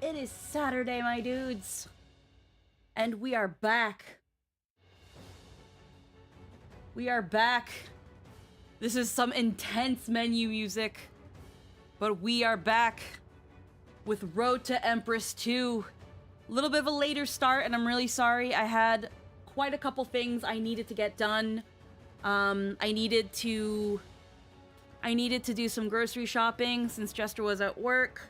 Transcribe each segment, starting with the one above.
It is Saturday, my dudes. And we are back. We are back. This is some intense menu music. But we are back with Road to Empress 2. A little bit of a later start, and I'm really sorry. I had quite a couple things I needed to get done. I needed to do some grocery shopping since Jester was at work.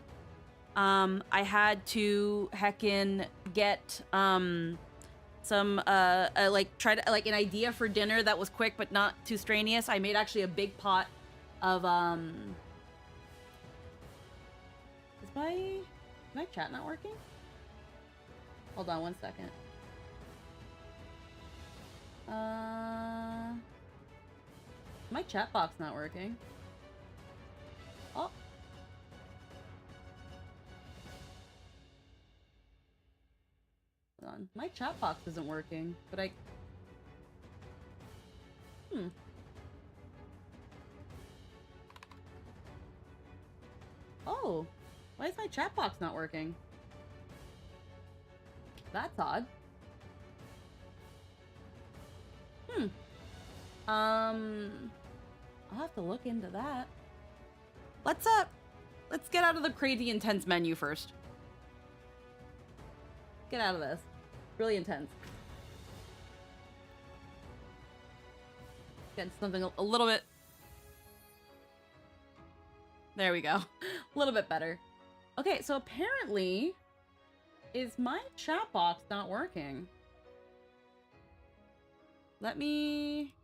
I had to heckin' get some try to an idea for dinner that was quick but not too strenuous. I made actually a big pot of Is my chat not working? Hold on one second. My chat box not working. Oh. Hold on. My chat box isn't working, but I... Oh. Why is my chat box not working? That's odd. I'll have to look into that. Let's get out of the crazy intense menu first. Get out of this. Really intense. Get something a little bit... There we go. A little bit better. Okay, so apparently... Is my chat box not working? Let me...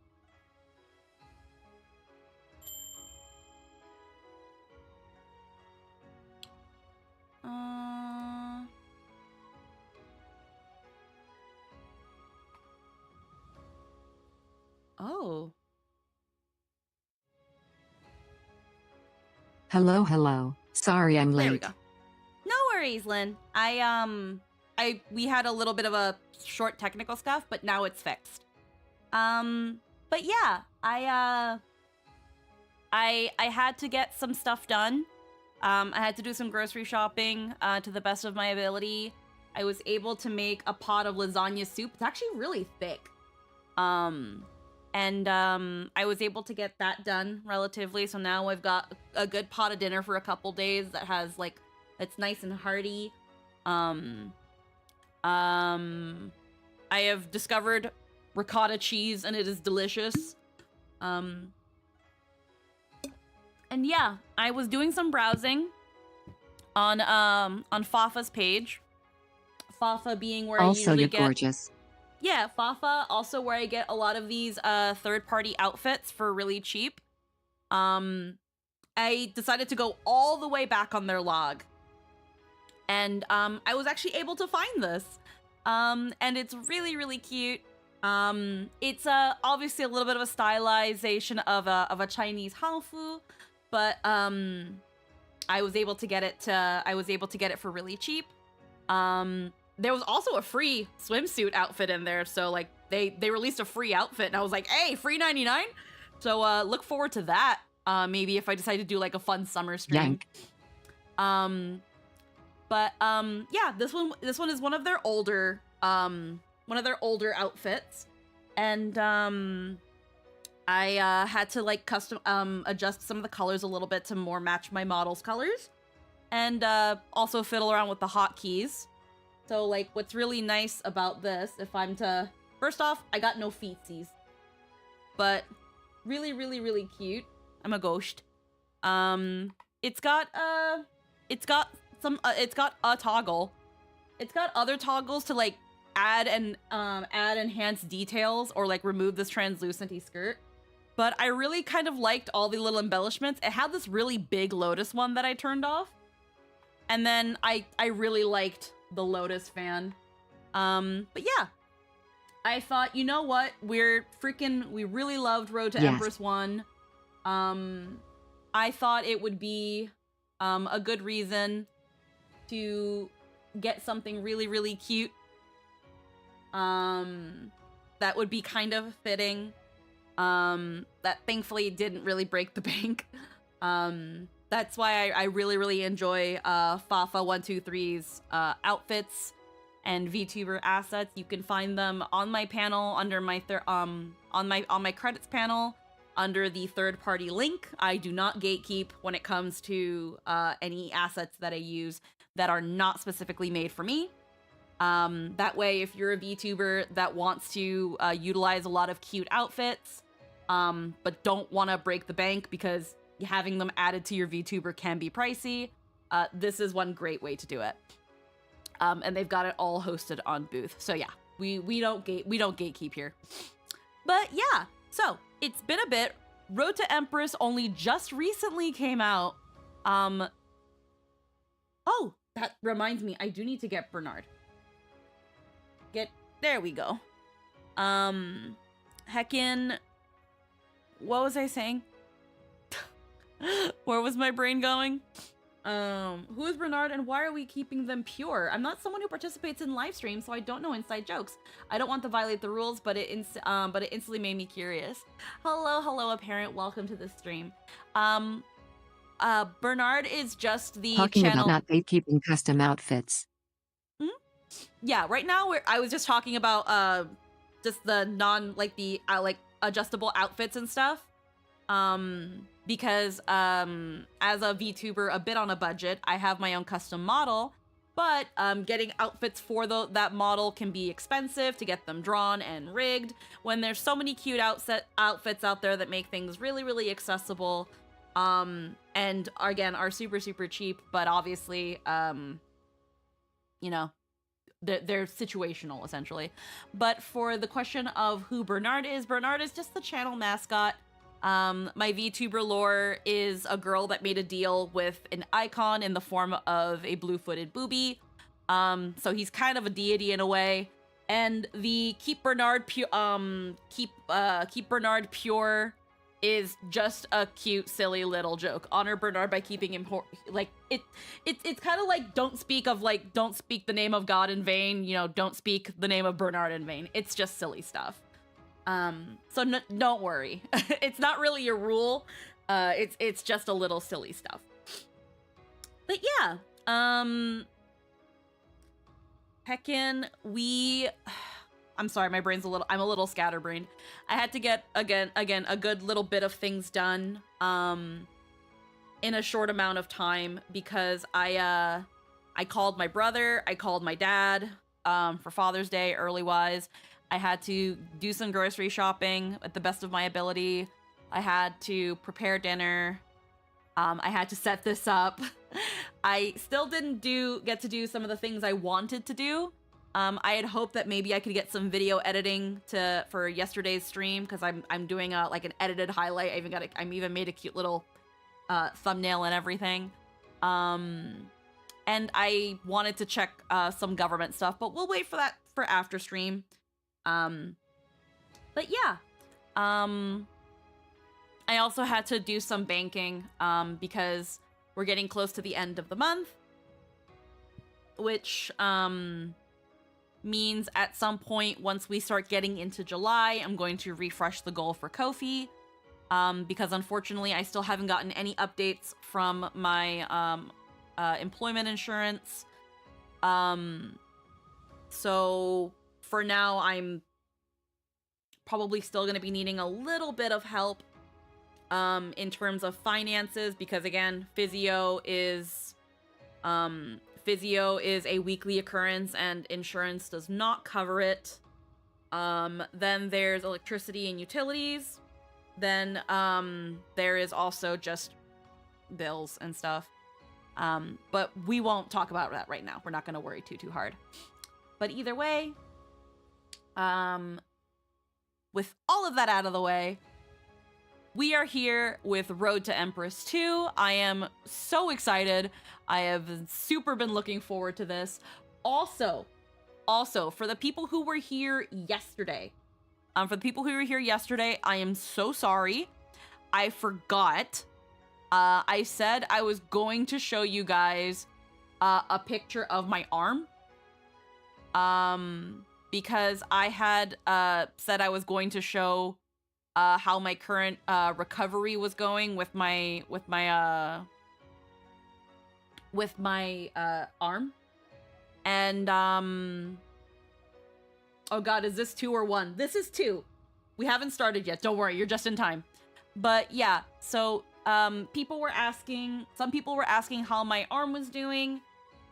Oh. Hello. Sorry I'm late. There we go. No worries, Lynn. We had a little bit of a short technical stuff, but now it's fixed. But yeah, I had to get some stuff done. I had to do some grocery shopping, to the best of my ability. I was able to make a pot of lasagna soup. It's actually really thick. I was able to get that done relatively. So now I've got a good pot of dinner for a couple days that has it's nice and hearty. I have discovered ricotta cheese and it is delicious. And yeah, I was doing some browsing on Fafa's page. Fafa being where also, I usually you're get... gorgeous. Yeah, Fafa, also where I get a lot of these third-party outfits for really cheap. I decided to go all the way back on their log. And I was actually able to find this. And it's really, really cute. It's obviously a little bit of a stylization of a Chinese hanfu, but I was able to get it for really cheap. There was also a free swimsuit outfit in there, so they released a free outfit, and I was like, hey, free 99. So look forward to that. Maybe if I decide to do a fun summer stream. Yank. Yeah, this one is one of their older outfits, and I had to custom adjust some of the colors a little bit to more match my model's colors, and also fiddle around with the hotkeys. So what's really nice about this, if I'm to... First off, I got no feetsies. But really, really, really cute. I'm a ghost. It's got a toggle. It's got other toggles to add enhanced details or remove this translucent-y skirt. But I really kind of liked all the little embellishments. It had this really big lotus one that I turned off. And then I really liked the lotus fan. But yeah, I thought, you know what? We really loved Road to Empress 1. I thought it would be a good reason to get something really, really cute. That would be kind of fitting. That thankfully didn't really break the bank. that's why I really, really enjoy Fafa123's outfits and VTuber assets. You can find them on my panel under my on my credits panel under the third-party link. I do not gatekeep when it comes to any assets that I use that are not specifically made for me. That way, if you're a VTuber that wants to utilize a lot of cute outfits, but don't want to break the bank because having them added to your VTuber can be pricey, this is one great way to do it. And they've got it all hosted on Booth. So yeah, we don't gatekeep here. But yeah, so it's been a bit. Road to Empress only just recently came out. Oh, that reminds me, I do need to get Bernard. There we go. Heckin', what was I saying? Where was my brain going? Who is Bernard and why are we keeping them pure? I'm not someone who participates in live streams, so I don't know inside jokes. I don't want to violate the rules, but it instantly made me curious. Hello, apparent. Welcome to the stream. Bernard is just the Talking channel. about not gatekeeping custom outfits. Yeah, right now I was just talking about just the like adjustable outfits and stuff. Because as a VTuber a bit on a budget, I have my own custom model, but getting outfits for that model can be expensive to get them drawn and rigged when there's so many cute outfits out there that make things really, really accessible, and again are super, super cheap, but obviously you know, they're situational essentially. But for the question of who Bernard is just the channel mascot. My VTuber lore is a girl that made a deal with an icon in the form of a blue-footed booby. So he's kind of a deity in a way. And the keep Bernard pure is just a cute, silly little joke. Honor Bernard by keeping him it's kind of like don't speak the name of God in vain. You know, don't speak the name of Bernard in vain. It's just silly stuff. So don't worry. It's not really a rule. It's just a little silly stuff. But yeah, heckin' I'm sorry, my brain's I'm a little scatterbrained. I had to get again a good little bit of things done in a short amount of time because I called my brother, I called my dad for Father's Day early-wise. I had to do some grocery shopping at the best of my ability. I had to prepare dinner. I had to set this up. I still didn't get to do some of the things I wanted to do. I had hoped that maybe I could get some video editing for yesterday's stream because I'm doing an edited highlight. I even made a cute little thumbnail and everything. And I wanted to check some government stuff, but we'll wait for that for after stream. But yeah, I also had to do some banking, because we're getting close to the end of the month, which, means at some point, once we start getting into July, I'm going to refresh the goal for Kofi, because unfortunately I still haven't gotten any updates from my, employment insurance. So for now, I'm probably still going to be needing a little bit of help in terms of finances because, again, physio is a weekly occurrence and insurance does not cover it. Then there's electricity and utilities. Then there is also just bills and stuff. But we won't talk about that right now. We're not going to worry too hard. But either way, with all of that out of the way, we are here with Road to Empress 2. I am so excited. I have super been looking forward to this. Also, for the people who were here yesterday, I am so sorry. I forgot. I said I was going to show you guys a picture of my arm. Because I had said I was going to show how my current recovery was going with my with my arm. And oh god, is this 2 or 1? This is 2. We haven't started yet. Don't worry, you're just in time. But yeah, so some people were asking how my arm was doing.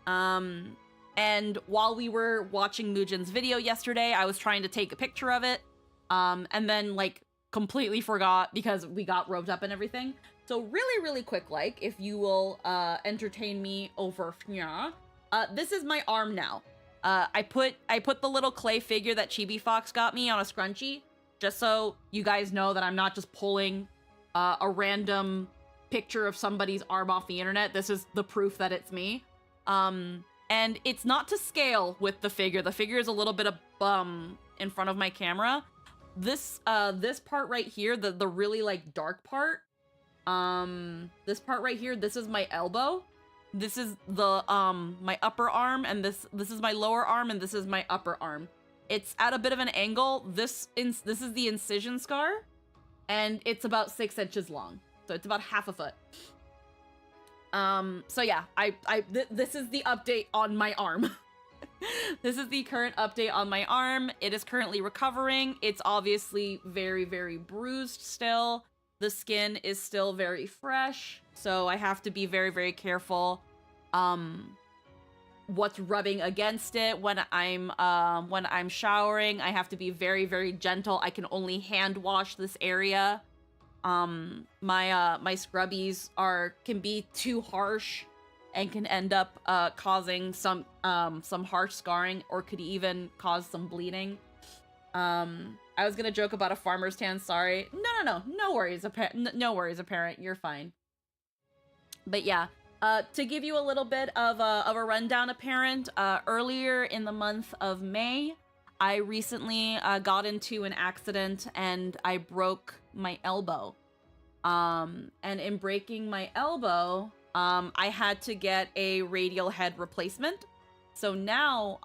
And while we were watching Mujin's video yesterday, I was trying to take a picture of it. And then like completely forgot because we got roped up and everything. So really, really quick, like, if you will entertain me over here. This is my arm now. I put the little clay figure that Chibi Fox got me on a scrunchie, just so you guys know that I'm not just pulling a random picture of somebody's arm off the internet. This is the proof that it's me. And it's not to scale with the figure. The figure is a little bit of in front of my camera. This part right here, the really like dark part, this part right here, this is my elbow. This is the my upper arm, and this is my lower arm, and this is my upper arm. It's at a bit of an angle. This is the incision scar, and it's about 6 inches long, so it's about half a foot. So yeah, this is the update on my arm. This is the current update on my arm. It is currently recovering. It's obviously very, very bruised still. The skin is still very fresh, so I have to be very, very careful what's rubbing against it when I'm showering. I have to be very, very gentle. I can only hand wash this area. My scrubbies can be too harsh and can end up causing some harsh scarring, or could even cause some bleeding. I was gonna joke about a farmer's tan. Sorry. No worries. No worries, apparent. You're fine. But yeah, to give you a little bit of a rundown, apparent. Earlier in the month of May, I recently got into an accident and I broke my elbow. And in breaking my elbow, I had to get a radial head replacement. So now,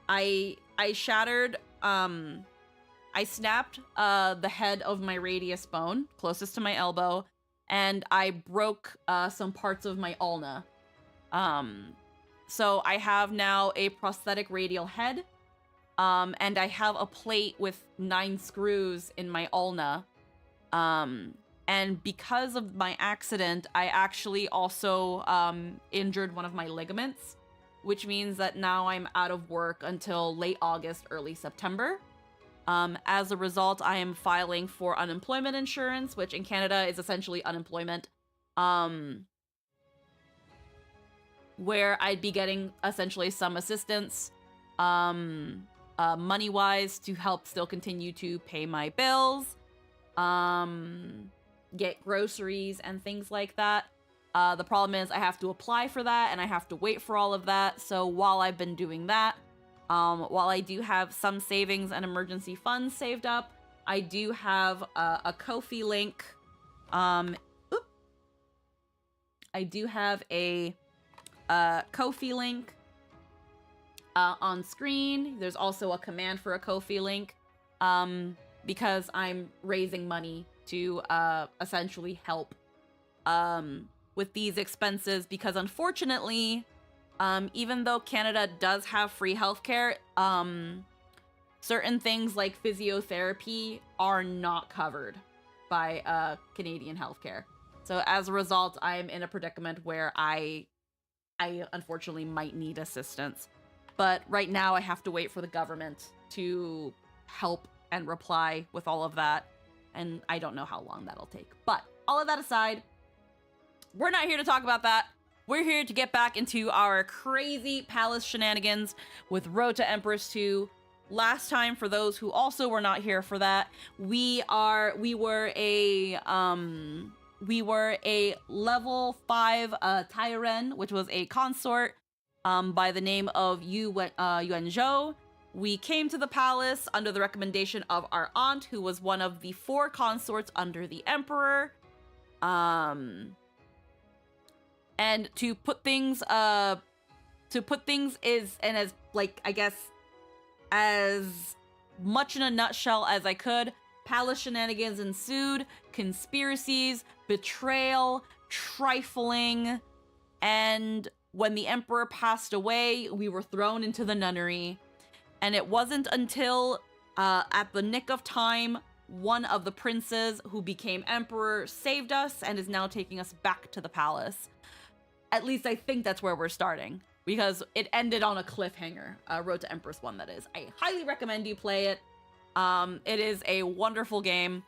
I shattered, I snapped the head of my radius bone closest to my elbow, and I broke some parts of my ulna. So I have now a prosthetic radial head, and I have a plate with 9 screws in my ulna. And because of my accident, I actually also injured one of my ligaments, which means that now I'm out of work until late August, early September. As a result, I am filing for unemployment insurance, which in Canada is essentially unemployment, where I'd be getting essentially some assistance, money-wise, to help still continue to pay my bills, get groceries and things like that. The problem is I have to apply for that and I have to wait for all of that. So while I've been doing that, while I do have some savings and emergency funds saved up, I do have a Kofi link. I do have a Kofi link on screen. There's also a command for a Kofi link, because I'm raising money to essentially help with these expenses, because unfortunately, even though Canada does have free healthcare, certain things like physiotherapy are not covered by Canadian healthcare. So as a result, I'm in a predicament where I unfortunately might need assistance. But right now I have to wait for the government to help and reply with all of that. And I don't know how long that'll take. But all of that aside, we're not here to talk about that. We're here to get back into our crazy palace shenanigans with Road to Empress 2. Last time, for those who also were not here for that, we were a level 5 Tyren, which was a consort by the name of Yuanzhou. We came to the palace under the recommendation of our aunt, who was one of the 4 consorts under the emperor. And to put things is, and as, like, I guess, as much in a nutshell as I could, palace shenanigans ensued, conspiracies, betrayal, trifling, And when the emperor passed away, we were thrown into the nunnery. And it wasn't until at the nick of time, one of the princes who became emperor saved us and is now taking us back to the palace. At least I think that's where we're starting, because it ended on a cliffhanger. Road to Empress 1, that is. I highly recommend you play it. It is a wonderful game.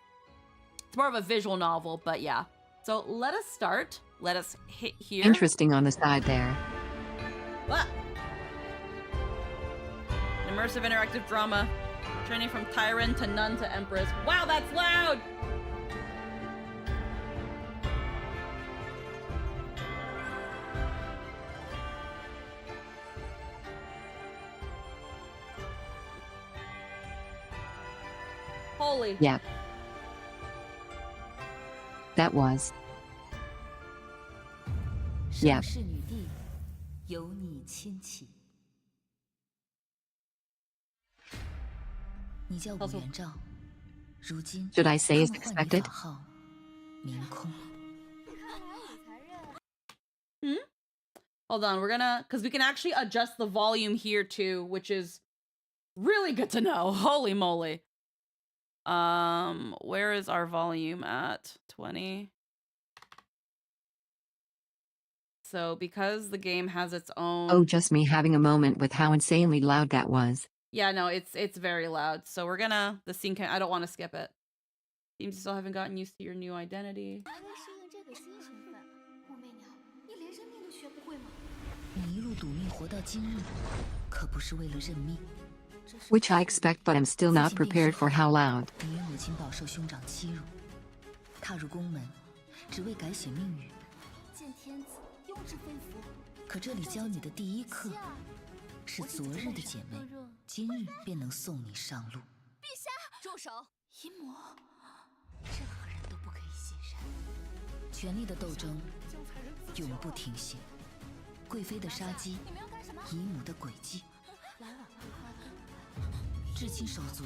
It's more of a visual novel, but yeah. So let us start. Let us hit here. Interesting on the side there. What? Immersive interactive drama. Training from tyrant to nun to empress. Wow, that's loud! Holy. Yep. That was. Yep. 盛世女帝，由你亲启。你叫武元璋，如今 Should I say as 他们唤你 expected? 法号明空。Hold on, we're gonna, because we can actually adjust the volume here too, which is really good to know. Holy moly. Where is our volume at? 20. So because the game has its own... Oh, just me having a moment with how insanely loud that was. Yeah, no, it's very loud. So we're gonna, the scene can, I don't want to skip it. Seems you still haven't gotten used to your new identity. 你一路赌命活到今日，可不是为了认命。 Which I expect, but I'm still not prepared for how loud. 你与母亲饱受兄长欺辱，踏入宫门，只为改写命运。见天子，庸脂非服。可这里教你的第一课，是昨日的姐妹，今日便能送你上路。陛下，住手！姨母，任何人都不可以信任。权力的斗争永不停歇，贵妃的杀机，姨母的诡计，至亲手足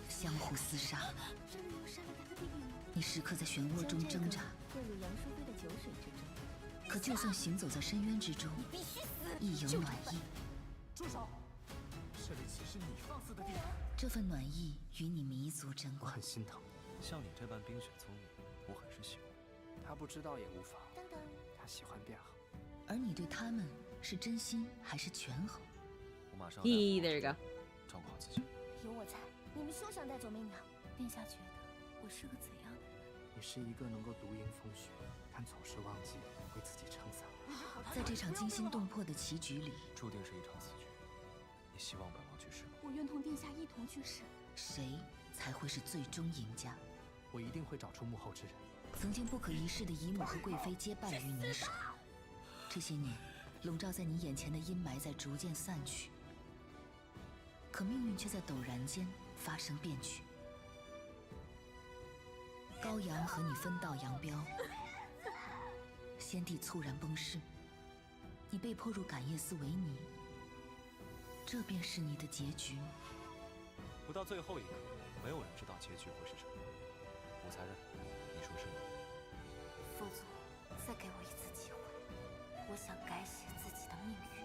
相互厮杀，你时刻在漩涡中挣扎。可就算行走在深渊之中，亦有暖意。住手！这里岂是你放肆的地方？这份暖意与你弥足珍贵。我很心疼，像你这般冰雪聪明，我很是喜欢。他不知道也无妨。等等，他喜欢便好。而你对他们是真心还是权衡？我马上。There you go. 照顾好自己。有我在，你们休想带走媚娘。殿下觉得我是个怎样的人？你是一个能够独迎风雪，但总是忘记为自己撑伞。在这场惊心动魄的棋局里，注定是一场死局。你希望本王去世吗？我愿同殿下一同去世。谁才会是最终赢家？我一定会找出幕后之人。曾经不可一世的姨母和贵妃皆败于你手。这些年，笼罩在你眼前的阴霾在逐渐散去，可命运却在陡然间发生变曲。羔羊和你分道扬镳，先帝猝然崩逝，你被迫入感业寺为尼，这便是你的结局。不到最后一刻，没有人知道结局会是什么。武才人，你说是吗？父祖，再给我一次机会，我想改写自己的命运。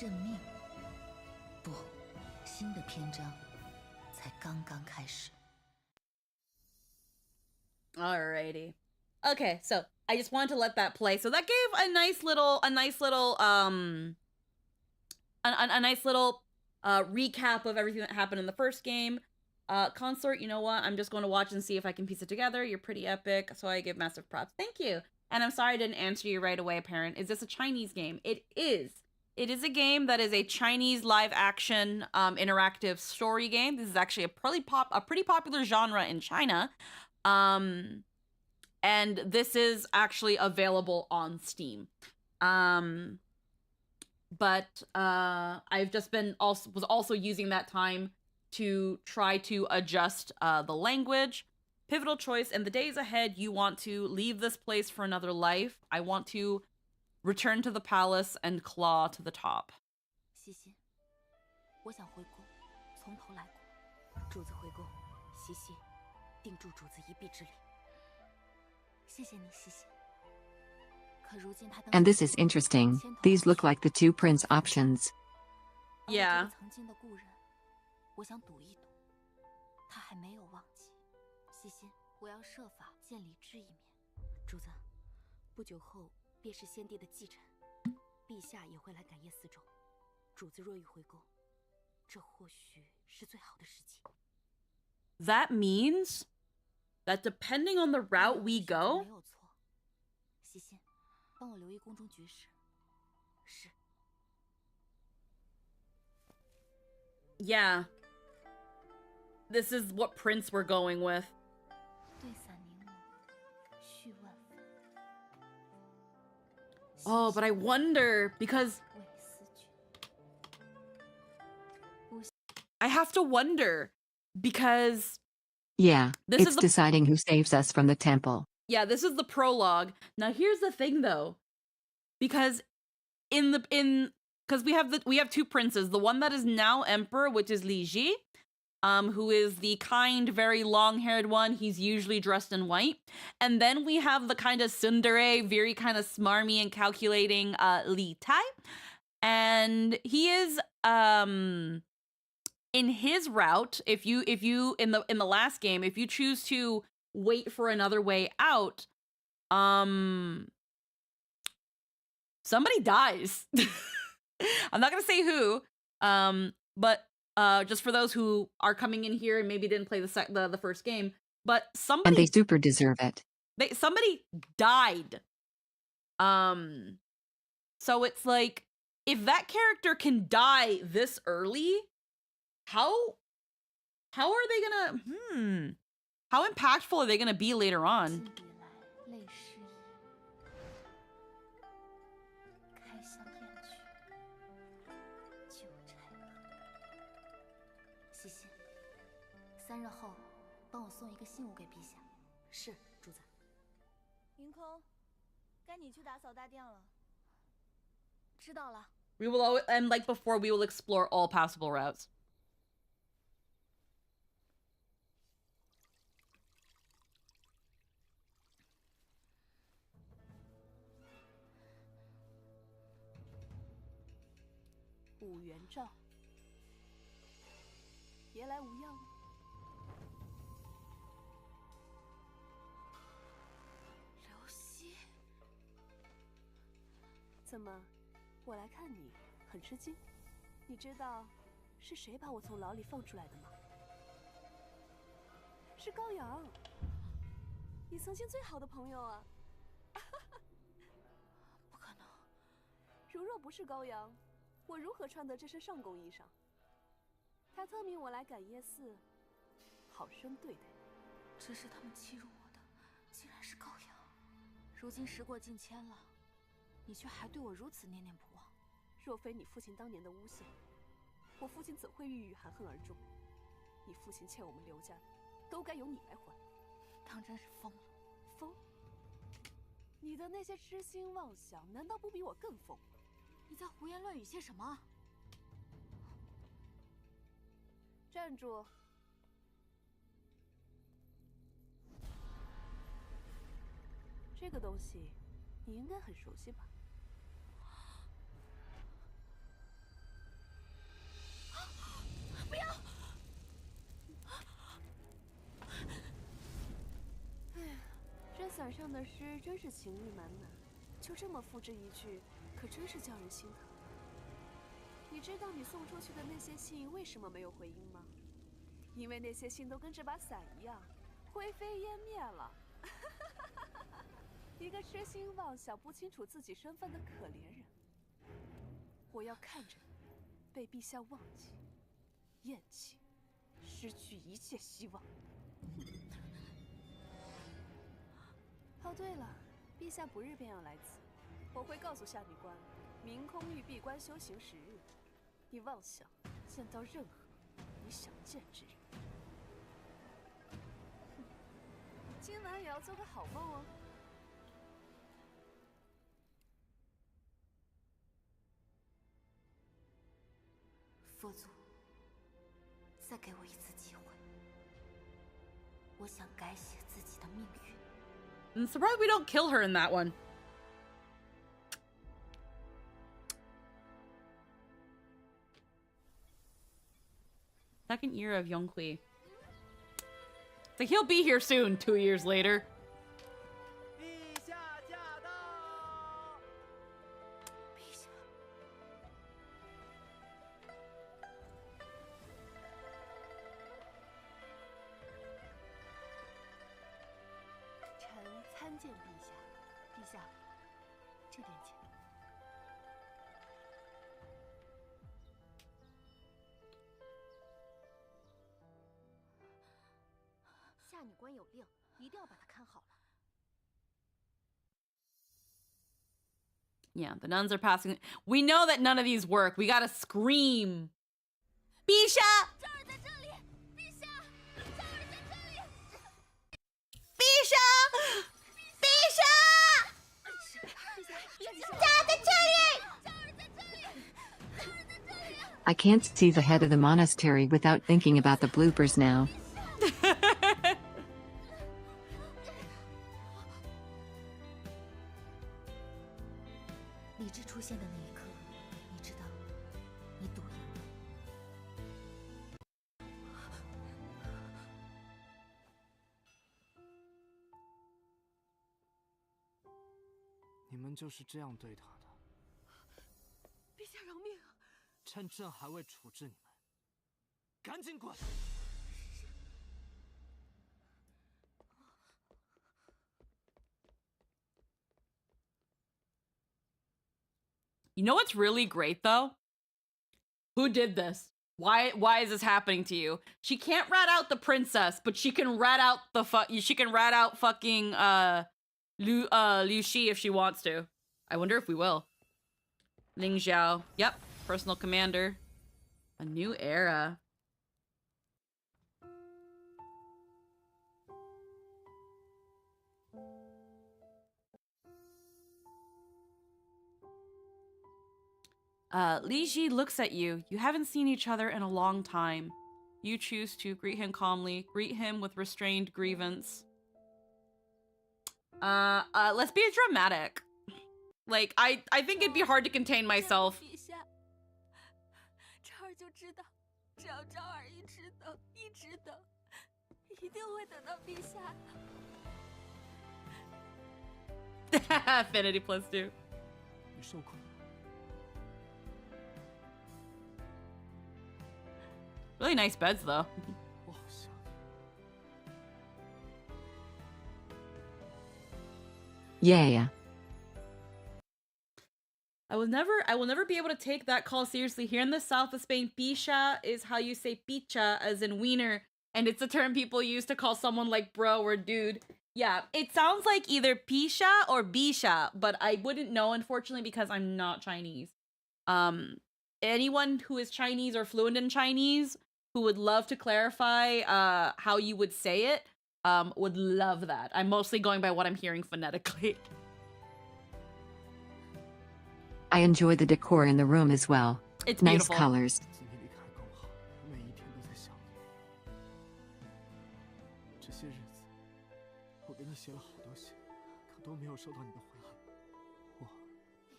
认命？不，新的篇章才刚刚开始。Alrighty. Okay, so I just wanted to let that play. So that gave a nice little recap of everything that happened in the first game. Consort, you know what? I'm just going to watch and see if I can piece it together. You're pretty epic, so I give massive props. Thank you. And I'm sorry I didn't answer you right away, parent. Is this a Chinese game? It is. It is a game that is a Chinese live-action interactive story game. This is actually a pretty popular genre in China. And this is actually available on Steam. But I've just been was also using that time to try to adjust the language. Pivotal choice. In the days ahead, you want to leave this place for another life. I want to return to the palace and claw to the top. 西西，我想回宫，从头来过。主子回宫，西西定助主子一臂之力。谢谢你，西西。可如今他当 And this 前 is 做了 interesting. 牵头 These look 之 like the two prince options. 而我这 Yeah. 个曾经的故人，我想赌一赌，他还没有忘记。细心，我要设法见理智一面。主子，不久后便是先帝的继承，陛下也会来赶谒4周。主子若欲回宫，这或许是最好的时机。 That means that depending on the route we 没 go, 有错。细心，帮我留意宫中局势。是。 yeah. This is what prince we're going with. 对伞凝目，续万分。 Oh, but I wonder because 为思君。 I have to wonder because Yeah, This is it's the- deciding who saves us from the temple. yeah, this is the prologue. Now here's the thing though. Because because we have 2 princes. The one that is now emperor, which is Li Ji, who is the kind, very long-haired one. He's usually dressed in white. And then we have the kind of tsundere, very kind of smarmy and calculating Li Tai. And he is in his route, if you in the last game, if you choose to wait for another way out, somebody dies. I'm not gonna say who, but just for those who are coming in here and maybe didn't play the first game, but And somebody they super deserve it. somebody died. So it's like if that character can die this early, how are they gonna how impactful are they gonna be later on? 近笔来，泪湿衣。开箱验取，旧差了。细心，3日后帮我送一个信物给陛下。是，主子。云空，该你去打扫大殿了。知道了。 We will and like before, we will explore all possible routes. 五元诏，别来无恙。刘希，怎么，我来看你很吃惊？你知道是谁把我从牢里放出来的吗？是高阳，你曾经最好的朋友啊！不可能。如若不是高阳，我如何穿得这身上宫衣裳？他特命我来赶谒寺，好生对待你。这是他们欺辱我的，竟然是高阳。如今时过境迁了，你却还对我如此念念不忘。若非你父亲当年的诬陷，我父亲怎会郁郁含恨而终？你父亲欠我们刘家的，都该由你来还。当真是疯了。疯？你的那些痴心妄想，难道不比我更疯？你在胡言乱语些什么？站住！这个东西，你应该很熟悉吧？不要！哎呀，这伞上的诗真是情意满满，就这么付之一炬，可真是叫人心疼。你知道你送出去的那些信为什么没有回音吗？因为那些信都跟这把伞一样，灰飞烟灭了。一个痴心妄想、不清楚自己身份的可怜人，我要看着你被陛下忘记、厌弃，失去一切希望。哦，对了，陛下不日便要来此，我会告诉下女官，明空欲闭关修行10日，你妄想见到任何你想见之人。今晚也要做个好梦哦。佛祖，再给我一次机会，我想改写自己的命运。I'm surprised we don't kill her in that one. Second year of Yonghui. It's like he'll be here soon, 2 years later. 陛下驾到！陛下，臣参见陛下。陛下，这点钱。下女官有令，一定要把它看好了。 Yeah, the nuns are passing. We know that none of these work. We gotta scream. Bisha! 昭儿在这里，陛下，昭儿在这里。 Bisha! Bisha! 在这里，昭儿在这里，昭儿在这里。 I can't see the head of the monastery without thinking about the bloopers now. 理智出现的那一刻，你知道，你赌赢了。你们就是这样对他的？陛下饶命！趁朕还未处置你们，赶紧滚！ You know what's really great though? Who did this? Why is this happening to you? She can't rat out the princess, but she can rat out fucking Liu Shi if she wants to. I wonder if we will. Ling Xiao. Yep, personal commander. A new era. Li Ji looks at you. You haven't seen each other in a long time. You choose to greet him calmly. Greet him with restrained grievance. Let's be dramatic. Like, I think it'd be hard to contain myself. 陛下，昭儿就知道，只要昭儿一直等，一直等，一定会等到陛下。 Affinity +2. 你受困了。 Really nice beds, though. 我好想你。 Yeah. I will never be able to take that call seriously. Here in the south of Spain, pisha is how you say picha, as in wiener, and it's a term people use to call someone like bro or dude. Yeah, it sounds like either pisha or bisha, but I wouldn't know, unfortunately, because I'm not Chinese. Anyone who is Chinese or fluent in Chinese who would love to clarify how you would say it, would love that. I'm mostly going by what I'm hearing phonetically. I enjoy the decor in the room as well. It's Nice beautiful. colors. 自你离开更好，每一天都在想你。这些日子，我给你写了好多信，可都没有收到你的回应。我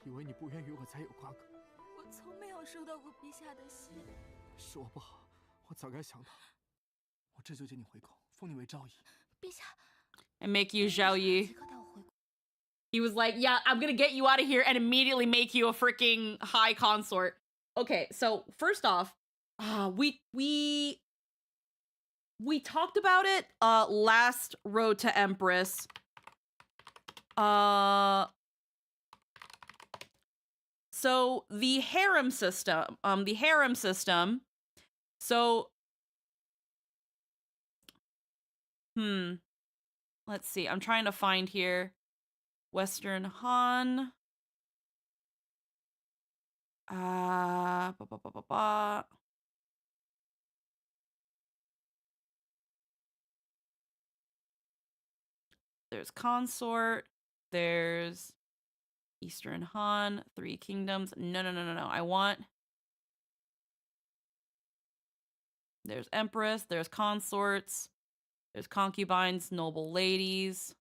以为你不愿与我再有瓜葛。我从没有收到过陛下的信。是我不好，我早该想到。我这就接你回宫，封你为昭仪。陛下， And make you Zhao 立 Yi. 刻带我回宫。 He was like, yeah, I'm gonna get you out of here and immediately make you a freaking high consort. Okay, so first off, we talked about it last Road to Empress. So the harem system, so let's see. I'm trying to find here. Western Han. There's Consort. There's Eastern Han. Three Kingdoms. No. I want... There's Empress. There's Consorts. There's Concubines. Noble Ladies.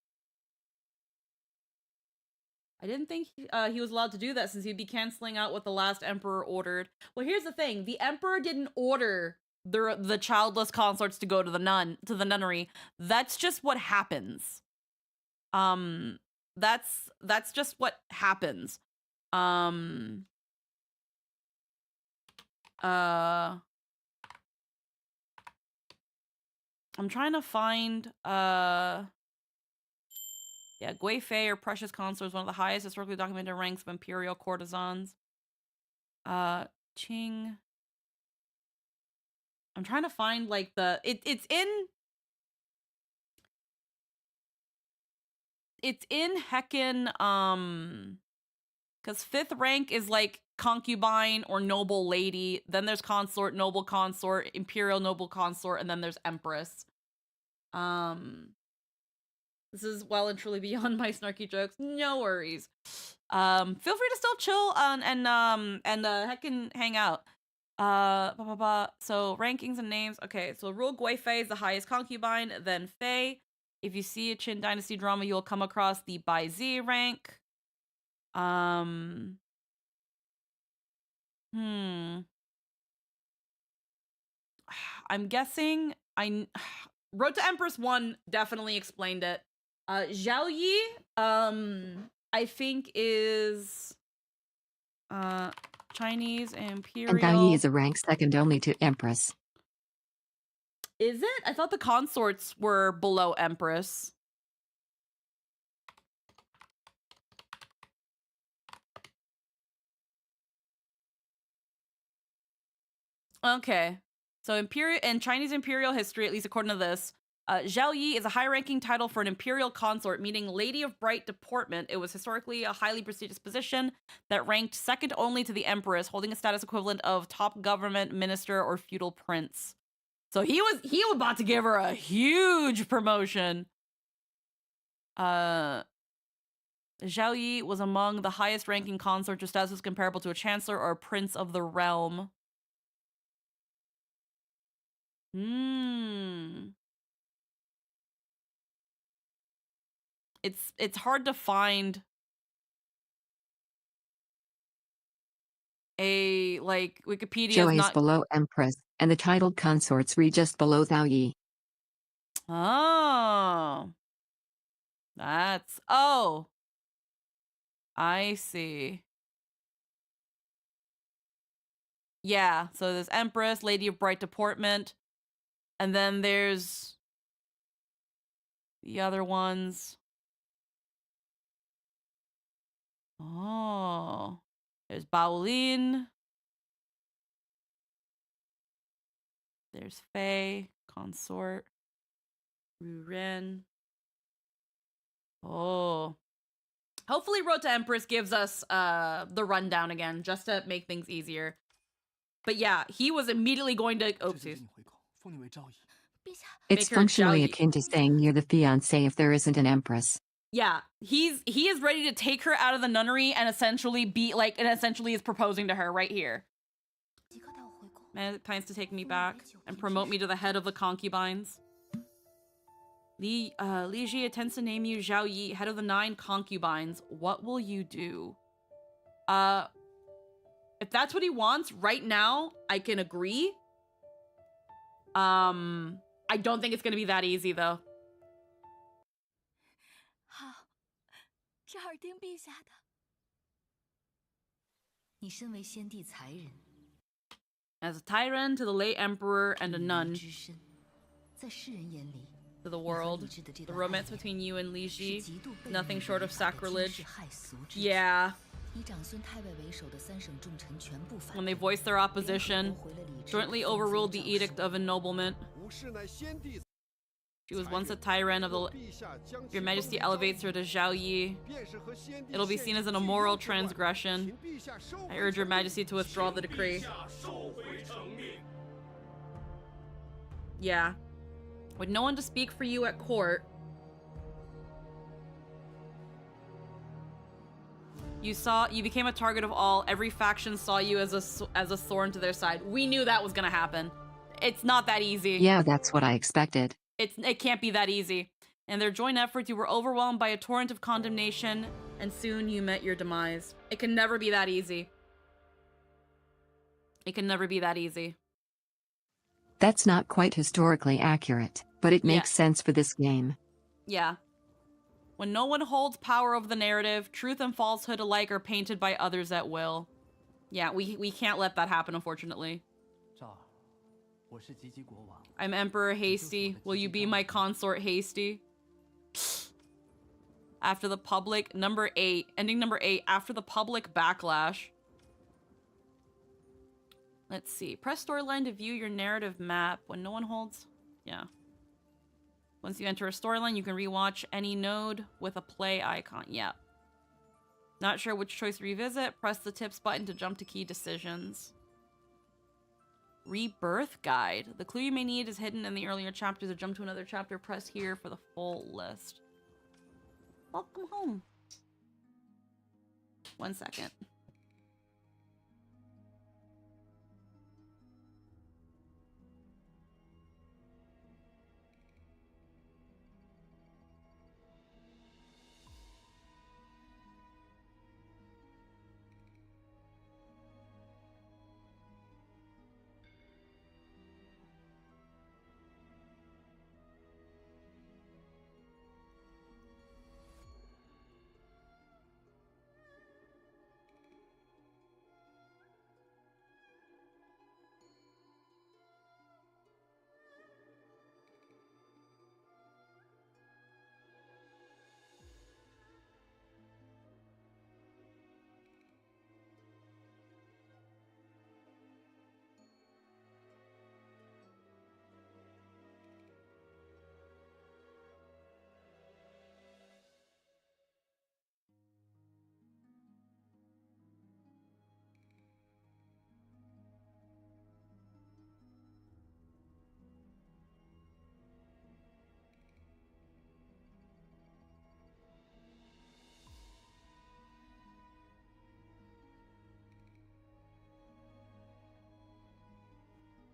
I didn't think he was allowed to do that since he'd be canceling out what the last emperor ordered. Well, here's the thing. The emperor didn't order the childless consorts to go to the nunnery. That's just what happens. That's just what happens. I'm trying to find yeah, Gui Fei or precious consort is one of the highest historically documented ranks of imperial courtesans. Qing. I'm trying to find like it's in heckin' because 5th rank is like concubine or noble lady, then there's consort, noble consort, imperial noble consort, and then there's empress. This is well and truly beyond my snarky jokes. No worries. Feel free to still chill and heckin' hang out. So rankings and names. Okay, so rule Gui Fei is the highest concubine, then Fei. If you see a Qin Dynasty drama, you'll come across the Bai Zi rank. I'm guessing Road to Empress 1 definitely explained it. Zhao Yi, I think is Chinese Imperial. And Gao Yi is a rank second only to Empress. Is it? I thought the consorts were below Empress. Okay. So in Chinese imperial history, at least according to this, Zhao Yi is a high-ranking title for an imperial consort, meaning Lady of Bright Deportment. It was historically a highly prestigious position that ranked second only to the Empress, holding a status equivalent of top government minister or feudal prince. So he was about to give her a huge promotion. Zhao Yi was among the highest-ranking consorts, her status was comparable to a chancellor or a prince of the realm. It's hard to find a like Wikipedia. Zhou is below Empress, and the titled consorts read just below Zhao Yi. Oh, I see. Yeah, so there's Empress, Lady of Bright Deportment, and then there's the other ones. Oh, there's Baolin. There's Fei, Consort, Ru Ren. Oh. Hopefully Road to Empress gives us the rundown again, just to make things easier. But yeah, he was immediately going to... Oopsies. It's functionally akin to saying you're the fiancé if there isn't an Empress. Yeah, he is ready to take her out of the nunnery and essentially is proposing to her right here. Man plans to take me back and promote me to the head of the concubines. Li Ji intends to name you Zhao Yi, head of the 9 concubines. What will you do? If that's what he wants right now, I can agree. I don't think it's gonna be that easy though. 好，这耳听陛下的。你身为先帝才人， As a tyrant to the late emperor and a nun 之身，在世人眼里， to the world, the romance between you and Li Ji, nothing short of sacrilege. Yeah. 以长孙太尉为首的3省重臣全部反 When they voiced their opposition, jointly overruled the Edict of Ennoblement. She was once a tyrant of the... Your Majesty elevates her to Zhao Yi. It'll be seen as an immoral transgression. I urge your Majesty to withdraw the decree. Yeah. With no one to speak for you at court, you became a target of all. Every faction saw you as a thorn to their side. We knew that was gonna happen. It's not that easy. Yeah, that's what I expected. It can't be that easy. In their joint efforts, you were overwhelmed by a torrent of condemnation, and soon you met your demise. It can never be that easy. It can never be that easy. That's not quite historically accurate, but it makes sense for this game. Yeah. When no one holds power over the narrative, truth and falsehood alike are painted by others at will. Yeah, we can't let that happen, unfortunately. I'm Emperor Hasty. Will you be my consort Hasty? After the public, number 8, ending number 8, after the public backlash. Let's see. Press storyline to view your narrative map when no one holds. Yeah. Once you enter a storyline, you can rewatch any node with a play icon. Yeah. Not sure which choice to revisit? Press the tips button to jump to key decisions. Rebirth guide. The clue you may need is hidden in the earlier chapter. To jump to another chapter, press here for the full list. Welcome home. 1 second.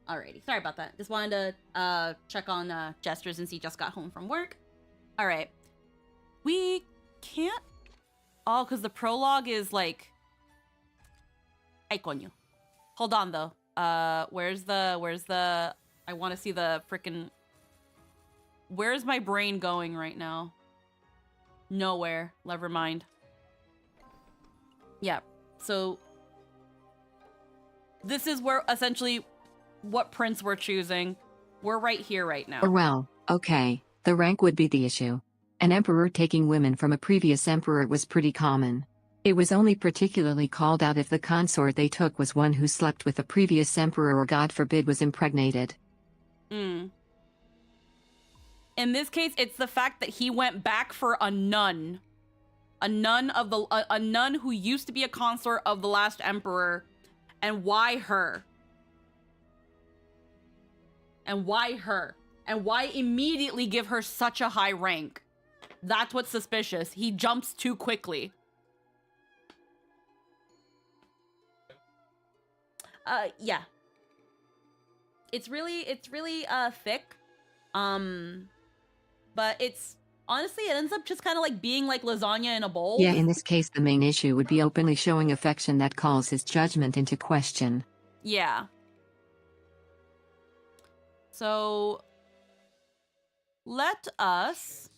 Alrighty, sorry about that. Just wanted to check on Gestures and see just got home from work. Alright. We can't... Oh, because the prologue is like... Ay, coño. Hold on, though. Where's the... I want to see the frickin'... Where's my brain going right now? Nowhere. Never mind. Yeah, so... This is where, essentially... what prince we're choosing. We're right here right now. Well, okay, the rank would be the issue. An emperor taking women from a previous emperor was pretty common. It was only particularly called out if the consort they took was one who slept with a previous emperor or, God forbid, was impregnated. In this case, it's the fact that he went back for a nun. A nun who used to be a consort of the last emperor. And why her? And why her? And why immediately give her such a high rank? That's what's suspicious. He jumps too quickly. Yeah. It's really thick. But it's honestly, it ends up just kind of like being like lasagna in a bowl. Yeah, in this case, the main issue would be openly showing affection that calls his judgment into question. Yeah. So let us...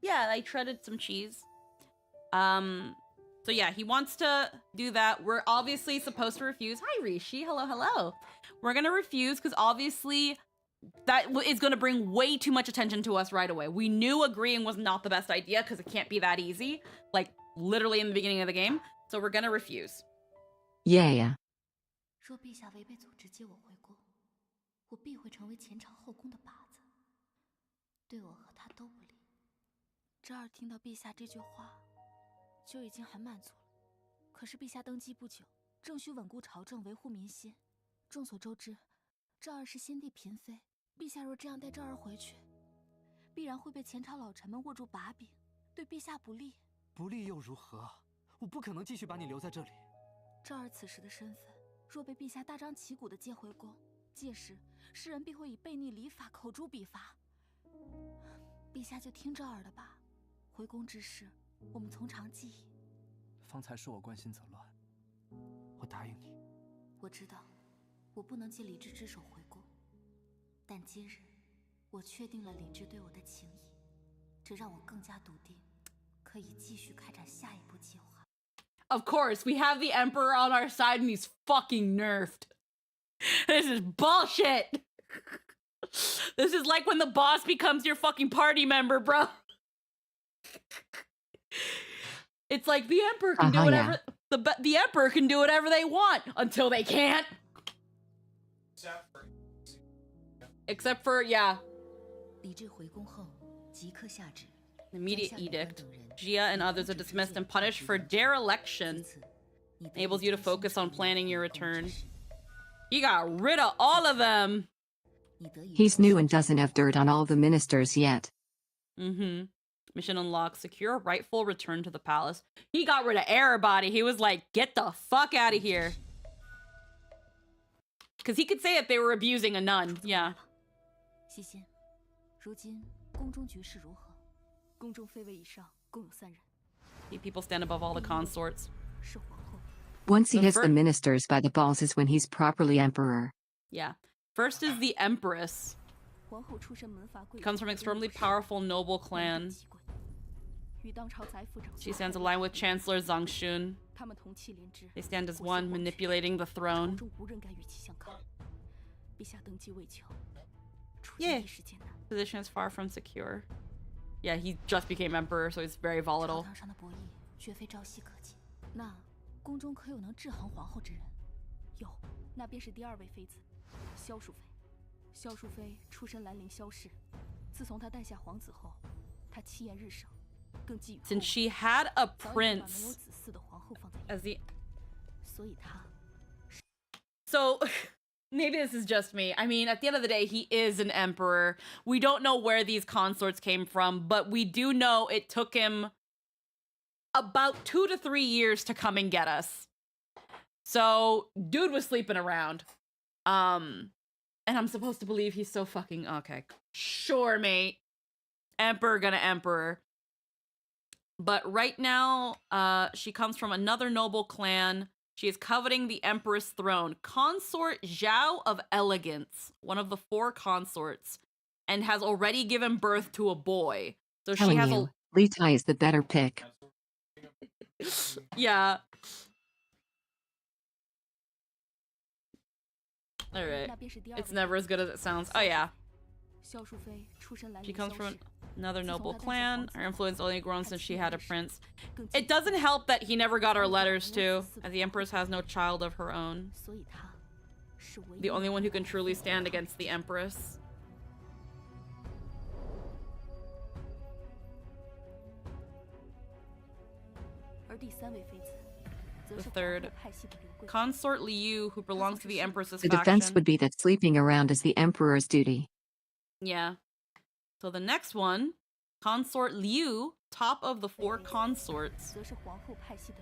Yeah, I shredded some cheese. So yeah, he wants to do that. We're obviously supposed to refuse. Hi, Rishi. Hello, hello. We're going to refuse because obviously that is going to bring way too much attention to us right away. We knew agreeing was not the best idea because it can't be that easy. Like, literally in the beginning of the game. So we're going to refuse. Yeah. 若陛下违背组织接我回宫，我必会成为前朝后宫的靶子，对我和他都不利。这儿听到陛下这句话，就已经很满足了。可是陛下登基不久，正需稳固朝政，维护民心。众所周知，这儿是先帝嫔妃，陛下若这样带这儿回去，必然会被前朝老臣们握住把柄，对陛下不利。不利又如何？我不可能继续把你留在这里。这儿此时的身份，若被陛下大张旗鼓地接回宫，届时世人必会以悖逆礼法口诛笔伐。陛下就听这儿的吧。回宫之事，我们从长计议。方才是我关心则乱，我答应你。我知道，我不能借理智之手回宫，但今日，我确定了理智对我的情谊，这让我更加笃定，可以继续开展下一步计划。Of course, we have the Emperor on our side and he's fucking nerfed. This is bullshit. This is like when the boss becomes your fucking party member, bro. It's like the Emperor can do whatever the Emperor can do whatever they want until they can't. Except for yeah. 理智回宫后，即刻下旨。 Immediate edict. Gia and others are dismissed and punished for dereliction. Enables you to focus on planning your return. He got rid of all of them. He's new and doesn't have dirt on all the ministers yet. Mm-hmm. Mission unlocked. Secure a rightful return to the palace. He got rid of everybody. He was like, get the fuck out of here. Because he could say if they were abusing a nun. Yeah. 西心，如今宫中局势如何？宫中妃位以上共有3人， People stand above all the consorts. 是皇后。 Once he The hits the ministers by the balls is when he's properly emperor. Yeah. First is the Empress. 皇后出身门阀贵族， Comes from an extremely powerful noble 难 clan. 得奇贵，与当朝宰府长 She stands aligned with Chancellor Zhang Xun. 他们同气连枝， They stand as one, manipulating the 朝 throne. 中无人敢与其相抗。陛下登基未久，处 Yeah. 境一时艰难。 Position is far from secure. Yeah, he just became emperor, so he's very 朝 volatile. 堂上的博弈绝非朝夕可及。那宫中可有能制衡皇后之人？有，那便是第2位妃子，萧淑妃。萧淑妃出身兰陵萧氏，自从她诞下皇子后，她气焰日盛，更寄予厚 Since 望， she had a 早已把没有 prince 子嗣的皇后放在眼 as 里， the... 所以她 So, maybe this is just me. I mean, at the end of the day, he is an emperor. We don't know where these consorts came from, but we do know it took him about 2 to 3 years to come and get us. So, dude was sleeping around. And I'm supposed to believe he's so fucking... Okay, sure, mate. Emperor gonna emperor. But right now, she comes from another noble clan. She is coveting the Empress throne. Consort Zhao of Elegance, one of the 4 consorts, and has already given birth to a boy. So she Telling has you, Li Tai is the better pick. Yeah. All right. 那便是第2 It's 位 never as good as it sounds. Oh yeah. 萧淑妃出身兰 She 陵 comes 萧 from 氏， another 自从 noble 她诞下 clan. 皇子 Her influence only grown 她 since 气 she 焰 had a 日盛， prince. 更寄予 It doesn't help that he never got her 后望， letters 没有 too, 子嗣的 as the 皇 Empress 后， has no child of her own. 所以她是唯一 The only one who can 能 truly 够 stand 抗 against the Empress. 而第3位妃子，则 The 是皇 third 后派系的刘贵妃。 Consort Liu, who belongs to the Empress's The defense faction. would be that sleeping around is the emperor's duty. Yeah. So the next one, Consort Liu, top of the 4 consorts, 则是皇后派系的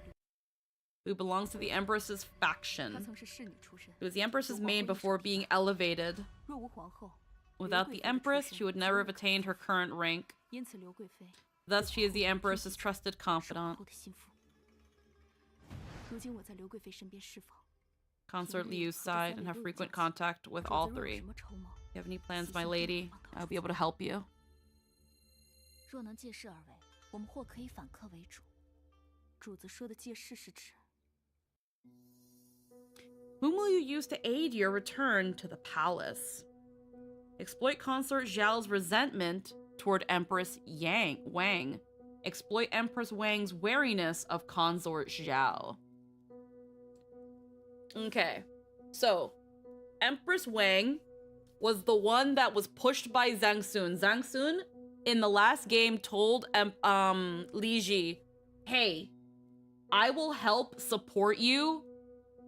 刘， who belongs to the Empress's 她 faction. 曾是侍女出身， It was the Empress's maid before being elevated. 若无皇后， Without the Empress, she would never have attained her current rank. 因此刘贵妃 Thus, she is the Empress's trusted 是皇 confidant. 后的心腹。如今我在刘贵妃身边侍奉， Consort Liu's side and have frequent contact with 主 all 子若有 three. 什么筹谋， If you have any plans, my lady, I'll be able to help you. 若能借势而为，我们或可以反客为主。主子说的借势是指， Whom will you use to aid your return to the palace? Exploit Consort Zhao's resentment toward Empress Wang. Exploit Empress Wang's wariness of Consort Zhao. Okay, so Empress Wang was the one that was pushed by Zhang Sun. Zhang Sun, in the last game, told Li Ji, hey, I will help support you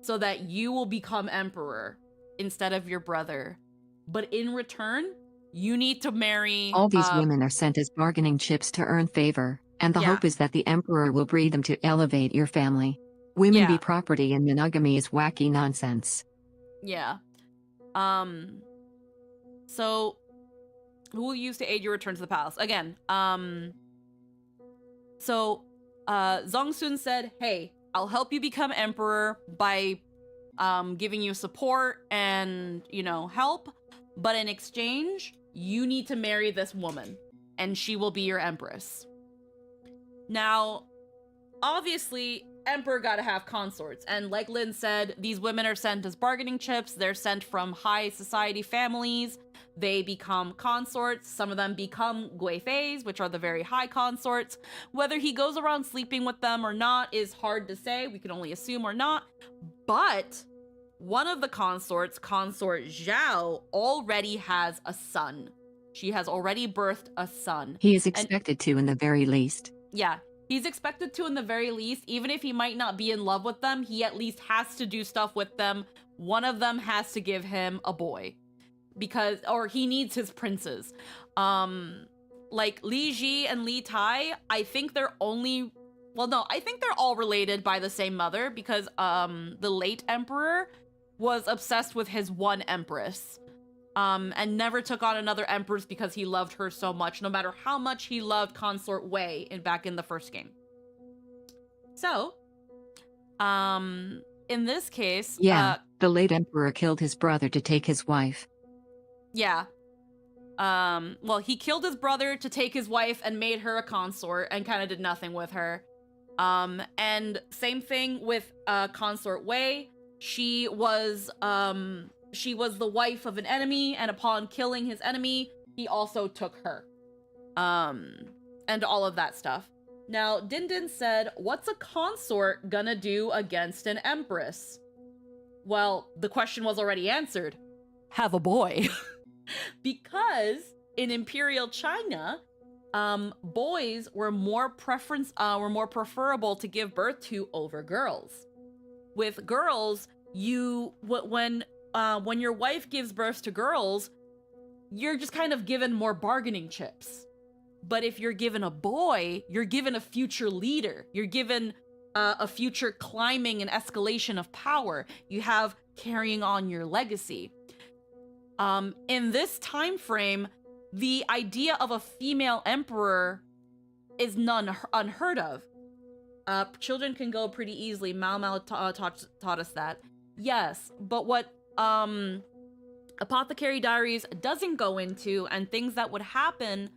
so that you will become emperor instead of your brother. But in return, you need to marry... All these women are sent as bargaining chips to earn favor, and the Yeah. hope is that the emperor will breed them to elevate your family. Women be Yeah. property and monogamy is wacky nonsense. Yeah. So, who will you use to aid your return to the palace? Again, Zhang Sun said, hey, I'll help you become emperor by giving you support and, you know, help. but in exchange, you need to marry this woman, and she will be your empress. Now, obviously, Emperor gotta have consorts, and like Lynn said, these women are sent as bargaining chips. They're sent from high society families. They become consorts. Some of them become guifeis, which are the very high consorts. Whether he goes around sleeping with them or not is hard to say. We can only assume or not. But one of the consorts, Consort Zhao, already has a son. She has already birthed a son. He is expected to, in the very least. Yeah, he's expected to, in the very least. Even if he might not be in love with them, he at least has to do stuff with them. One of them has to give him a boy, or he needs his princes. Like Li Ji and Li Tai, I think they're only, well, no, I think they're all related by the same mother, because the late emperor was obsessed with his one empress, and never took on another empress because he loved her so much, no matter how much he loved Consort Wei back in the first game. So, in this case, the late emperor killed his brother to take his wife. Yeah. Well, he killed his brother to take his wife and made her a consort and kind of did nothing with her. And same thing with Consort Wei. She was the wife of an enemy, and upon killing his enemy, he also took her. And all of that stuff. Now, Din Din said, what's a consort gonna do against an empress? Well, the question was already answered. Have a boy. Because in Imperial China, boys were more preferable to give birth to over girls. With girls, when your wife gives birth to girls, you're just kind of given more bargaining chips. But if you're given a boy, you're given a future leader. You're given a future climbing and escalation of power. You have carrying on your legacy. In this time frame, the idea of a female emperor is unheard of. Children can go pretty easily. Mao taught us that. Yes, but what Apothecary Diaries doesn't go into, and things that would happen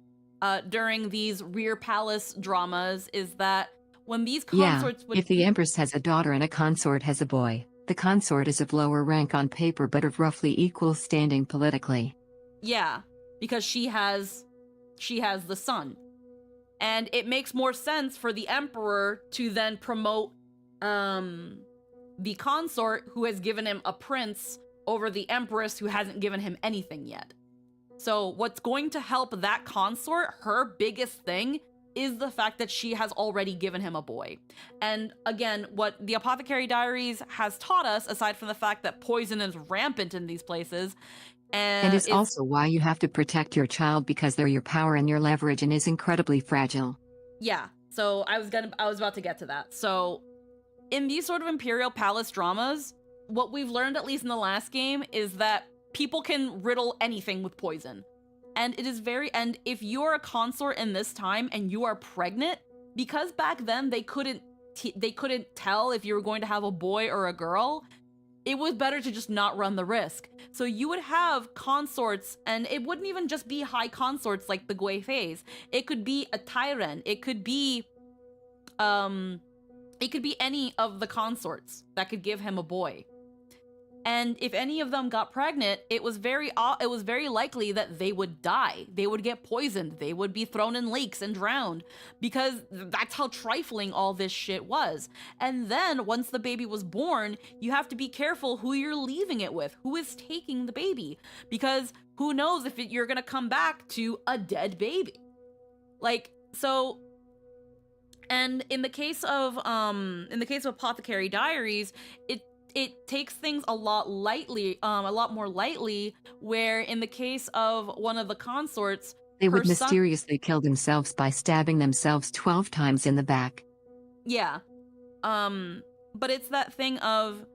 during these rear palace dramas, is that when these consorts if the empress has a daughter and a consort has a boy, the consort is of lower rank on paper but of roughly equal standing politically. Yeah, because she has the son. And it makes more sense for the emperor to then promote the consort who has given him a prince over the empress who hasn't given him anything yet. So what's going to help that consort, her biggest thing, is the fact that she has already given him a boy. And again, what the Apothecary Diaries has taught us, aside from the fact that poison is rampant in these places, and it's also why you have to protect your child, because they're your power and your leverage and is incredibly fragile. Yeah, so I was about to get to that. So in these sort of Imperial Palace dramas, what we've learned, at least in the last game, is that people can riddle anything with poison. And and if you're a consort in this time and you are pregnant, because back then they couldn't tell if you were going to have a boy or a girl, it was better to just not run the risk. So you would have consorts, and it wouldn't even just be high consorts like the Guifeis. It could be a Tyren. It could be any of the consorts that could give him a boy. And if any of them got pregnant, it was very likely that they would die. They would get poisoned. They would be thrown in lakes and drowned, because that's how trifling all this shit was. And then once the baby was born, you have to be careful who you're leaving it with, who is taking the baby, because who knows if you're gonna come back to a dead baby. And in the case of Apothecary Diaries, it takes things a lot more lightly, where in the case of one of the consorts, they would mysteriously kill themselves by stabbing themselves 12 times in the back. Yeah. But it's that thing of,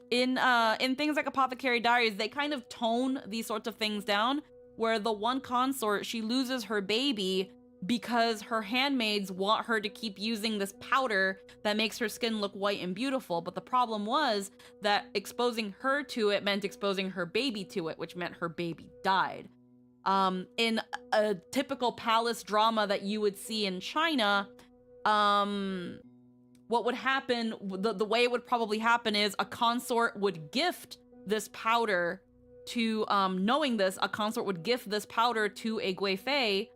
in things like Apothecary Diaries, they kind of tone these sorts of things down, where the one consort, she loses her baby because her handmaids want her to keep using this powder that makes her skin look white and beautiful. But the problem was that exposing her to it meant exposing her baby to it, which meant her baby died. In a typical palace drama that you would see in China, what would happen, the way it would probably happen is a consort would gift this powder to, knowing this, a consort would gift this powder to a guifei.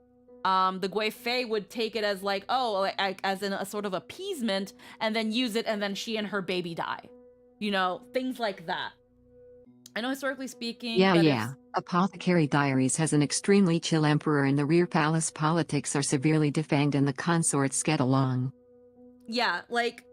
The guifei would take it as like, oh, like, as in a sort of appeasement, and then use it, and then she and her baby die. You know, things like that. I know historically speaking... Yeah. Apothecary Diaries has an extremely chill emperor and the rear palace politics are severely defanged and the consorts get along. Yeah, like,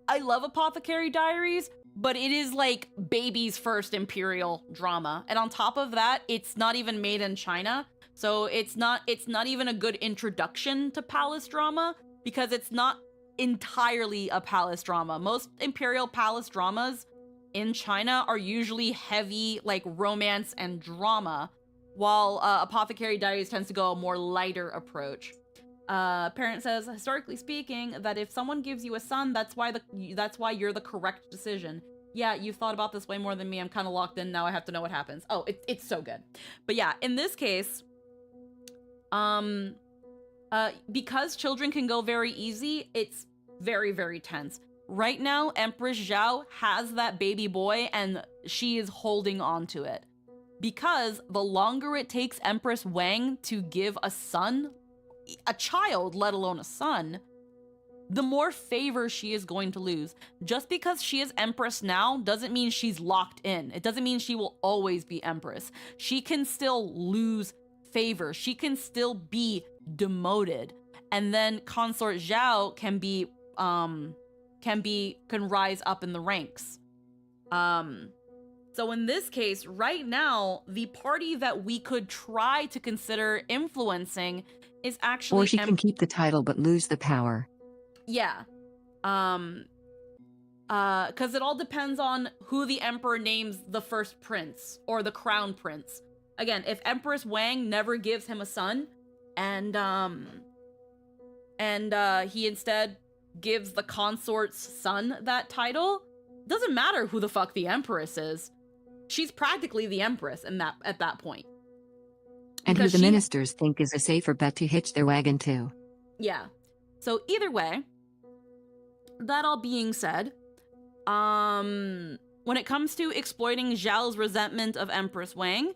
I love Apothecary Diaries, but it is like baby's first imperial drama. And on top of that, it's not even made in China. So it's not even a good introduction to palace drama because it's not entirely a palace drama. Most imperial palace dramas in China are usually heavy, like, romance and drama, while Apothecary Diaries tends to go a more lighter approach. Parent says, historically speaking, that if someone gives you a son, that's why you're the correct decision. Yeah, you've thought about this way more than me. I'm kind of locked in now. I have to know what happens. Oh, it's so good. But yeah, in this case, because children can go very easy, it's very, very tense. Right now, Empress Zhao has that baby boy and she is holding on to it. Because the longer it takes Empress Wang to give a son, a child, let alone a son, the more favor she is going to lose. Just because she is Empress now doesn't mean she's locked in. It doesn't mean she will always be Empress. She can still lose favor. She can still be demoted. And then Consort Zhao can rise up in the ranks. So in this case, right now, the party that we could try to consider influencing is actually... Or she can keep the title but lose the power. Yeah. Because it all depends on who the emperor names the first prince or the crown prince. Again, if Empress Wang never gives him a son, and he instead gives the consort's son that title, doesn't matter who the fuck the empress is. She's practically the empress at that point. And Because who the ministers think is a safer bet to hitch their wagon to. Yeah. So either way, that all being said, when it comes to exploiting Zhao's resentment of Empress Wang,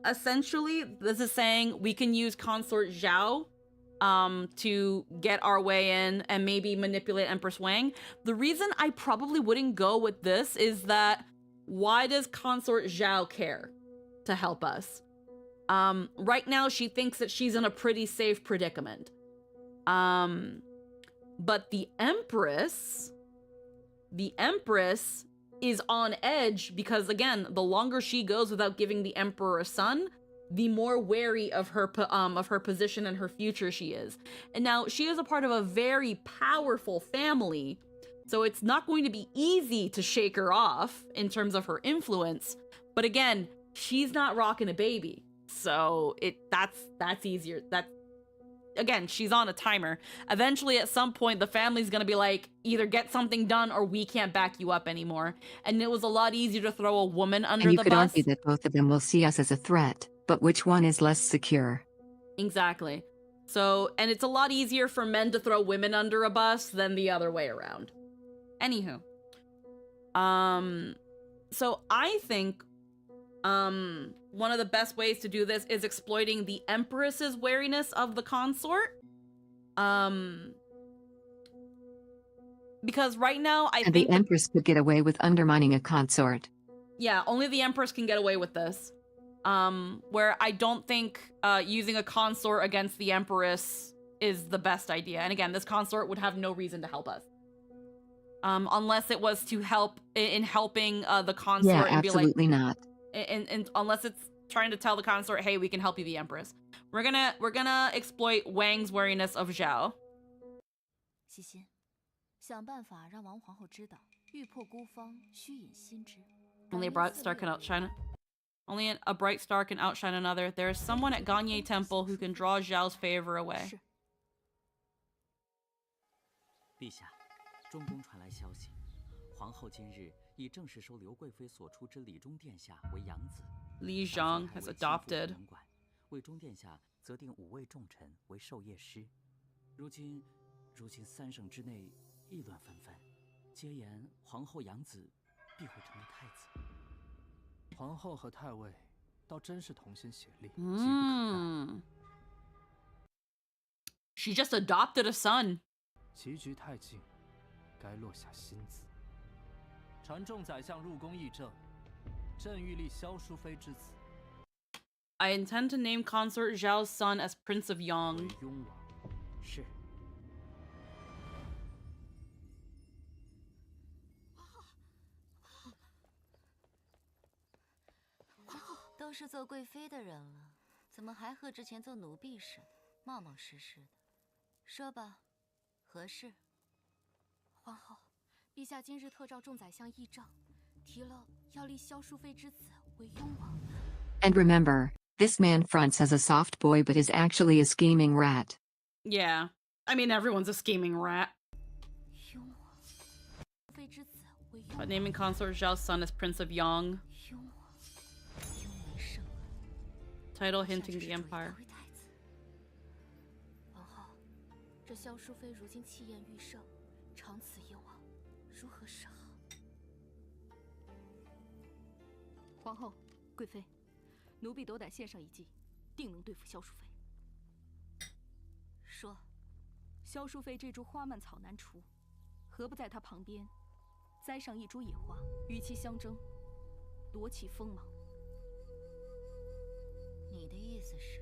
essentially this is saying we can use Consort Zhao to get our way in and maybe manipulate Empress Wang. The reason I probably wouldn't go with this is that why does Consort Zhao care to help us? Right now she thinks that she's in a pretty safe predicament. But the Empress is on edge because, again, the longer she goes without giving the Emperor a son, the more wary of her position and her future she is. And now she is a part of a very powerful family, so it's not going to be easy to shake her off in terms of her influence. But again, she's not rocking a baby, so that's easier. Again, she's on a timer. Eventually, at some point, the family's gonna be like, either get something done or we can't back you up anymore. And it was a lot easier to throw a woman under the bus. And you could argue that both of them will see us as a threat, but which one is less secure? Exactly. So, and it's a lot easier for men to throw women under a bus than the other way around. Anywho. So I think, one of the best ways to do this is exploiting the Empress's wariness of the consort. Because right now, I think the Empress could get away with undermining a consort. Yeah, only the Empress can get away with this. Where I don't think using a consort against the Empress is the best idea. And again, this consort would have no reason to help us. Unless it was to help in helping the consort. Yeah, and absolutely be like, not. And unless it's trying to tell the consort, hey, we can help you be Empress. We're gonna exploit Wang's wariness of Zhao. 西心，想办法让王皇后知道，欲破孤芳，须引心知。 When they brought Stark out China. Only a bright star can outshine another. There is someone at Ganye Temple who can draw Zhao's favor away. 是，陛下，中宫传来消息，皇后今日已正式收刘贵妃所出之李中殿下为养子。 Li Zhang has adopted. 为中殿下择定5位重臣为授业师。如今3省之内议论纷纷，皆言皇后养子必会成为太子。皇后和太尉倒真是同心协力，急不可待。She just adopted a son. 棋局太近，该落下心思。传众宰相入宫议政，朕欲立萧淑妃之子 I intend to name consort Zhao's son as Prince of 为 Yang. 雍王。是。都是做贵妃的人了，怎么还和之前做奴婢似的，冒冒失失的？说吧，何事？皇后，陛下今日特召众宰相议政，提了要立萧淑妃之子为雍王。 And remember, this man fronts as a soft boy but is actually a scheming rat. Yeah. I mean, everyone's a scheming rat. 雍王，妃之子为雍 But 王。 naming consort Zhao's son as Prince of Yang. 雍王，雍为圣， Title 像 hinting 只 the 是主 empire. 一位太子。皇后，这萧淑妃如今气焰愈盛，长此以往，如何是好？皇后，贵妃，奴婢斗胆献上一计，定能对付萧淑妃。说，萧淑妃这株花蔓草难除，何不在她旁边栽上一株野花，与其相争，夺其锋芒？你的意思是，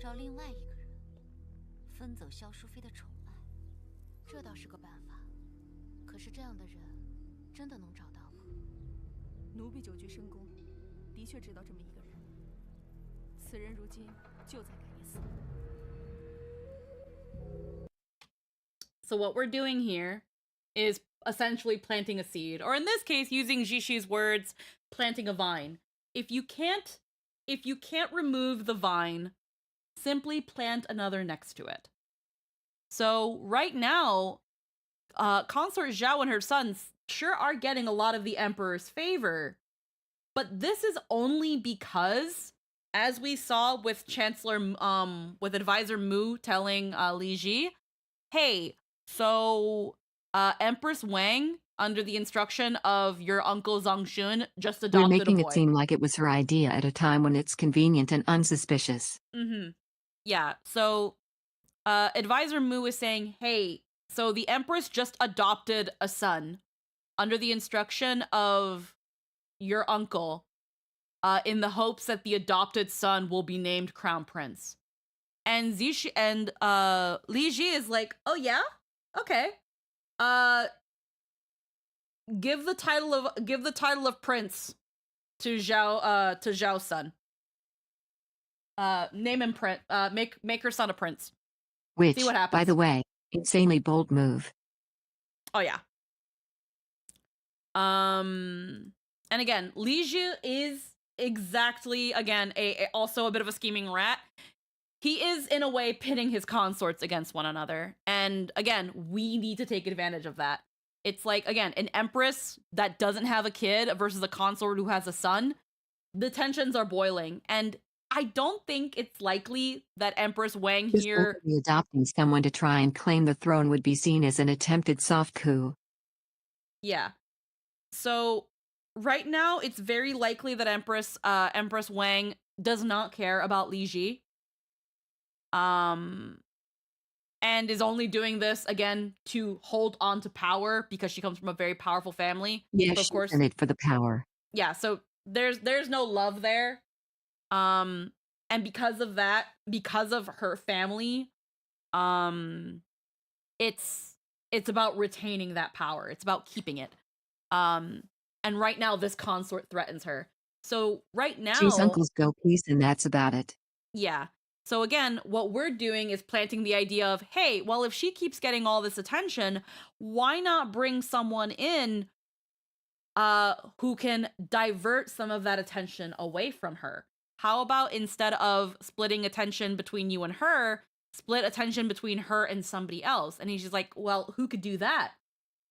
找另外一个人，分走萧淑妃的宠爱？这倒是个办法，可是这样的人真的能找到吗？奴婢久居深宫，的确知道这么一个人。此人如今就在感业寺。 So what we're doing here is essentially planting a seed, or in this case, using Jishi's words, planting a vine. If you can't remove the vine, simply plant another next to it. So right now, Consort Zhao and her sons sure are getting a lot of the Emperor's favor, but this is only because, as we saw with with Advisor Mu telling Li Ji, hey, so Empress Wang, under the instruction of your uncle Zhang Xun, just We're adopted making a boy. it seem like it was her idea at a time when it's convenient and unsuspicious. Mm-hmm. Yeah, so Advisor Mu is saying, hey, so the Empress just adopted a son under the instruction of your uncle, in the hopes that the adopted son will be named Crown Prince. And Li Ji is like, oh yeah? Okay. Give the title of Prince to Zhao's son. Name him Prince. Make her son a prince. Which, See what happens. by the way, insanely bold move. Oh yeah. And again, Li Ji is exactly, again, also a bit of a scheming rat. He is in a way pitting his consorts against one another, and again, we need to take advantage of that. It's like, again, an empress that doesn't have a kid versus a consort who has a son. The tensions are boiling, and I don't think it's likely that Empress Wang Just here... openly adopting someone to try and claim the throne would be seen as an attempted soft coup. Yeah. So right now, it's very likely that Empress Wang does not care about Li Ji. And is only doing this again to hold on to power because she comes from a very powerful family. Yeah, so of she's course, in it for the power. yeah. So there's no love there. And because of that, because of her family, it's about retaining that power. It's about keeping it. And right now, this consort threatens her. So right now, She's uncle's go piece, and that's about it. yeah. So again, what we're doing is planting the idea of, hey, well, if she keeps getting all this attention, why not bring someone in who can divert some of that attention away from her. How about instead of splitting attention between you and her, split attention between her and somebody else? And he's just like, well, who could do that?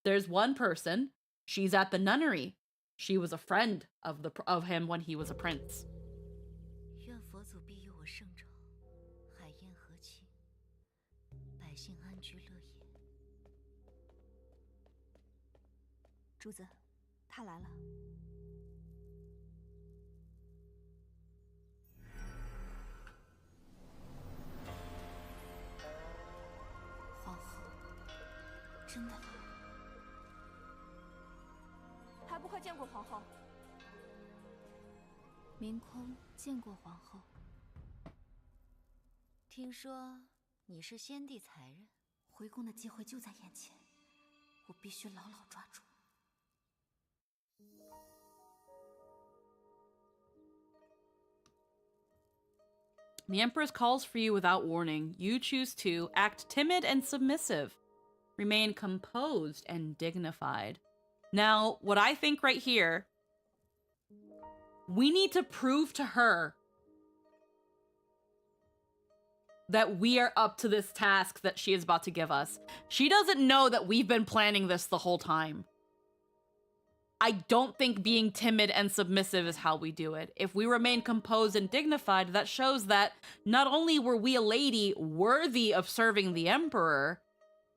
There's one person. She's at the nunnery. She was a friend of him when he was a prince. 愿佛祖庇佑我圣朝，海晏和气，百姓安居乐业。主子，他来了。皇后，真的来了。还不快见过皇后！明空见过皇后。听说你是先帝才人，回宫的机会就在眼前，我必须牢牢抓住。The Empress calls for you without warning. You choose to act timid and submissive. Remain composed and dignified. Now, what I think right here, we need to prove to her that we are up to this task that she is about to give us. She doesn't know that we've been planning this the whole time. I don't think being timid and submissive is how we do it. If we remain composed and dignified, that shows that not only were we a lady worthy of serving the Emperor,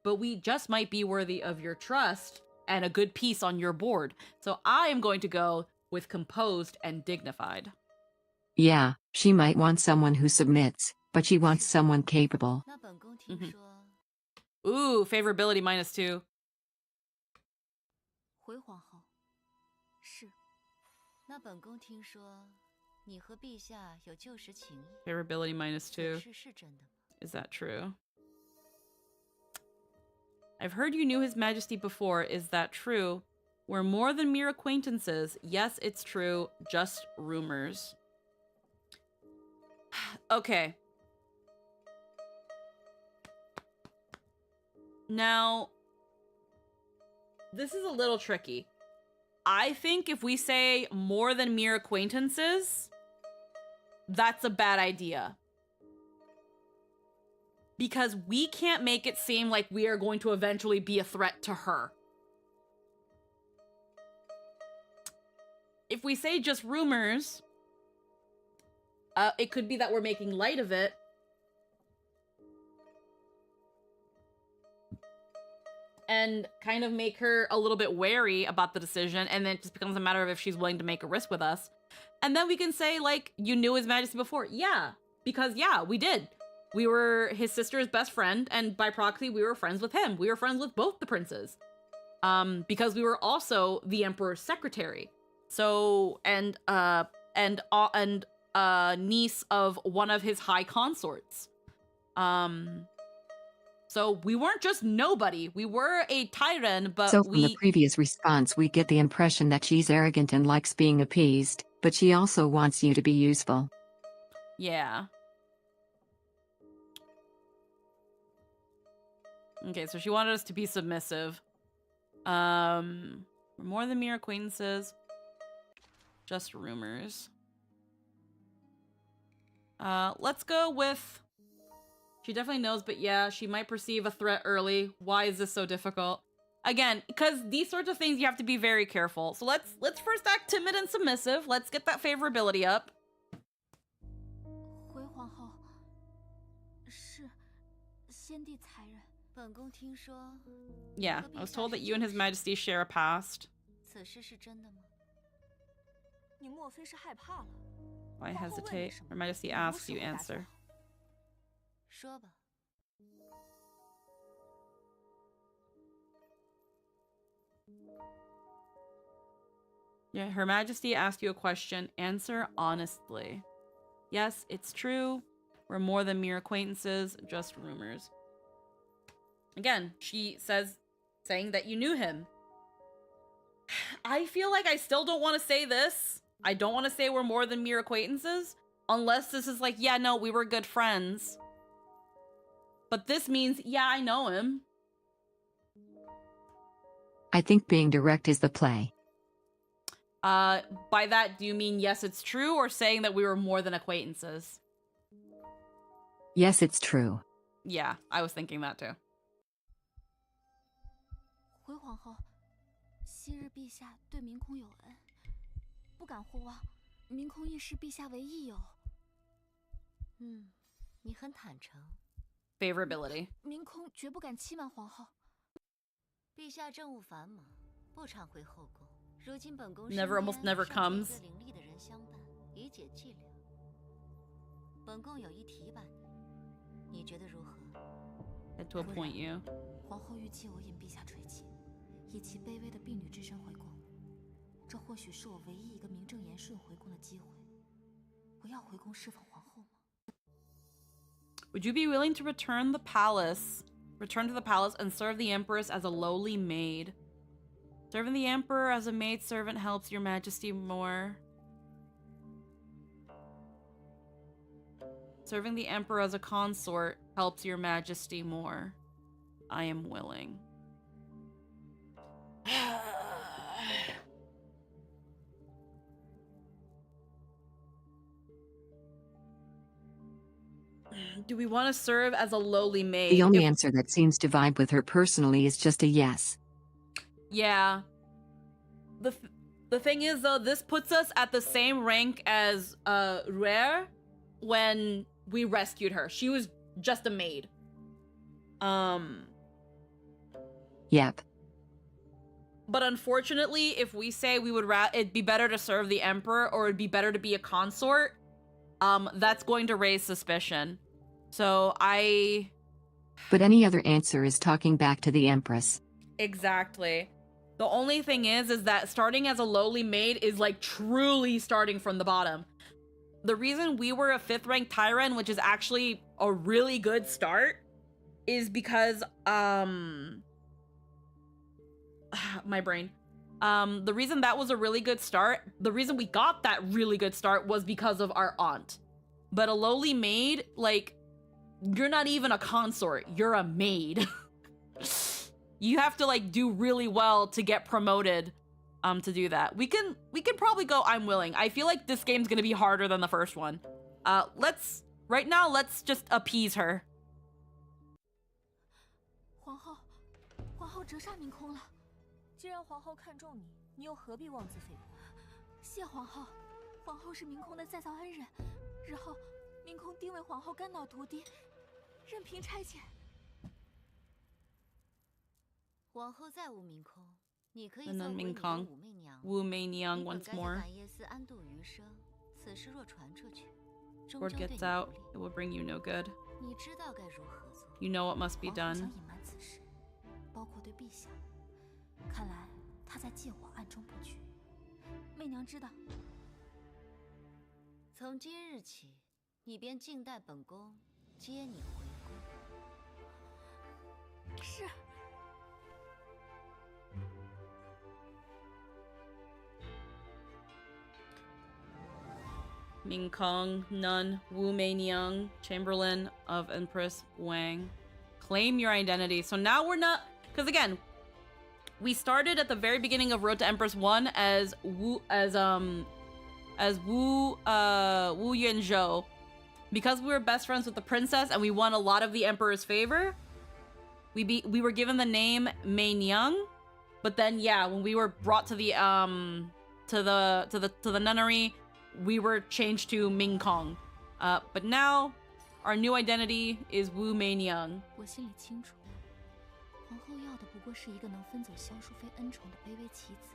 but we just might be worthy of your trust and a good piece on your board. So I am going to go with composed and dignified. Yeah, she might want someone who submits, but she wants someone capable. 那本宫听说， Ooh, favorability -2. 回皇后。是。那本宫听说，你和陛下有旧时情谊。 Favorability -2. 是真的吗？ Is that true? I've heard you knew His Majesty before. Is that true? We're more than mere acquaintances. Yes, it's true. Just rumors. Okay. Now, this is a little tricky. I think if we say more than mere acquaintances, that's a bad idea. Because we can't make it seem like we are going to eventually be a threat to her. If we say just rumors, it could be that we're making light of it. And kind of make her a little bit wary about the decision, and then it just becomes a matter of if she's willing to make a risk with us. And then we can say, like, you knew His Majesty before. Yeah, because, yeah, we did. We were his sister's best friend, and by proxy, we were friends with him. We were friends with both the princes. Because we were also the Emperor's secretary. So, and niece of one of his high consorts. So we weren't just nobody. We were a tyrant, but So from the previous response we get the impression that she's arrogant and likes being appeased, but she also wants you to be useful. Yeah. Okay, so she wanted us to be submissive. We're more than mere acquaintances. Just rumors. Let's go with... She definitely knows, but yeah, she might perceive a threat early. Why is this so difficult? Again, because these sorts of things you have to be very careful. So let's first act timid and submissive. Let's get that favorability up. 回皇后，是先帝才人。本宫听说， Yeah, I was told that you and His Majesty share a past. 此事是真的吗？你莫非是害怕了？ Why hesitate? Her Majesty asks, you answer. 说吧。 Yeah, Her Majesty asked you a question. Answer honestly. Yes, it's true. We're more than mere acquaintances, just rumors. Again, she saying that you knew him. I feel like I still don't want to say this. I don't want to say we're more than mere acquaintances. Unless this is like, yeah, no, we were good friends. But this means, yeah, I know him. I think being direct is the play. By that, do you mean yes, it's true, or saying that we were more than acquaintances? Yes, it's true. Yeah, I was thinking that too. 回皇后，昔日陛下对明空有恩，不敢互望，明空亦视陛下为益友。你很坦诚。 Favorability. 明空绝不敢欺瞒皇后。陛下政务繁忙，不常回后宫。如今本宫 Never, almost never 尚且 comes. 一个伶俐的人相伴，以解寂寥。本宫有意提拔你，你觉得如何？ Had to appoint you. 皇后欲借我引陛下垂青，以其卑微的婢女之身回宫。这或许是我唯一一个名正言顺回宫的机会。我要回宫侍奉皇后吗？ Would you be willing to return to the palace and serve the Empress as a lowly maid? Serving the Emperor as a maid servant helps your majesty more. Serving the Emperor as a consort helps your majesty more. I am willing. Do we want to serve as a lowly maid? The only answer that seems to vibe with her personally is just a yes. Yeah. The thing is, though, this puts us at the same rank as Rare when we rescued her. She was just a maid. Yep. But unfortunately, if we say we would it'd be better to serve the Emperor or it'd be better to be a consort, that's going to raise suspicion. So But any other answer is talking back to the Empress. Exactly. The only thing is that starting as a lowly maid is like truly starting from the bottom. The reason we were a 5th rank Tyran, which is actually a really good start, is because my brain. The reason that was a really good start, the reason we got that really good start was because of our aunt. But a lowly maid, like, you're not even a consort, you're a maid. You have to like do really well to get promoted to do that. We can probably go I'm willing. I feel like this game's gonna be harder than the first one. Right now, let's just appease her. 皇后折煞明空了。既然皇后看重你，你又何必妄自菲薄？谢皇后，皇后是明空的再造恩人，日后明空定为皇后肝脑涂地，任凭差遣。皇后再无明空，你可以 And 做 then 回你的 Minkong. 武媚娘。 Wu Mei Niang 你本 once 该在 more. 满夜司安度余生。此事若传出去，终 Word 究对你 gets 不 out, 利。 it will bring you no good. 你知道该如何做。 You know what must be 皇后将 done. 隐瞒此事，包括对陛下。看来她在借我暗中布局。媚娘知道。从今日起，你便静待本宫接你回宫。是。 Minkong, Nun, Wu Mei Niang, Chamberlain of Empress Wang. Claim your identity. So now we're not, because again, we started at the very beginning of Road to Empress 1 as Wu Yunzhou. Because we were best friends with the princess and we won a lot of the Emperor's favor, we were given the name Mei Niang. But then yeah, when we were brought to the nunnery, we were changed to Minkong. But now, our new identity is Wu Mei Niang. 我心里清楚，皇后要的不过是一个能分走萧淑妃恩宠的卑微棋子。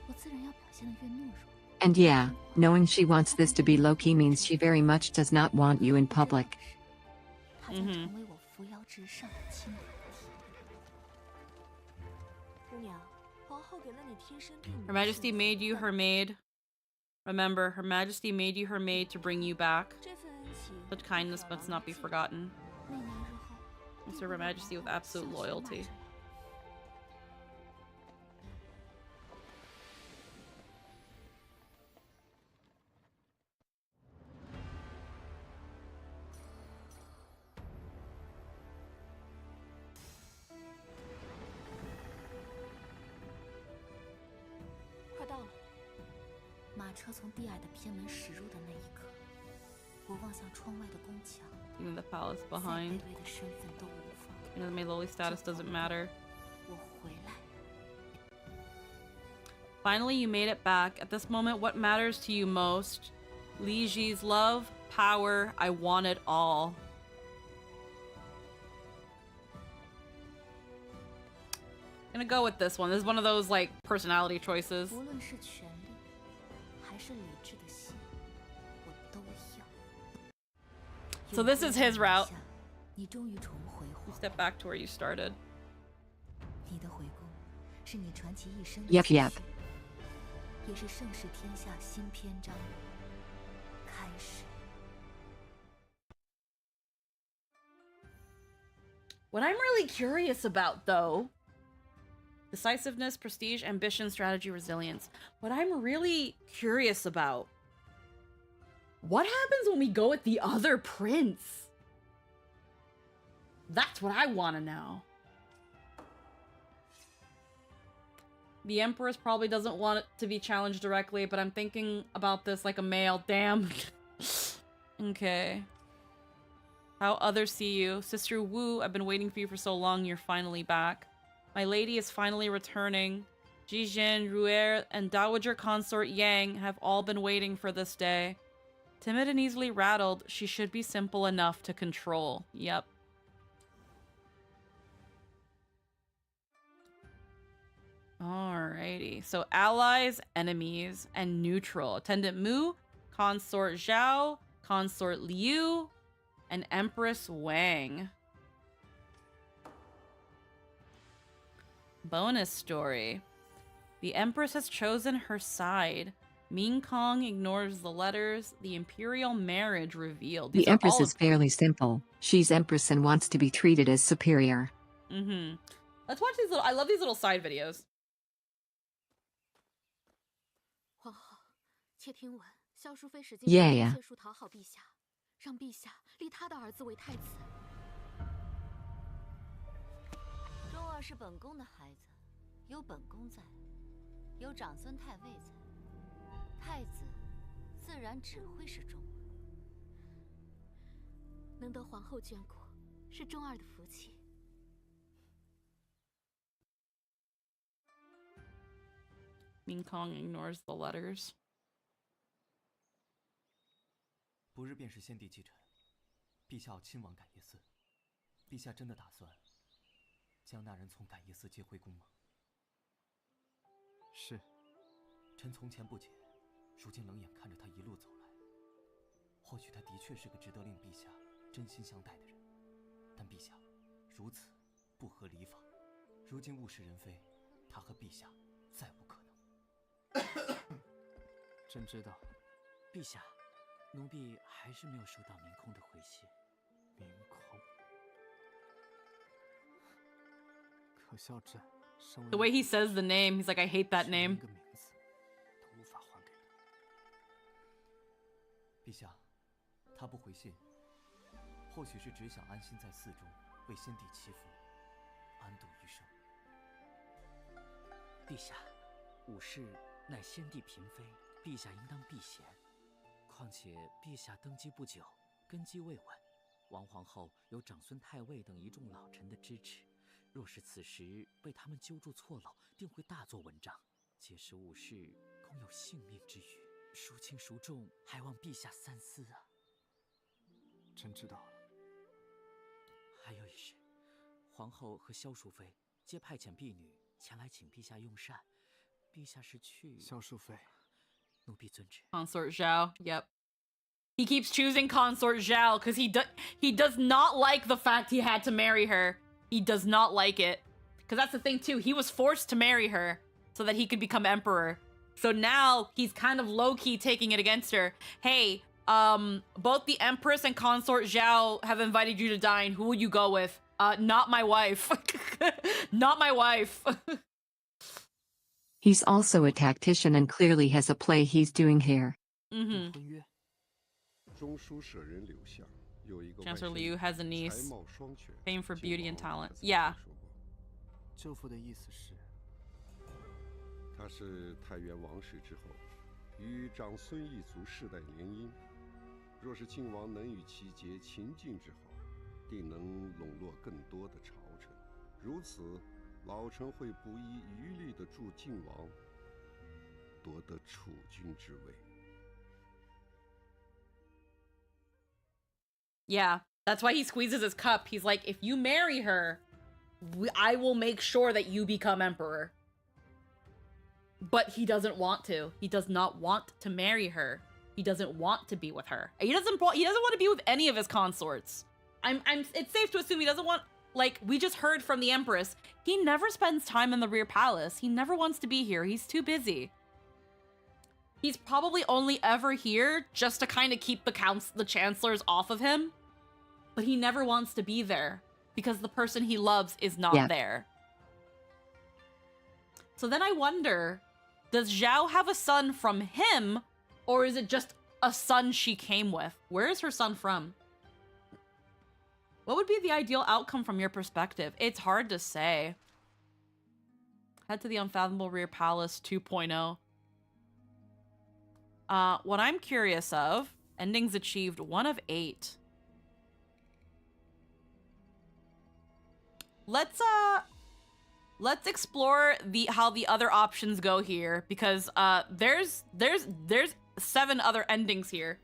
我自然要表现得越懦弱。 And yeah, knowing she wants this to be low-key means she very much does not want you in public. 她将成为我扶摇直上的亲人。姑娘，皇后给了你贴身婢女。 Her Majesty made you her maid. Remember, Her Majesty made you her maid to bring you back. 这份恩情， Such kindness must not be forgotten. 媚娘日后 And serve Her Majesty with absolute loyalty. 马车从低矮的偏门驶入的那一刻，我望向窗外的宫墙。 In the palace 再 behind. 卑微的身份都无妨。 You know, my lowly status doesn't matter. 我回来。 Finally, you made it back. At this moment, what matters to you most? Li Ji's love, power, I want it all. Gonna go with this one. This is one of those, like, personality choices. 无论是权力，还是理智的心，我都要。 So this is his route. 你终于重回 You step back to where you started. 你的回宫，是你传奇一生的 Yep, 继续 yep. 也是盛世天下新篇章开始。 What I'm really curious about, though, decisiveness, prestige, ambition, strategy, resilience. What I'm really curious about, what happens when we go with the other prince? That's what I want to know. The Empress probably doesn't want it to be challenged directly, but I'm thinking about this like a male. Damn. Okay. How others see you. Sister Wu, I've been waiting for you for so long. You're finally back. My lady is finally returning. Jijin, Ruer, and Dowager Consort Yang have all been waiting for this day. Timid and easily rattled, she should be simple enough to control. Yep. Alrighty. So allies, enemies, and neutral. Attendant Mu, Consort Zhao, Consort Liu, and Empress Wang. Bonus story. The Empress has chosen her side. Ming Kong ignores the letters. The Imperial marriage revealed. These The are Empress all is fairly simple. She's Empress and wants to be treated as superior. Mm-hmm. Let's watch these little... I love these little side videos. 皇后，妾听闻萧淑妃使尽 Yeah, 浑 yeah. 身解数讨好陛下，让陛下立他的儿子为太子。钟儿是本宫的孩子，有本宫在，有长孙太尉在，太子自然只会是钟儿。能得皇后眷顾，是钟儿的福气。 Ming Kong ignores the letters. 不日便是先帝继承，陛下要亲往感业寺。陛下真的打算将那人从感业寺接回宫吗？是。臣从前不解，如今冷眼看着他一路走来，或许他的确是个值得令陛下真心相待的人，但陛下如此不合礼法，如今物是人非，他和陛下再无可能。 朕知道，陛下，奴婢还是没有收到明空的回信。明空，可笑朕身为 The way he says the name, he's like, I hate that 身为一 name. 个名字都无法还给他。陛下，他不回信，或许是只想安心在寺中为先帝祈福，安度余生。陛下，吾事乃先帝嫔妃，陛下应当避嫌。况且陛下登基不久，根基未稳，王皇后有长孙太尉等一众老臣的支持，若是此时被他们揪住错漏，定会大做文章。届时吾事恐有性命之虞，孰轻孰重，还望陛下三思啊！朕知道了。还有一事，皇后和萧淑妃皆派遣婢女前来请陛下用膳。陛下是去萧淑妃，奴婢遵旨。 Consort Zhao. Yep. He keeps choosing Consort Zhao because he does not like the fact he had to marry her. He does not like it. Because that's the thing too. He was forced to marry her so that he could become emperor. So now he's kind of low-key taking it against her. Hey, both the Empress and Consort Zhao have invited you to dine. Who will you go with? Not my wife. Not my wife. He's also a tactician and clearly has a play he's doing here. Mm-hmm. 婚约。中书舍人柳相有一个 Chancellor 外甥 Liu has a 才 niece, 貌双全 famed for 姓 beauty and 王 talent. 他曾经 Yeah. 说过舅父的意思是，他是太原王室之后，与长孙一族世代联姻。若是晋王能与其结秦晋之好，定能笼络更多的朝臣。如此，老臣会不遗余力地助晋王夺得储君之位。Yeah, that's why he squeezes his cup. He's like, if you marry her, I will make sure that you become emperor. But he doesn't want to. He does not want to marry her. He doesn't want to be with her. He doesn't want to be with any of his consorts. It's safe to assume he doesn't want, like, we just heard from the Empress. He never spends time in the rear palace. He never wants to be here. He's too busy. He's probably only ever here just to kind of keep the chancellors off of him. But he never wants to be there because the person he loves is not there. So then I wonder, does Zhao have a son from him, or is it just a son she came with? Where is her son from? What would be the ideal outcome from your perspective? It's hard to say. Head to the Unfathomable Rear Palace 2.0. What I'm curious of, endings achieved 1 of 8. Let's explore how the other options go here, because there's 7 other endings here.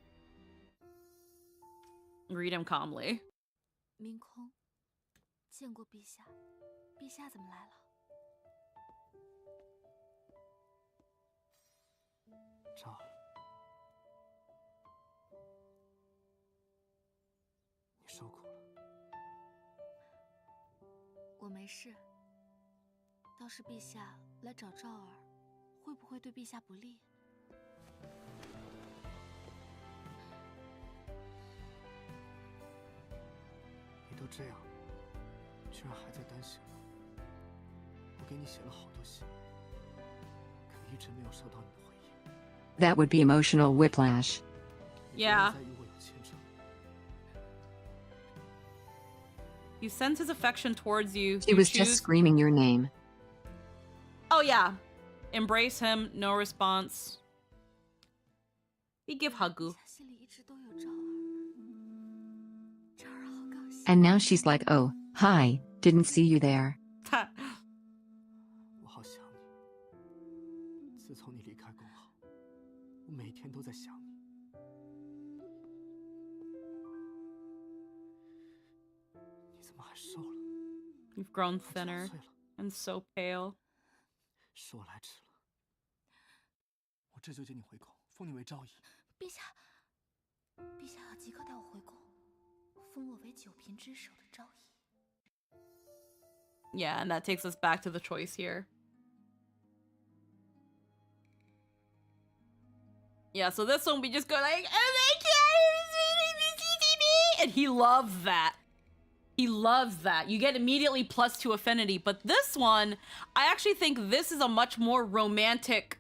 Read him calmly. 明空，见过陛下，陛下怎么来了？这儿，你受苦了。我没事。倒是陛下来找赵儿，会不会对陛下不利？你都这样，居然还在担心我。我给你写了好多信，可一直没有收到你的回应。 That would be emotional whiplash. Yeah. You sense his affection towards you. He was just screaming your name. Oh yeah. Embrace him, no response. We give Hagu. And now she's like, oh, hi, didn't see you there. 我好想你。自从你离开宫后，我每天都在想你。你怎么还瘦了？ You've grown thinner and so pale. 是我来迟了，我这就接你回宫，封你为昭仪。陛下，陛下要即刻带我回宫，封我为九品之首的昭仪。 Yeah, and that takes us back to the choice here. Yeah, so this one we just go like, oh my god, and he loves that. He loves that. You get immediately +2 affinity, but this one, I actually think this is a much more romantic,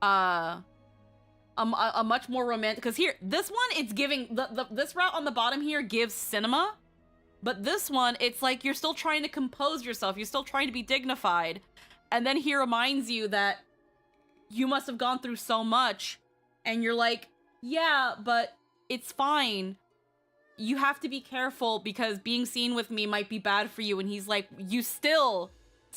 a much more romantic, because here, this one, it's giving, this route on the bottom here gives cinema, but this one, it's like you're still trying to compose yourself, you're still trying to be dignified, and then he reminds you that you must have gone through so much, and you're like, yeah, but it's fine. You have to be careful because being seen with me might be bad for you. And he's like, you still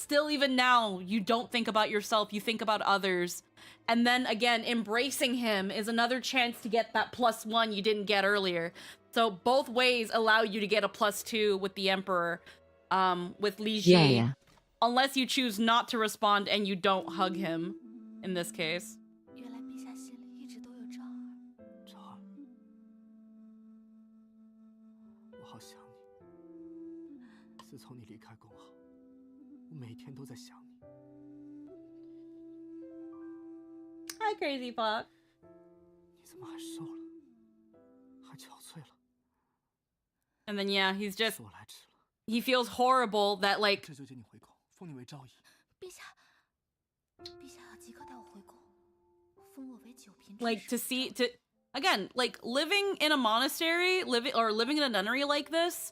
even now, you don't think about yourself, you think about others. And then again, embracing him is another chance to get that +1 you didn't get earlier. So both ways allow you to get a +2 with the Emperor, with Li Ji. Yeah. Unless you choose not to respond and you don't hug him, in this case. 原来陛下心里一直都有赵儿。昭儿，我好想你。自从你离开宫后，我每天都在想你。 Hi, Crazy Fox. 你怎么还瘦了？还憔悴了？ And then yeah, he's just 是我来迟了。 he feels horrible that like 这就接你回宫，封你为昭仪。陛下，陛下要即刻带我回宫，封我为九品之首。 like to see to again like living in a monastery, living in a nunnery like this,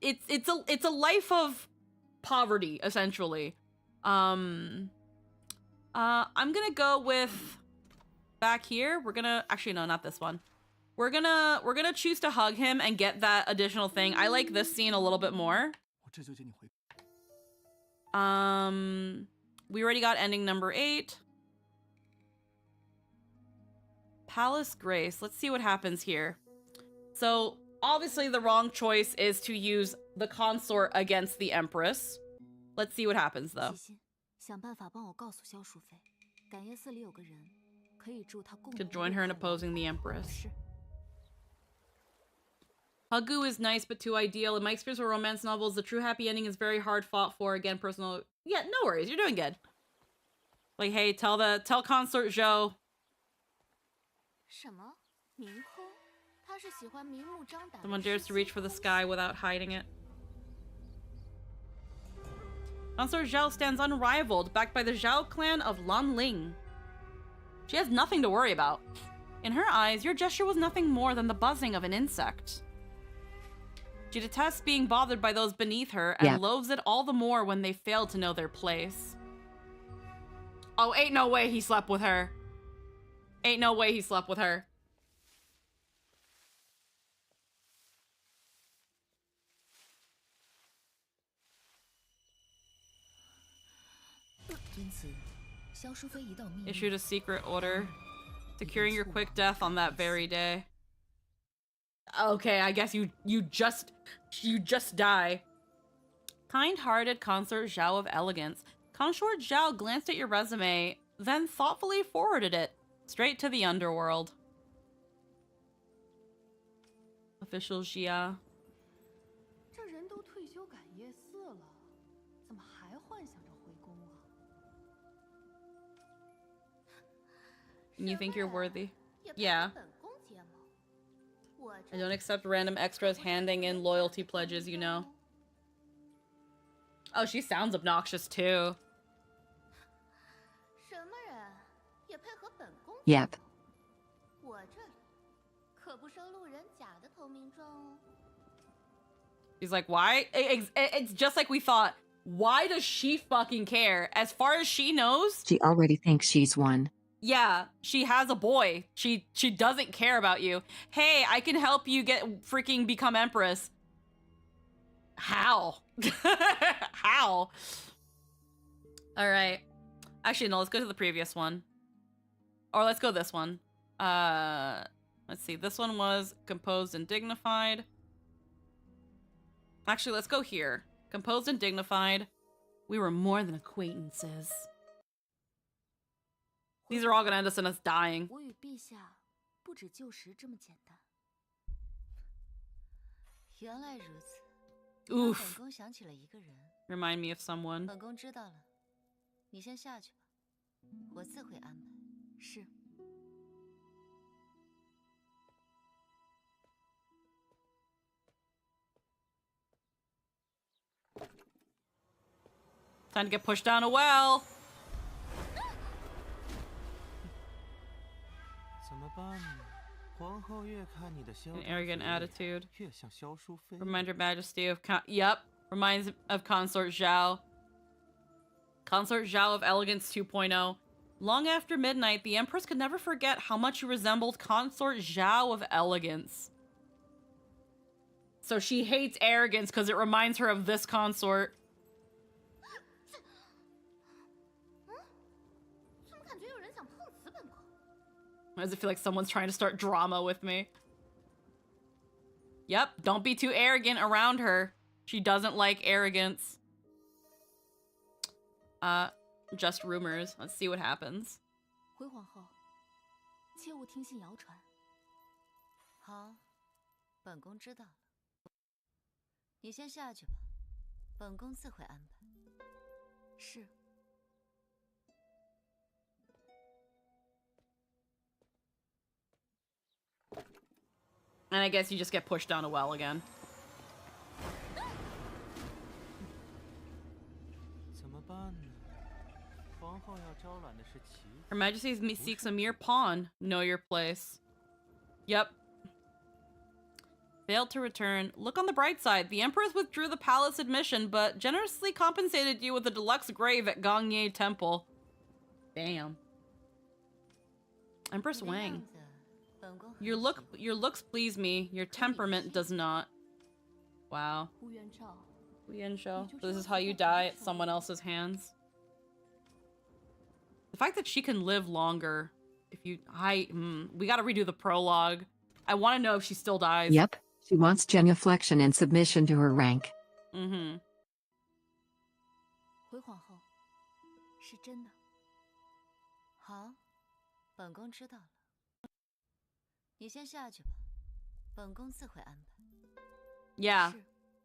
it's a life of poverty essentially. I'm gonna go with back here. We're gonna actually no, not this one. We're gonna choose to hug him and get that additional thing. I like this scene a little bit more. We already got ending number 8. Palace Grace. Let's see what happens here. So obviously the wrong choice is to use the consort against the Empress. Let's see what happens though. To join her in opposing the Empress. Hagu is nice but too ideal. In my experience with romance novels, the true happy ending is very hard fought for. Again, personal. Yeah, no worries. You're doing good. Like, hey, tell consort Zhou. Someone dares to reach for the sky without hiding it. Consort Zhao stands unrivaled, backed by the Zhao clan of Lanling. She has nothing to worry about. In her eyes, your gesture was nothing more than the buzzing of an insect. She detests being bothered by those beneath her and loathes it all the more when they fail to know their place. Oh, ain't no way he slept with her. Ain't no way he slept with her. Issued a secret order, securing your quick death on that very day. Okay, I guess you just die. Kind-hearted consort Zhao of elegance. Consort Zhao glanced at your resume, then thoughtfully forwarded it straight to the underworld. Official Xia. You think you're worthy? Yeah. I don't accept random extras handing in loyalty pledges, you know. Oh, she sounds obnoxious too. Yep. He's like, why? It's just like we thought. Why does she fucking care? As far as she knows, She already thinks she's one. yeah, she has a boy. She doesn't care about you. Hey, I can help you freaking become Empress. How? How? All right. Actually, no, let's go to the previous one. Or let's go this one. Let's see. This one was composed and dignified. Actually, let's go here. Composed and dignified. We were more than acquaintances. These are all gonna end us in us dying. Oof. Remind me of someone. Time to get pushed down a well. An arrogant attitude. Remind Her Majesty of yep. Reminds of Consort Zhao. Consort Zhao of Elegance 2.0. Long after midnight, the Empress could never forget how much you resembled Consort Zhao of Elegance. So she hates arrogance because it reminds her of this consort. Why does it feel like someone's trying to start drama with me? Yep, don't be too arrogant around her. She doesn't like arrogance. Just rumors. Let's see what happens. And I guess you just get pushed down a well again. Her Majesty seeks a mere pawn. Know your place. Yep. Failed to return. Look on the bright side. The Empress withdrew the palace admission, but generously compensated you with a deluxe grave at Gangye Temple. Damn. Empress Wang. Your looks please me. Your temperament does not. Wow. Wu Yanshao. So this is how you die at someone else's hands. The fact that she can live longer. If you, we gotta redo the prologue. I want to know if she still dies. Yep, she wants genuflection and submission to her rank. Mm-hmm. 回皇后，是真的。好，本宫知道了。你先下去吧，本宫自会安排。Yeah.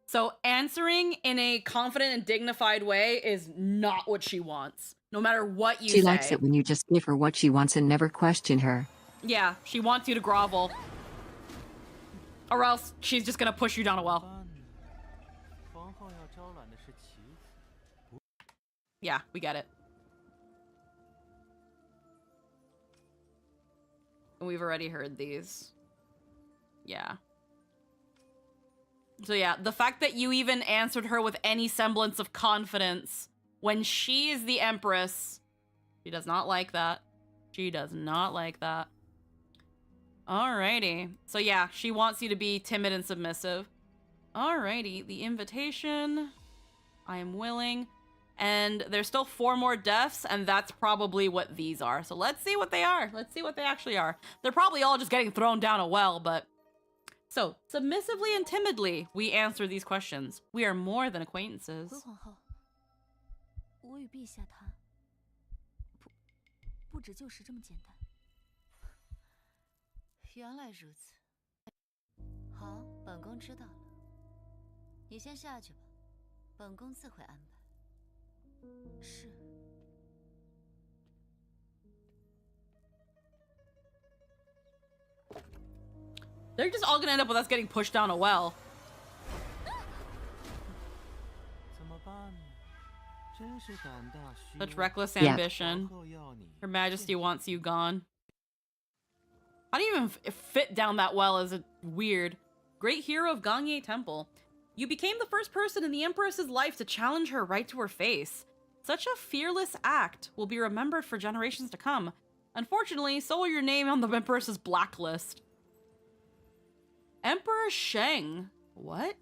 So answering in a confident and dignified way is not what she wants. No matter what you say. She likes it when you just give her what she wants and never question her. Yeah, she wants you to grovel. Or else she's just gonna push you down a well. Yeah, we get it. We've already heard these. Yeah. So yeah, the fact that you even answered her with any semblance of confidence when she is the Empress, she does not like that. She does not like that. Alrighty. So yeah, she wants you to be timid and submissive. Alrighty, the invitation. I am willing. And there's still 4 more deaths, and that's probably what these are. So let's see what they are. Let's see what they actually are. They're probably all just getting thrown down a well, but... So, submissively and timidly, we answer these questions. We are more than acquaintances. 回皇后，我与陛下他，不只就是这么简单。原来如此。好，本宫知道了。你先下去吧，本宫自会安排。是。They're just all gonna end up with us getting pushed down a well. Such reckless ambition. Her Majesty wants you gone. How do you even fit down that well is weird. Great hero of Gangye Temple. You became the first person in the Empress's life to challenge her right to her face. Such a fearless act will be remembered for generations to come. Unfortunately, so will your name on the Empress's blacklist. Emperor Sheng. What?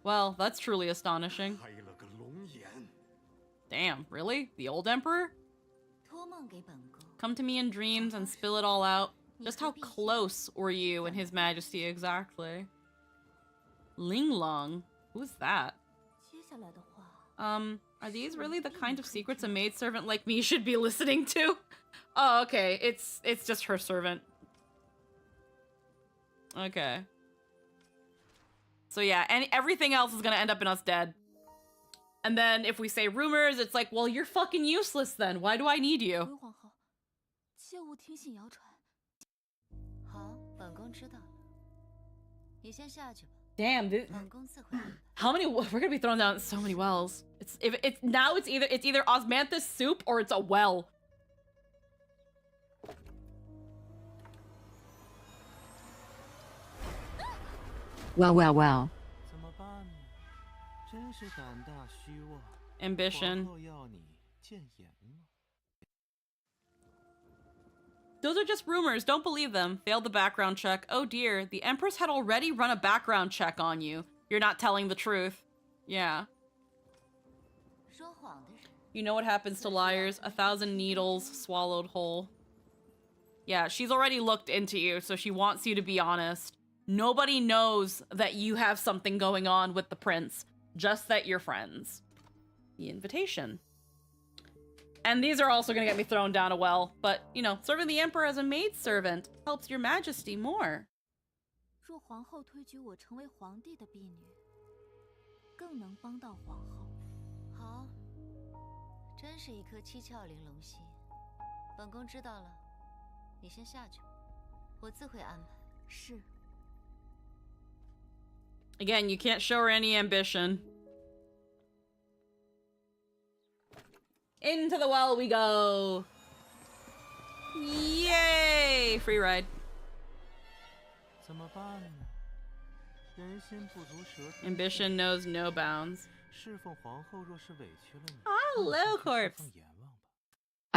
Well, that's truly astonishing. Damn, really? The old emperor? Come to me in dreams and spill it all out. Just how close were you and His Majesty exactly? Linglong? Who's that? Are these really the kind of secrets a maidservant like me should be listening to? Oh, okay. It's just her servant. Okay. So yeah, and everything else is gonna end up in us dead. And then if we say rumors, it's like, well, you're fucking useless then. Why do I need you? Damn, dude. How many? We're gonna be thrown down so many wells. It's either osmanthus soup or it's a well. Well. Ambition. Those are just rumors. Don't believe them. Failed the background check. Oh dear, the Empress had already run a background check on you. You're not telling the truth. Yeah. You know what happens to liars. 1,000 needles swallowed whole. Yeah, she's already looked into you, so she wants you to be honest. Nobody knows that you have something going on with the prince, just that you're friends. The invitation. And these are also gonna get me thrown down a well, but, you know, serving the emperor as a maidservant helps your majesty more. 若皇后推举我成为皇帝的婢女，更能帮到皇后。好，真是一颗七窍玲珑心。本宫知道了，你先下去，我自会安排。是。 Again, you can't show her any ambition. Into the well we go. Yay! Free ride. Ambition knows no bounds. Hello, corpse.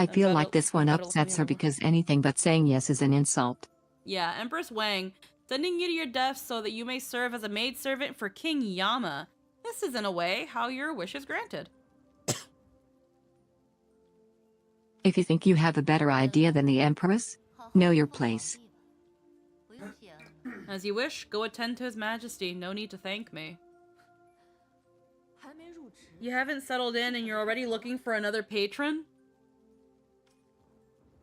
I And feel better- like this one better upsets her looking because anything but saying yes is an insult. Yeah, Empress Wang, sending you to your death so that you may serve as a maidservant for King Yama. This is, in a way, how your wish is granted. If you think you have a better idea than the Empress, know your place. 不用谢。 As you wish, go attend to His Majesty. No need to thank me. 还没入职， You haven't settled in and you're already looking for another patron?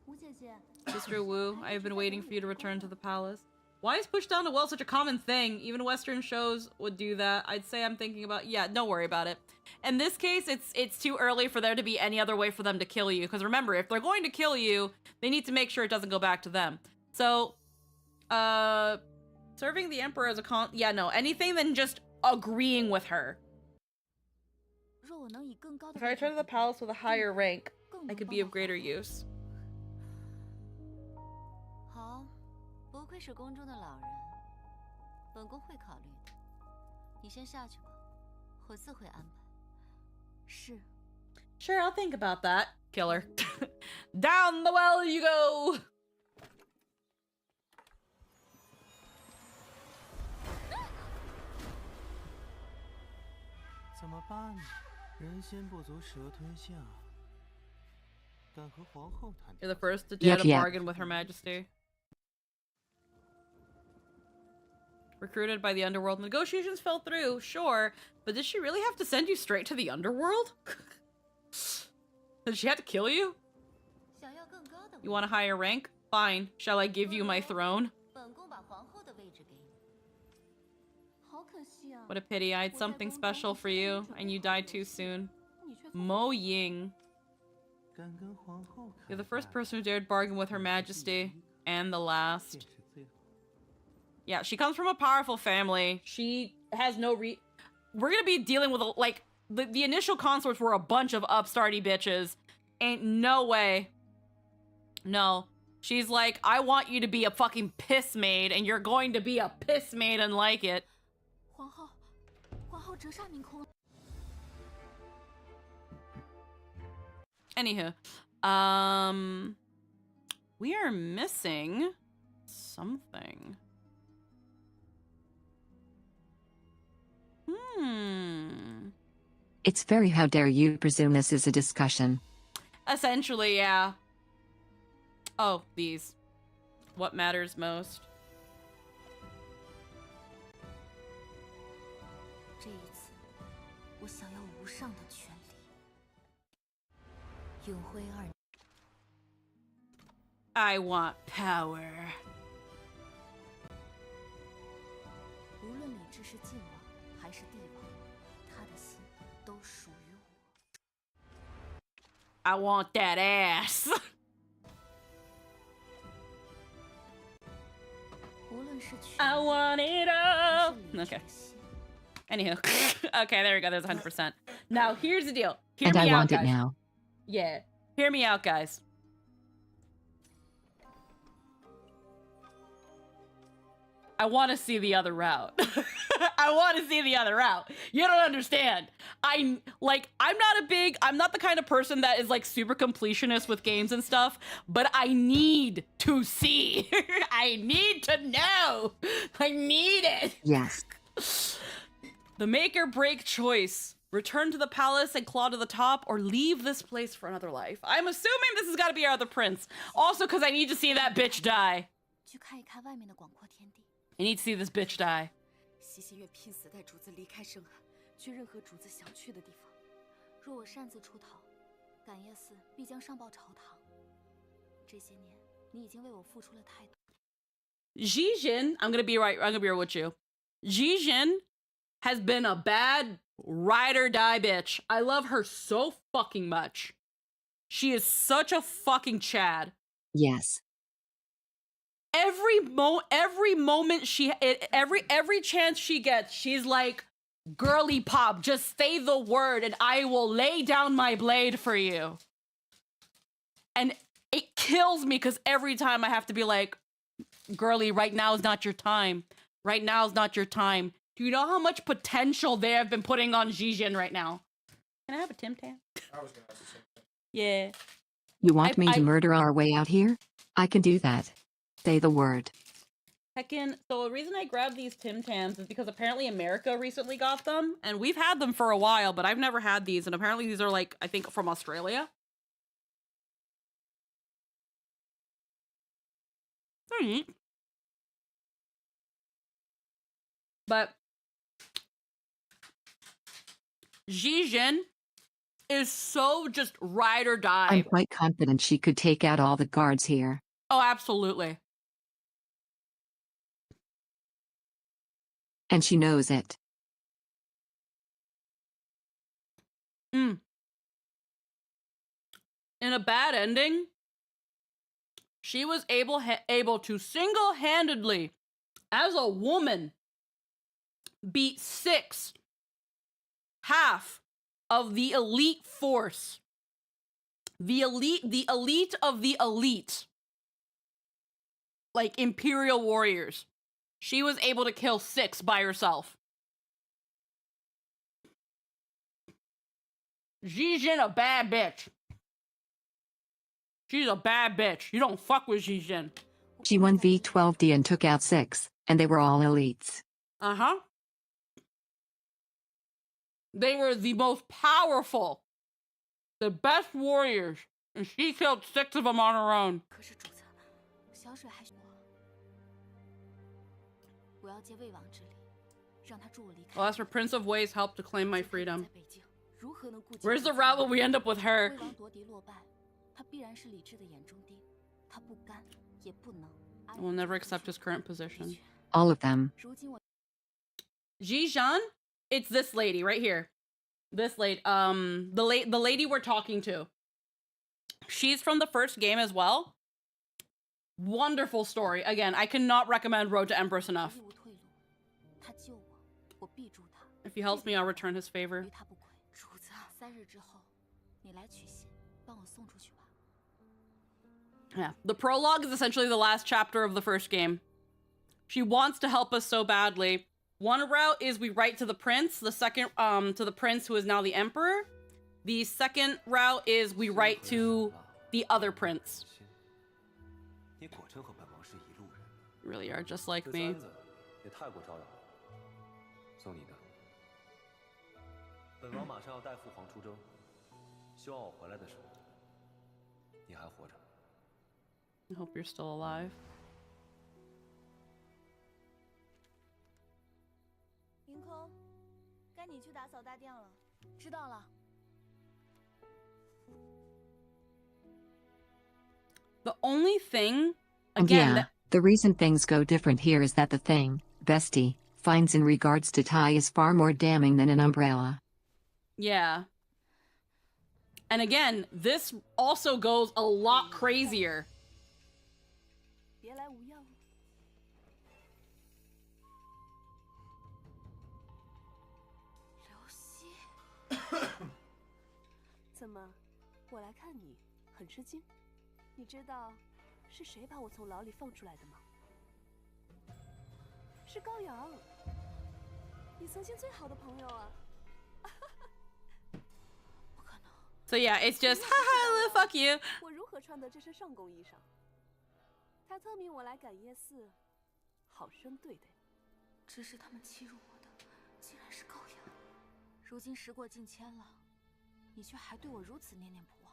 吴姐姐， Sister Wu, I have been waiting for you to return to the palace. Why is push down to well such a common thing? Even Western shows would do that. I'd say I'm thinking about... Yeah, don't worry about it. In this case, it's too early for there to be any other way for them to kill you. Because remember, if they're going to kill you, they need to make sure it doesn't go back to them. So, serving the Emperor as a yeah, no. Anything than just agreeing with her. 若我能以更高的 If I return to the palace with a higher rank, I could be of greater use. 好，不愧是宫中的老人，本宫会考虑的。你先下去吧，我自会安排。是， Sure, I'll think about that. Killer. Down the well you go! 怎么办呢？人心不足蛇吞象，敢和皇后谈 You're the 条件 first to dare Yep, to yep. bargain with Her Majesty. Recruited by the underworld. Negotiations fell through, sure, but did she really have to send you straight to the underworld? Did she have to kill you? 想要更高的位 You want a higher rank? Fine. Shall I give you my throne? 本宫把皇后的位置给你。好可惜啊！ What a pity. I had something special for you, and you died too soon. 你却从 Mo Ying. 敢跟皇后 You're 谈 the first 判 person who dared bargain with Her Majesty, and the 便 last. 是最后。 Yeah, she comes from a powerful family. She has no We're gonna be dealing with, like, the initial consorts were a bunch of upstarty bitches. Ain't no way. No. She's like, I want you to be a fucking piss maid, and you're going to be a piss maid and like it. 皇后折煞明空。 Anywho, we are missing something. It's very how dare you presume this is a discussion. Essentially, yeah. Oh, these. What matters most? 这一次，我想要无上的权利。永徽2年， I want power. 无论李治是晋王还是帝王，他的心都属于我。 I want that ass. 无论是权 I 力 want it 还 all. 是理智 Okay. 的心， Anywho. Okay, there we go. There's 100%. Now, here's the deal. Hear And me I out, want it guys. now. Yeah. Hear me out, guys. I want to see the other route. I want to see the other route. You don't understand. I'm not the kind of person that is like super completionist with games and stuff, but I need to see. I need to know. I need it. Yes. The make or break choice. Return to the palace and claw to the top, or leave this place for another life. I'm assuming this has got to be our other prince. Also, because I need to see that bitch die. 去看一看外面的广阔天地。 I need to see this bitch die. 西西月拼死带主子离开深海，去任何主子想去的地方。若我擅自出逃，感业寺必将上报朝堂。这些年，你已经为我付出了太多。 Jijin, I'm gonna be real with you. Jijin has been a bad ride or die bitch. I love her so fucking much. She is such a fucking Chad. Yes. Every moment every chance she gets, she's like, girly pop, just say the word and I will lay down my blade for you. And it kills me because every time I have to be like, girly, right now is not your time. Right now is not your time. Do you know how much potential they have been putting on Jijin right now? Can I have a Tim Tam? I was gonna ask the same thing. Yeah. You want me to murder our way out here? I can do that. Say the word. Heckin', so the reason I grabbed these Tim Tams is because apparently America recently got them, and we've had them for a while, but I've never had these, and apparently these are like, I think from Australia. They're neat. But Jijin is so just ride or die. I'm quite confident she could take out all the guards here. Oh, absolutely. And she knows it. In a bad ending, she was able to single-handedly, as a woman, beat 6 half of the elite force. The elite of the elite. Like Imperial warriors. She was able to kill 6 by herself. Jijin a bad bitch. She's a bad bitch. You don't fuck with Jijin. She won V12D and took out 6, and they were all elites. Uh-huh. They were the most powerful, the best warriors, and she killed 6 of them on her own. Well, that's where Prince of Ways helped to claim my freedom. Where's the route when we end up with her? I will never accept his current position. All of them. Jijin? It's this lady right here. This lady, the lady we're talking to. She's from the first game as well. Wonderful story. Again, I cannot recommend Road to Empress enough. If he helps me, I'll return his favor. Yeah, the prologue is essentially the last chapter of the first game. She wants to help us so badly. One route is we write to the prince. The second, to the prince who is now the emperor. The second route is we write to the other prince. You really are just like me. I hope you're still alive. 凌空，该你去打扫大殿了。知道了。The only thing, And again, yeah, the reason things go different here is that the thing, Bestie, finds in regards to Tai is far more damning than an umbrella. Yeah. And again, this also goes a lot crazier. 别来无恙。刘希，怎么，我来看你，很吃惊？你知道是谁把我从牢里放出来的吗？是高阳，你曾经最好的朋友啊。So yeah, it's just haha, fuck you. 我如何穿得这身上宫衣裳？他特命我来赶夜寺，好生对待你。只是他们欺辱我的，竟然是高阳。如今时过境迁了，你却还对我如此念念不忘。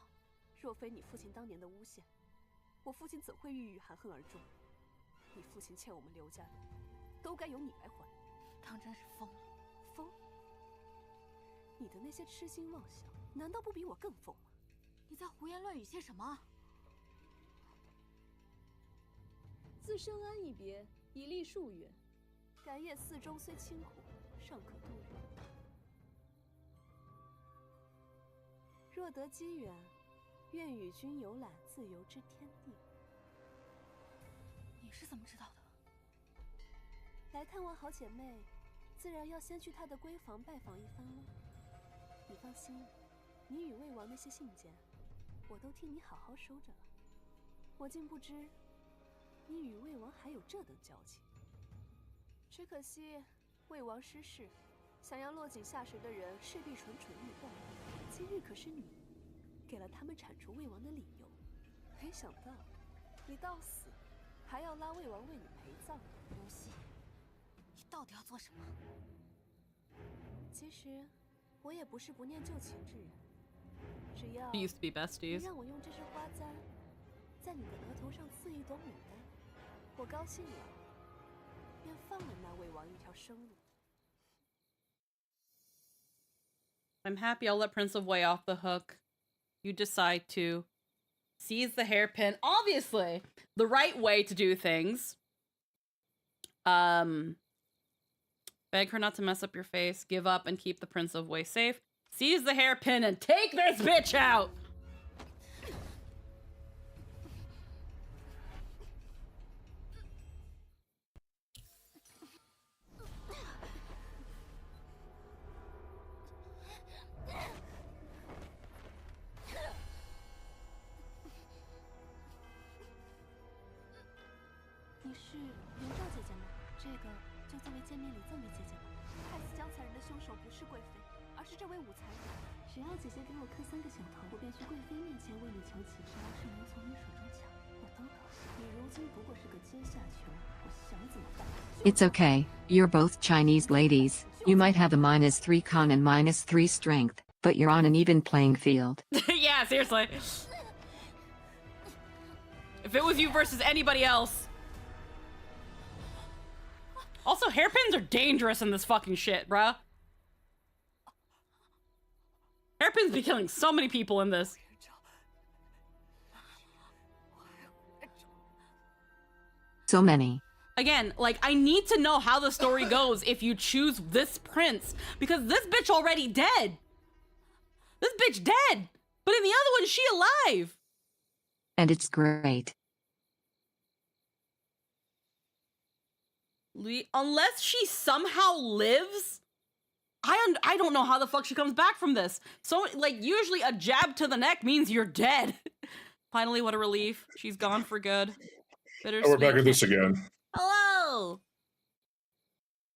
若非你父亲当年的诬陷，我父亲怎会郁郁含恨而终？你父亲欠我们刘家的，都该由你来还。当真是疯了，疯？你的那些痴心妄想，难道不比我更疯吗？你在胡言乱语些什么？自生安一别，以立数月。赶夜寺中虽清苦，尚可度日。若得机缘，愿与君游览自由之天地。你是怎么知道的？来看望好姐妹，自然要先去她的闺房拜访一番喽。你放心，你与魏王那些信件，我都替你好好收着了。我竟不知，你与魏王还有这等交情。只可惜，魏王失势，想要落井下石的人势必蠢蠢欲动。今日可是你，给了他们铲除魏王的理由。没想到，你到死还要拉魏王为你陪葬。如熙，你到底要做什么？其实，我也不是不念旧情之人，只要 We used to be 你 besties. 让我用这支花簪在你的额头上刺一朵牡丹，我高兴了，便放了那魏王一条生路。 I'm happy I'll let Prince of Wei off the hook. You decide to seize the hairpin. Obviously, the right way to do things. Beg her not to mess up your face. Give up and keep the Prince of Wei safe. Seize the hairpin and take this bitch out! 你是刘兆姐姐吗？这个就作为见面礼赠给姐姐吧。害死江才人的凶手不是贵妃，而是这位武才人。只要姐姐给我磕3个响头，我便去贵妃面前为你求起招，是能从你手中抢，我都高兴。你如今不过是个阶下囚，我想怎么办？ It's okay, you're both Chinese ladies. You might have a -3 con and -3 strength, but you're on an even playing field. Yeah, seriously. If it was you versus anybody else. Also, hairpins are dangerous in this fucking shit, bruh. Hairpins be killing so many people in this. So many. Again, like, I need to know how the story goes if you choose this prince. Because this bitch already dead. This bitch dead. But in the other one, she alive. And it's great. Unless she somehow lives, I don't know how the fuck she comes back from this. So, like, usually a jab to the neck means you're dead. Finally, what a relief. She's gone for good. Oh, we're back at this again. Hello!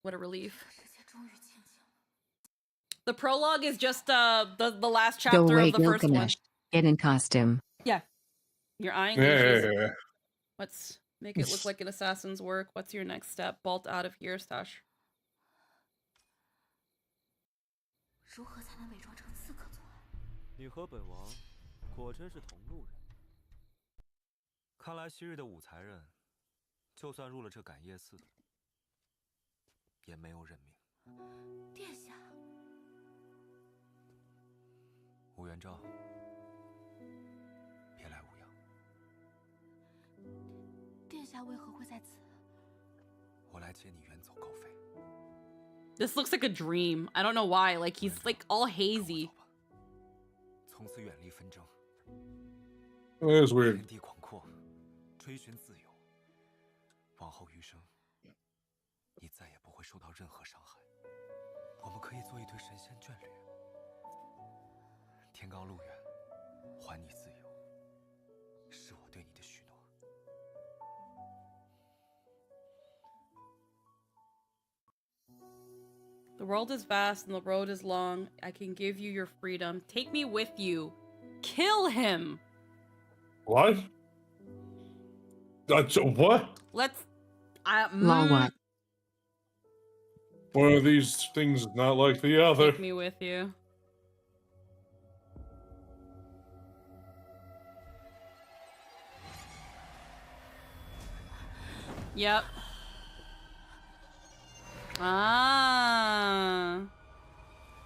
What a relief. The prologue is just the last Go chapter away, of the first one. Gilgamesh. Get in costume. Yeah. You're eyeing Yeah. leashes. Let's make it look like an assassin's work. What's your next step? Bolt out of here, Stash. 如何才能伪装成刺客作案？你和本王果真是同路人。看来昔日的武才人，就算入了这感业寺，也没有认命。殿下，吴元璋，别来无恙。殿下为何会在此？我来接你远走高飞。 This looks like a dream. I don't know why. Like, he's like all hazy. 从此远离纷争。 That is weird. 天地广阔，追寻自由。往后余生，你再也不会受到任何伤害。我们可以做一对神仙眷侣。天高路远，还你自由，是我对你的许诺。 The world is vast and the road is long. I can give you your freedom. Take me with you. Kill him. What? What? Let's. What? One of these things is not like the other. Take me with you. Yep. Ah.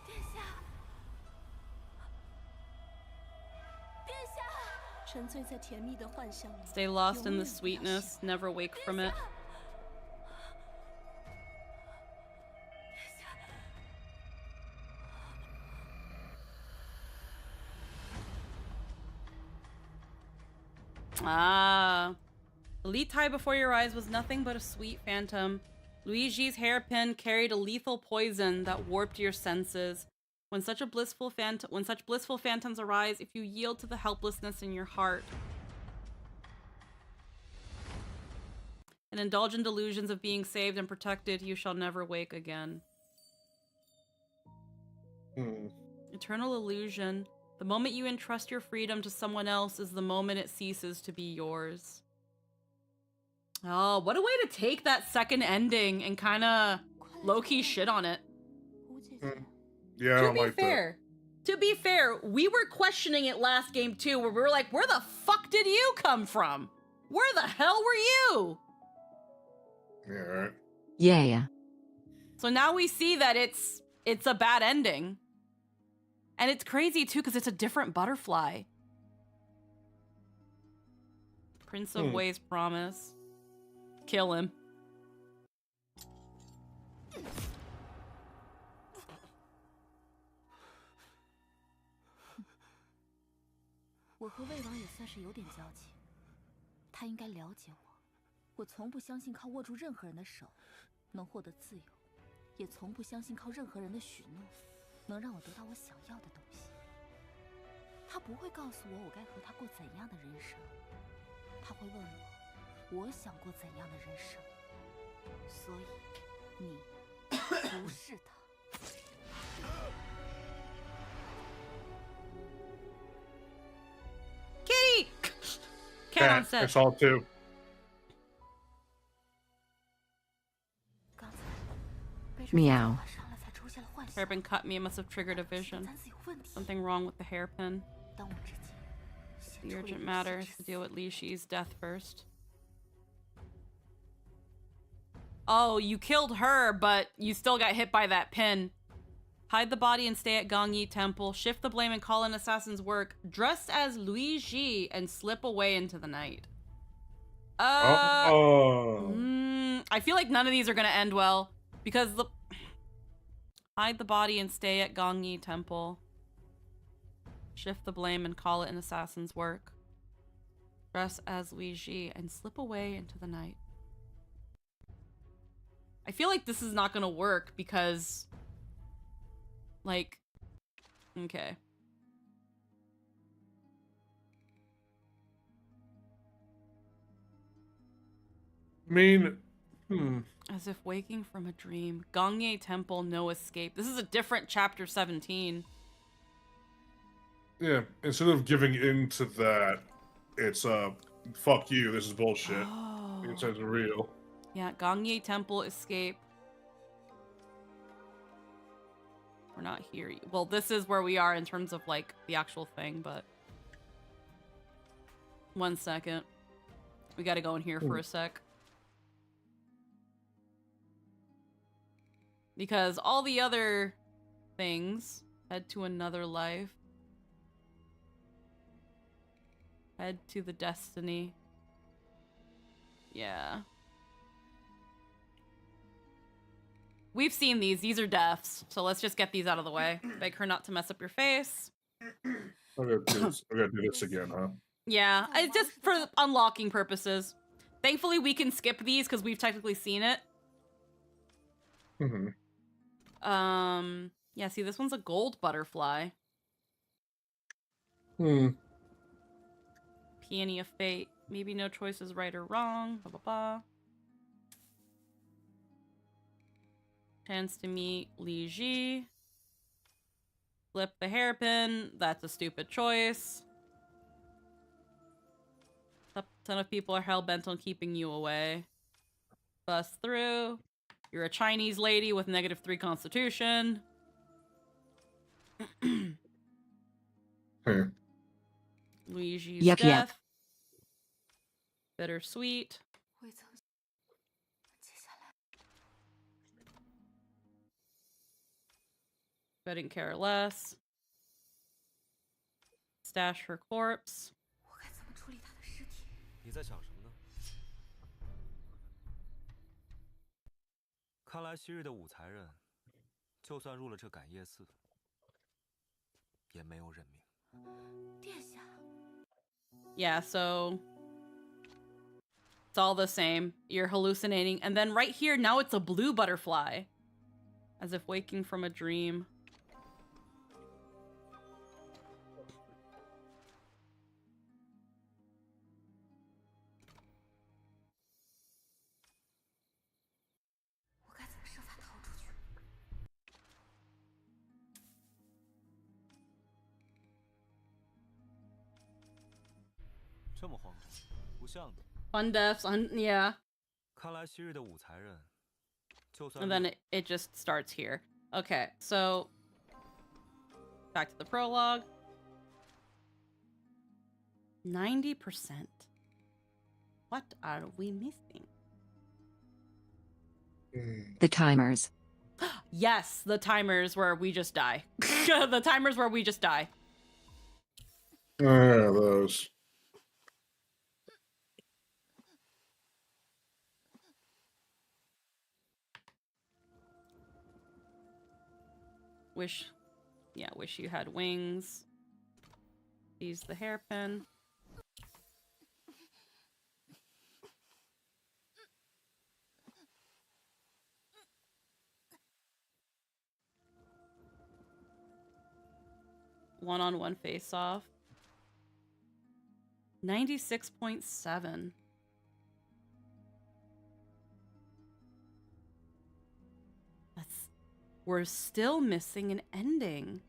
殿下，殿下，沉醉在甜蜜的幻想里。 Stay lost in the sweetness. Never wake from it. Ah. The Li Tai before your eyes was nothing but a sweet phantom. Luigi's hairpin carried a lethal poison that warped your senses. When such blissful phantoms arise, if you yield to the helplessness in your heart and indulge in delusions of being saved and protected, you shall never wake again. Eternal illusion. The moment you entrust your freedom to someone else is the moment it ceases to be yours. Oh, what a way to take that second ending and kind of low-key shit on it. Yeah, I don't like that. To be fair, we were questioning it last game too, where we were like, where the fuck did you come from? Where the hell were you? Yeah, right. Yeah. So now we see that it's a bad ending. And it's crazy too, because it's a different butterfly. Prince of Way's promise. Kill him. 我和魏王也算是有点交情，他应该了解我。我从不相信靠握住任何人的手能获得自由，也从不相信靠任何人的许诺能让我得到我想要的东西。他不会告诉我我该和他过怎样的人生，他会问我我想过怎样的人生。所以，你不是他。Kitty! Cat on set. I saw it too. Meow. Hairpin cut me. It must have triggered a vision. Something wrong with the hairpin. The urgent matter is to deal with Li Shi's death first. Oh, you killed her, but you still got hit by that pin. Hide the body and stay at Gongyi Temple. Shift the blame and call in assassin's work. Dress as Li Shi and slip away into the night. I feel like none of these are gonna end well. Because the... Hide the body and stay at Gongyi Temple. Shift the blame and call it an assassin's work. Dress as Li Ji and slip away into the night. I feel like this is not gonna work because... Like... Okay. I mean... As if waking from a dream. Gongye Temple, no escape. This is a different chapter 17. Yeah, instead of giving in to that, it's, fuck you, this is bullshit. Oh. Instead of real. Yeah, Gongye Temple, escape. We're not here. Well, this is where we are in terms of, like, the actual thing, but... 1 second. We gotta go in here for a sec. Because all the other things head to another life. Head to the destiny. Yeah. We've seen these. These are deaths. So let's just get these out of the way. Beg her not to mess up your face. I gotta do this again, huh? Yeah, it's just for unlocking purposes. Thankfully, we can skip these because we've technically seen it. Yeah, see, this one's a gold butterfly. Peony of fate. Maybe no choice is right or wrong. Blah, blah, blah. Chance to meet Li Ji. Flip the hairpin. That's a stupid choice. A ton of people are hell-bent on keeping you away. Bust through. You're a Chinese lady with -3 constitution. Luigi's Yep. death. Bittersweet. Couldn't care less. Stash her corpse. 你在想什么呢？看来昔日的武才人，就算入了这感业寺，也没有认命。殿下。Yeah, so it's all the same. You're hallucinating, and then right here now it's a blue butterfly, as if waking from a dream. 这么慌张，不像你。 Fun deaths on yeah. 看来昔日的武才人，就算 And then it just starts here. Okay, so back to the prologue. 90%. What are we missing? The timers. Yes, the timers where we just die. The timers where we just die. Oh, yeah, those. Wish you had wings. Use the hairpin. One-on-one face-off. 96.7. We're still missing an ending.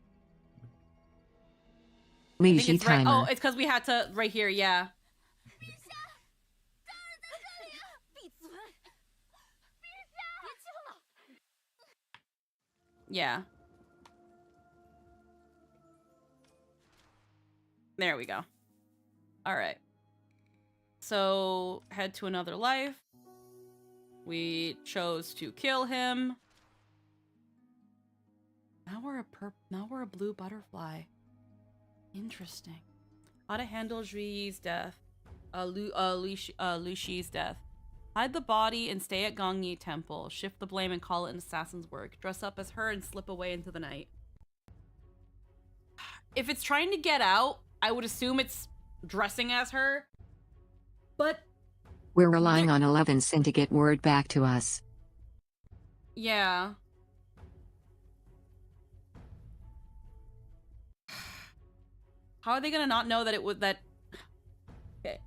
Lishi right. timer. Oh, it's because we had to right here, yeah. Yeah. There we go. All right. So, head to another life. We chose to kill him. Now we're a blue butterfly. Interesting. How to handle Jui's death. Lushi's death. Hide the body and stay at Gongyi Temple. Shift the blame and call it an assassin's work. Dress up as her and slip away into the night. If it's trying to get out, I would assume it's dressing as her. But we're relying on 11 Sin to get word back to us. Yeah. How are they gonna not know that it was that? Okay,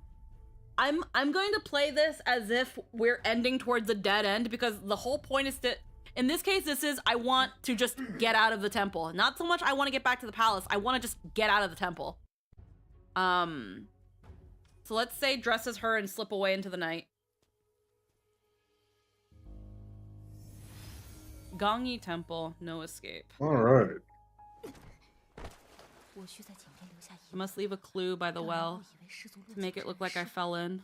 I'm going to play this as if we're ending towards the dead end because the whole point is that in this case, this is I want to just get out of the temple. Not so much I want to get back to the palace. I want to just get out of the temple. So let's say dress as her and slip away into the night. Gongyi Temple, no escape. All right. I must leave a clue by the well to make it look like I fell in.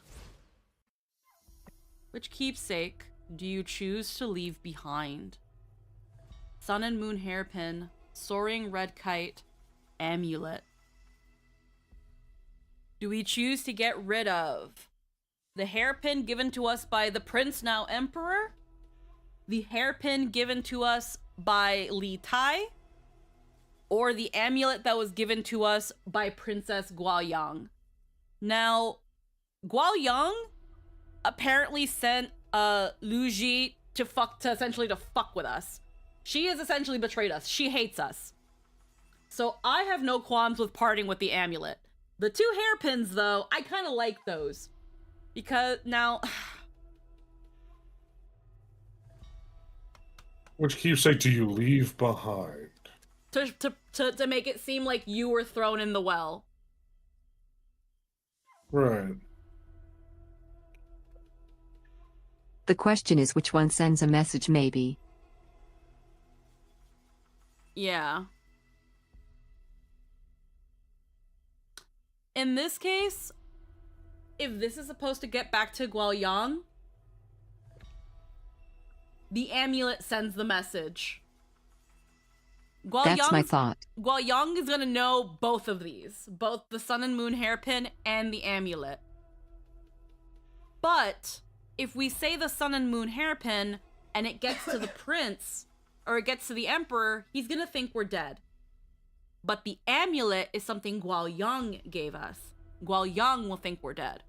Which keepsake do you choose to leave behind? Sun and moon hairpin, soaring red kite, amulet. Do we choose to get rid of the hairpin given to us by the prince, now emperor? The hairpin given to us by Li Tai? Or the amulet that was given to us by Princess Guoyang? Now, Guoyang apparently sent Lu Ji to essentially to fuck with us. She has essentially betrayed us. She hates us. So I have no qualms with parting with the amulet. The two hairpins, though, I kind of like those. Because now... Which keepsake do you leave behind? To make it seem like you were thrown in the well. Right. The question is which one sends a message, maybe. Yeah. In this case, if this is supposed to get back to Guoyang, the amulet sends the message. That's my thought. Guoyang is gonna know both of these. Both the sun and moon hairpin and the amulet. But if we say the sun and moon hairpin and it gets to the prince, or it gets to the emperor, he's gonna think we're dead. But the amulet is something Guoyang gave us. Guoyang will think we're dead.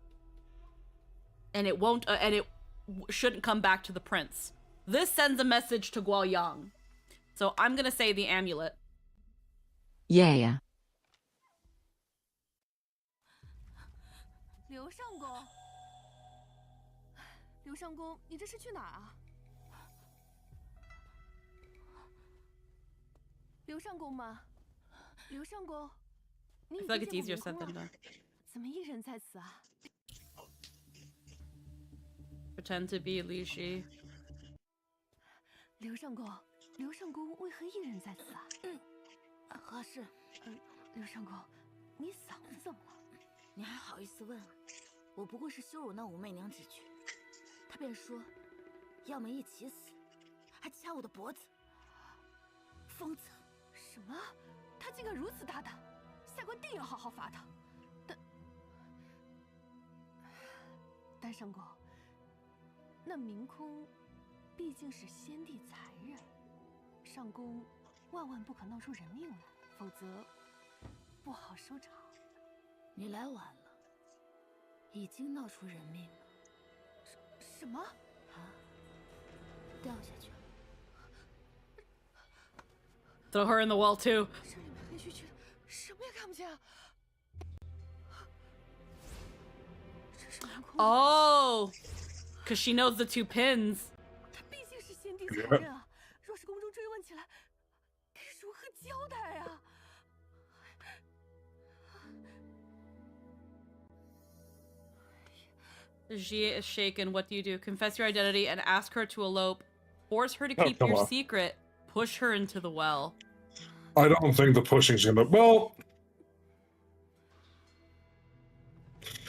And it won't, shouldn't come back to the prince. This sends a message to Guoyang. So I'm gonna say the amulet. Yeah. 刘上公，刘上公，你这是去哪儿啊？刘上公吗？刘上公，你 I 已 feel like 经 it's 见过 easier 明 said 宫 than 了 done. 怎么一人在此啊？ Pretend to be Li Shi. 刘上公，刘上公为何一人在此啊？何事？刘上公，你嗓子怎么了？你还好意思问？我不过是羞辱那武媚娘几句，她便说，要么一起死，还掐我的脖子。疯子！什么？他竟敢如此大胆，下官定要好好罚他。单上公，那明空毕竟是先帝才人，上公万万不可闹出人命来，否则不好收场。你来晚了，已经闹出人命了。什么？啊！掉下去了。 Throw her in the well too. 这里面黑黢黢的，什么也看不见啊！这是明空。 Oh, because she knows the two pins. 他毕竟是先帝才人啊，若是宫中追问起来，该如何交代啊？ Jia is shaken. What do you do? Confess your identity and ask her to elope. Force her to keep come your on. secret. Push her into the well. I don't think the pushing's gonna. Well,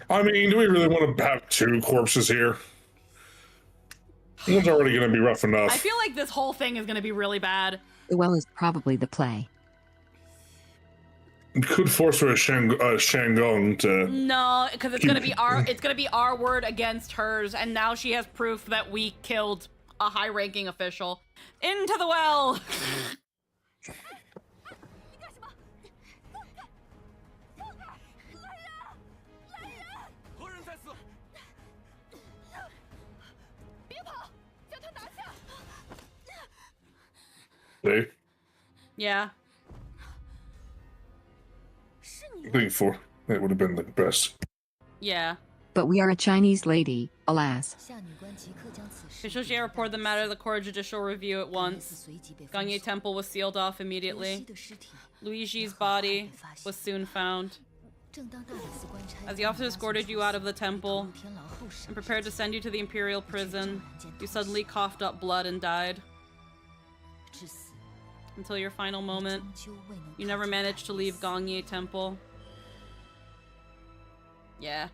I mean, do we really want to have two corpses here? One's already gonna be rough enough. I feel like this whole thing is gonna be really bad. The well is probably the play. Could force her a Shandong to. No, because it's gonna be our word against hers, and now she has proof that we killed a high-ranking official. Into the well. 何人在此？别跑，将他拿下！ See? Yeah. I think that would have been the best. Yeah. But we are a Chinese lady, alas. 下女官即刻将此事 Official Jia reported the matter to the court judicial review at once. Gangye Temple was sealed off immediately. 的尸体 Luigi's body was soon found. 正当大理寺官差 As the officer escorted you out of the temple 天牢后审 and prepared to send you to the imperial prison, you suddenly coughed up blood and died. 至死 Until your final moment, 终究未能 you never 踏出 managed to 感 leave 业寺 Gangye Temple. Yeah.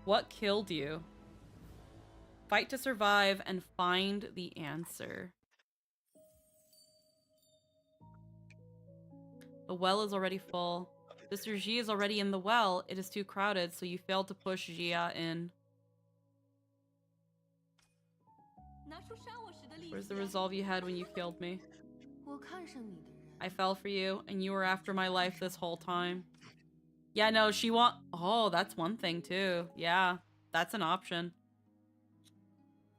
What killed you? Fight to survive and find the answer. The well is already full. Sister Ji is already in the well. It is too crowded, so you failed to push Jia in. Where's the resolve you had when you killed me? 我看上你的人， I fell for you, and you were after my life this whole time. Yeah, no, she want. Oh, that's one thing too. Yeah, that's an option.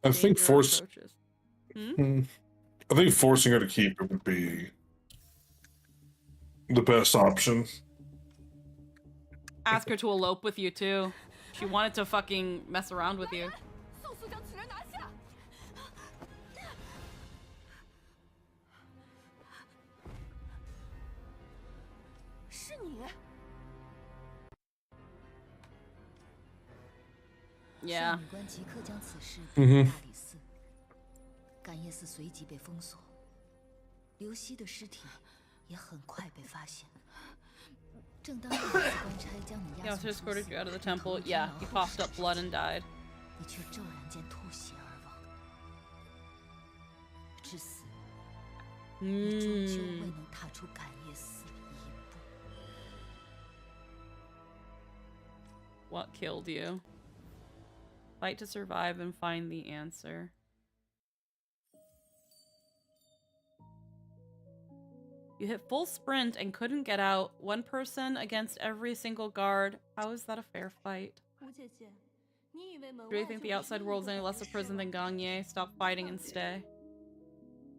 I think Dangerous approaches. I think forcing her to keep it would be the best option. Ask her to elope with you too. She wanted to fucking mess around with you. 速速将此人拿下！ 是你， Yeah. 下女官即刻将此事嗯哼报大理寺，感业寺随即被封锁，刘熙的尸体也很快被发现。正当大理寺官差将你 The 押 officer 送出 escorted 寺 you out of the 并 temple. 投入天 Yeah, 牢 he 后 coughed 审 up blood and died. 你却骤然间吐血而亡，至死，你终究未能踏出感业寺一步。 What killed you? Fight to survive and find the answer. You hit full sprint and couldn't get out. One person against every single guard. How is that a fair fight? 吴姐姐，你以为门 Do you 外 think 就 the 一 outside 定 world is 能 any 够 less a 没事 prison 吗 than Gagné? Stop fighting and stay.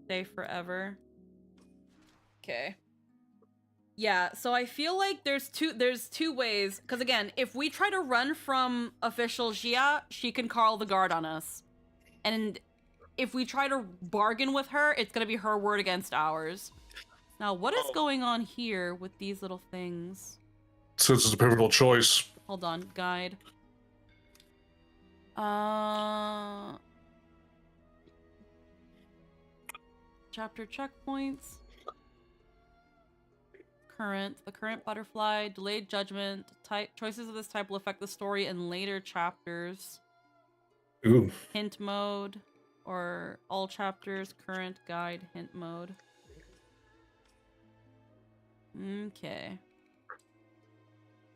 Stay forever. Okay. Yeah, so I feel like there's two ways. Because again, if we try to run from official Jia, she can call the guard on us. And if we try to bargain with her, it's gonna be her word against ours. Now, what is going on here with these little things? Since it's a pivotal choice. Hold on, guide. Chapter checkpoints. The current butterfly, delayed judgment. Choices of this type will affect the story in later chapters. Ooh. Hint mode, or all chapters, current guide, hint mode. Okay.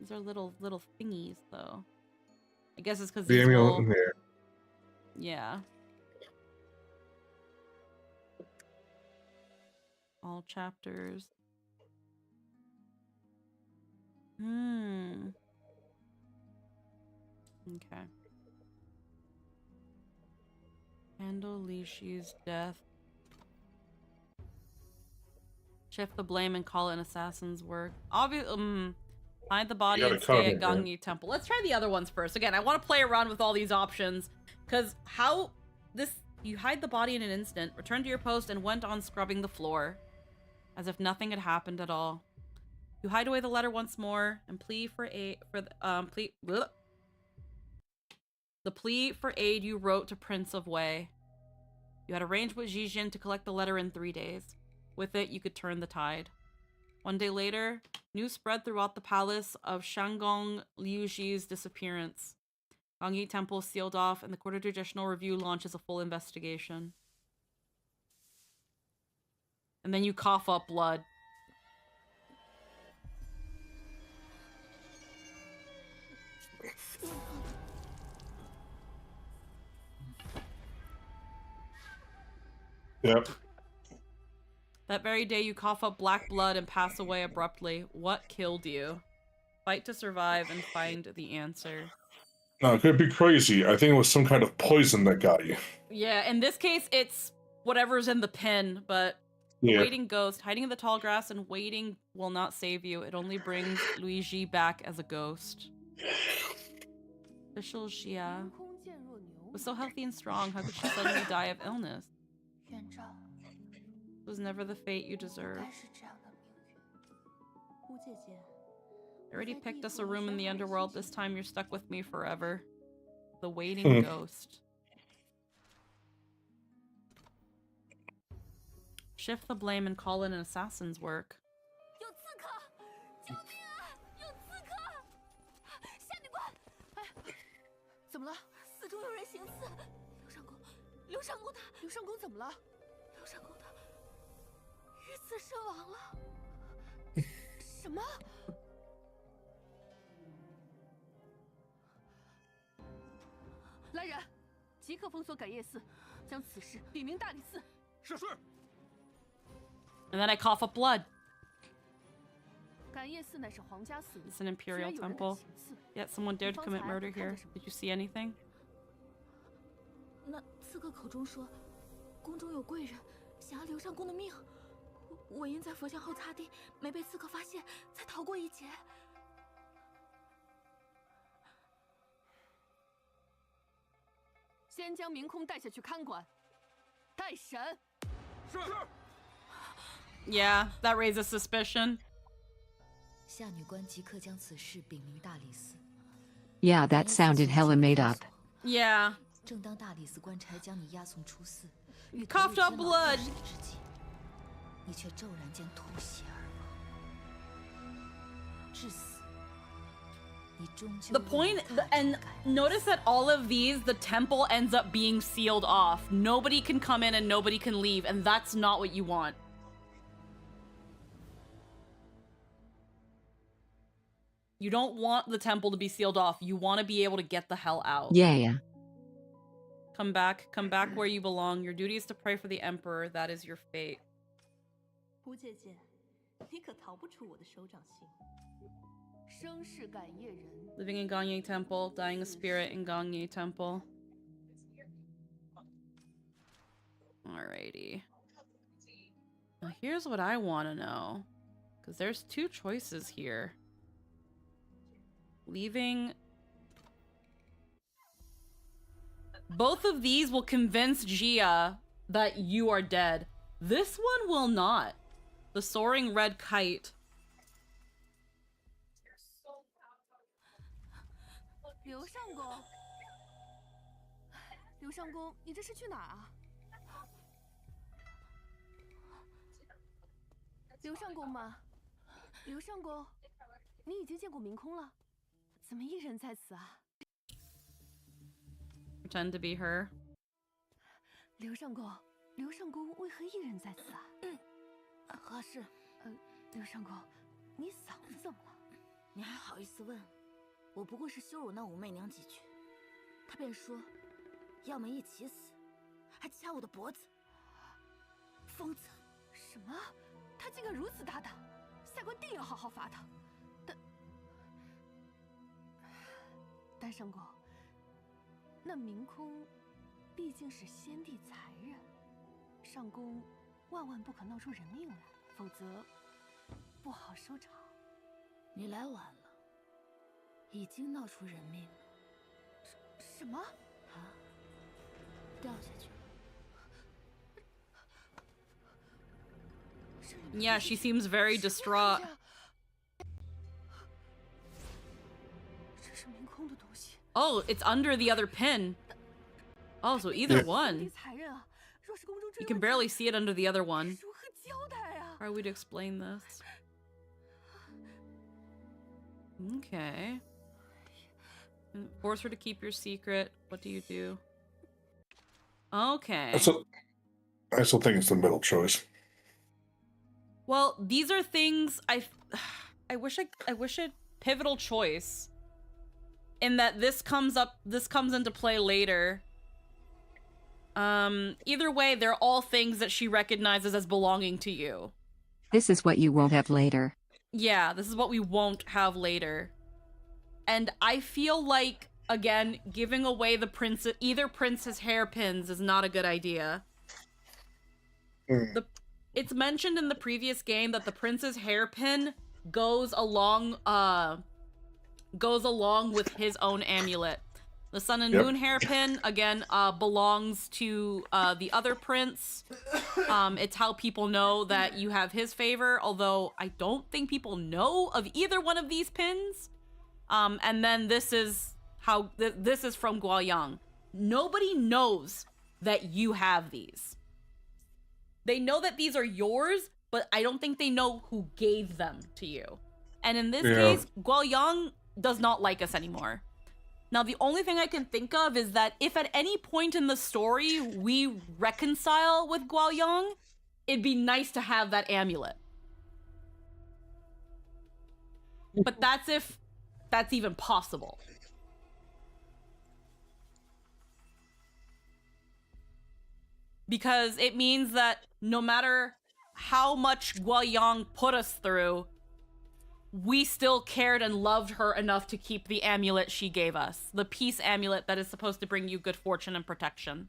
These are little thingies, though. I guess it's because these will... Yeah. All chapters. Okay. Handle Lishi's death. Shift the blame and call it an assassin's work. Obviously, hide the body and stay at Gangyi Temple. Let's try the other ones first. Again, I want to play around with all these options. Because how... You hide the body in an instant, returned to your post, and went on scrubbing the floor. As if nothing had happened at all. You hide away the letter once more, and plea for aid... The plea for aid you wrote to Prince of Wei. You had arranged with Jijin to collect the letter in 3 days. With it, you could turn the tide. 1 day later, news spread throughout the palace of Shangong Liuji's disappearance. Gangyi Temple sealed off, and the Court of Judicial Review launches a full investigation. And then you cough up blood. Yep. That very day, you cough up black blood and pass away abruptly. What killed you? Fight to survive and find the answer. No, it could be crazy. I think it was some kind of poison that got you. Yeah, in this case, it's whatever's in the pin, but Yeah. waiting ghost. Hiding in the tall grass and waiting will not save you. It only brings Luigi back as a ghost. Official Xia was so healthy and strong. How could she suddenly die of illness? It was never the fate you deserved. I already picked us a room in the underworld. This time you're stuck with me forever. The waiting ghost. Shift the blame and call it an assassin's work. And then I cough up blood. It's an imperial temple. Yet someone dared to commit murder here. Did you see anything? 那刺客口中说，宫中有贵人想要刘上宫的命，我因在佛像后擦地，没被刺客发现，才逃过一劫。先将明空带下去看管，待审。是。Yeah, that raises suspicion. 下女官即刻将此事禀明大理寺。Yeah, that sounded hella made up. Yeah. 正当大理寺官差将你押送出寺，欲 coughed up blood 之际，你却骤然间吐血而亡，至死。 The point, and notice that all of these, the temple ends up being sealed off. Nobody can come in and nobody can leave, and that's not what you want. You don't want the temple to be sealed off. You want to be able to get the hell out. Yeah. Come back where you belong. Your duty is to pray for the Emperor. That is your fate. Living in Gangyi Temple, dying a spirit in Gangyi Temple. Alrighty. Now here's what I want to know. Because there's two choices here. Leaving... Both of these will convince Gia that you are dead. This one will not. The soaring red kite. 刘上公，刘上公，你这是去哪儿啊？刘上公吗？刘上公，你已经见过明空了，怎么一人在此啊？ Pretend to be her. 刘上公，刘上公为何一人在此啊？何事？刘上公，你嫂子怎么了？你还好意思问？我不过是羞辱那武媚娘几句，她便说，要么一起死，还掐我的脖子。疯子！什么？他竟敢如此大胆，下官定要好好罚他。但上公，那明空毕竟是先帝才人，上公万万不可闹出人命来，否则不好收场。你来晚了，已经闹出人命了。什么？啊！掉下去了。 Yeah, she seems very distraught. 这是明空的东西。 Oh, it's under the other pin. Oh, so either one. You can barely see it under the other one. How are we to explain this? Okay. Force her to keep your secret. What do you do? Okay. I still think it's the middle choice. Well, these are things I wish it pivotal choice. In that this comes into play later. Either way, they're all things that she recognizes as belonging to you. This is what you won't have later. Yeah, this is what we won't have later. And I feel like, again, giving away either prince's hairpins is not a good idea. It's mentioned in the previous game that the prince's hairpin goes along with his own amulet. The sun and moon hairpin, again, belongs to the other prince. It's how people know that you have his favor, although I don't think people know of either one of these pins. And then this is how this is from Guoyang. Nobody knows that you have these. They know that these are yours, but I don't think they know who gave them to you. And in this case, Guoyang does not like us anymore. Now, the only thing I can think of is that if at any point in the story we reconcile with Guoyang, it'd be nice to have that amulet. But that's if that's even possible. Because it means that no matter how much Guoyang put us through, we still cared and loved her enough to keep the amulet she gave us. The peace amulet that is supposed to bring you good fortune and protection.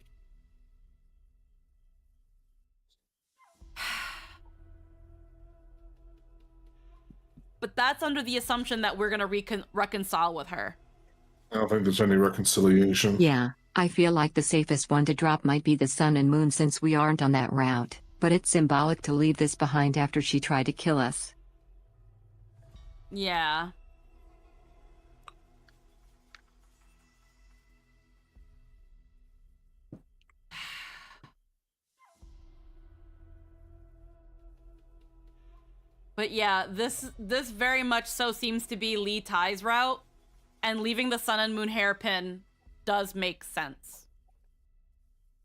But that's under the assumption that we're going to reconcile with her. I don't think there's any reconciliation. Yeah, I feel like the safest one to drop might be the sun and moon since we aren't on that route, but it's symbolic to leave this behind after she tried to kill us. Yeah. But yeah, this very much so seems to be Li Tai's route, and leaving the sun and moon hairpin does make sense.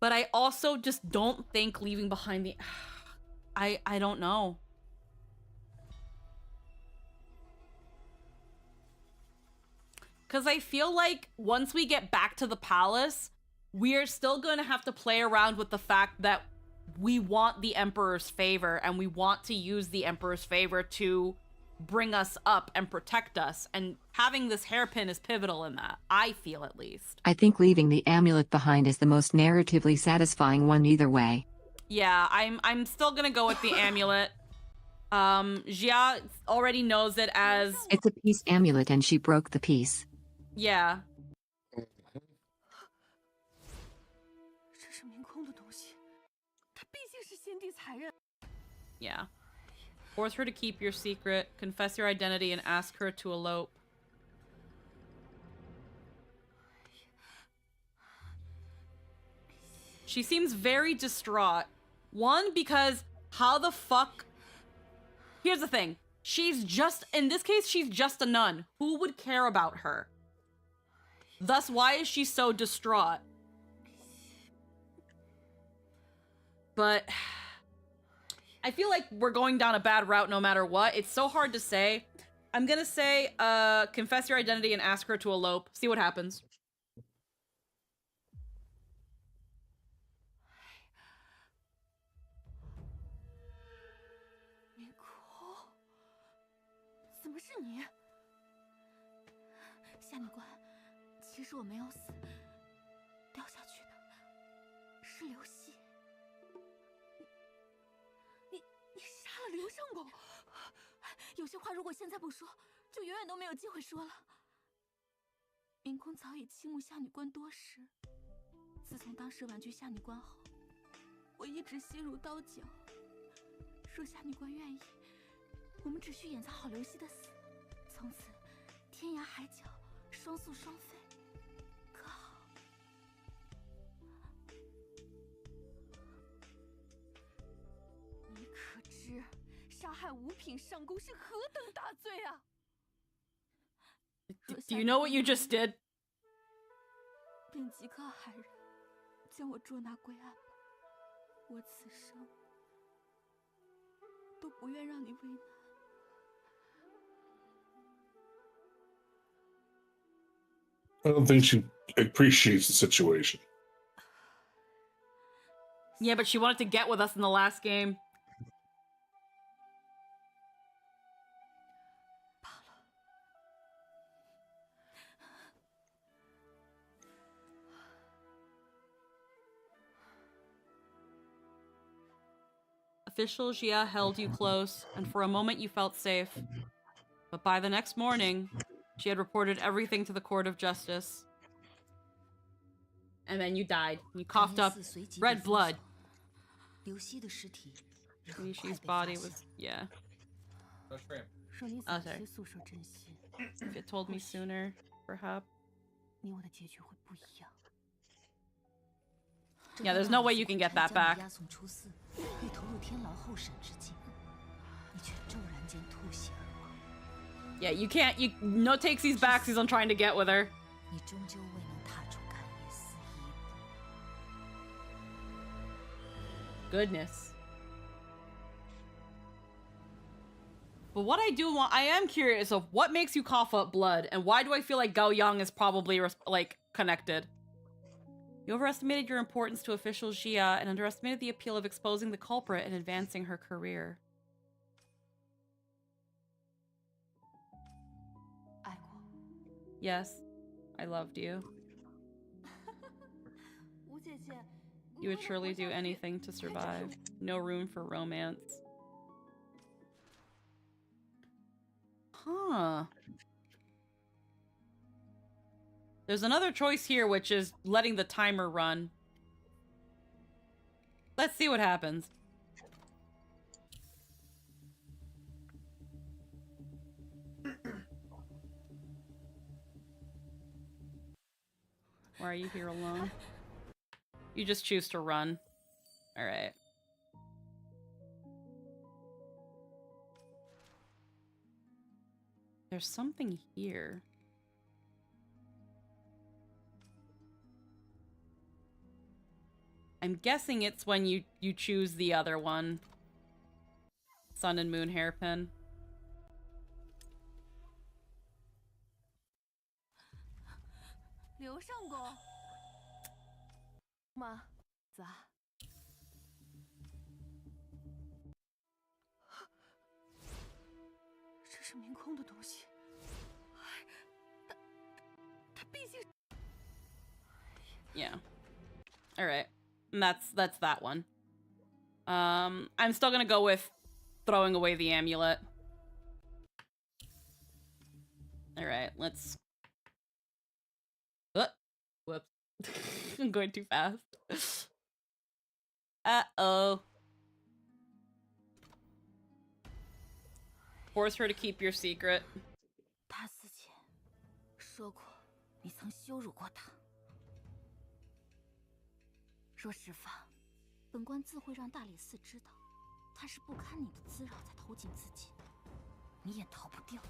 But I also just don't think leaving behind the... I don't know. Because I feel like once we get back to the palace, we are still going to have to play around with the fact that we want the Emperor's favor, and we want to use the Emperor's favor to bring us up and protect us. And having this hairpin is pivotal in that, I feel at least. I think leaving the amulet behind is the most narratively satisfying one either way. Yeah, I'm still going to go with the amulet. Jia already knows it as... It's a peace amulet and she broke the peace. Yeah. Yeah. Force her to keep your secret, confess your identity, and ask her to elope. She seems very distraught. One, because how the fuck... Here's the thing. She's just... In this case, she's just a nun. Who would care about her? Thus, why is she so distraught? But... I feel like we're going down a bad route no matter what. It's so hard to say. I'm gonna say, confess your identity and ask her to elope. See what happens.你夏女官，其实我没有死，掉下去的是刘希。你杀了刘上狗，有些话如果现在不说，就永远都没有机会说了。明空早已倾慕夏女官多时，自从当时婉拒夏女官后，我一直心如刀绞。若夏女官愿意，我们只需掩藏好刘希的死。 从此，天涯海角，双宿双飞，可好？你可知杀害五品上宫是何等大罪啊 Do you know what you just did? 便即刻海人，将我捉拿归案吧。我此生都不愿让你为难。 I don't think she appreciates the situation. Yeah, but she wanted to get with us in the last game. Official Jia held you close, and for a moment you felt safe. But by the next morning, she had reported everything to the Court of Justice. And then you died. You coughed up red blood. Mishi's body was... yeah. Oh, sorry. If you told me sooner, perhaps. Yeah, there's no way you can get that back. Yeah, you can't, no takesies backsies on trying to get with her. Goodness. But what I do want, I am curious of what makes you cough up blood, and why do I feel like Gao Yang is probably, like, connected? You overestimated your importance to official Jia and underestimated the appeal of exposing the culprit and advancing her career. Yes, I loved you. You would surely do anything to survive. No room for romance. Huh. There's another choice here, which is letting the timer run. Let's see what happens. Why are you here alone? You just choose to run. Alright. There's something here. I'm guessing it's when you choose the other one. Sun and Moon hairpin. Liu Shangong. Ma, za. 这是明空的东西。他毕竟。Yeah. All right. And that's that one. I'm still gonna go with throwing away the amulet. All right, let's. Whoops. I'm going too fast. Uh-oh. Force her to keep your secret. 他死前说过，你曾羞辱过他。说实话，本官自会让大理寺知道，他是不堪你的滋扰才投井自尽，你也逃不掉。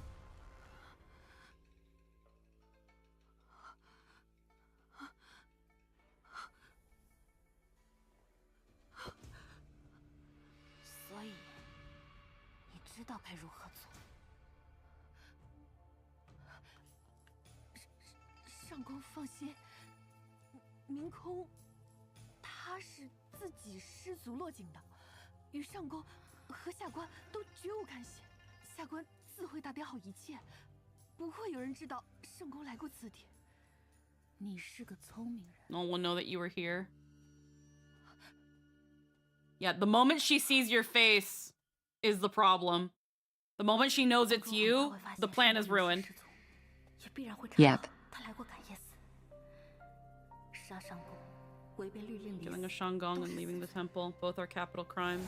所以，你知道该如何做。上官放心，明空他是自己失足落井的，与上官和下官都绝无干系。下官自会打点好一切，不会有人知道圣公来过此地。你是个聪明人。 No one will know that you were here. Yeah, the moment she sees your face is the problem. The moment she knows it's you, the plan is ruined. Yep. Killing a Shanggong and leaving the temple. Both are capital crimes.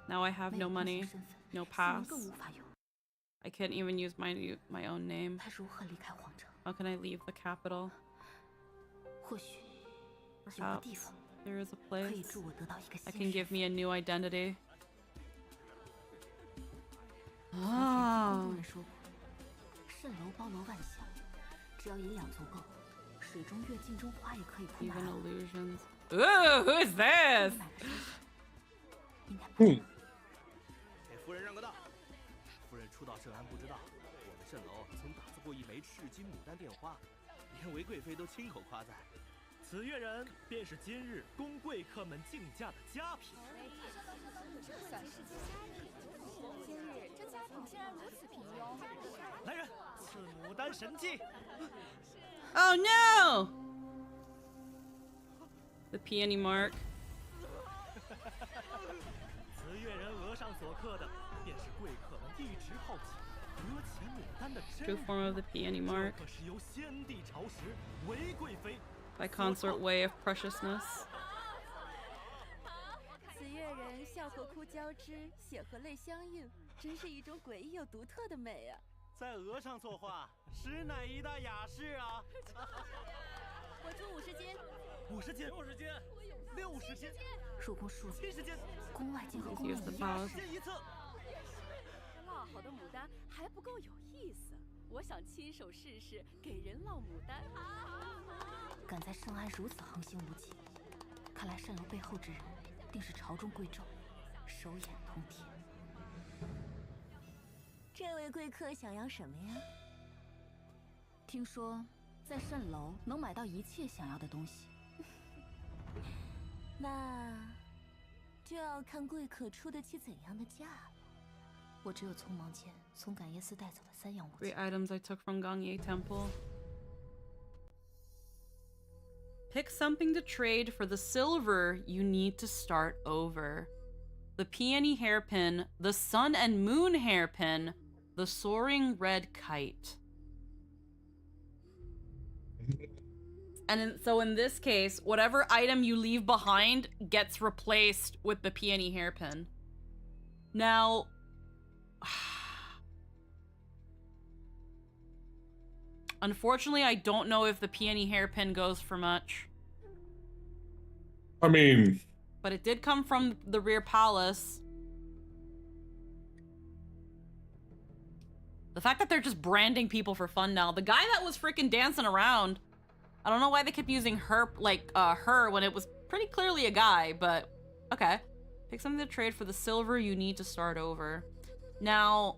Now I have no money, no pass. I can't even use my own name. How can I leave the capital? Perhaps there is a place that can give me a new identity. Oh. Even illusions. Ooh, who is this? 给夫人让个道。夫人初到圣安不知道，我们蜃楼曾打造过一枚赤金牡丹电花，连韦贵妃都亲口夸赞。此月人便是今日供贵客们竞价的佳品。今日这佳品竟然如此平庸。来人，赐牡丹神器。Oh no! The peony mark. 此月人额上所刻的，便是贵客们一直好奇额前牡丹的真 True form of the peony mark. 可是由先帝朝时韦贵妃 By consort way of preciousness. 此月人笑和哭交织，血和泪相映，真是一种诡异又独特的美啊！在额上作画，实乃一大雅事啊！我出50斤，50斤，60斤，60斤，入宫数70斤，宫外竟和宫 Use 内 the 一样。 pause. 1次。这烙好的牡丹还不够有意思，我想亲手试试给人烙牡丹。敢在圣安如此横行无忌，看来蜃楼背后之人定是朝中贵胄，手眼通天。这位贵客想要什么呀？听说在蜃楼能买到一切想要的东西。那就要看贵客出得起怎样的价了。我只有匆忙间从感业寺带走的3样物 3 件。 items I took from Gangye Temple. Pick something to trade for the silver you need to start over. The peony hairpin, the sun and moon hairpin, the soaring red kite. And so in this case, whatever item you leave behind gets replaced with the peony hairpin. Now, unfortunately, I don't know if the peony hairpin goes for much. I mean, But it did come from the rear palace. The fact that they're just branding people for fun now. The guy that was freaking dancing around, I don't know why they kept using her, her when it was pretty clearly a guy, but okay. Pick something to trade for the silver you need to start over. Now,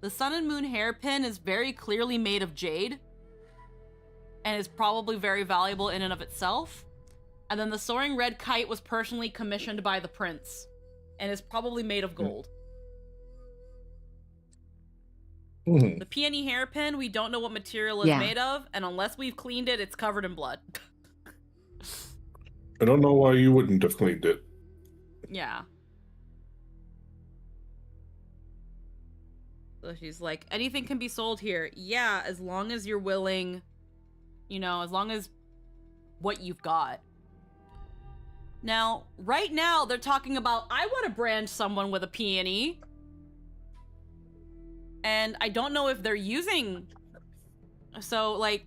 the sun and moon hairpin is very clearly made of jade and is probably very valuable in and of itself. And then the soaring red kite was personally commissioned by the prince and is probably made of gold. The peony hairpin, we don't know what material it's made of, and unless we've cleaned it, it's covered in blood. I don't know why you wouldn't have cleaned it. Yeah. So she's like, anything can be sold here. Yeah, as long as you're willing, you know, as long as what you've got. Now, right now, they're talking about, I want to brand someone with a peony. And I don't know if they're using... So, like,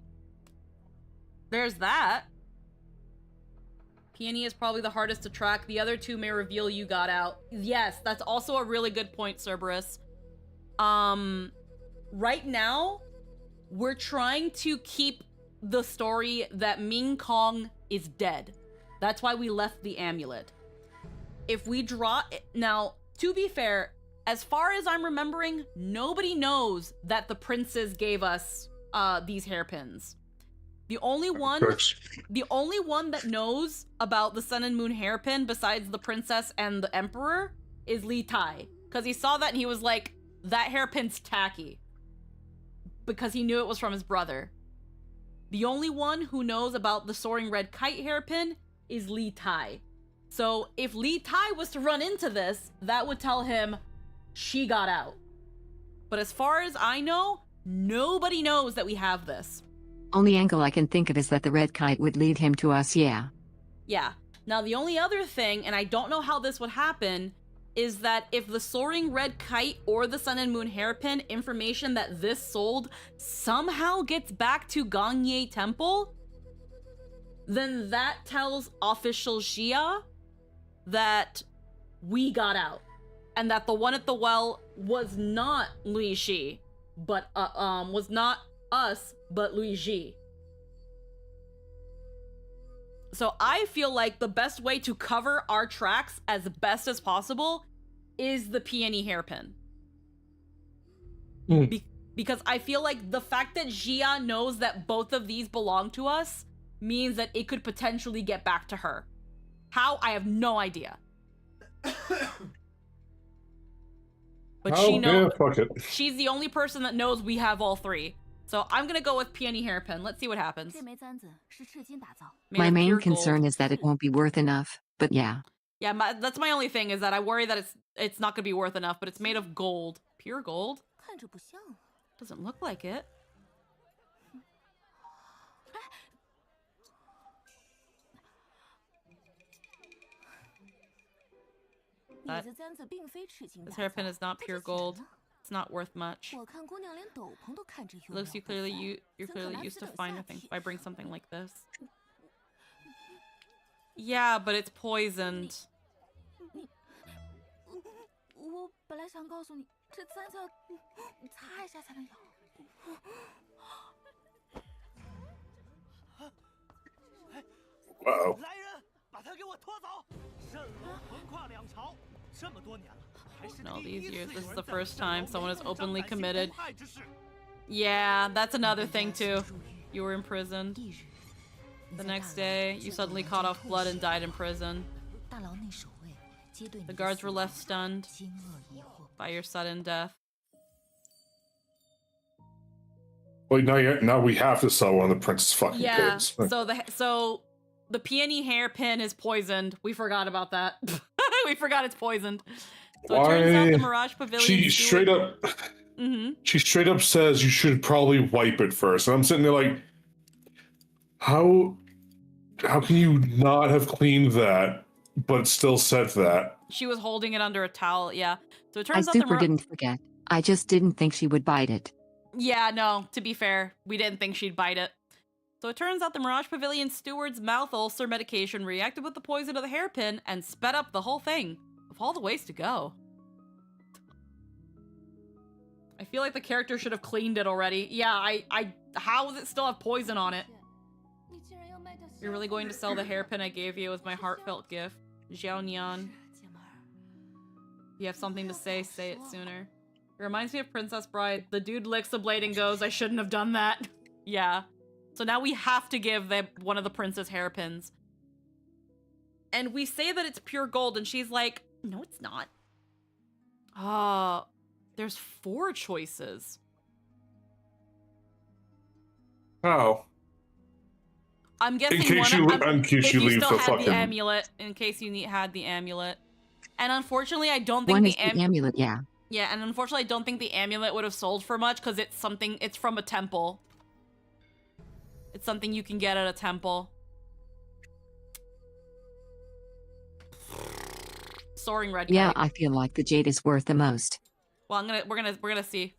there's that. Peony is probably the hardest to track. The other two may reveal you got out. Yes, that's also a really good point, Cerberus. Right now, we're trying to keep the story that Ming Kong is dead. That's why we left the amulet. If we draw... Now, to be fair, as far as I'm remembering, nobody knows that the princes gave us these hairpins. The only one that knows about the Sun and Moon hairpin besides the princess and the emperor is Li Tai. Because he saw that and he was like, that hairpin's tacky. Because he knew it was from his brother. The only one who knows about the soaring red kite hairpin is Li Tai. So if Li Tai was to run into this, that would tell him she got out. But as far as I know, nobody knows that we have this. Only angle I can think of is that the red kite would lead him to us, yeah. Yeah. Now the only other thing, and I don't know how this would happen, is that if the soaring red kite or the Sun and Moon hairpin information that this sold somehow gets back to Gangye Temple, then that tells official Xia that we got out. And that the one at the well was not Lui Shi, but was not us, but Lui Ji. So I feel like the best way to cover our tracks as best as possible is the peony hairpin. Because I feel like the fact that Xia knows that both of these belong to us means that it could potentially get back to her. How? I have no idea. But she knows. Yeah, fuck it. She's the only person that knows we have all three. So I'm gonna go with peony hairpin. Let's see what happens. My main concern is that it won't be worth enough, but yeah. Yeah, that's my only thing, is that I worry that it's not gonna be worth enough, but it's made of gold. Pure gold? Doesn't look like it. This hairpin is not pure gold. It's not worth much. Looks you're clearly used to finer things. If I bring something like this. Yeah, but it's poisoned. Wow. No, these years, this is the first time someone is openly committed. Yeah, that's another thing too. You were imprisoned. The next day, you suddenly caught off blood and died in prison. The guards were left stunned by your sudden death. Well, now we have to sell one of the prince's fucking pigs. So the peony hairpin is poisoned. We forgot about that. We forgot it's poisoned. So it turns out the Mirage Pavilion. She straight up. She straight up says you should probably wipe it first, and I'm sitting there like, how can you not have cleaned that, but still said that? She was holding it under a towel. Yeah. So it turns out I didn't forget. I just didn't think she would bite it. Yeah, no. To be fair, we didn't think she'd bite it. So it turns out the Mirage Pavilion steward's mouth ulcer medication reacted with the poison of the hairpin and sped up the whole thing. Of all the ways to go. I feel like the character should have cleaned it already. Yeah, how does it still have poison on it? You're really going to sell the hairpin I gave you as my heartfelt gift? Xiao Nian. If you have something to say it sooner. It reminds me of Princess Bride. The dude licks the blade and goes, I shouldn't have done that. Yeah. So now we have to give one of the princess hairpins. And we say that it's pure gold, and she's like, no, it's not. There's 4 choices. How? I'm guessing in case you leave the fucking amulet. In case you had the amulet. And unfortunately, I don't think one is the amulet, yeah. Yeah, and unfortunately, I don't think the amulet would have sold for much because it's from a temple. It's something you can get at a temple. Soaring red. Yeah, kite. I feel like the jade is worth the most. Well, we're gonna see.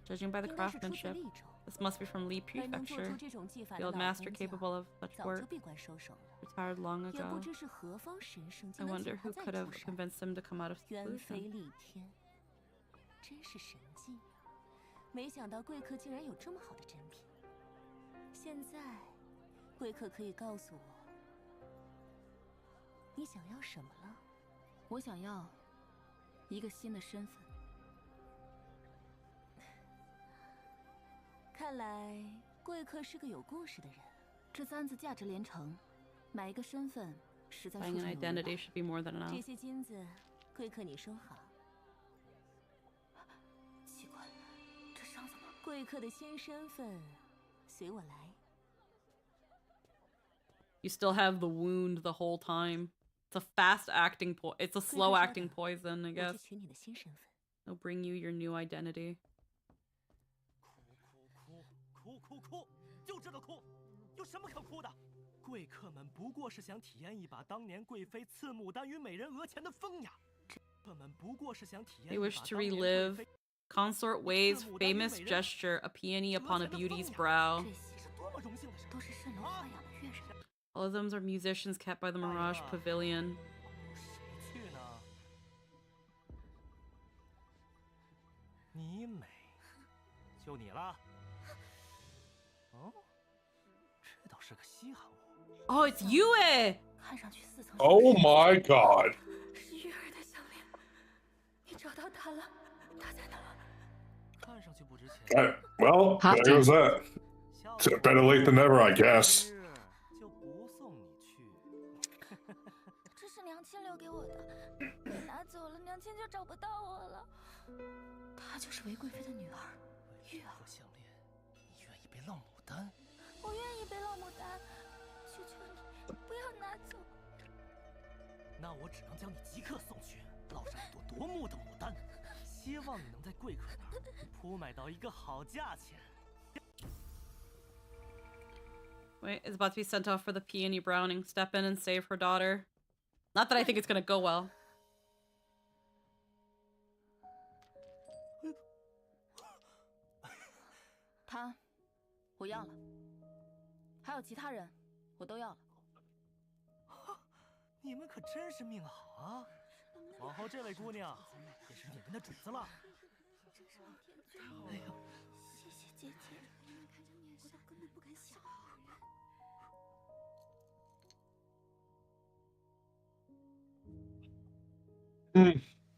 Judging by the 应该是出自 craftsmanship, 利州， this must be from Li 而能做 Prefecture. 出这种技法 The 的 old 老 master 工匠 capable of such 早就 work 闭关收手了。 retired long 也不 ago. 知是何方神圣 I 竟能 wonder 请他 who 再 could 出 have 山， convinced him to come out of 鸢飞 seclusion. 戾天，真是神迹呀！没想到贵客竟然有这么好的珍品。现在，贵客可以告诉我，你想要什么了？我想要一个新的身份。看来贵客是个有故事的人。这簪子价值连城，买一个身份实在 Buying 绰 an 绰有余 identity 吧。 should be more than 这 enough. 些金子，贵客你收好。奇怪，这伤怎么？贵客的新身份，随我来。 You still have the wound the whole time. It's a fast acting it's a slow acting poison, I 我 guess. 去取你的新身份。 They'll bring you your new identity. 哭，就知道哭，有什么可哭的？贵客们不过是想体验一把当年贵妃刺牡丹于美人额前的风雅。贵客们不过是想体验 They 一 wish 把 to 当年贵 relive 妃 Consort Wei's famous gesture, a peony upon a beauty's brow. 这些是多么荣幸的事！都是蜃楼豢养的乐人。 All of them are musicians kept by the Mirage Pavilion. 谁去呢？你美，就你了。哦，这倒是个稀罕物。 Oh, it's Yue! 看上去似曾 Oh my god. 是月儿的项链，你找到它了？它在哪？ 看上去不值钱。 Well, Hot there goes that. Better late than never, I guess. 就不送你去。这是娘亲留给我的，你拿走了，娘亲就找不到我了。她就是韦贵妃的女儿，月儿和项链，你愿意被浪牡丹？我愿意被浪牡丹，求求你不要拿走。那我只能将你即刻送去，烙上一朵夺目的牡丹，希望你能在贵客那儿铺买到一个好价钱。 Wait, is about to be sent off for the peony browning. Step in and save her daughter. Not that I think it's gonna go well. 他，我要了。还有其他人，我都要了。你们可真是命好啊！往后这位姑娘也是你们的主子了。哎呦，谢谢姐姐。我都根本不敢想。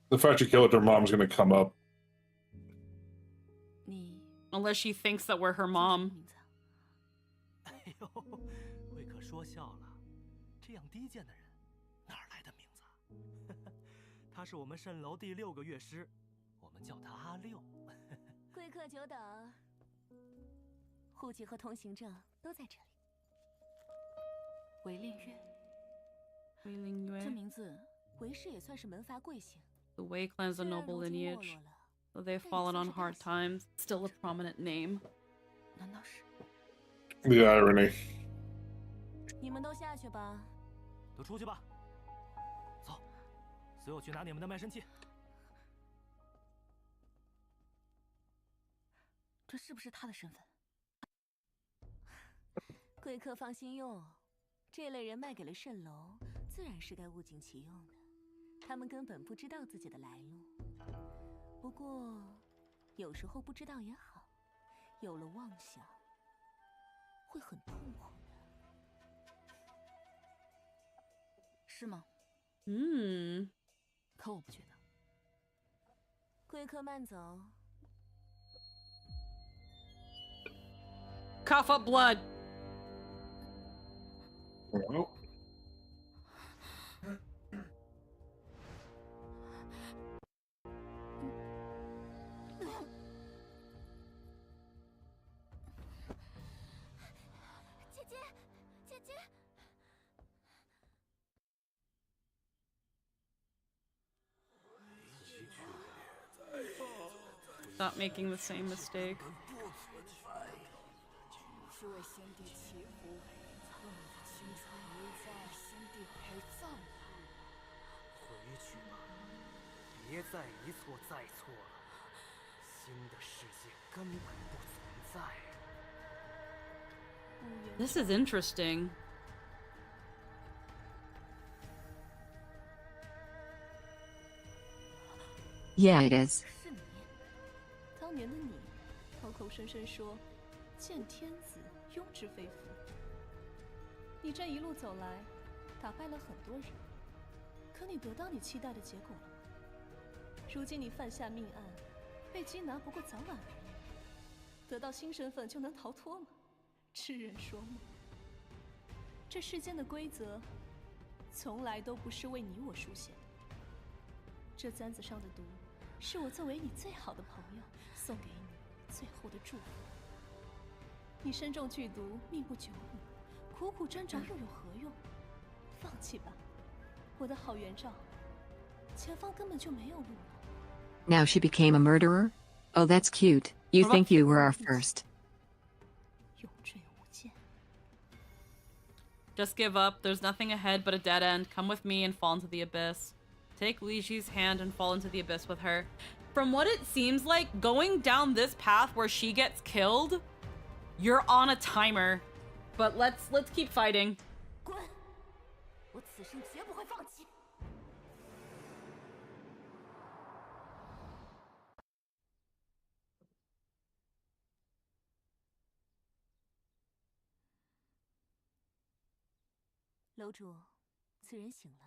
The fact you killed her mom's gonna come up. 你 Unless she thinks that we're her mom. 哎呦，贵客说笑了，这样低贱的人哪儿来的名字？他是我们蜃楼第6个乐师，我们叫他阿六。贵客久等，户籍和通行证都在这里。韦令月，Wei Ling 这 Yue. 名字，韦氏也算是门阀贵姓。 The Wei clan's a 虽然 noble 如今没 lineage, 落了， though they've fallen on hard times. Still a prominent name. 难道是？ The irony. 你们都下去吧。都出去吧。走，随我去拿你们的卖身契。这是不是他的身份？贵客放心用，这类人卖给了蜃楼，自然是该物尽其用的。他们根本不知道自己的来路。不过，有时候不知道也好，有了妄想，会很痛苦的。是吗？可我不觉得。贵客慢走。 Cough up blood. Well, 姐姐，姐姐。 Stop making the same mistake. 是为先帝祈福，赠你的青春遗在先帝陪葬。回去吧，别再一错再错了。This is interesting. Yeah, it is. 是你，当年的你，口口声声说见天子，庸之非福。你这一路走来，打败了很多人，可你得到你期待的结果了吗？如今你犯下命案，被缉拿不过早晚而已，得到新身份就能逃脱吗？痴人说梦。这世间的规则，从来都不是为你我书写的。这簪子上的毒，是我作为你最好的朋友送给你最后的祝福。你身中剧毒，命不久矣，苦苦挣扎又有何用？放弃吧，我的好元昭，前方根本就没有路了。 Now she became a murderer? Oh, that's cute. You think you were our first. 永坠无间。 Just give up. There's nothing ahead but a dead end. Come with me and fall into the abyss. Take Li Ji's hand and fall into the abyss with her. From what it seems like, going down this path where she gets killed, you're on a timer. But let's keep fighting. 滚！我此生绝不会放弃。楼主，此人醒了。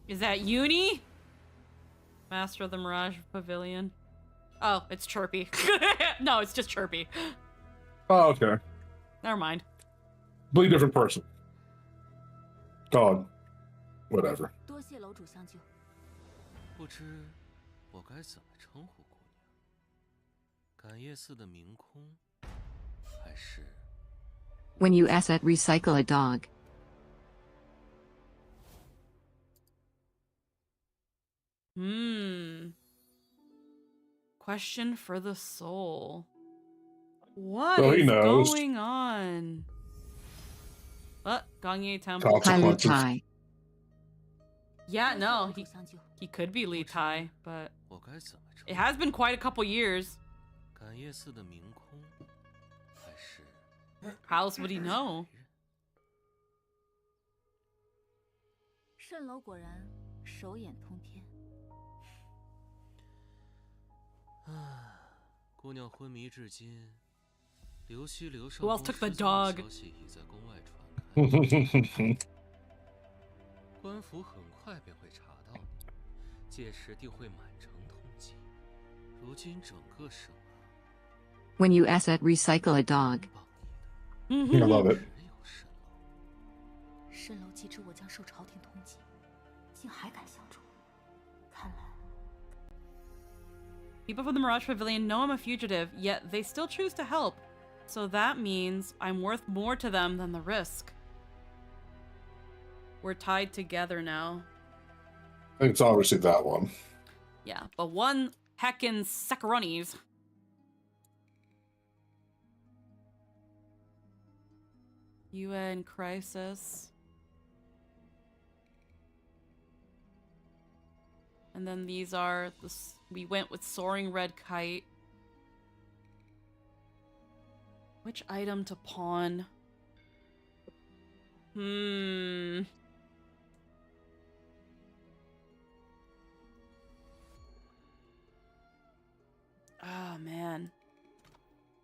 Is that Uni? Master of the Mirage Pavilion. Oh, it's Chirpy. No, it's just Chirpy. Oh, okay. Never mind. Completely different person. God. Whatever. 多谢楼主相救。不知我该怎么称呼姑娘？感业寺的明空，还是 When you asset recycle a dog. Question for the soul. What Well, he is knows. going on? Gangye Temple. Hi, Lu Consequences. Tai. Yeah, no, 多谢楼主相救。 he could be Li Tai, but 我该怎么称 it has been quite a couple years. 感业寺的明空，还是 How else would he know? 蜃楼果然手眼通天。姑娘昏迷至今，刘熙刘少 Who else 公 took the 失踪的 dog? 消息已在宫外传开，官府很快便会查到你，届时定会满城通缉。如今整个省啊， When you asset recycle a dog. 帮你 I love 的 it. 只有蜃楼。蜃楼既知我将受朝廷通缉，竟还敢相助，看来 People from the Mirage Pavilion know I'm a fugitive, yet they still choose to help. So that means I'm worth more to them than the risk. We're tied together now. I think it's obviously that one. Yeah, but one heckin' Sakaronis. UN Crisis. And then these are we went with Soaring Red Kite. Which item to pawn? Oh man.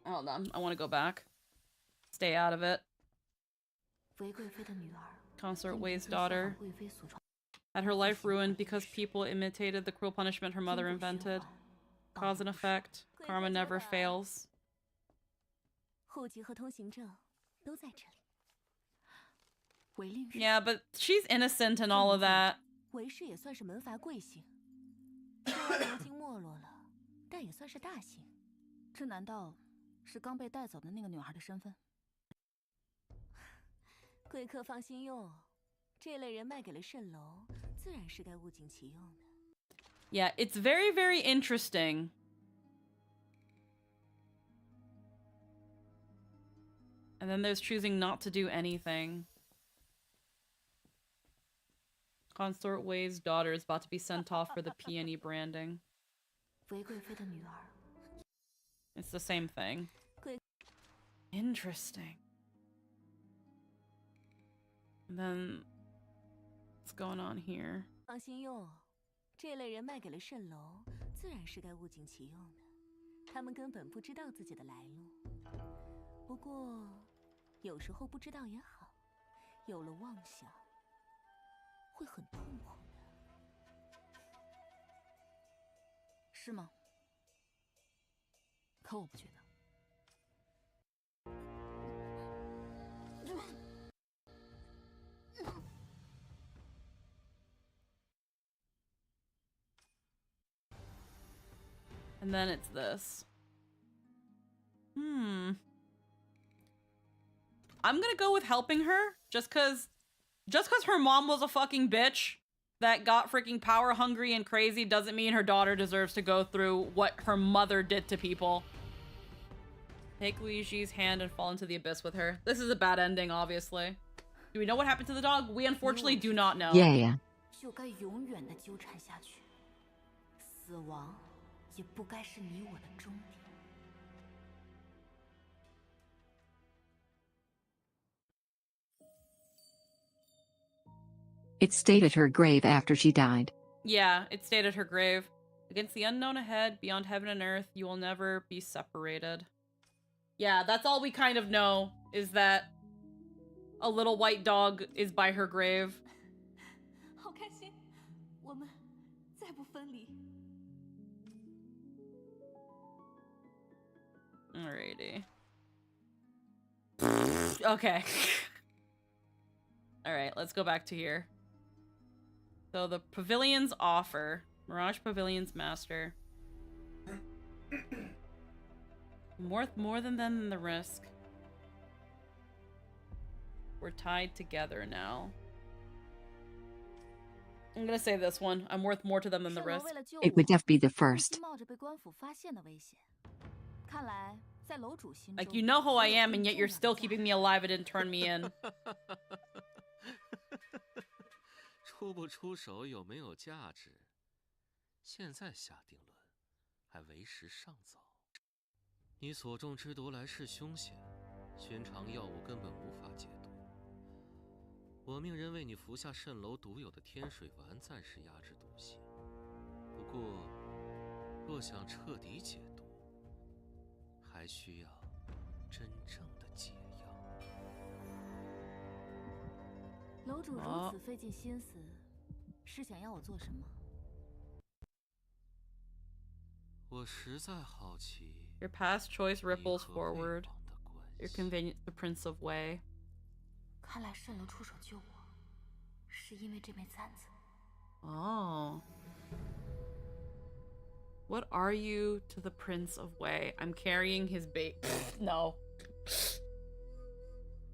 Hold on, I want to go back. Stay out of it. 韦贵妃的女儿 Consort 因 Wei's 听说效仿 daughter 贵妃所传 had her life ruined because people imitated the cruel punishment her mother 因果循 invented. 环 Cause and effect. Karma never fails. 户籍和通行证都在这里。韦令氏 Yeah, but she's innocent and all of that. 韦氏也算是门阀贵姓，虽然如今没落了，但也算是大姓。这难道是刚被带走的那个女孩的身份？贵客放心用，这类人卖给了蜃楼，自然是该物尽其用的。 Yeah, it's very, very interesting. And then there's choosing not to do anything. Consort Wei's daughter is about to be sent off for the peony branding. It's the same thing. Interesting. And then, what's going on here? 放心用，这类人卖给了蜃楼，自然是该物尽其用的。他们根本不知道自己的来路。不过，有时候不知道也好，有了妄想，会很痛苦的。是吗？可我不觉得。 And then it's this. I'm gonna go with helping her, just cause her mom was a fucking bitch that got freaking power hungry and crazy doesn't mean her daughter deserves to go through what her mother did to people. Take Luigi's hand and fall into the abyss with her. This is a bad ending, obviously. Do we know what happened to the dog? We unfortunately do not know. Yeah. 就该永远的纠缠下去，死亡也不该是你我的终点。 It stayed at her grave after she died. Yeah, it stayed at her grave. Against the unknown ahead, beyond heaven and earth, you will never be separated. Yeah, that's all we kind of know, is that a little white dog is by her grave. 好开心，我们再不分离。 Alrighty. Okay. Alright, let's go back to here. So the pavilion's offer. Mirage Pavilion's master. Worth more than them than the risk. We're tied together now. I'm gonna say this one. I'm worth more to them than the risk. It would have be the first. Like, you know who I am, and yet you're still keeping me alive and didn't turn me in. 出不出手有没有价值，现在下定论还为时尚早。你所中之毒来势凶险，寻常药物根本无法解毒。我命人为你服下蜃楼独有的天水丸，暂时压制毒性。不过，若想彻底解毒，还需要真正的解药。楼主如此费尽心思，是想要我做什么？我实在好奇。 Your past choice ripples forward. Your convenience, the Prince of Wei. 看来蜃楼出手救我，是因为这枚簪子。Oh. What are you to the Prince of Wei? I'm carrying his bait. No.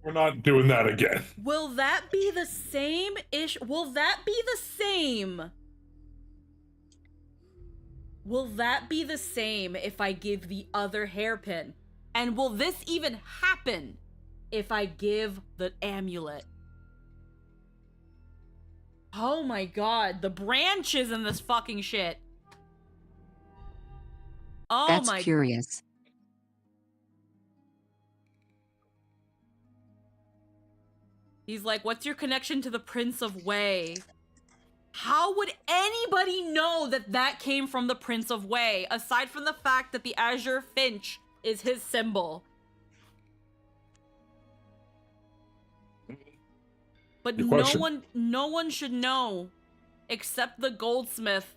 We're not doing that again. Will that be the same ish? Will that be the same? Will that be the same if I give the other hairpin? And will this even happen if I give the amulet? Oh my god, the branches in this fucking shit. Oh That's my. curious. He's like, what's your connection to the Prince of Wei? How would anybody know that that came from the Prince of Wei, aside from the fact that the Azure Finch is his symbol? But no one should know, except the goldsmith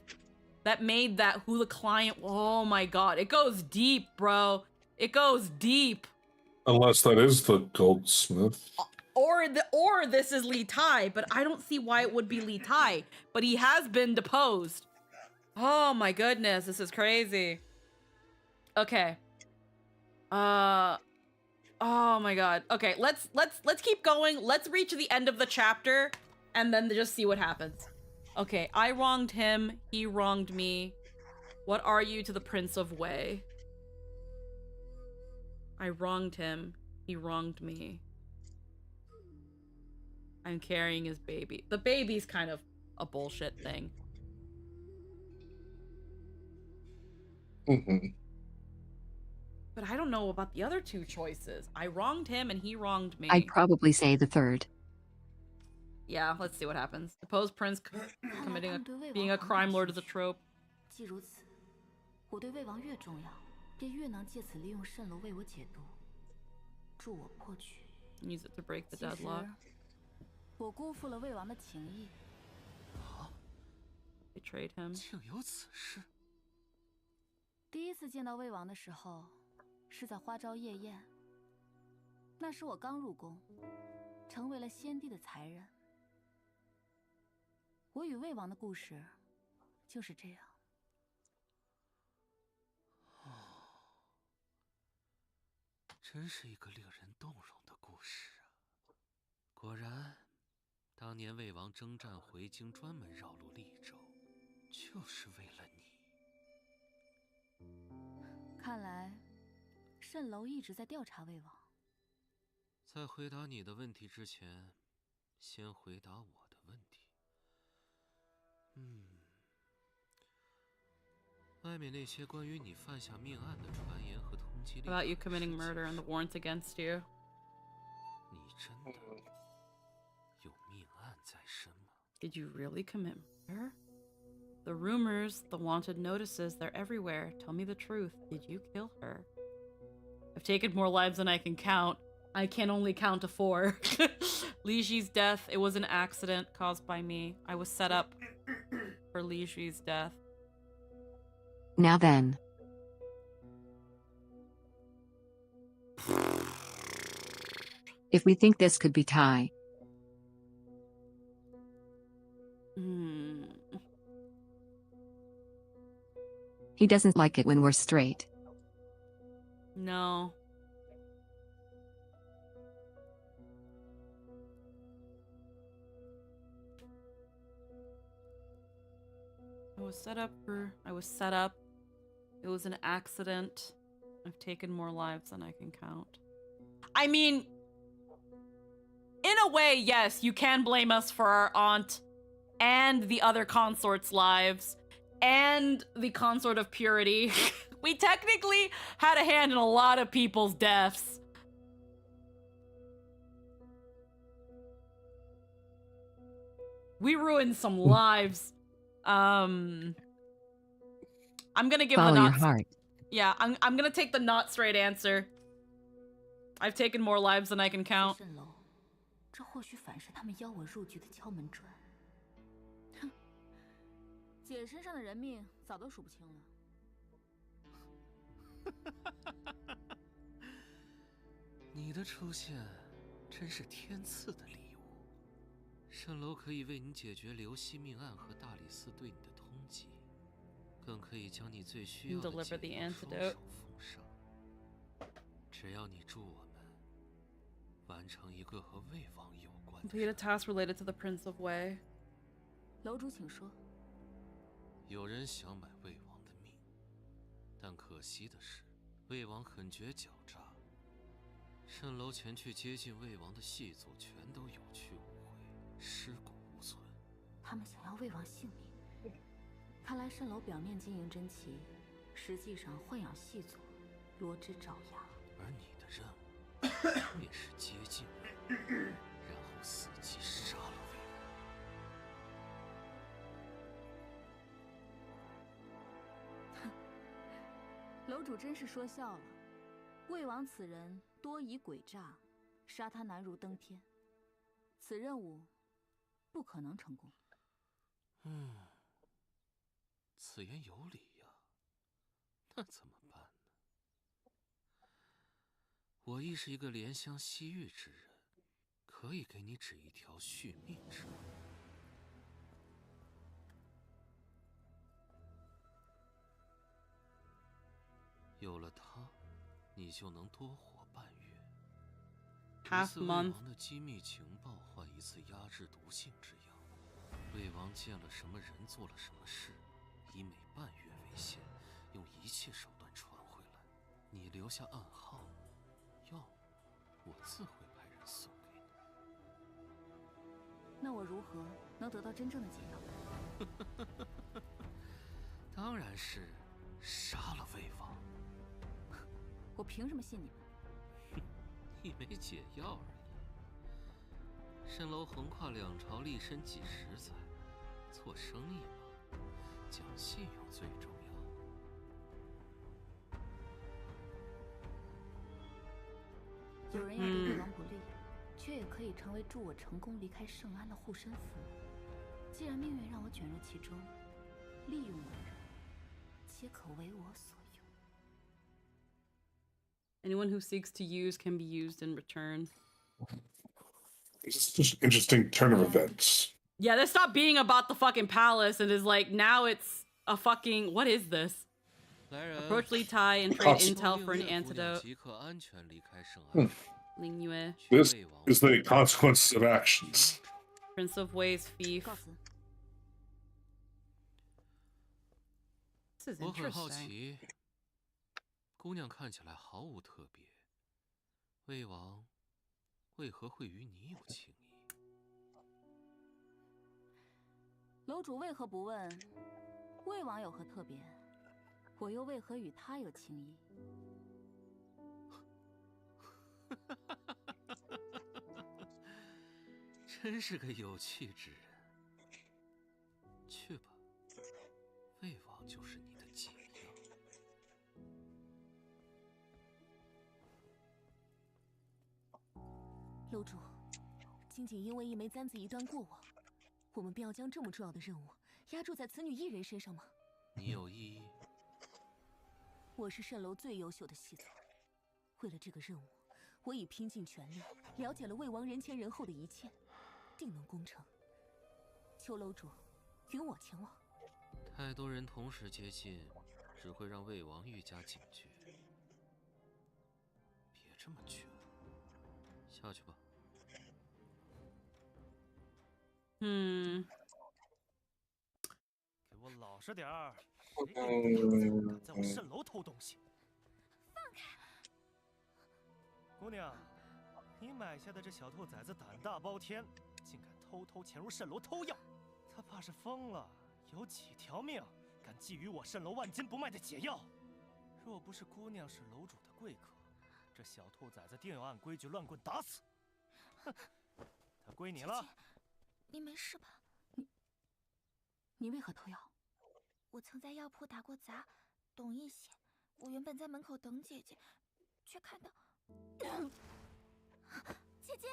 that made that, who the client. Oh my god, it goes deep, bro. It goes deep. Unless that is the goldsmith. Or this is Li Tai, but I don't see why it would be Li Tai. But he has been deposed. Oh my goodness, this is crazy. Okay. Oh my god. Okay, let's keep going. Let's reach the end of the chapter and then just see what happens. Okay, I wronged him, he wronged me. What are you to the Prince of Wei? I wronged him, he wronged me. I'm carrying his baby. The baby's kind of a bullshit thing. But I don't know about the other two choices. I wronged him and he wronged me. I'd probably say the third. Yeah, let's see what happens. Deposed prince committing看来他们对魏王 being a 很感 crime lord 兴 is a 趣。 trope. 既如此，我对魏王越重要，便越能借此利用蜃楼为我解毒，助我破局。 Use it to break the 其实 deadlock. 我辜负了魏王的情谊。 Betrayed him. 竟有此事！第一次见到魏王的时候，是在花朝夜宴。那时我刚入宫，成为了先帝的才人。我与魏王的故事就是这样。真是一个令人动容的故事啊！果然，当年魏王征战回京，专门绕路利州，就是为了你。看来，蜃楼一直在调查魏王。在回答你的问题之前，先回答我的问题。外面那些关于你犯下命案的传言和通缉令 About you committing murder and the warrants against you. 你真的有命案在身吗？ Did you really commit murder? The rumors, the wanted notices, they're everywhere. Tell me the truth. Did you kill her? I've taken more lives than I can count. I can only count to 4. Li Ji's death, it was an accident caused by me. I was set up for Li Ji's death. Now then. If we think this could be Tai. He doesn't like it when we're straight. No. I was set up. It was an accident. I've taken more lives than I can count. I mean, in a way, yes, you can blame us for our aunt and the other consorts' lives and the consort of purity. We technically had a hand in a lot of people's deaths. We ruined some lives. I'm gonna give Follow the your not. heart. Yeah, I'm gonna take the not straight answer. I've taken more lives than I can count. 蜃楼，这或许反是他们邀我入局的敲门砖。哼，姐身上的人命早都数不清了。你的出现真是天赐的礼物。蜃楼可以为你解决刘希命案和大理寺对你的通缉，更可以将你最需要的 Deliver the 解药 antidote. 双手奉上。只要你助我们完成一个和魏王有关的 Complete a task related to the Prince of Wei. 楼主，请说。有人想买魏王的命，但可惜的是，魏王很觉狡诈。蜃楼前去接近魏王的细作全都有去无回，尸骨无存。他们想要魏王性命，看来蜃楼表面经营真奇，实际上豢养细作，罗织爪牙。而你的任务便是接近魏王，然后伺机杀了魏王。楼主真是说笑了，魏王此人多疑诡诈，杀他难如登天。此任务不可能成功。此言有理呀，那怎么办呢？我亦是一个怜香惜玉之人，可以给你指一条续命之路。有了它，你就能多活半月。一次魏王的机密情报换一次压制毒性之药。魏王见了什么人，做了什么事，以每半月为限，用一切手段传回来。你留下暗号，要么我自会派人送给你。那我如何能得到真正的解药？当然是杀了魏王。我凭什么信你们？一枚解药而已。蜃楼横跨2朝，立身几十载，做生意嘛，讲信用最重要。有人要对魏王不利，却也可以成为助我成功离开圣安的护身符。既然命运让我卷入其中，利用我的人，皆可为我所用。Anyone who seeks to use can be used in return. It's just an interesting turn of events. Yeah, they stopped being about the fucking palace and is like, now it's a fucking, what is this? 来人， Approach Li Tai and trade Cost- intel for an 令月姑娘 antidote. 即刻安全离开圣安。 Ling Yue, 去 This 魏王 is the consequences of actions. Prince of Wei's fief. 告辞。 This is 我很好 interesting. 奇，姑娘看起来毫无特别，魏王为何会与你有情谊？楼主为何不问魏王有何特别？我又为何与他有情谊？真是个有趣之人。去吧，魏王就是你的解药。楼主，仅仅因为一枚簪子一段过往，我们便要将这么重要的任务压注在此女一人身上吗？你有异议？我是蜃楼最优秀的系统，为了这个任务，我已拼尽全力，了解了魏王人前人后的一切，定能攻城。求楼主允我前往。太多人同时接近，只会让魏王愈加警觉。别这么倔，下去吧。给我老实点儿！谁给你的胆子，敢在我蜃楼偷东西？放开！姑娘，你买下的这小兔崽子胆大包天，竟敢偷偷潜入蜃楼偷药，他怕是疯了。有几条命，敢觊觎我蜃楼万金不卖的解药？若不是姑娘是楼主的贵客，这小兔崽子定要按规矩乱棍打死。哼，他归你了。你没事吧？你为何偷药？我曾在药铺打过杂，懂一些。我原本在门口等姐姐，却看到姐姐。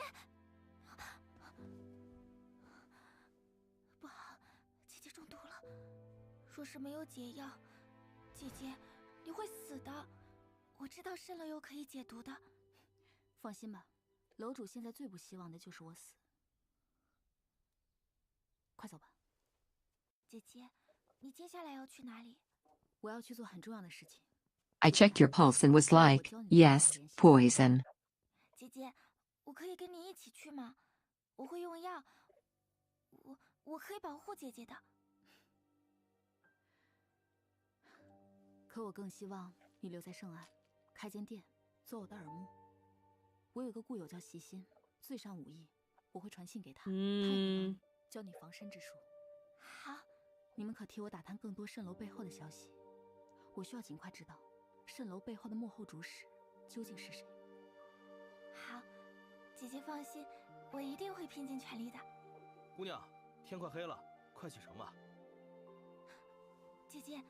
不好，姐姐中毒了。若是没有解药，姐姐你会死的。我知道蜃楼有可以解毒的。放心吧，楼主现在最不希望的就是我死。快走吧。姐姐，你接下来要去哪里？我要去做很重要的事情。I checked your pulse and was like, yes, poison. 姐姐，我可以跟你一起去吗？我会用药，我可以保护姐姐的。可我更希望你留在圣安，开间店，做我的耳目。我有个故友叫席心，最善武艺，我会传信给他，他也会帮你教你防身之术。好，你们可替我打探更多蜃楼背后的消息，我需要尽快知道蜃楼背后的幕后主使究竟是谁。好，姐姐放心，我一定会拼尽全力的。姑娘，天快黑了，快启程吧。姐姐，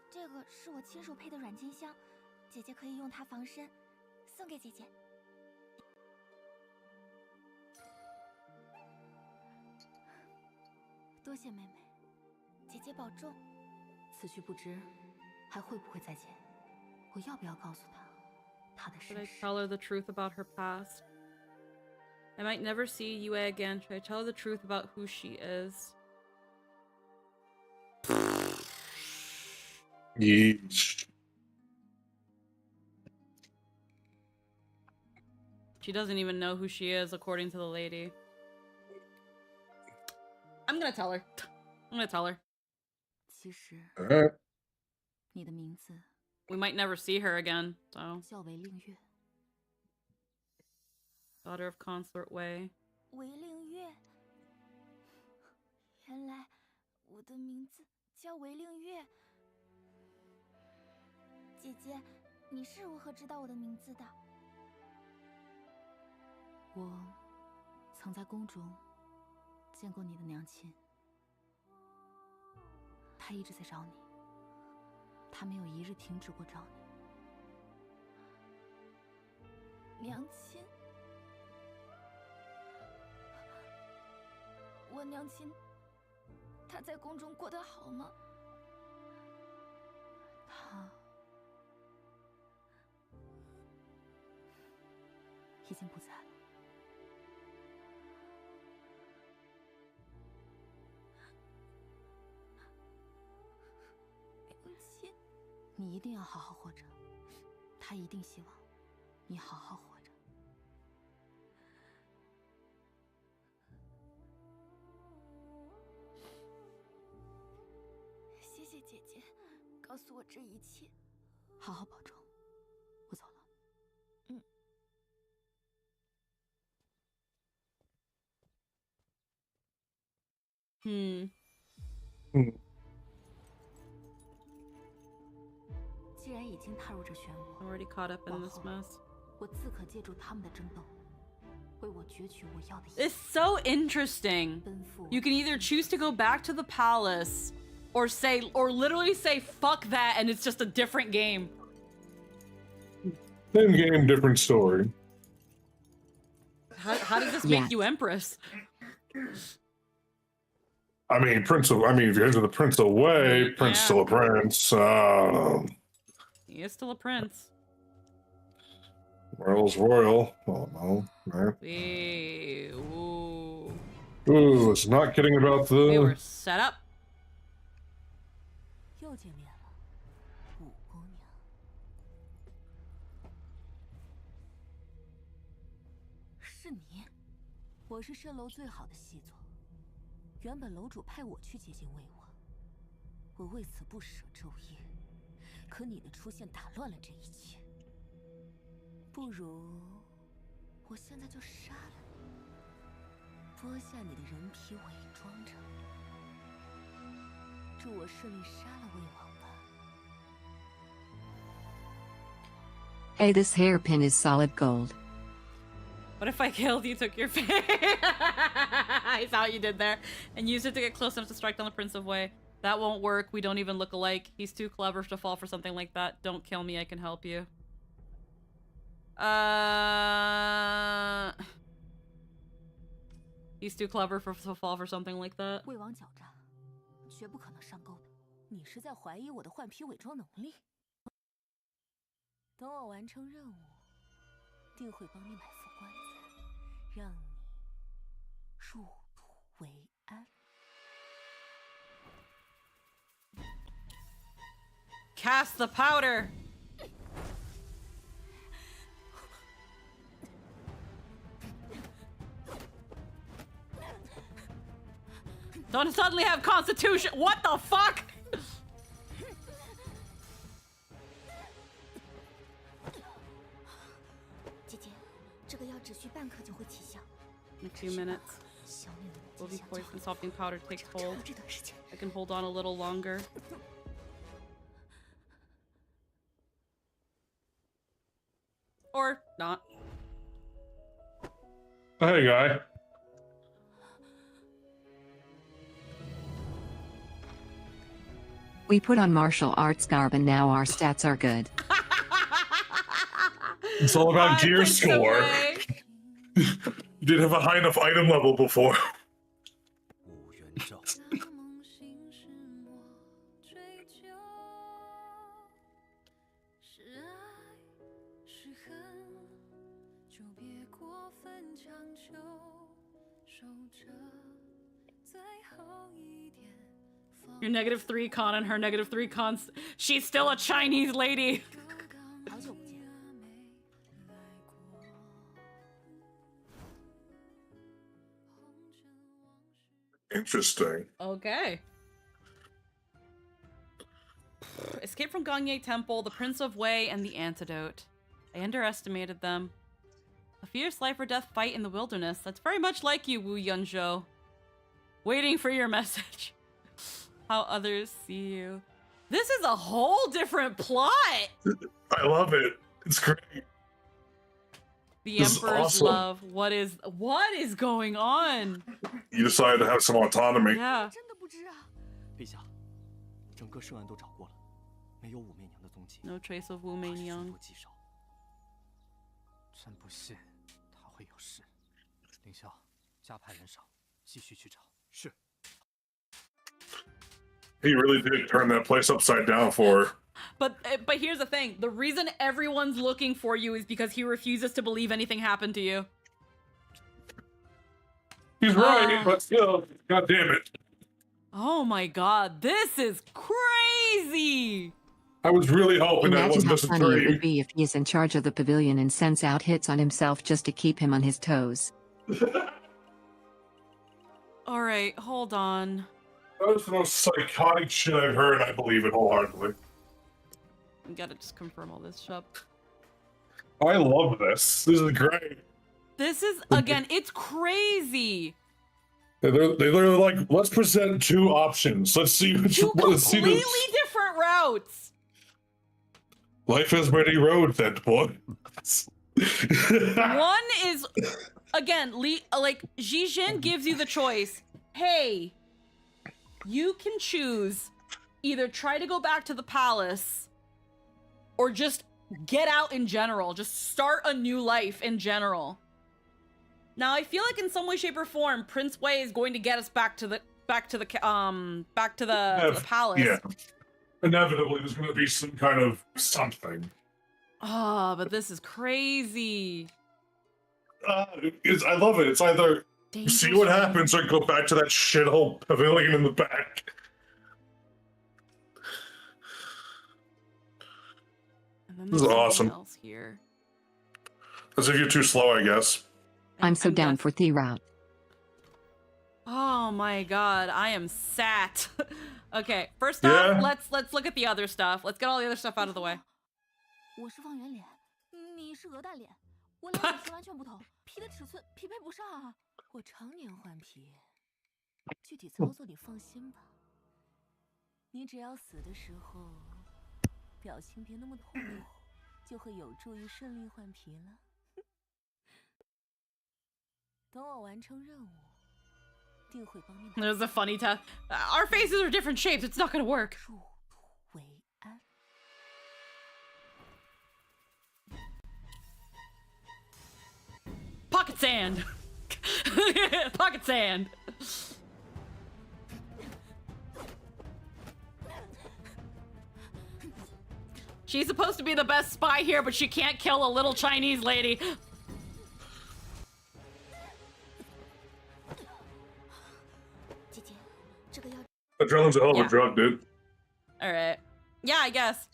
这个是我亲手配的软金香，姐姐可以用它防身，送给姐姐。多谢妹妹，姐姐保重。此去不知还会不会再见，我要不要告诉她她的 Should I 身世？ tell her the truth about her past? I might never see Yue again. Should I tell her the truth about who she is? Yeesh. She doesn't even know who she is, according to the lady. I'm gonna tell her. I'm gonna tell her. 其实 Alright. 你的名字 We might never see her again, so. 叫为令月， Daughter of Consort Wei. 韦令月，原来我的名字叫韦令月。姐姐，你是如何知道我的名字的？我曾在宫中见过你的娘亲，她一直在找你，她没有一日停止过找你。娘亲，我娘亲，她在宫中过得好吗？她已经不在了。娘亲，你一定要好好活着，她一定希望你好好活着。谢谢姐姐，告诉我这一切。好好保重，我走了。既然已经踏入这漩涡 Already caught up in this mess. 我自可借助他们的争斗，为我攫取我要的。It's so interesting. You can either choose to go back to the palace, or literally say fuck that, and it's just a different game. Same game, different story. How does this make you Empress? I mean, if you're into the Prince away, Prince still a prince. He is still a prince. Royal's royal. Oh no. Right. Ooh. Ooh, it's not kidding about the. We were set up. 又见面了，五姑娘。是你？我是蜃楼最好的细作，原本楼主派我去接近魏王，我为此不舍昼夜。可你的出现打乱了这一切，不如我现在就杀了你，剥下你的人皮，伪装着，祝我顺利杀了魏王吧。Hey, this hairpin is solid gold. What if I killed you, took your face? I saw what you did there. And used it to get close enough to strike down the Prince of Wei. That won't work. We don't even look alike. He's too clever to fall for something like that. Don't kill me. I can help you. He's too clever to fall for something like that. 魏王狡诈，绝不可能上钩的。你是在怀疑我的换皮伪装能力？等我完成任务，定会帮你买副棺材，让你入土为安。Cast the powder. Don't suddenly have constitution. What the fuck? In a few minutes. Will be poison softening powder takes hold. I can hold on a little longer. Or not. Hey, guy. We put on martial arts garb and now our stats are good. It's all about gear score. You didn't have a high enough item level before. Your -3 con and her -3 con. She's still a Chinese lady. Interesting. Okay. Escape from Gangye Temple, the Prince of Wei, and the Antidote. I underestimated them. A fierce life or death fight in the wilderness. That's very much like you, Wu Yunzhou. Waiting for your message. how others see you. This is a whole different plot. I love it. It's great. The This is Emperor's awesome. love. What is going on? You decided to have some autonomy. Yeah. 真的不知啊。陛下，整个涉案都找过了，没有武媚娘的踪迹。 No trace of Wu Meinyang. 真不信他会有事。凌霄，加派人手，继续去找。是。 He really did turn that place upside down for her. But here's the thing. The reason everyone's looking for you is because he refuses to believe anything happened to you. He's right, but still, god damn it. Oh my god, this is crazy! I was really hoping that Imagine wasn't how just a funny it dream. would be if he is in charge of the pavilion and sends out hits on himself just to keep him on his toes. Alright, hold on. That was the most psychotic shit I've heard, and I believe it wholeheartedly. We gotta just confirm all this shit. I love this. This is great. This is, again, it's crazy. They're literally like, let's present two options. Let's see which Two let's see completely the different routes. life has many roads, that boy. One is, again, like, Jijin gives you the choice. Hey, you can choose either try to go back to the palace or just get out in general. Just start a new life in general. Now, I feel like in some way, shape, or form, Prince Wei is going to get us back to the palace. Yeah. Inevitably, there's going to be some kind of something. Ah, but this is crazy. I love it. It's either see what happens or go back to that shithole pavilion in the back. And then This is there's something awesome. else here. As if you're too slow, I guess. I'm so down for the route. Oh my god, I am sat. Okay, first Yeah. off, let's look at the other stuff. Let's get all the other stuff out of the way. 我是方圆脸，你是鹅蛋脸，我俩脸型完全不同，皮的尺寸匹配不上啊！我常年换皮，具体操作你放心吧。你只要死的时候表情别那么痛苦，就会有助于顺利换皮了。等我完成任务，定会帮你。 There's a funny test. Our faces are different shapes. It's not gonna work. 入土为安。 Pocket sand. Pocket sand. She's supposed to be the best spy here, but she can't kill a little Chinese lady. Adrenaline's a hell of Yeah. a drug, dude. Alright. Yeah, I guess.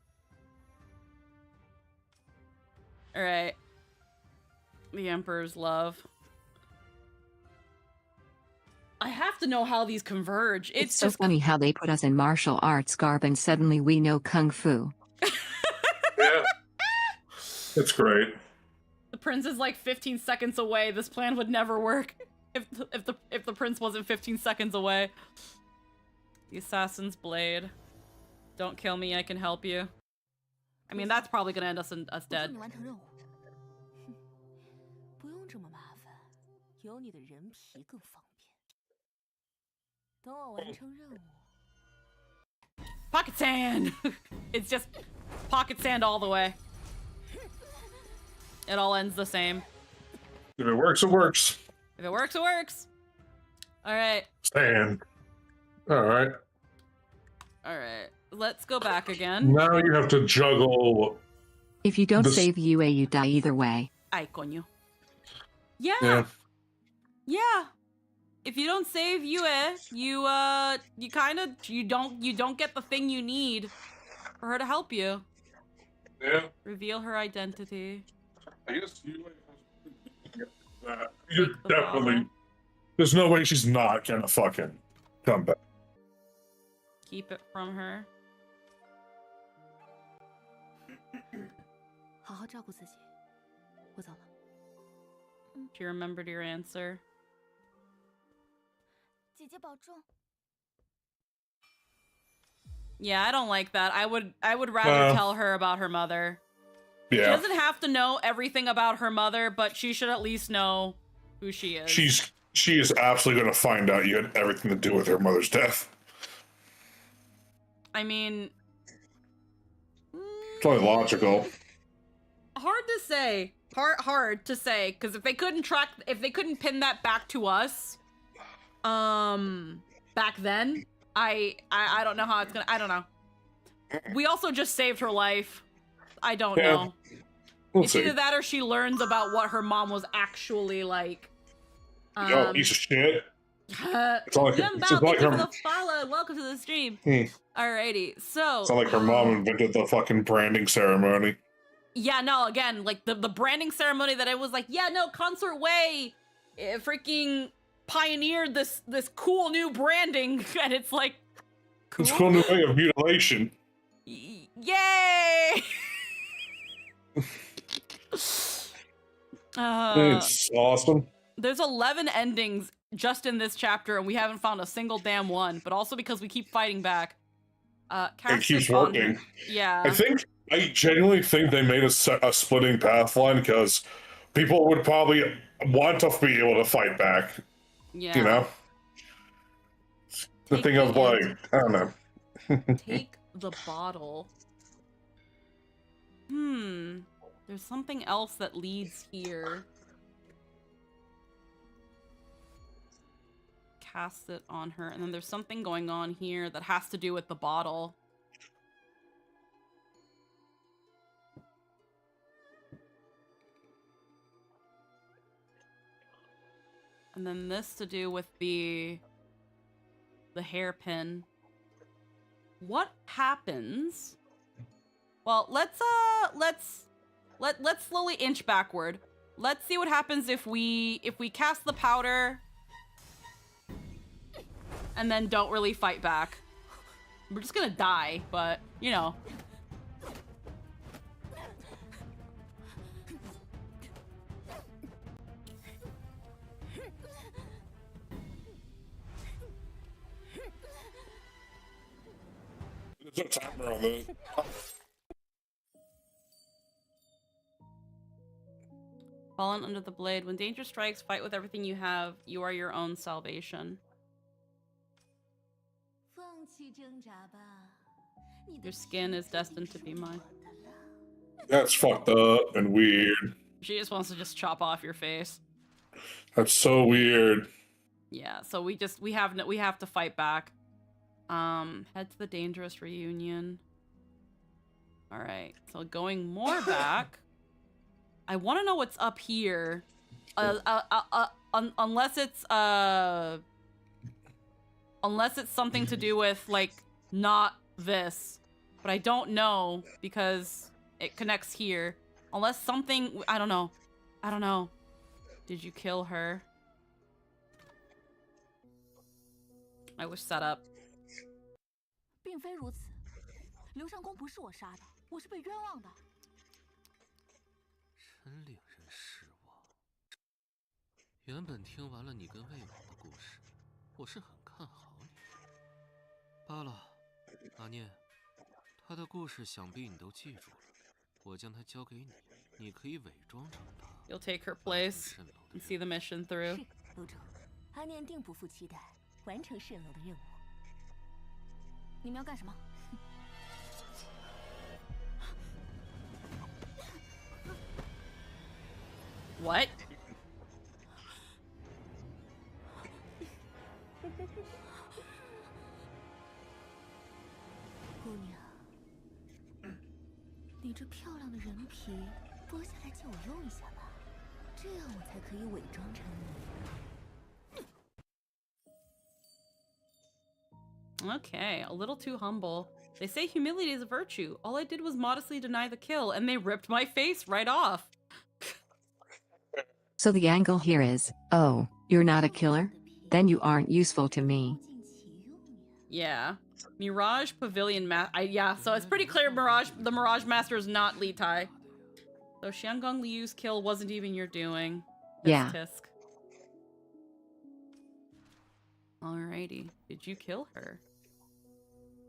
Alright. The Emperor's love. I have to know how these converge. It's It's so just funny how they put us in martial arts garb and suddenly we know kung fu. Yeah. It's great. the prince is like 15 seconds away. This plan would never work if the prince wasn't 15 seconds away. The assassin's blade. Don't kill me, I can help you. I mean, that's probably gonna end us dead. 你完成任务，不用这么麻烦，有你的人皮更方便。等我完成任务。 Pocket sand! It's just pocket sand all the way. It all ends the same. If it works, it works. If it works, it works. Alright. Sand. Alright. Alright. Let's go back again. Now you have to juggle. If you don't This- save Yue, you die either way. Ay, coño. Yeah. Yeah. Yeah. If you don't save Yue, you don't get the thing you need for her to help you. Yeah. Reveal her identity. I guess you that. You're definitely. There's no way she's not gonna fucking come back. Keep it from her. 好好照顾自己，我走了。 She remembered your answer. 姐姐保重。Yeah, I don't like that. I would rather tell her about her mother. Yeah. She doesn't have to know everything about her mother, but she should at least know who she is. She is absolutely going to find out you had everything to do with her mother's death. I mean, it's only logical. Hard to say. Hard to say, because if they couldn't pin that back to us, back then, I don't know how it's gonna. I don't know. We also just saved her life. I don't know. It's either that or she learns about what her mom was actually like. Yo, piece of shit. Thank you for the follow. Welcome to the stream. Alrighty, so it's not like her mom invented the fucking branding ceremony. Yeah, no, again, like the branding ceremony that I was like, yeah, no, Consort Way freaking pioneered this cool new branding, and it's like, cool? It's a cool new way of mutilation. Yay! It's awesome. There's 11 endings just in this chapter, and we haven't found a single damn one, but also because we keep fighting back. It keeps working. Yeah. I genuinely think they made a splitting path line because people would probably want to be able to fight back. Yeah. You know? The thing of like, I don't know. Take the bottle. There's something else that leads here. Cast it on her, and then there's something going on here that has to do with the bottle. And then this to do with the hairpin. What happens? Well, let's slowly inch backward. Let's see what happens if we cast the powder and then don't really fight back. We're just gonna die, but you know. There's a timer on this. Fallen under the blade. When danger strikes, fight with everything you have. You are your own salvation. Your skin is destined to be mine. That's fucked up and weird. She just wants to just chop off your face. That's so weird. Yeah, so we have to fight back. Head to the dangerous reunion. All right, so going more back. I want to know what's up here. Unless it's something to do with like not this, but I don't know because it connects here. Unless something, I don't know. Did you kill her? I wish set up. 并非如此，刘尚宫不是我杀的，我是被冤枉的。真令人失望。原本听完了你跟魏王的故事，我是很看好你。罢了，阿念，他的故事想必你都记住了。我将他交给你，你可以伪装成他。You'll take her place and see the mission through. 是，楼主，阿念定不负期待，完成蜃楼的任务。你们要干什么？ What? 姑娘，你这漂亮的人皮剥下来借我用一下吧，这样我才可以伪装成你。 Okay, a little too humble. They say humility is a virtue. All I did was modestly deny the kill, and they ripped my face right off. So the angle here is, oh, you're not a killer? Then you aren't useful to me. Yeah. Mirage Pavilion yeah, so it's pretty clear the Mirage Master is not Li Tai. So Xiangong Liu's kill wasn't even your doing. Yeah. Tisk. Alrighty. Did you kill her?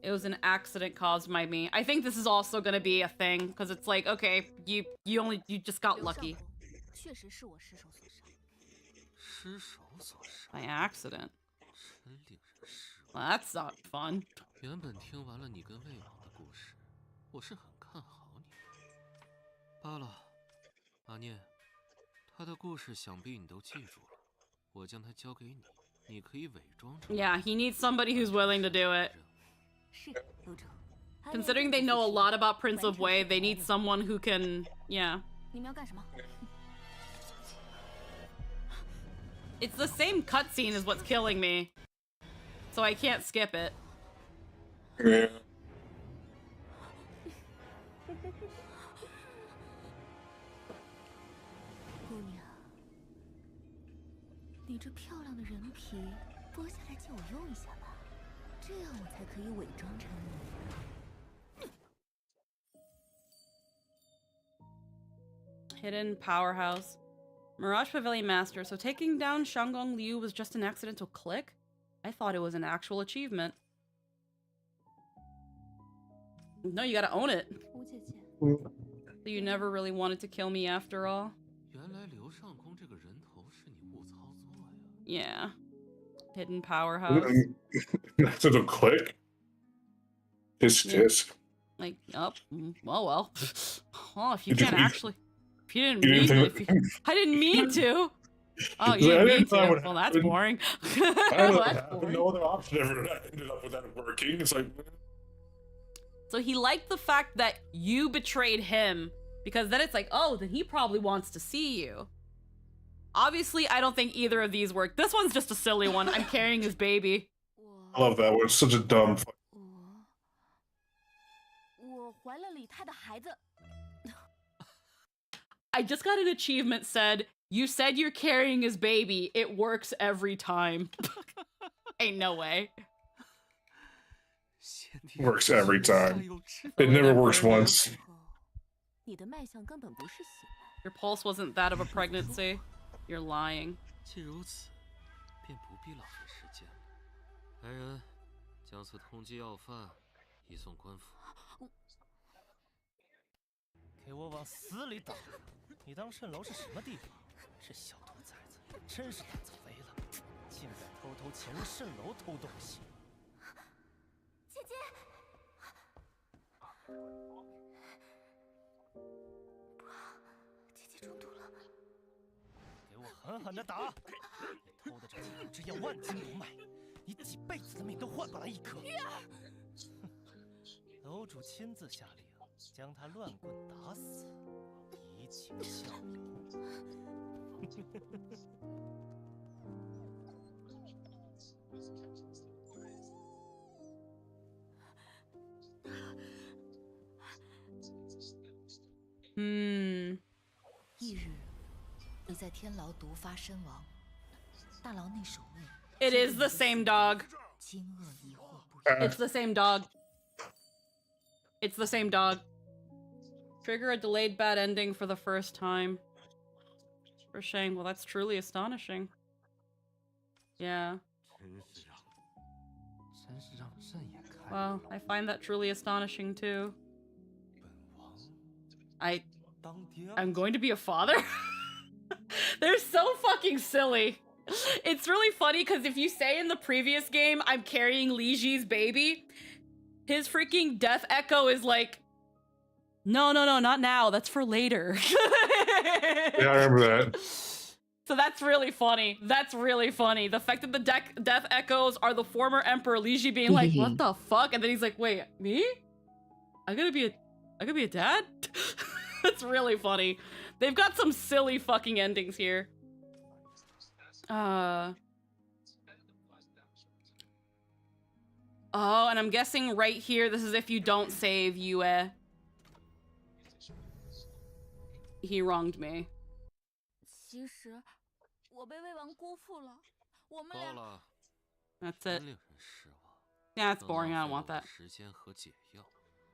It was an accident caused by me. I think this is also gonna be a thing, because it's like, okay, you just got lucky. 确实是我失手所伤。失手所伤 By accident. 真令人失望。 Well, that's not fun. 原本听完了你跟魏王的故事，我是很看好你的。罢了，阿念，他的故事想必你都记住了，我将它交给你，你可以伪装成。Yeah, he needs somebody who's willing to do it. 是，楼主。 Considering they know a lot about Prince of Wei, they need someone who can, yeah. 你们要干什么？ It's the same cutscene as what's killing me, so I can't skip it. Yeah. 姑娘，你这漂亮的人皮剥下来借我用一下吧，这样我才可以伪装成你。 Hidden powerhouse. Mirage Pavilion Master. So taking down Shanggong Liu was just an accidental click? I thought it was an actual achievement. No, you gotta own it. 吴姐姐， So you never really wanted to kill me after all? 原来刘尚宫这个人头是你误操作呀。 Yeah. Hidden powerhouse. That's a click. His. Like, oh, well. Oh, if you Did you- can't actually... If you didn't You mean didn't to... think- I didn't mean to! Oh, you I didn't mean didn't thought it to. would Well, that's happen. boring. I Well, don't that's have boring. no other option ever ended up with that working. It's like, So he liked the fact that you betrayed him, because then it's like, oh, then he probably wants to see you. Obviously, I don't think either of these work. This one's just a silly one. I'm carrying his baby. I love that one. It's such a dumb. 我怀了李太的孩子。 I just got an achievement said, you said you're carrying his baby. It works every time. Ain't no way. Works every time. It never works once. 你的脉象根本不是血脉。 Your pulse wasn't that of a pregnancy. You're lying. 既如此，便不必浪费时间了。来人，将此通缉要犯移送官府。给我往死里打！你当蜃楼是什么地方？这小兔崽子真是胆子肥了，竟敢偷偷潜入蜃楼偷东西！姐姐，不好，姐姐中毒了！给我狠狠的打！你偷的这金之药万金不卖，你几辈子的命都换不来一颗。楼主亲自下令，将他乱棍打死，以儆效尤。翌日，你在天牢毒发身亡，大牢内守卫。 It is the same dog. 惊愕疑惑不已。 It's the same dog. It's the same dog. Trigger a delayed bad ending for the first time. For Shang, well, that's truly astonishing. Yeah. Well, I find that truly astonishing too. I'm going to be a father? They're so fucking silly. It's really funny because if you say in the previous game, I'm carrying Li Ji's baby, his freaking death echo is like, no, not now. That's for later. Yeah, I remember that. So that's really funny. That's really funny. The fact that the death echoes are the former Emperor Li Ji being like, what the fuck? And then he's like, wait, me? I gotta be a dad? That's really funny. They've got some silly fucking endings here. Oh, and I'm guessing right here, this is if you don't save Yue. He wronged me. 其实，我被魏王辜负了。我们俩。够了。 That's 真 it. 令人失望。 Yeah, it's boring. I don't want that. 时间和解药。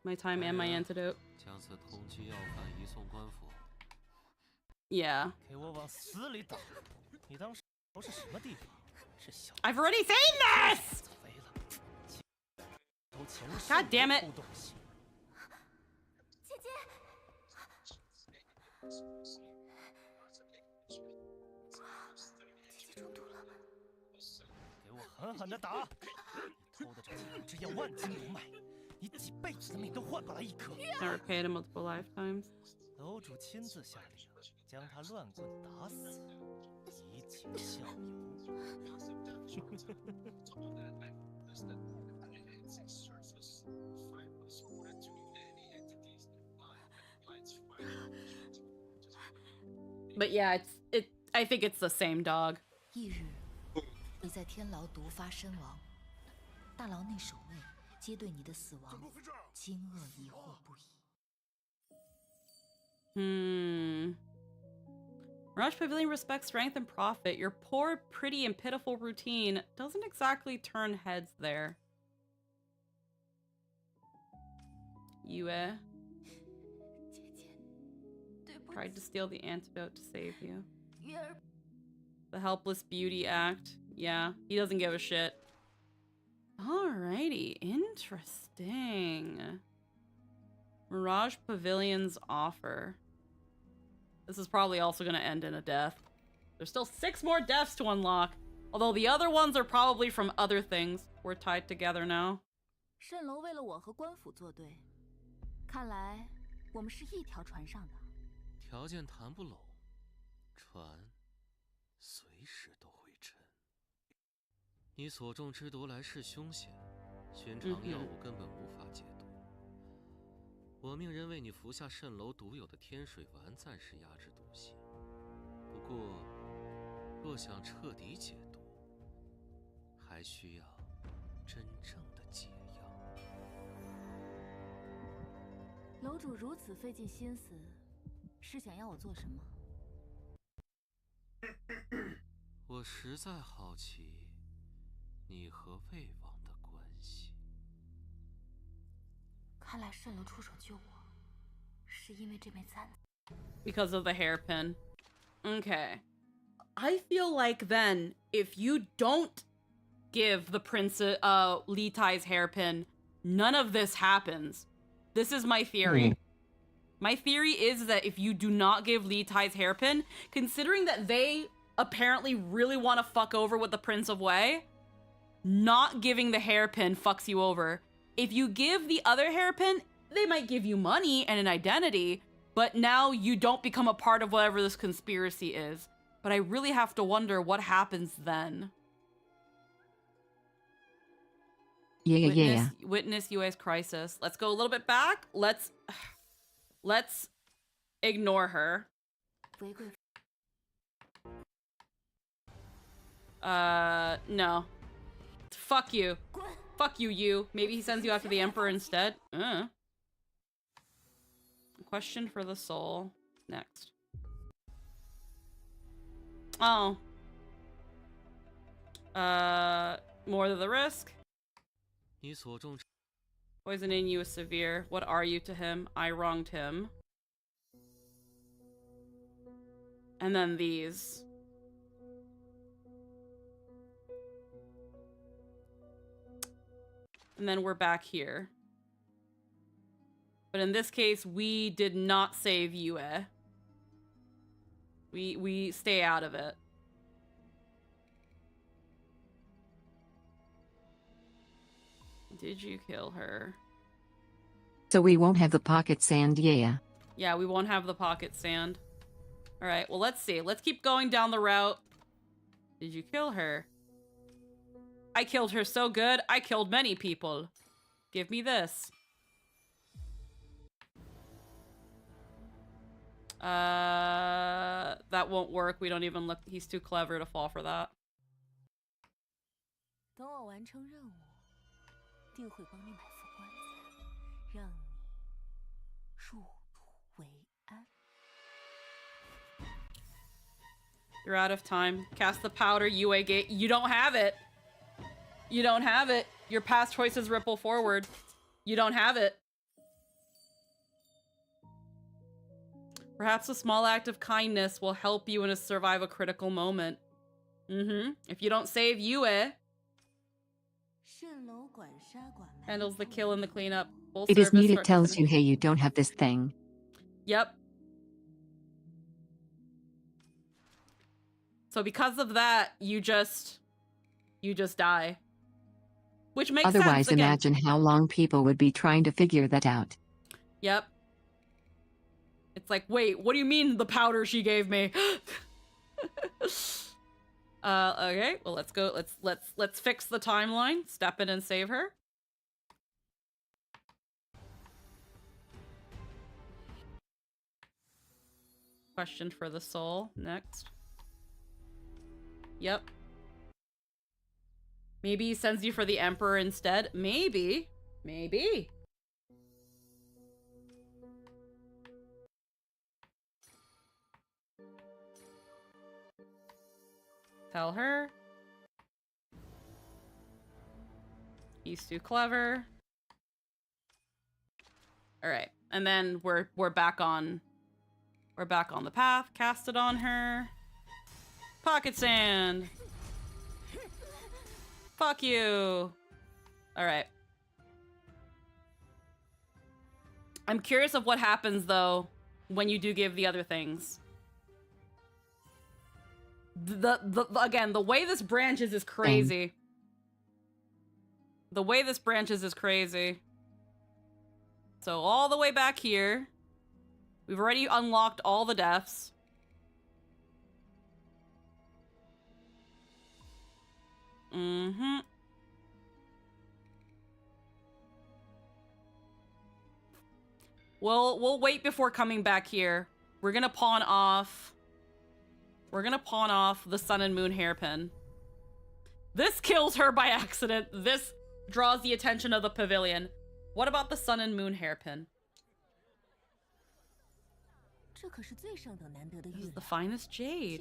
My time and my antidote. 将此通缉要犯移送官府。 Yeah. 给我往死里打！你当蜃楼是什么地方？是小。 I've already seen this! 肥了，偷头潜入 God damn it 偷东西。姐姐，姐姐中毒了。给我狠狠的打！你偷的这2只要万斤不卖，你几辈子的命都换不来一颗。Never paid in multiple lifetimes. 楼主亲自下令，将他乱棍打死，以儆效尤。But yeah, I think it's the same dog. 翌日，你在天牢毒发身亡，大牢内守卫皆对你的死亡惊愕疑惑不已。Mirage Pavilion respects strength and profit. Your poor, pretty, and pitiful routine doesn't exactly turn heads there. Yue tried to steal the antidote to save you. The helpless beauty act. Yeah, he doesn't give a shit. Alrighty, interesting. Mirage Pavilion's offer. This is probably also going to end in a death. There's still 6 more deaths to unlock. Although the other ones are probably from other things. We're tied together now. 蜃楼为了我和官府作对，看来我们是一条船上的。条件谈不拢，船随时都会沉。你所中之毒来势凶险，寻常药物根本无法解毒。我命人为你服下蜃楼独有的天水丸，暂时压制毒性。不过，若想彻底解毒，还需要真正的解药。楼主如此费尽心思，是想要我做什么？我实在好奇，你和魏王的关系。看来蜃楼出手救我，是因为这枚簪子。Because of the hairpin. Okay. I feel like then, if you don't give the prince Li Tai's hairpin, none of this happens. This is my theory. My theory is that if you do not give Li Tai's hairpin, considering that they apparently really want to fuck over with the Prince of Wei, not giving the hairpin fucks you over. If you give the other hairpin, they might give you money and an identity, but now you don't become a part of whatever this conspiracy is. But I really have to wonder what happens then. Witness UA's crisis. Let's go a little bit back. Let's ignore her. No. Fuck you. Fuck you, you. Maybe he sends you after the Emperor instead. Question for the soul. Next. Oh. More than the risk. Poisoning you is severe. What are you to him? I wronged him. And then these. And then we're back here. But in this case, we did not save Yue. We stay out of it. Did you kill her? So we won't have the pocket sand, yeah. Yeah, we won't have the pocket sand. Alright, well, let's see. Let's keep going down the route. Did you kill her? I killed her so good, I killed many people. Give me this. That won't work. We don't even look. He's too clever to fall for that. 等我完成任务，定会帮你买副棺材，让你入土为安。 You're out of time. Cast the powder, UA gate. You don't have it. You don't have it. Your past choices ripple forward. You don't have it. Perhaps a small act of kindness will help you survive a critical moment. If you don't save Yue, Handles the kill and the cleanup. Full It is service neat. It start to tells you, finish. hey, you don't have this thing. Yep. So because of that, you just die. Which makes Otherwise, sense again. imagine how long people would be trying to figure that out. Yep. It's like, wait, what do you mean the powder she gave me? Okay, well let's go. Let's fix the timeline. Step in and save her. Question for the soul. Next. Yep. Maybe he sends you for the Emperor instead. Maybe. Maybe. Tell her. He's too clever. All right. And then we're back on the path. Cast it on her. Pocket sand. Fuck you. All right. I'm curious of what happens though when you do give the other things. Again, the way this branches is crazy. The way this branches is crazy. So all the way back here, we've already unlocked all the deaths. Mm-hmm. We'll wait before coming back here. We're gonna pawn off the Sun and Moon hairpin. This kills her by accident. This draws the attention of the pavilion. What about the Sun and Moon hairpin? This is the finest jade.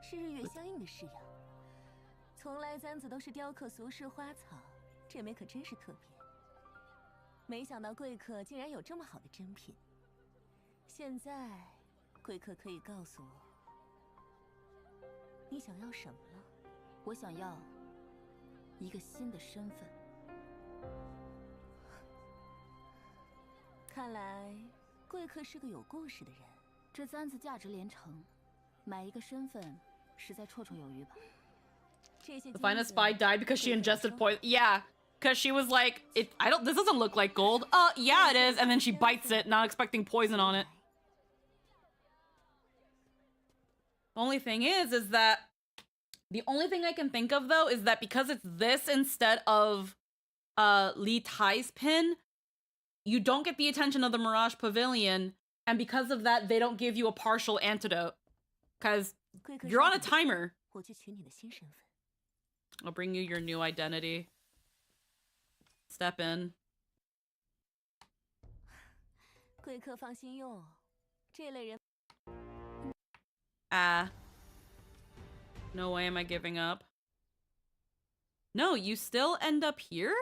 是日月相应的式样，从来簪子都是雕刻俗世花草，这枚可真是特别。没想到贵客竟然有这么好的珍品。现在，贵客可以告诉我，你想要什么了？我想要一个新的身份。看来，贵客是个有故事的人。这簪子价值连城，买一个身份。 实在绰绰有余吧。 The finest spy died because she ingested poison. Yeah, because she was like, this doesn't look like gold. Yeah, it is. And then she bites it, not expecting poison on it. The only thing is that the only thing I can think of though is that because it's this instead of Li Tai's pin, you don't get the attention of the Mirage Pavilion, and because of that, they don't give you a partial antidote. Because you're on a timer. I'll bring you your new identity. Step in. No way am I giving up. No, you still end up here?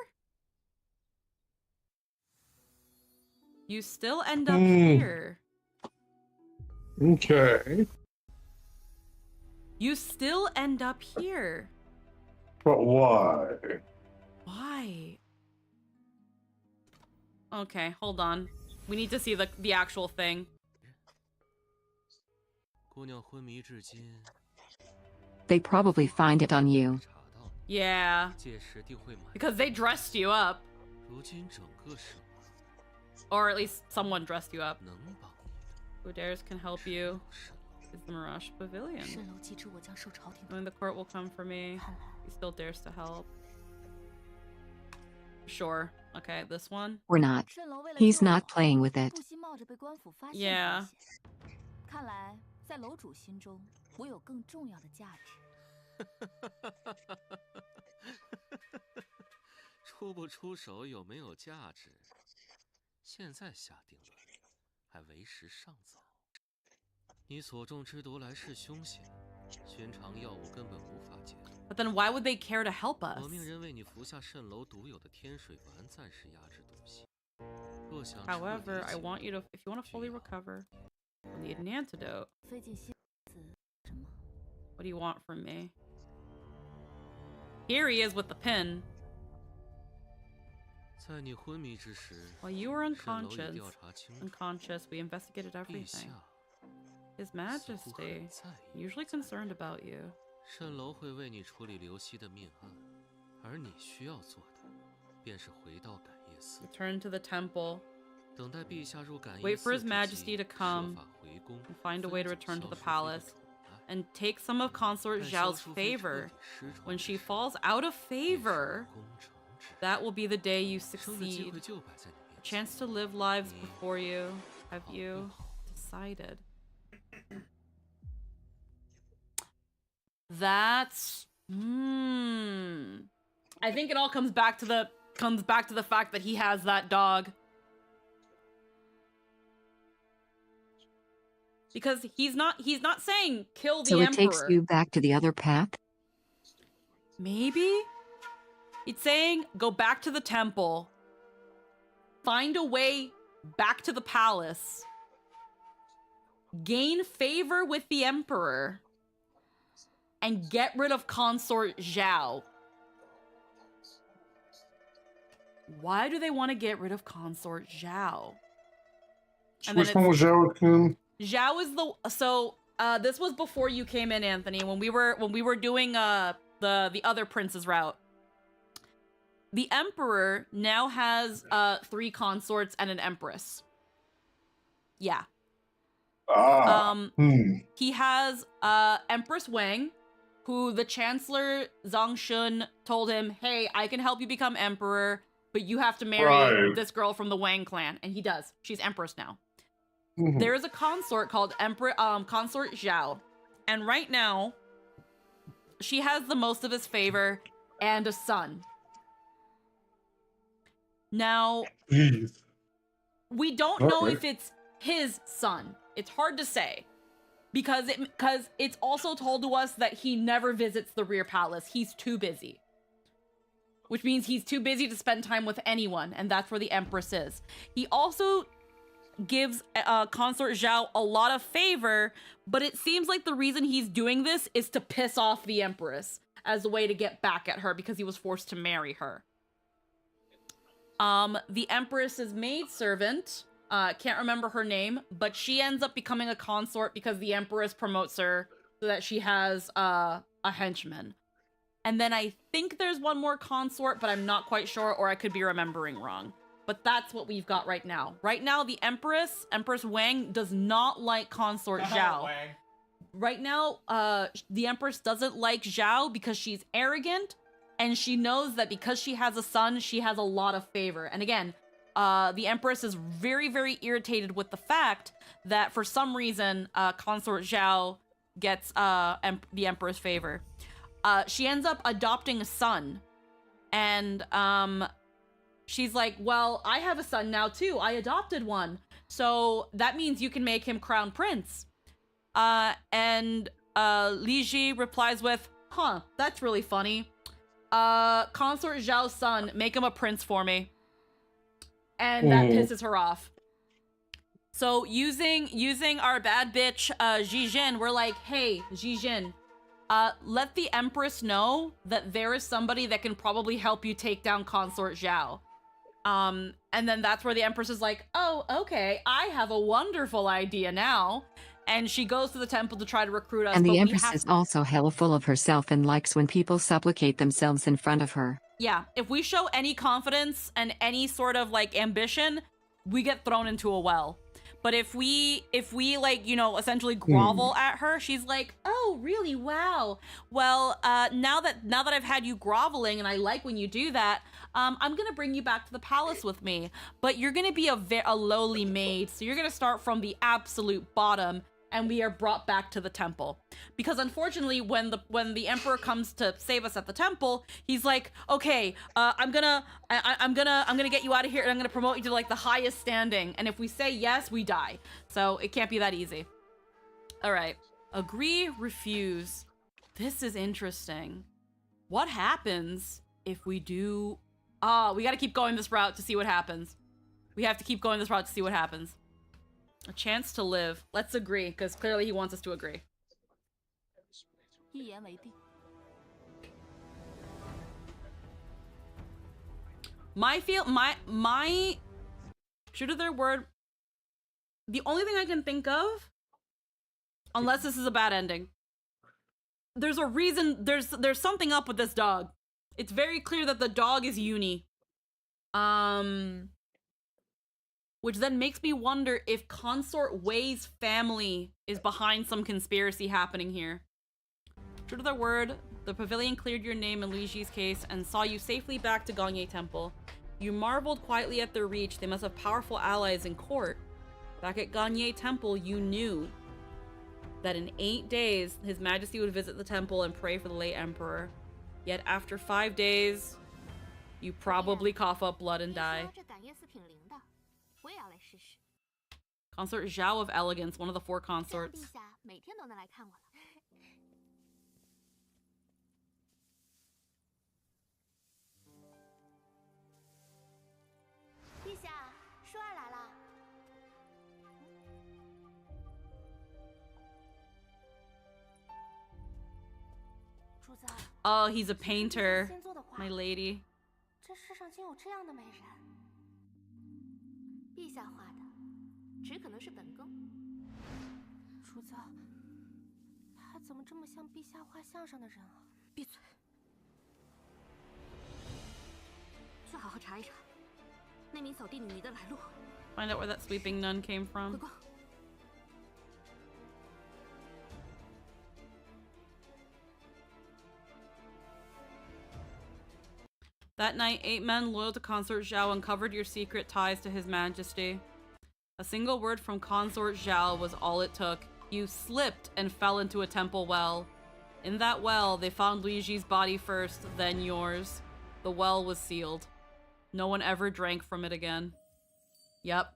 You still end up here. Okay. You still end up here. But why? Why? Okay, hold on. We need to see the actual thing. They probably find it on you. Yeah. Because they dressed you up. Or at least someone dressed you up. Who dares can help you? Is the Mirage Pavilion. When the court will come for me, he still dares to help. Sure. Okay, this one? We're not. He's not playing with it. Yeah. 看来，在楼主心中，我有更重要的价值。出不出手有没有价值？现在下定论，还为时尚早。 你所中之毒来势凶险，寻常药物根本无法解毒。 But then why would they care to help us? 我命人为你服下蜃楼独有的天水丸，暂时压制毒性。若想 However, I want you to, if you want to fully recover, you'll need an antidote. What do you want from me? Here he is with the pin. 在你昏迷之时， While you were 蜃楼已 unconscious, 调查清楚， we investigated 陛 everything. 下 His 似乎 Majesty 很在意 usually concerned about you. 蜃楼会为你处理刘熙的命案，而你需要做的，便是回到感业寺， Return to the temple, 等待陛下入感业 wait 寺 for His 之 Majesty 际， to come 设法回宫， and find a way to 分走 return to the 萧淑妃的 palace 宠爱。 and take some of Consort 但萧 Zhao's 淑妃彻 favor. 底失宠 When 之 she 时， falls out of 便是 favor, 功成之日。 that will be the day you 生的机 succeed. 会就摆在你面 A 前， chance to live lives 你 before you. Have 考虑 you 好。 decided? That's I think it all comes back to the fact that he has that dog. Because he's not saying kill the So it emperor. takes you back to the other path? Maybe? It's saying go back to the temple. Find a way back to the palace. Gain favor with the emperor. And get rid of Consort Zhao. Why do they want to get rid of Consort Zhao? And Which one was Zhao again? Zhao is this was before you came in, Anthony, when we were doing the other prince's route. The emperor now has 3 consorts and an empress. Yeah. He has Empress Wang, who the Chancellor Zhang Shun told him, "Hey, I can help you become emperor, but you have to marry this girl from the Wang clan." And he does. She's empress now. There is a consort called Consort Zhao. And right now, she has the most of his favor and a son. Now, we don't know if it's his son. It's hard to say. Because it's also told to us that he never visits the rear palace. He's too busy. Which means he's too busy to spend time with anyone, and that's where the Empress is. He also gives Consort Zhao a lot of favor, but it seems like the reason he's doing this is to piss off the Empress as a way to get back at her because he was forced to marry her. The Empress's maidservant, can't remember her name, but she ends up becoming a consort because the Empress promotes her so that she has a henchman. And then I think there's one more consort, but I'm not quite sure, or I could be remembering wrong. But that's what we've got right now. Right now, the Empress Wang, does not like Consort Zhao. Right now, the Empress doesn't like Zhao because she's arrogant, and she knows that because she has a son, she has a lot of favor. And again, the Empress is very, very irritated with the fact that for some reason, Consort Zhao gets the Emperor's favor. She ends up adopting a son, and she's like, well, I have a son now too. I adopted one. So that means you can make him crown prince. And Li Ji replies with, huh, that's really funny. Consort Zhao's son, make him a prince for me. And that pisses her off. So using our bad bitch, Jijin, we're like, hey, Jijin, let the Empress know that there is somebody that can probably help you take down Consort Zhao. And then that's where the Empress is like, oh, okay, I have a wonderful idea now. And she goes to the temple to try to recruit us. And the Empress is also hella full of herself and likes when people supplicate themselves in front of her. Yeah, if we show any confidence and any sort of like ambition, we get thrown into a well. But if we like, you know, essentially grovel at her, she's like, oh, really? Wow. Well, now that I've had you groveling and I like when you do that, I'm going to bring you back to the palace with me. But you're going to be a lowly maid. So you're going to start from the absolute bottom, and we are brought back to the temple. Because unfortunately, when the emperor comes to save us at the temple, he's like, okay, I'm gonna get you out of here, and I'm gonna promote you to like the highest standing. And if we say yes, we die. So it can't be that easy. All right, agree, refuse. This is interesting. What happens if we do? We gotta keep going this route to see what happens. We have to keep going this route to see what happens. A chance to live. Let's agree, because clearly he wants us to agree. 一言为定。My true to their word, the only thing I can think of, unless this is a bad ending, there's a reason, there's something up with this dog. It's very clear that the dog is Uni. Which then makes me wonder if Consort Wei's family is behind some conspiracy happening here. True to their word, the pavilion cleared your name in Liji's case and saw you safely back to Ganye Temple. You marveled quietly at their reach. They must have powerful allies in court. Back at Ganye Temple, you knew that in 8 days, His Majesty would visit the temple and pray for the late Emperor. Yet after 5 days, you probably cough up blood and die. Consort Zhao of Elegance, one of the 4 consorts. 陛下，舒儿来了。主子。Oh, he's a painter, my lady. 这世上竟有这样的美人。陛下画的，只可能是本宫。主子，他怎么这么像陛下画像上的人啊？闭嘴！去好好查一查。 那名扫地女的来路。Find out where that sweeping nun came from. That night, 8 men loyal to Consort Zhao uncovered your secret ties to His Majesty. A single word from Consort Zhao was all it took. You slipped and fell into a temple well. In that well, they found Liji's body first, then yours. The well was sealed. No one ever drank from it again. Yep.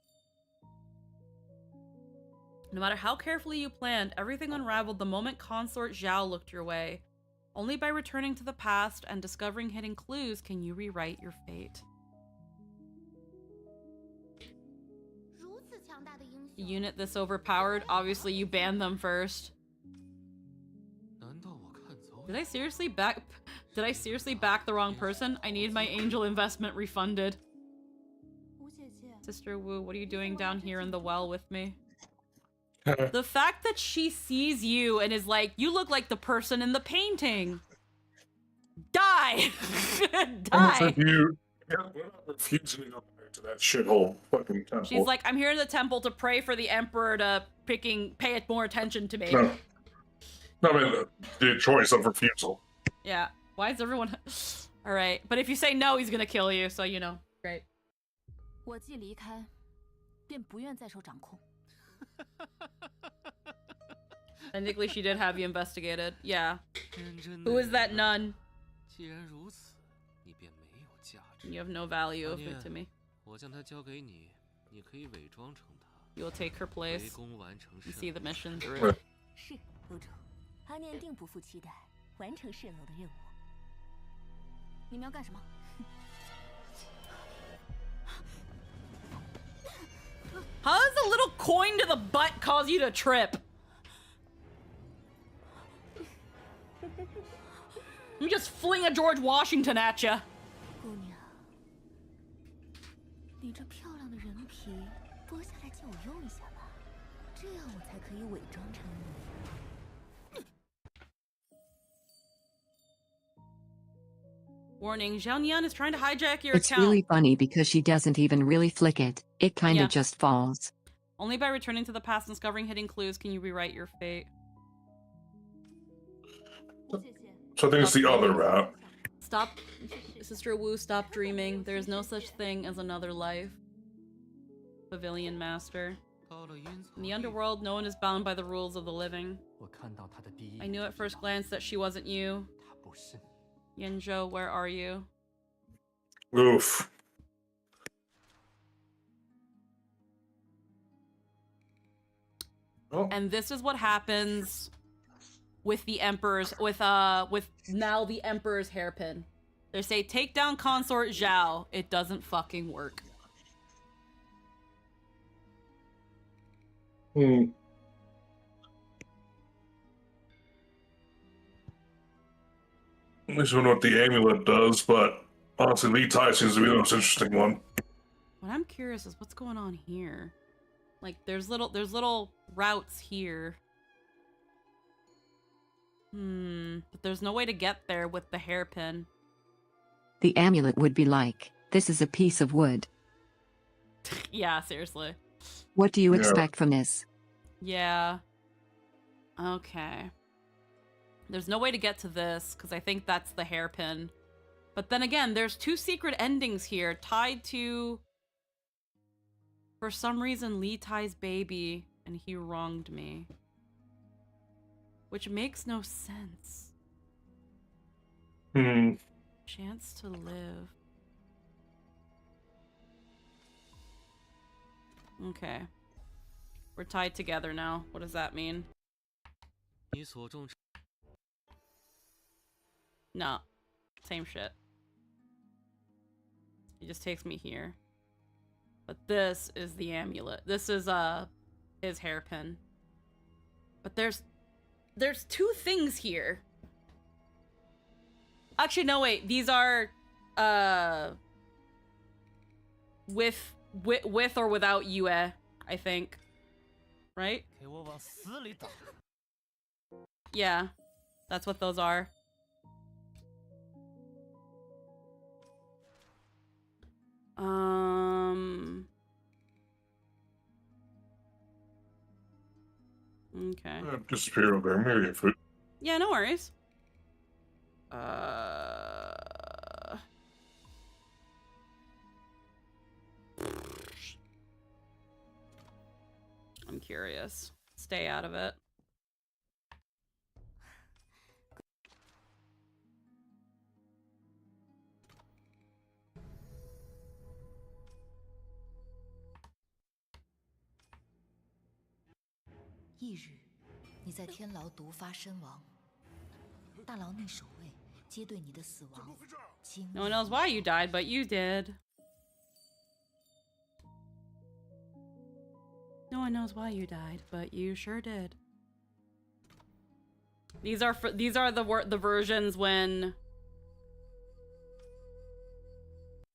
No matter how carefully you planned, everything unraveled the moment Consort Zhao looked your way. Only by returning to the past and discovering hidden clues can you rewrite your fate. A unit this overpowered, obviously you banned them first. Did I seriously back the wrong person? I need my angel investment refunded. Sister Wu, what are you doing down here in the well with me? The fact that she sees you and is like, you look like the person in the painting. Die! Die! We're not refusing to go back to that shithole fucking temple. She's like, I'm here in the temple to pray for the Emperor to pay more attention to me. No, I mean, the choice of refusal. Yeah. Why is everyone... Alright. But if you say no, he's gonna kill you, so you know. Great. 我既离开，便不愿再受掌控。 Technically, she did have you investigated. Yeah. Who is that nun? You have no value of it to me. You will take her place and see the mission through. 是，楼主，阿念定不负期待，完成蜃楼的任务。你们要干什么？ How does a little coin to the butt cause you to trip? Let me just fling a George Washington at ya. 姑娘，你这漂亮的人皮剥下来借我用一下吧，这样我才可以伪装成你。 Warning, Zhao Nian is trying to hijack your It's account. really funny because she doesn't even really flick it. It kinda just falls. Only by returning to the past and discovering hidden clues can you rewrite your fate. So I think it's the other route. Stop, Sister Wu, stop dreaming. There is no such thing as another life. Pavilion Master. In the underworld, no one is bound by the rules of the living. I knew at first glance that she wasn't you. Yanzhou, where are you? Oof. Oh. And this is what happens with the Emperor's, with now the Emperor's hairpin. They say, take down Consort Zhao. It doesn't fucking work. Hmm. I just don't know what the amulet does, but Honestly, Lee Tai seems to be the most interesting one. What I'm curious is what's going on here. Like, there's little routes here. But there's no way to get there with the hairpin. The amulet would be like, this is a piece of wood. Yeah, seriously. What do you expect from this? Yeah. Okay. There's no way to get to this, because I think that's the hairpin. But then again, there's 2 secret endings here tied to... For some reason, Lee Tai's baby, and he wronged me. Which makes no sense. Chance to live. Okay. We're tied together now. What does that mean? No. Same shit. He just takes me here. But this is the amulet. This is his hairpin. But there's 2 things here. Actually, no, wait. These are with or without Yue, I think. Right? Yeah. That's what those are. Okay. Disappear over there. Maybe food. Yeah, no worries. I'm curious. Stay out of it.翌日，你在天牢毒发身亡，大牢内守卫皆对你的死亡惊。 No one knows why you died, but you did. No one knows why you died, but you sure did. These are the versions when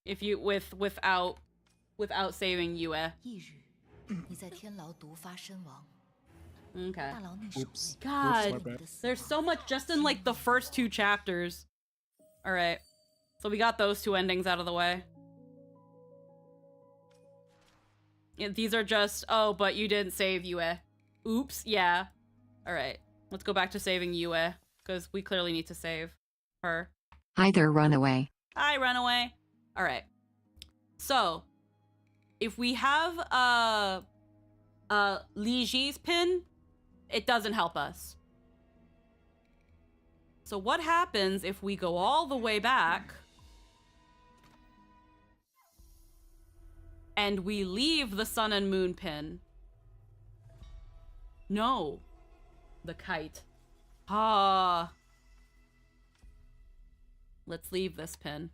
if you without saving Yue. 翌日，你在天牢毒发身亡。 Okay. 大牢内守卫 God, there's so much just in like the first 2 chapters. All right, so we got those 2 endings out of the way. Yeah, these are just, oh, but you didn't save Yue. Oops, yeah. All right, let's go back to saving Yue, because we clearly need to save her. Hi there, runaway. Hi, runaway. All right. So, if we have Li Ji's pin, it doesn't help us. So what happens if we go all the way back and we leave the sun and moon pin? No. The kite. Ah. Let's leave this pin.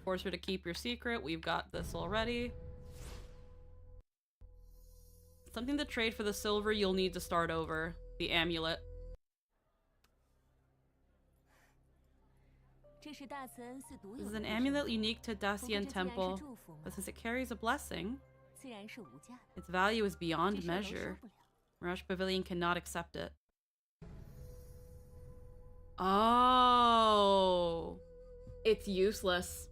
Force her to keep your secret. We've got this already. Something to trade for the silver you'll need to start over. The amulet. This is an amulet unique to Dacian Temple, but since it carries a blessing, its value is beyond measure. Mirage Pavilion cannot accept it. Oh, it's useless.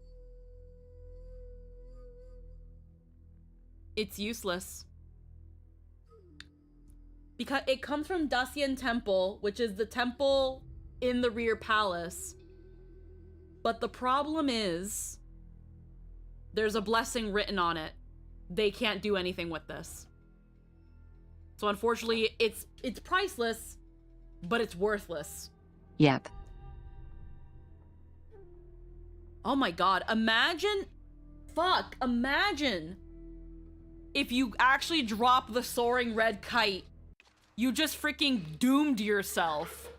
It's useless. Because it comes from Dacian Temple, which is the temple in the rear palace. But the problem is, there's a blessing written on it. They can't do anything with this. So unfortunately, it's priceless, but it's worthless. Yep. Oh my god, imagine if you actually drop the soaring red kite. You just freaking doomed yourself.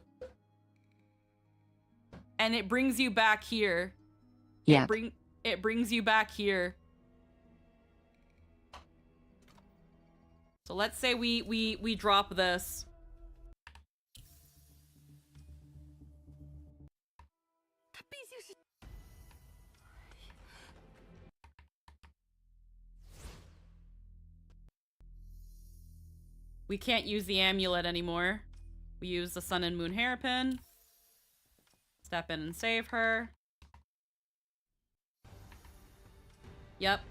And it brings you back here. Yeah. It brings you back here. So let's say we drop this. We can't use the amulet anymore. We use the Sun and Moon hairpin. Step in and save her. Yep.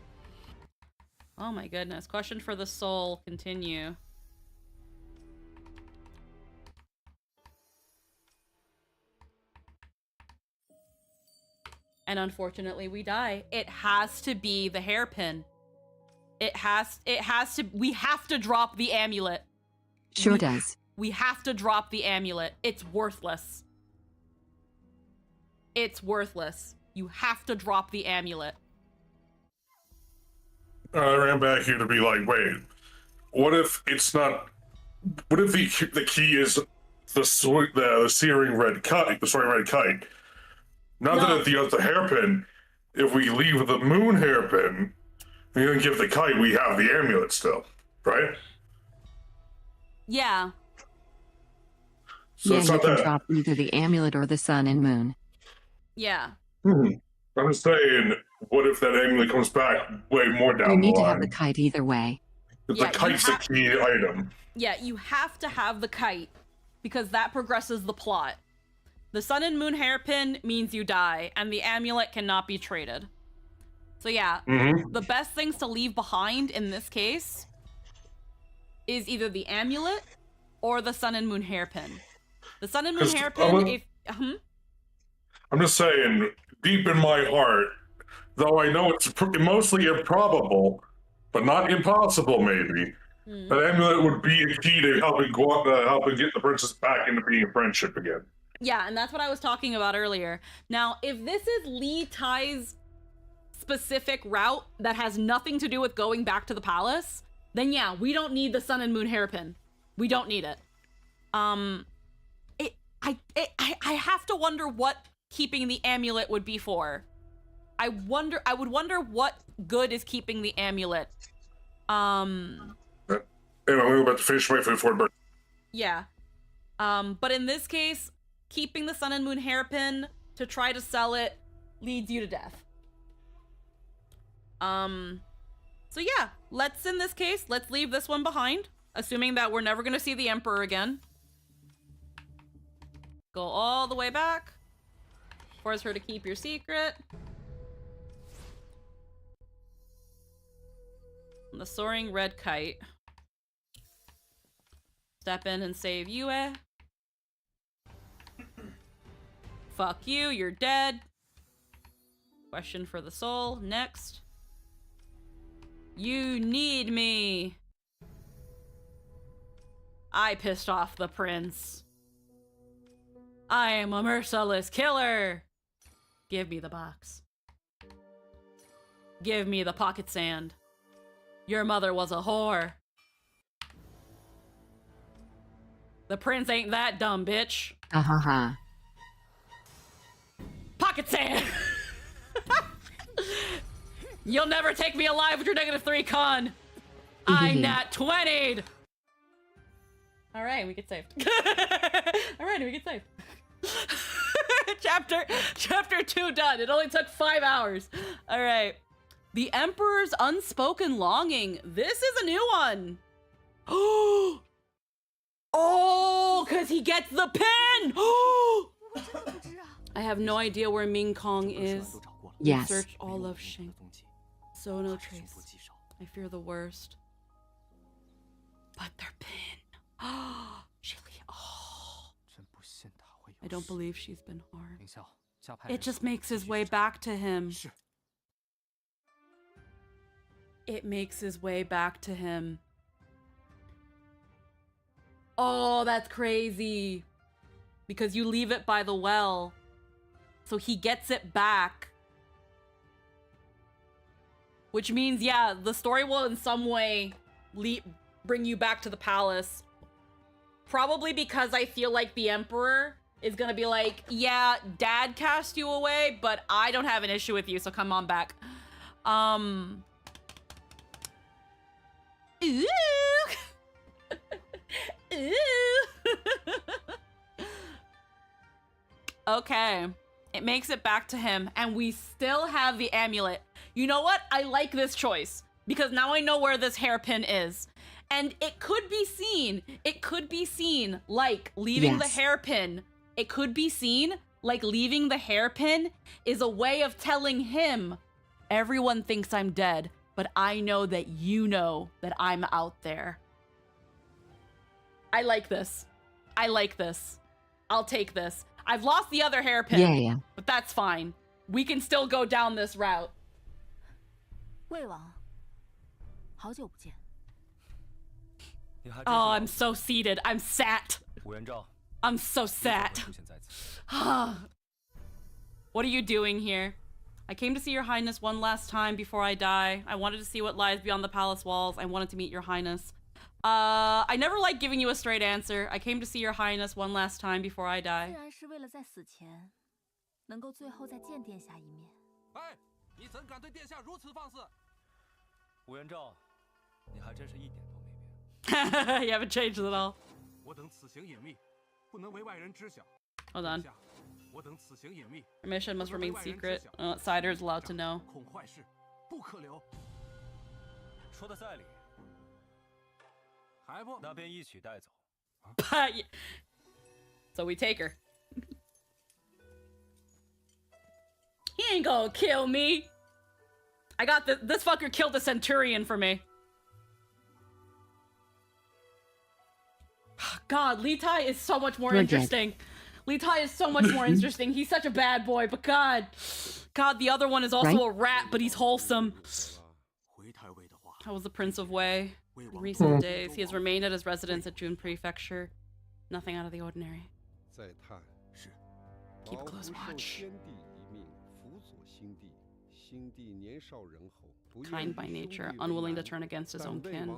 Oh my goodness. Question for the soul. Continue. And unfortunately we die. It has to be the hairpin. It has to, we have to drop the amulet. Sure does. We have to drop the amulet. It's worthless. It's worthless. You have to drop the amulet. I ran back here to be like, wait, what if it's not? What if the key is the searing red kite, the soaring red kite? Not No. that it's the hairpin. If we leave the moon hairpin, we don't give the kite. We have the amulet still, right? Yeah. So yeah, it's you not can that. drop either the amulet or the sun and moon. Yeah. I'm just saying, what if that amulet comes back way more down You need the to line? have the kite either way. The Yeah, kite's the key item. Yeah, you have to have the kite because that progresses the plot. The Sun and Moon hairpin means you die, and the amulet cannot be traded. So yeah, the best things to leave behind in this case is either the amulet or the Sun and Moon hairpin. The Sun and Moon hairpin, I'm just saying, deep in my heart, though I know it's mostly improbable, but not impossible, maybe, that amulet would be a key to helping get the princess back into being a friendship again. Yeah, and that's what I was talking about earlier. Now, if this is Lee Tai's specific route that has nothing to do with going back to the palace, then yeah, we don't need the Sun and Moon hairpin. We don't need it. I have to wonder what keeping the amulet would be for. I would wonder what good is keeping the amulet. Anyway, we're about to finish my food for bird. Yeah. But in this case, keeping the Sun and Moon hairpin to try to sell it leads you to death. So yeah, in this case, let's leave this one behind, assuming that we're never gonna see the Emperor again. Go all the way back. Force her to keep your secret. The soaring red kite. Step in and save Yue. Fuck you, you're dead. Question for the soul, next. You need me. I pissed off the prince. I am a merciless killer. Give me the box. Give me the pocket sand. Your mother was a whore. The prince ain't that dumb, bitch. Pocket sand! You'll never take me alive with your -3 con. I nat 20'd. All right, we get saved. All right, we get saved. Chapter 2 done. It only took 5 hours. All right. The Emperor's Unspoken Longing. This is a new one. Oh, because he gets the pin. I have no idea where Ming Kong is. Yes. Search all of Shing. So no trace. I fear the worst. But their pin. Oh, I don't believe she's been harmed. It just makes his way back to him. It makes his way back to him. Oh, that's crazy. Because you leave it by the well. So he gets it back. Which means, yeah, the story will in some way bring you back to the palace. Probably because I feel like the Emperor is gonna be like, yeah, Dad cast you away, but I don't have an issue with you, so come on back. Ooh. Okay. It makes it back to him, and we still have the amulet. You know what? I like this choice, because now I know where this hairpin is. And it could be seen. It could be seen like leaving the hairpin. It could be seen like leaving the hairpin is a way of telling him, everyone thinks I'm dead, but I know that you know that I'm out there. I like this. I like this. I'll take this. I've lost the other hairpin, Yeah. but that's fine. We can still go down this route. 魏王，好久不见。 Oh, I'm so seated. I'm sat. 武元昭， I'm so sat. 出现在此。 What are you doing here? I came to see your highness one last time before I die. I wanted to see what lies beyond the palace walls. I wanted to meet your highness. I never like giving you a straight answer. I came to see your highness one last time before I die. 自然是为了在死前能够最后再见殿下一面。哎，你怎敢对殿下如此放肆？武元昭，你还真是一点都没变。 You haven't changed at all. 我等此行隐秘，不能为外人知晓。 Hold on. 我等此行隐秘。 Your mission must remain secret. Outsiders allowed to know. 恐坏事，不可留。说的在理。还不？那便一起带走。So we take her. He ain't gonna kill me. I got this fucker killed the centurion for me. God, Li Tai is so much more interesting. Li Tai is so much more interesting. He's such a bad boy, but God, the other one is also a rat, but he's wholesome. How was the Prince of Wei? In recent days, he has remained at his residence at June Prefecture. Nothing out of the ordinary. Keep a close watch. Kind by nature, unwilling to turn against his own kin.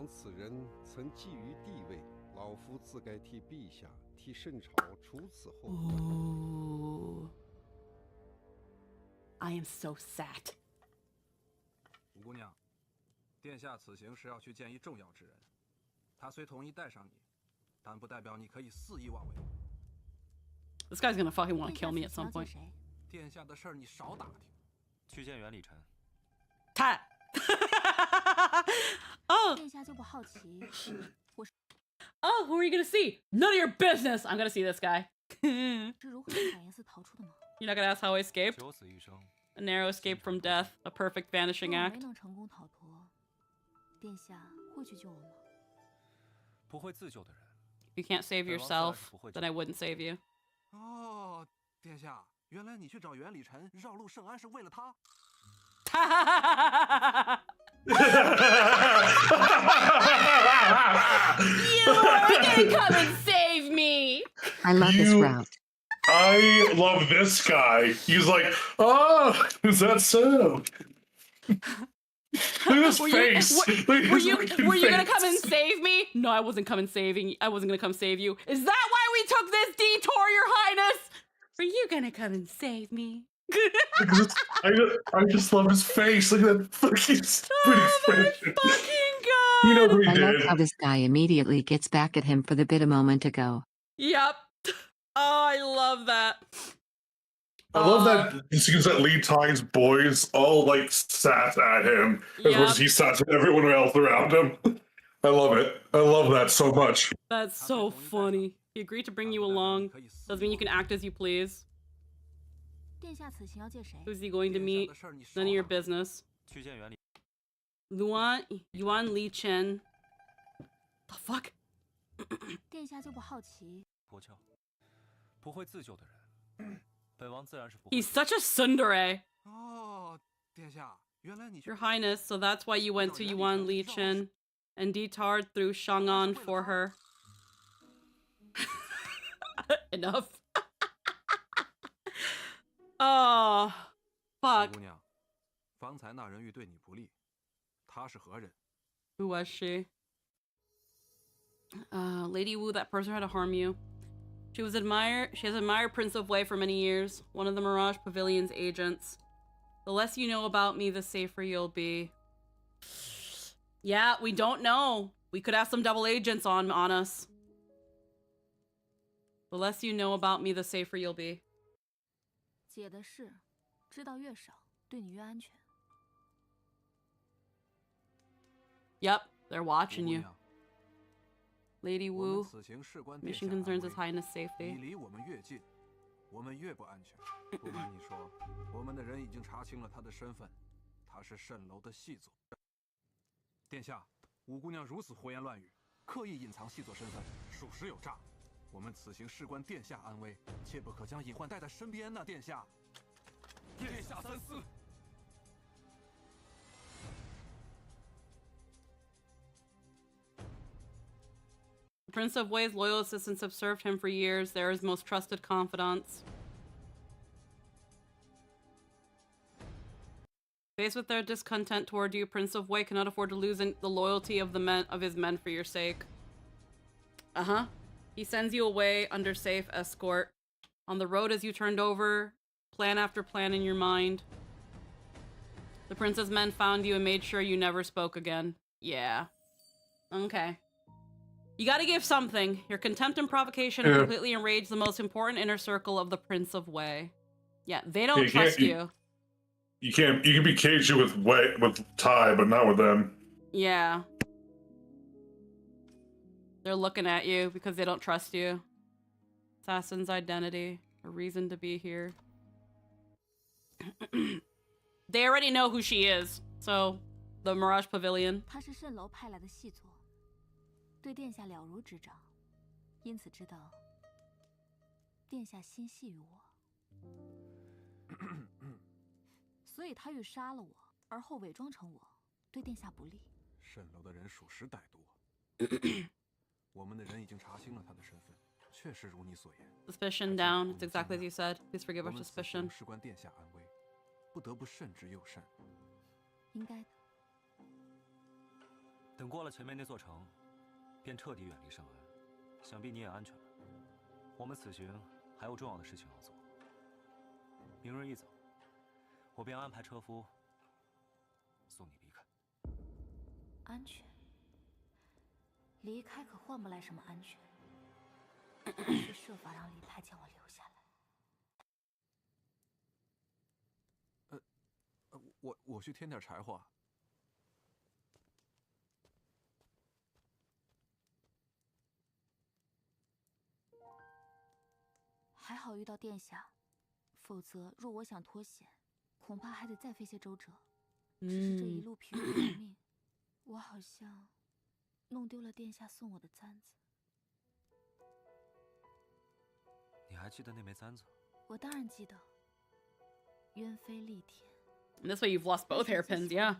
老夫自该替陛下替圣朝除此后患。 Ooh. I am so sad. 五姑娘，殿下此行是要去见一重要之人，他虽同意带上你，但不代表你可以肆意妄为。 This guy's gonna fucking want to kill me at some point. 殿下的事儿你少打听。去见袁礼臣。他。Oh. 殿下就不好奇，我。 Oh, who are you gonna see? None of your business! I'm gonna see this guy. You're not gonna ask how I escaped? A narrow escape from death, a perfect vanishing act. You can't save yourself, then I wouldn't save you. 哦，殿下，原来你去找袁礼臣绕路圣安是为了他。You are gonna come and save me! I love this route. I love this guy. He's like, oh, is that so? Look at his face. Were you gonna come and save me? No, I wasn't coming saving. I wasn't gonna come save you. Is that why we took this detour, Your Highness? Were you gonna come and save me? I just love his face. Look at that fucking expression. Fucking God. You know who he I love did. how this guy immediately gets back at him for the bit a moment ago. Yep. Oh, I love that. I love that it seems that Lee Tai's boys all like sat at him as much as he sat at everyone else around him. I love it. I love that so much. That's so funny. He agreed to bring you along. Doesn't mean you can act as you please. Who's he going to meet? None of your business. Yuan Li Chen. The fuck? He's such a tsundere. Your Highness, so that's why you went to Yuan Li Chen and detoured through Shang'an for her. Enough. Oh, fuck. Who was she? Lady Wu, that person had to harm you. She has admired Prince of Wei for many years, one of the Mirage Pavilion's agents. The less you know about me, the safer you'll be. Yeah, we don't know. We could have some double agents on us. The less you know about me, the safer you'll be. 姐的事，知道越少，对你越安全。Yep, they're watching you. Lady Wu, mission concerns His Highness' safety. 离我们越近，我们越不安全。不瞒你说，我们的人已经查清了他的身份，他是蜃楼的细作。殿下，五姑娘如此胡言乱语，刻意隐藏细作身份，属实有诈。我们此行事关殿下安危，切不可将隐患带在身边呐，殿下。殿下三思。 Prince of Wei's loyal assistants have served him for years. They're his most trusted confidants. Faced with their discontent toward you, Prince of Wei cannot afford to lose the loyalty of his men for your sake. Uh-huh. He sends you away under safe escort. On the road as you turned over, plan after plan in your mind. The prince's men found you and made sure you never spoke again. Yeah. Okay. You gotta give something. Your contempt and provocation have completely enraged the most important inner circle of the Prince of Wei. Yeah, they don't trust you. You can be cagey with Ty, but not with them. Yeah. They're looking at you because they don't trust you. Assassin's identity. A reason to be here. They already know who she is. So, the Mirage Pavilion. 他是蜃楼派来的细作，对殿下了如指掌，因此知道殿下心系于我，所以他欲杀了我，而后伪装成我，对殿下不利。蜃楼的人属实歹毒，我们的人已经查清了他的身份，确实如你所言。Suspicion down. It's exactly as you said. Please forgive our suspicion. 事关殿下安危，不得不慎之又慎。应该的。等过了前面那座城，便彻底远离圣安，想必你也安全了。我们此行还有重要的事情要做。明日一早，我便安排车夫送你离开。安全？离开可换不来什么安全，必须设法让李太将我留下来。我去添点柴火。还好遇到殿下，否则若我想脱险，恐怕还得再费些周折。只是这一路疲于奔命，我好像弄丢了殿下送我的簪子。你还记得那枚簪子？我当然记得。鸢飞戾天。And this way you've lost both hairpins, yeah.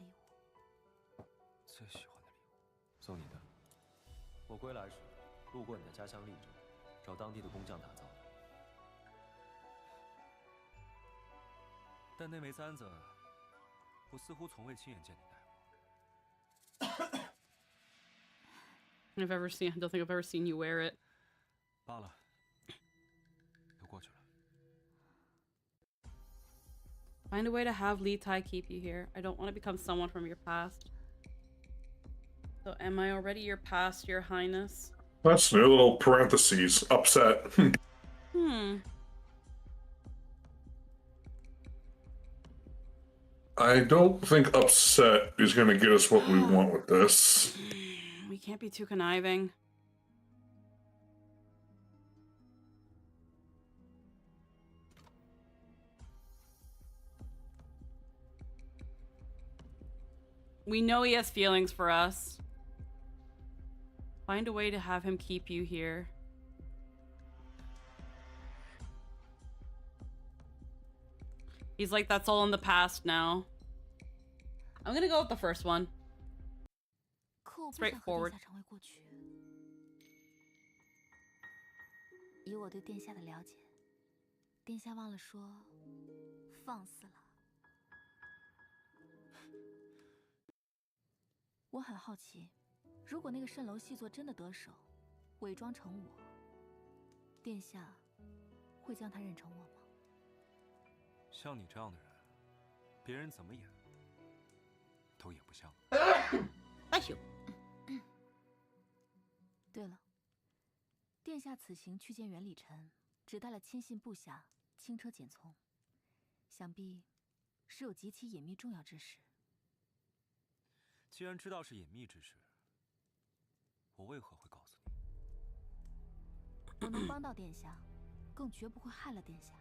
最喜欢的礼物，送你的。我归来时，路过你的家乡利州，找当地的工匠打造的。但那枚簪子，我似乎从未亲眼见你戴过。I don't think I've ever seen you wear it. 罢了，又过去了。Find a way to have Li Tai keep you here. I don't want to become someone from your past. So am I already your past, your highness? That's new little parentheses. Upset. I don't think upset is going to get us what we want with this. We can't be too conniving. We know he has feelings for us. Find a way to have him keep you here. He's like, that's all in the past now. I'm gonna go with the first one. Straightforward. 以我对殿下的了解，殿下忘了说，放肆了。我很好奇，如果那个蜃楼细作真的得手，伪装成我，殿下会将他认成我吗？像你这样的人，别人怎么演都演不像。哎呦！对了，殿下此行去见元礼臣，只带了亲信部下，轻车简从，想必是有极其隐秘重要之事。既然知道是隐秘之事，我为何会告诉你？我能帮到殿下，更绝不会害了殿下。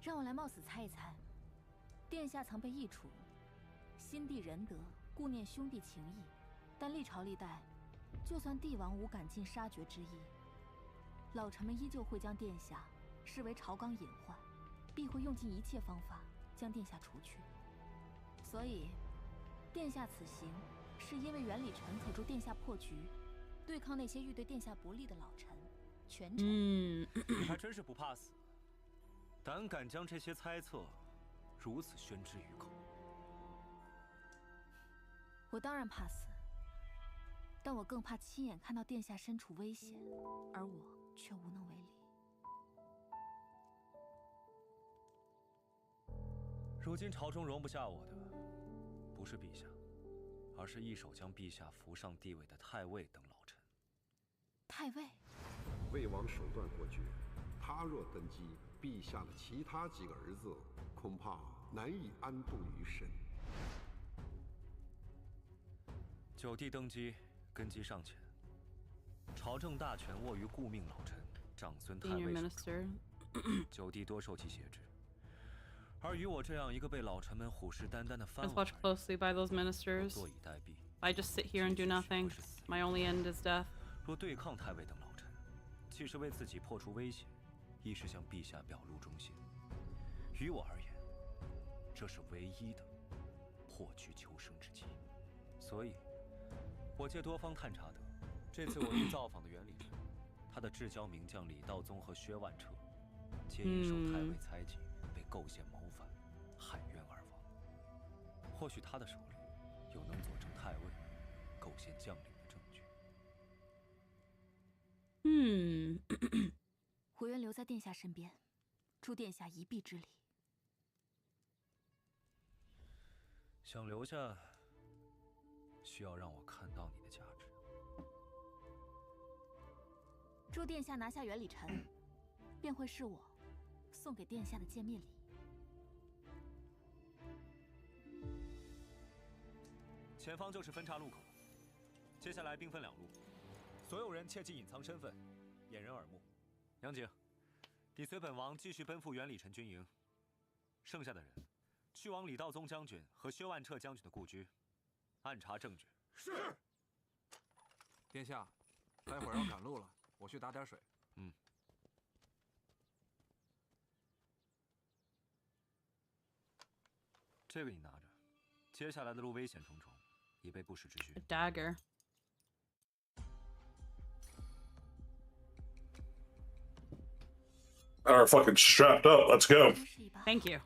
让我来冒死猜一猜，殿下曾被易处，心地仁德，顾念兄弟情谊，但历朝历代，就算帝王无敢尽杀绝之意，老臣们依旧会将殿下视为朝纲隐患，必会用尽一切方法将殿下除去。所以，殿下此行是因为元礼臣可助殿下破局，对抗那些欲对殿下不利的老臣。权臣，你还真是不怕死，胆敢将这些猜测如此宣之于口。我当然怕死，但我更怕亲眼看到殿下身处危险，而我却无能为力。如今朝中容不下我的，不是陛下，而是一手将陛下扶上帝位的太尉等老臣。太尉。魏王手段过绝，他若登基，陛下的其他几个儿子恐怕难以安度于身。九弟登基，根基尚浅，朝政大权握于顾命老臣长孙太尉手中，九弟多受其挟制。而与我这样一个被老臣们虎视眈眈的藩王， watch closely by those ministers. 坐以待毙。I just sit here and do nothing. My only end is death. 若对抗太尉等老臣，既是为自己破除威胁，亦是向陛下表露忠心。于我而言，这是唯一的破局求生之计。所以，我借多方探查得，这次我欲造访的元礼臣，他的至交名将李道宗和薛万彻，皆因受太尉猜忌，被构陷谋反，喊冤而亡。或许他的手里有能佐证太尉构陷将领的证据。我愿留在殿下身边，助殿下一臂之力。想留下，需要让我看到你的价值。助殿下拿下元礼臣，便会是我送给殿下的见面礼。前方就是分岔路口，接下来兵分两路，所有人切记隐藏身份，掩人耳目。杨景，你随本王继续奔赴元礼臣军营，剩下的人去往李道宗将军和薛万彻将军的故居，暗查证据。是。殿下，待会儿要赶路了，我去打点水。这个你拿着，接下来的路危险重重，以备不时之需。A dagger. Are fucking strapped up. Let's go. Thank you.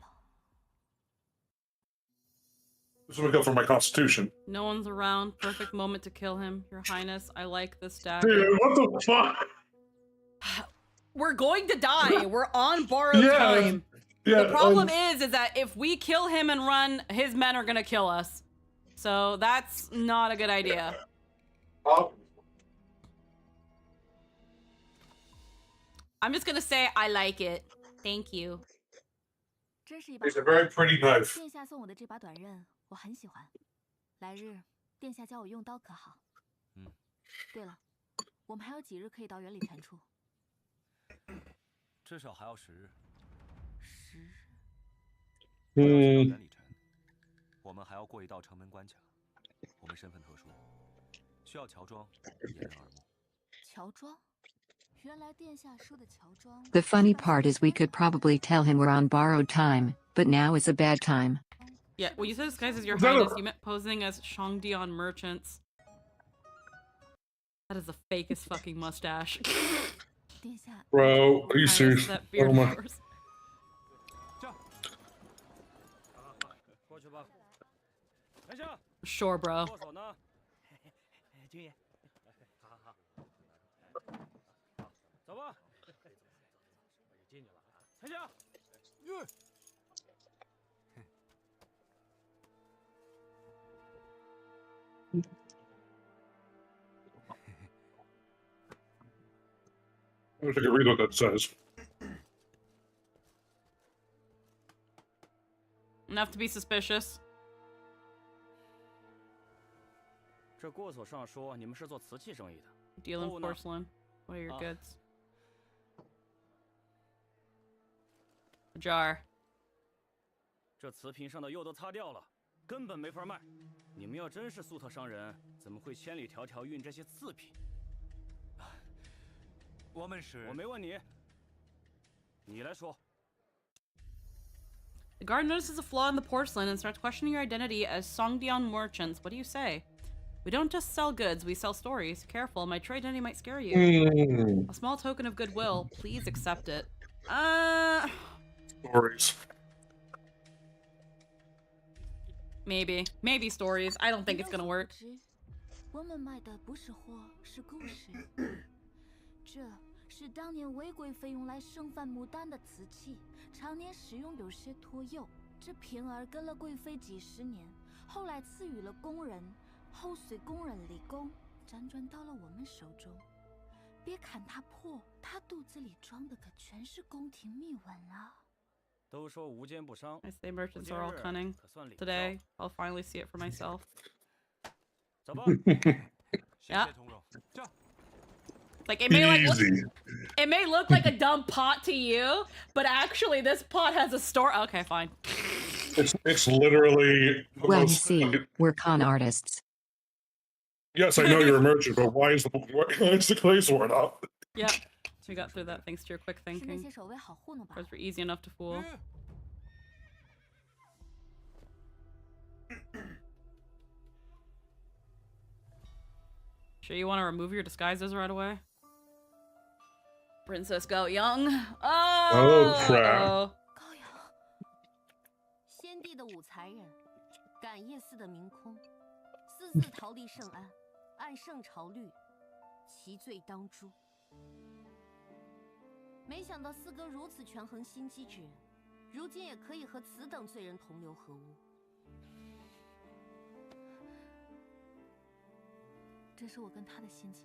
This is what I got for my constitution. No one's around. Perfect moment to kill him, Your Highness. I like this dagger. Dude, what the fuck? We're going to die. We're on borrowed time. Yeah, the problem is that if we kill him and run, his men are gonna kill us. So that's not a good idea. I'm just gonna say I like it. Thank you. It's a very pretty knife. 殿下送我的这把短刃，我很喜欢。来日，殿下教我用刀可好？对了，我们还有几日可以到元礼臣处？至少还要10日。10日。元礼臣，我们还要过一道城门关卡。我们身份特殊，需要乔装，掩人耳目。乔装？原来殿下说的乔装。The funny part is we could probably tell him we're on borrowed time, but now is a bad time. Yeah, when you said disguise as Your Highness, you meant posing as Shangdian merchants. That is the fakest fucking mustache. Bro, are you serious? That beard Oh my. of yours. Sure, bro. 军爷，好好，走吧。进去了啊，抬脚。I wish I could read what that says. Enough to be suspicious. 这过所上说你们是做瓷器生意的。 Deal in porcelain. What are your goods? A jar. 这瓷瓶上的釉都擦掉了，根本没法卖。你们要真是粟特商人，怎么会千里迢迢运这些次品？我们是……我没问你，你来说。 The guard notices a flaw in the porcelain and starts questioning your identity as Songdion merchants. What do you say? We don't just sell goods, we sell stories. Careful, my true identity might scare you. A small token of goodwill. Please accept it. Stories. Maybe. Maybe stories. I don't think it's gonna work. 我们卖的不是货，是故事。这是当年为贵妃用来盛饭牡丹的瓷器，常年使用有些脱釉。这瓶儿跟了贵妃几十年，后来赐予了工人，后随工人立功，辗转到了我们手中。别看它破，它肚子里装的可全是宫廷秘闻啊！ 都说无奸不商。 I say merchants are all cunning. Today, I'll finally see it for myself. 走吧。Yeah. 同荣。 Like it may look like a dumb pot to you, but actually this pot has a story. Okay, fine. It's literally. Well, you see, we're con artists. Yes, I know you're a merchant, but why is the clay sword up? Yep. So we got through that thanks to your quick thinking. Those were easy enough to fool. Sure you want to remove your disguises right away? Princess Gao Young. Oh crap. 先帝的武才人，感业寺的明空，私自逃离圣安，按圣朝律，其罪当诛。没想到四哥如此权衡心机之人，如今也可以和此等罪人同流合污。这是我跟他的心结，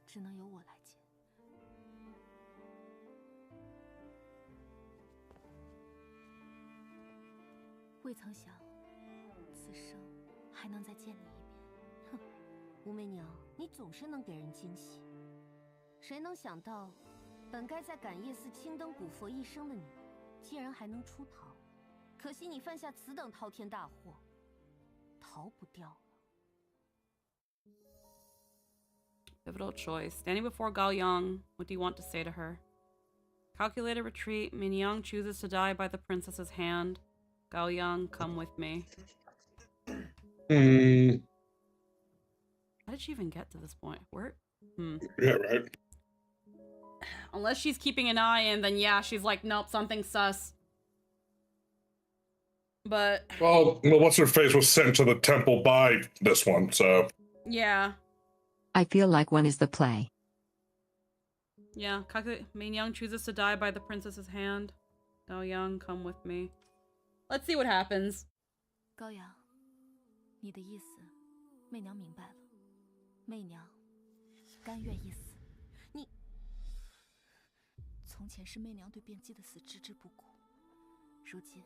只能由我来解。未曾想，此生还能再见你一面。哼，武媚娘，你总是能给人惊喜。谁能想到，本该在感业寺青灯古佛一生的你，竟然还能出逃？可惜你犯下此等滔天大祸，逃不掉了。 Pivotal choice. Standing before Gao Yang, what do you want to say to her? Calculated retreat. Min Yang chooses to die by the princess's hand. Gao Yang, come with me. How did she even get to this point? Where? Yeah, right. Unless she's keeping an eye in, then yeah, she's like, nope, something sus. But... Well, what's her face was sent to the temple by this one, so... Yeah. I feel like one is the play. Yeah, Min Yang chooses to die by the princess's hand. Gao Yang, come with me. Let's see what happens. 高阳，你的意思，媚娘明白了。媚娘甘愿一死。你，从前是媚娘对卞姬的死置之不顾，如今，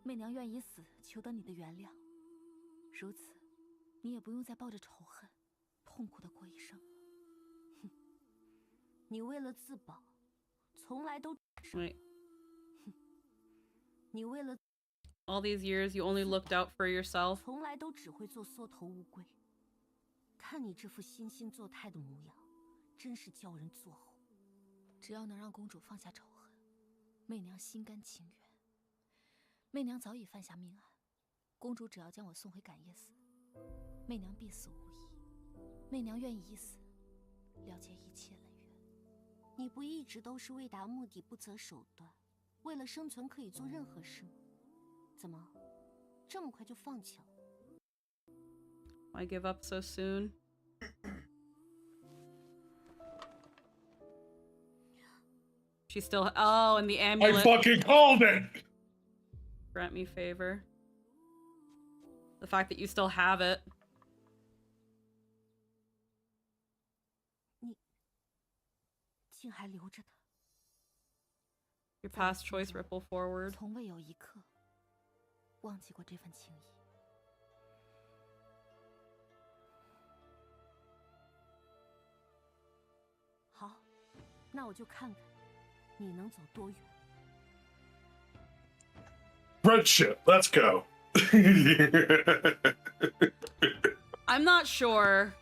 媚娘愿以死求得你的原谅。如此，你也不用再抱着仇恨。 痛苦的过一生。哼，你为了自保，从来都。Wait. 哼，你为了。All these years, you only looked out for yourself. 从来都只会做缩头乌龟。看你这副惺惺作态的模样，真是叫人作呕。只要能让公主放下仇恨，媚娘心甘情愿。媚娘早已犯下命案，公主只要将我送回感业寺，媚娘必死无疑。 媚娘愿意以死了结一切恩怨。你不一直都是为达目的不择手段，为了生存可以做任何事吗？怎么，这么快就放弃了 Why give up so soon? She's still. Oh, and the amulet. I fucking called it! Grant me favor. The fact that you still have it. 你心还留着的。 Your past choice ripple forward. 从未有一刻忘记过这份情谊。好，那我就看看你能走多远。 Friendship, let's go. I'm not sure.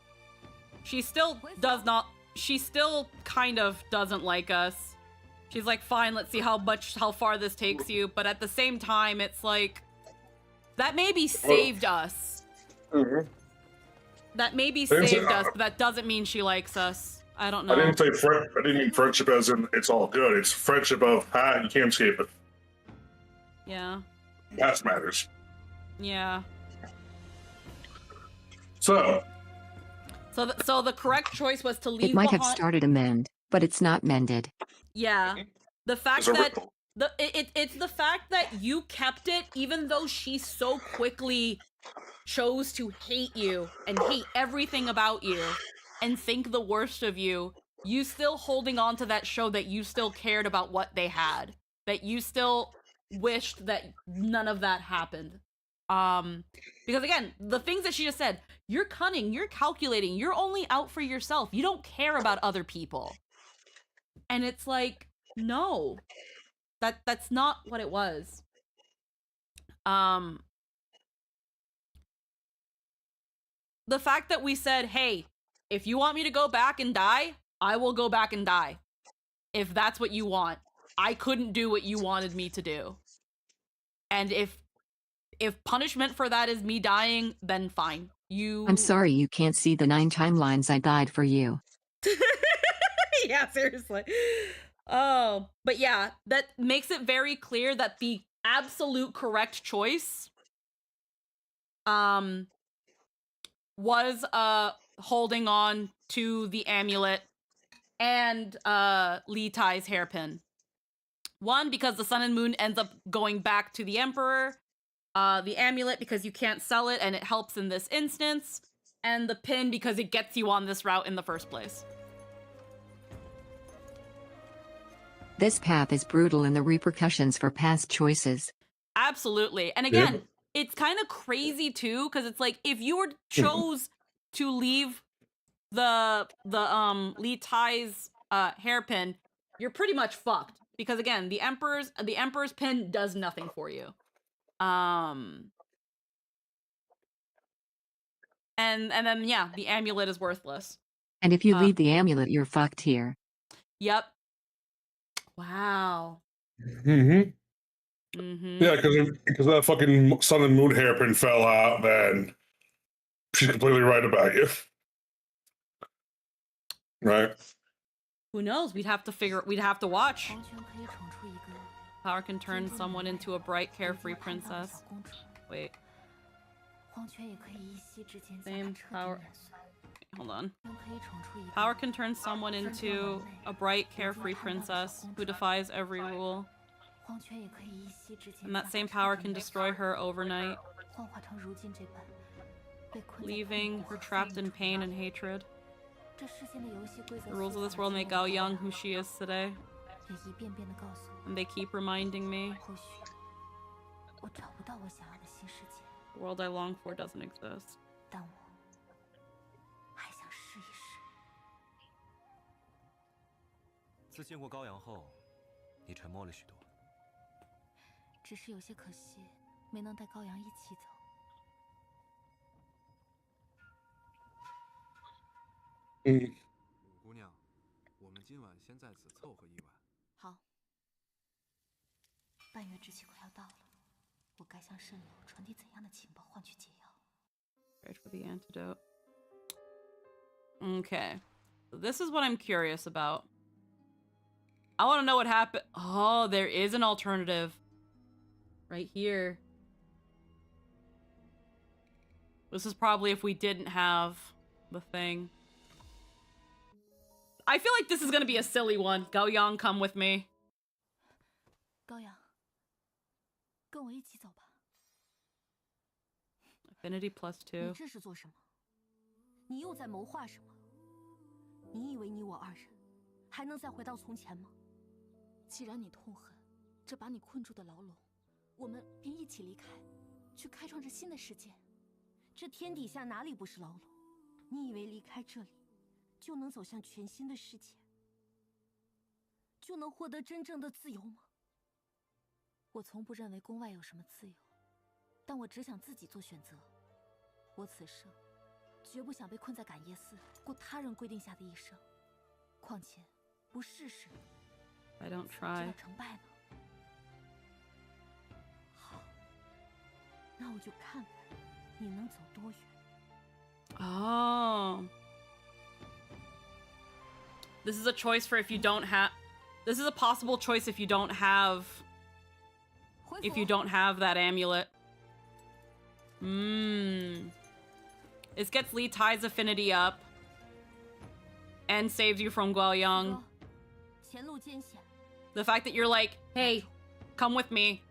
She still does not. She still kind of doesn't like us. She's like, fine, let's see how far this takes you. But at the same time, it's like, that maybe saved us. That maybe saved us, but that doesn't mean she likes us. I don't know. I didn't mean friendship as in it's all good. It's friendship of, you can't escape it. Yeah. Past matters. Yeah. So the correct choice was to leave It might have behind- started a mend, but it's not mended. Yeah. The fact that it's the fact that you kept it even though she so quickly chose to hate you and hate everything about you and think the worst of you. You still holding on to that show that you still cared about what they had. That you still wished that none of that happened. Because again, the things that she just said, you're cunning, you're calculating, you're only out for yourself. You don't care about other people. And it's like, no. That's not what it was. The fact that we said, hey, if you want me to go back and die, I will go back and die. If that's what you want. I couldn't do what you wanted me to do. And if punishment for that is me dying, then fine. I'm sorry you can't see the 9 timelines I died for you. Yeah, seriously. Oh, but yeah, that makes it very clear that the absolute correct choice was holding on to the amulet and Li Tai's hairpin. One, because the sun and moon ends up going back to the emperor. The amulet because you can't sell it and it helps in this instance. And the pin because it gets you on this route in the first place. This path is brutal in the repercussions for past choices. Absolutely. And again, it's kind of crazy too, because it's like if you were chose to leave the Li Tai's hairpin, you're pretty much fucked. Because again, the emperor's pin does nothing for you. And then yeah, the amulet is worthless. And if you leave the amulet, you're fucked here. Yep. Wow. Yeah, because that fucking sun and moon hairpin fell out, then she's completely right about you. Right? Who knows? We'd have to watch. Power can turn someone into a bright, carefree princess. Wait. Same power. Hold on. Power can turn someone into a bright, carefree princess who defies every rule. And that same power can destroy her overnight, leaving her trapped in pain and hatred. The rules of this world make Gao Yang who she is today. And they keep reminding me the world I long for doesn't exist. 自见过高阳后，你沉默了许多。只是有些可惜，没能带高阳一起走。五姑娘，我们今晚先在此凑合一晚。好。半月之期快要到了，我该向蜃楼传递怎样的情报换取解药 Right for the antidote. Okay. So this is what I'm curious about. I want to know what happened. Oh, there is an alternative. Right here. This is probably if we didn't have the thing. I feel like this is going to be a silly one. Gao Yang, come with me. 高阳，跟我一起走吧。 Affinity +2. 你这是做什么？你又在谋划什么？你以为你我二人还能再回到从前吗？既然你痛恨这把你困住的牢笼，我们便一起离开，去开创这新的世界。这天底下哪里不是牢笼？你以为离开这里，就能走向全新的世界，就能获得真正的自由吗？我从不认为宫外有什么自由，但我只想自己做选择。我此生绝不想被困在感业寺，过他人规定下的一生。况且，不试试， I don't 知 try. 道成败呢。好，那我就看看你能走多远。Oh. This is a choice for if you don't have. This is a possible choice if you don't have. If you don't have that amulet. This gets Li Tai's affinity up. And saves you from Guoyang. 前路艰险。 The fact that you're like, hey, come with me.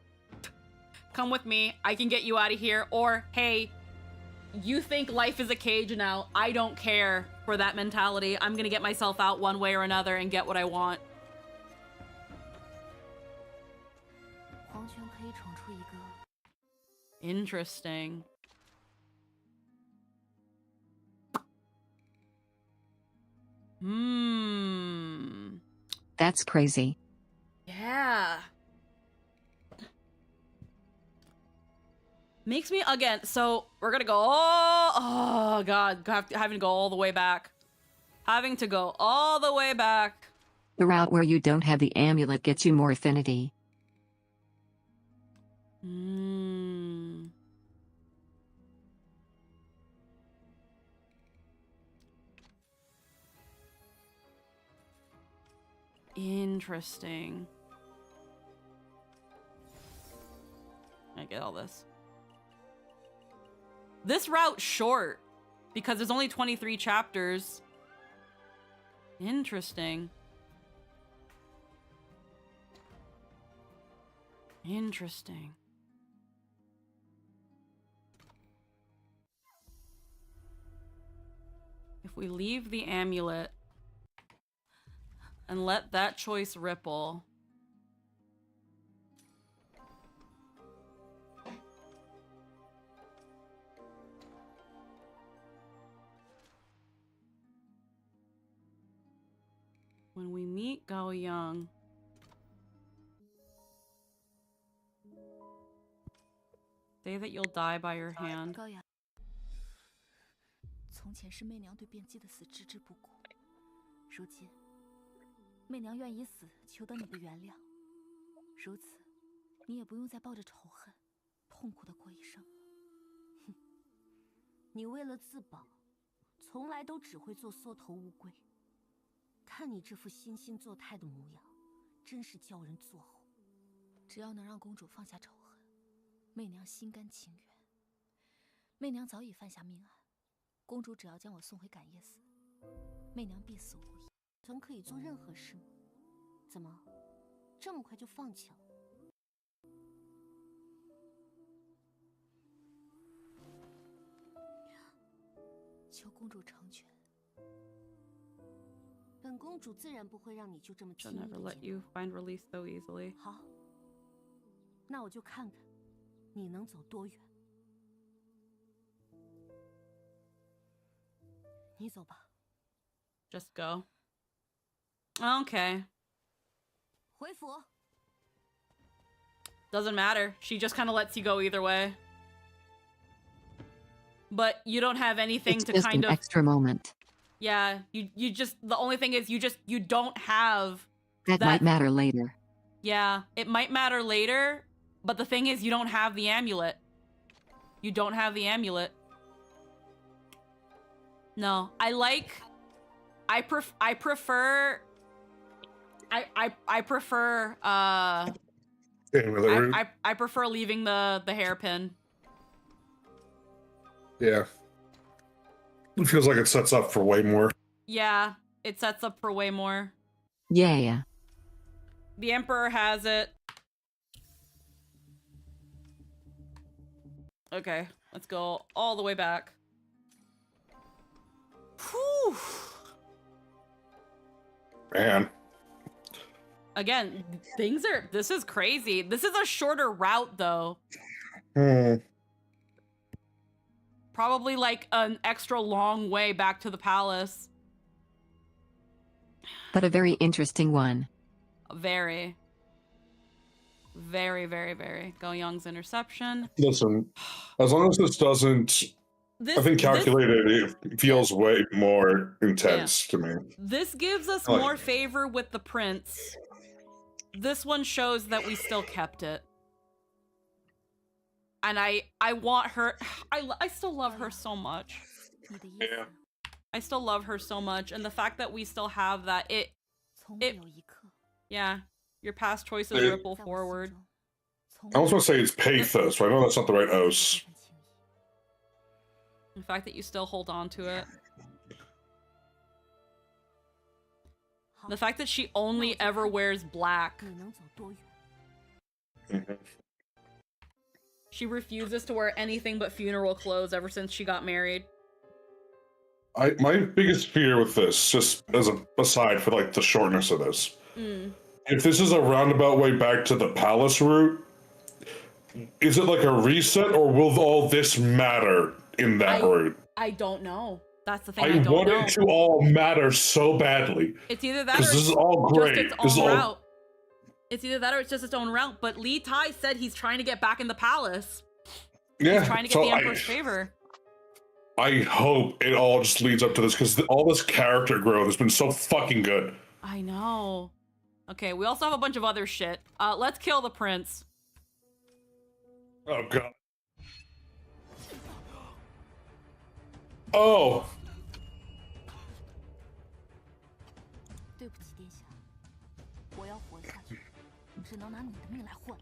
Come with me. I can get you out of here. Or, hey, you think life is a cage now. I don't care for that mentality. I'm gonna get myself out one way or another and get what I want. 皇权可以宠出一个 Interesting. That's crazy. Yeah. Makes me, again, so we're gonna go, oh God, having to go all the way back. Having to go all the way back. The route where you don't have the amulet gets you more affinity. Interesting. I get all this. This route's short because there's only 23 chapters. Interesting. Interesting. If we leave the amulet and let that choice ripple. When we meet Gao Yang, say that you'll die by your hand. 高阳，从前是媚娘对卞姬的死置之不顾，如今媚娘愿以死求得你的原谅，如此，你也不用再抱着仇恨，痛苦的过一生了。哼，你为了自保，从来都只会做缩头乌龟。看你这副惺惺作态的模样，真是叫人作呕。只要能让公主放下仇恨，媚娘心甘情愿。媚娘早已犯下命案，公主只要将我送回感业寺，媚娘必死无疑。曾可以做任何事吗？怎么，这么快就放弃了？求公主成全。本公主自然不会让你就这么轻易 She'll never let you find release so easily. 好，那我就看看你能走多远。你走吧。Just go. Okay. 回府。Doesn't matter. She just kind of lets you go either way. But you don't have anything It's to just kind an of extra moment. Yeah, you just the only thing is you don't have That might matter later. Yeah, it might matter later, but the thing is you don't have the amulet. You don't have the amulet. No, I prefer I prefer leaving the hairpin. Yeah. It feels like it sets up for way more. Yeah, it sets up for way more. Yeah. The Emperor has it. Okay, let's go all the way back. Whew. Man. Again, this is crazy. This is a shorter route though. Probably like an extra long way back to the palace. But a very interesting one. Very. Very, very, very. Go Young's interception. Listen, as long as this doesn't, I think calculated, it feels way more intense to me. This gives us Like- more favor with the prince. This one shows that we still kept it. And I want her, I still love her so much. Yeah. I still love her so much, and the fact that we still have that, yeah, your past choices ripple forward. I almost want to say it's pathos, but I know that's not the right os. The fact that you still hold on to it. The fact that she only ever wears black. She refuses to wear anything but funeral clothes ever since she got married. My biggest fear with this, just as a aside for like the shortness of this, if this is a roundabout way back to the palace route, is it like a reset, or will all this matter in that route? I don't know. That's the thing. I I don't want know. it to all matter so badly. It's either that or Because this is it's all just great. its This is own all route. It's either that or it's just its own route. But Li Tai said he's trying to get back in the palace. yeah. He's trying to get the Emperor's favor. I hope it all just leads up to this, because all this character growth has been so fucking good. I know. Okay, we also have a bunch of other shit. Let's kill the prince. Oh god. Oh. 对不起，殿下，我要活下去，只能拿你的命来换。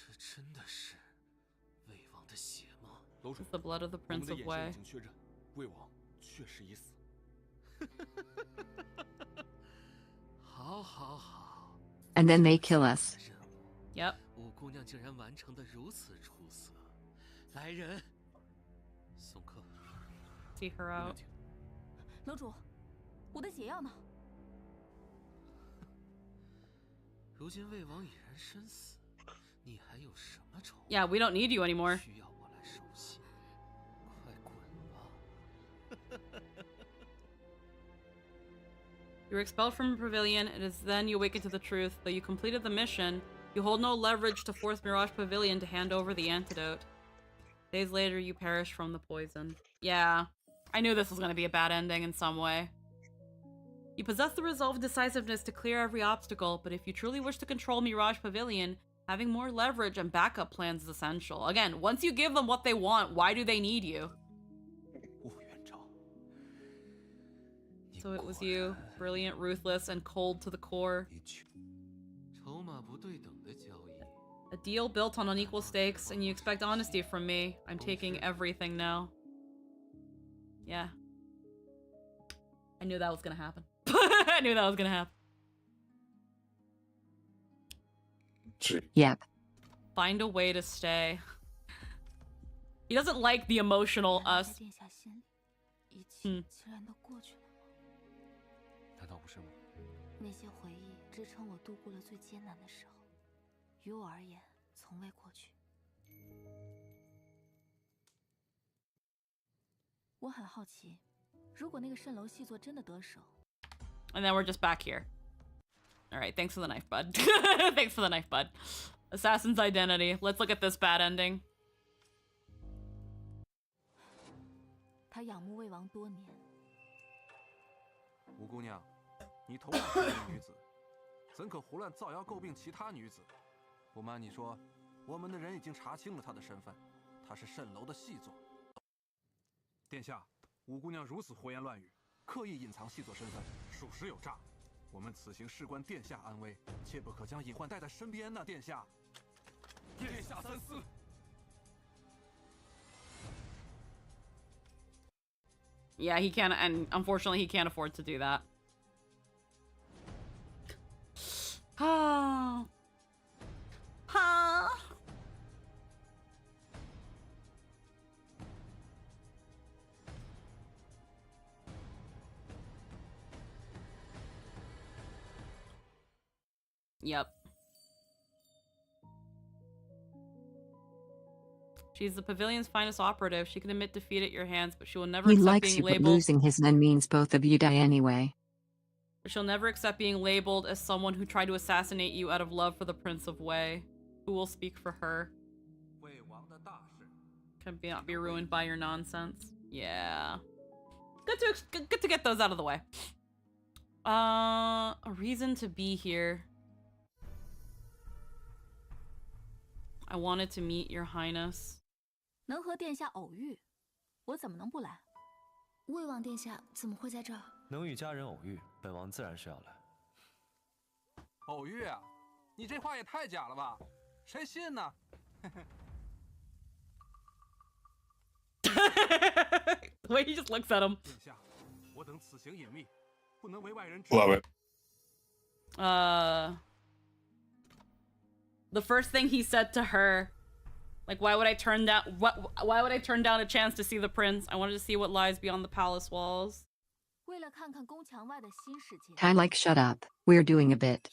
这真的是魏王的血吗？楼主， It's the blood of the 我们 Prince 的 of 眼神 Wei. 已经确认，魏王确实已死。好，好，好。 And then they kill us. Yep. 五姑娘竟然完成的如此出色，来人，送客。 See her out. 楼主，我的解药呢？如今魏王已然身死，你还有什么仇？ Yeah, we don't need you anymore. 需要我来收心，快滚吧！ You're expelled from the pavilion. It is then you awaken to the truth. Though you completed the mission, you hold no leverage to force Mirage Pavilion to hand over the antidote. Days later, you perish from the poison. Yeah, I knew this was going to be a bad ending in some way. You possess the resolve and decisiveness to clear every obstacle, but if you truly wish to control Mirage Pavilion, having more leverage and backup plans is essential. Again, once you give them what they want, why do they need you? So it was you, brilliant, ruthless, and cold to the core. 筹码不对等的交易。 A deal built on unequal stakes, and you expect honesty from me. I'm taking everything now. Yeah. I knew that was gonna happen. I knew that was gonna happen. Yep. Find a way to stay. He doesn't like the emotional us. 殿下心里，一切自然都过去了吗？难道不是吗？那些回忆支撑我度过了最艰难的时候，于我而言从未过去。我很好奇，如果那个蜃楼细作真的得手， And then we're just back here. Alright, thanks for the knife, bud. Thanks for the knife, bud. Assassin's identity. Let's look at this bad ending. 他仰慕魏王多年，吴姑娘，你同样是一女子，怎可胡乱造谣诟病其他女子？不瞒你说，我们的人已经查清了她的身份，她是蜃楼的细作。殿下，吴姑娘如此胡言乱语，刻意隐藏细作身份，属实有诈。我们此行事关殿下安危，切不可将隐患带在身边呐，殿下。殿下三思， Yeah, he can't, and unfortunately he can't afford to do that. Oh. Huh. Yep. She's the pavilion's finest operative. She can admit defeat at your hands, but she will never He accept likes being you, but labeled. losing his men means both of you die anyway. But she'll never accept being labeled as someone who tried to assassinate you out of love for the Prince of Wei. Who will speak for her? Can not be ruined by your nonsense. Yeah. Good to get those out of the way. A reason to be here. I wanted to meet your highness. 能和殿下偶遇，我怎么能不来？魏王殿下怎么会在这儿？能与家人偶遇，本王自然是要来。偶遇啊？你这话也太假了吧？谁信呢？The way he just looks at him. 殿下，我等此行隐秘，不能为外人知。Love it. The first thing he said to her, like, why would I turn down a chance to see the prince? I wanted to see what lies beyond the palace walls. 为了看看宫墙外的新世界。 I like shut up. We're doing a bit.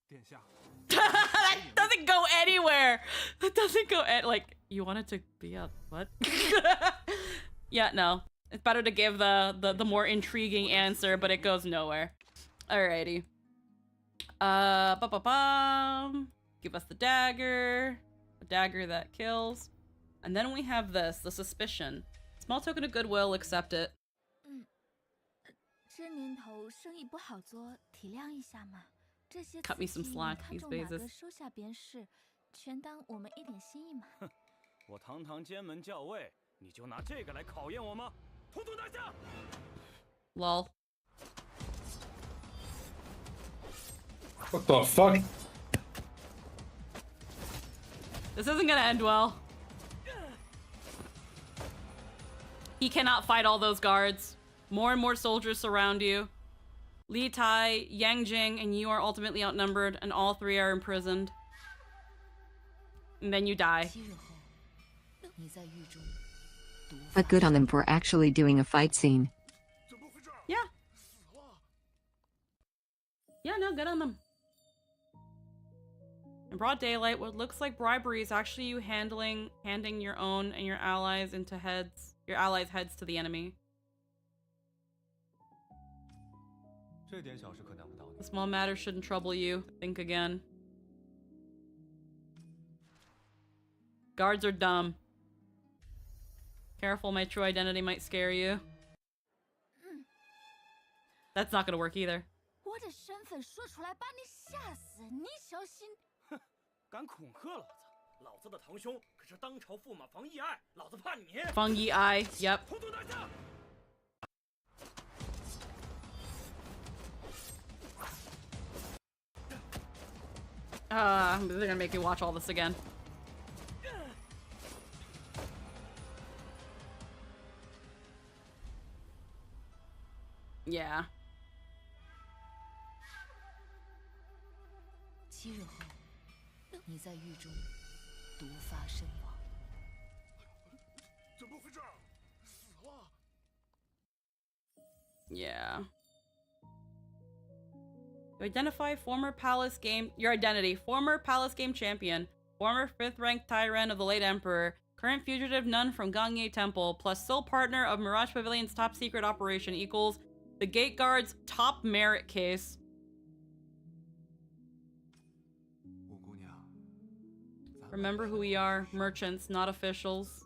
殿下。That doesn't go anywhere. That doesn't go like you wanted to be a what? Yeah, no. It's better to give the more intriguing answer, but it goes nowhere. Alrighty. Give us the dagger. A dagger that kills. And then we have this, the suspicion. Small token of goodwill, accept it. 这年头生意不好做，体谅一下嘛。这些 Cut me some 瓷器 slack 看 these 中哪 days. 个收下便是，全当我们一点心意嘛。我堂堂监门校尉，你就拿这个来考验我吗？统统拿下！ Lol. What the fuck? This isn't gonna end well. He cannot fight all those guards. More and more soldiers surround you. Li Tai, Yang Jing, and you are ultimately outnumbered, and all three are imprisoned. And then you die. But good on them for actually doing a fight scene. Yeah. Yeah, no, good on them. In broad daylight, what looks like bribery is actually you handing your own and your allies heads to the enemy. The small matter shouldn't trouble you. Think again. Guards are dumb. Careful, my true identity might scare you. That's not gonna work either. 我的身份说出来把你吓死，你小心。哼，敢恐吓老子！老子的堂兄可是当朝驸马房义爱，老子怕你！方一爱 yep. 统统拿下！ They're gonna make me watch all this again. Yeah. 7日后，你在狱中毒发身亡。怎么回事？死了！ Yeah. You identify former palace game. Your identity: former palace game champion, former 5th rank tyrant of the late emperor, current fugitive nun from Gangye Temple, plus sole partner of Mirage Pavilion's top secret operation equals the gate guard's top merit case. Remember who we are: merchants, not officials.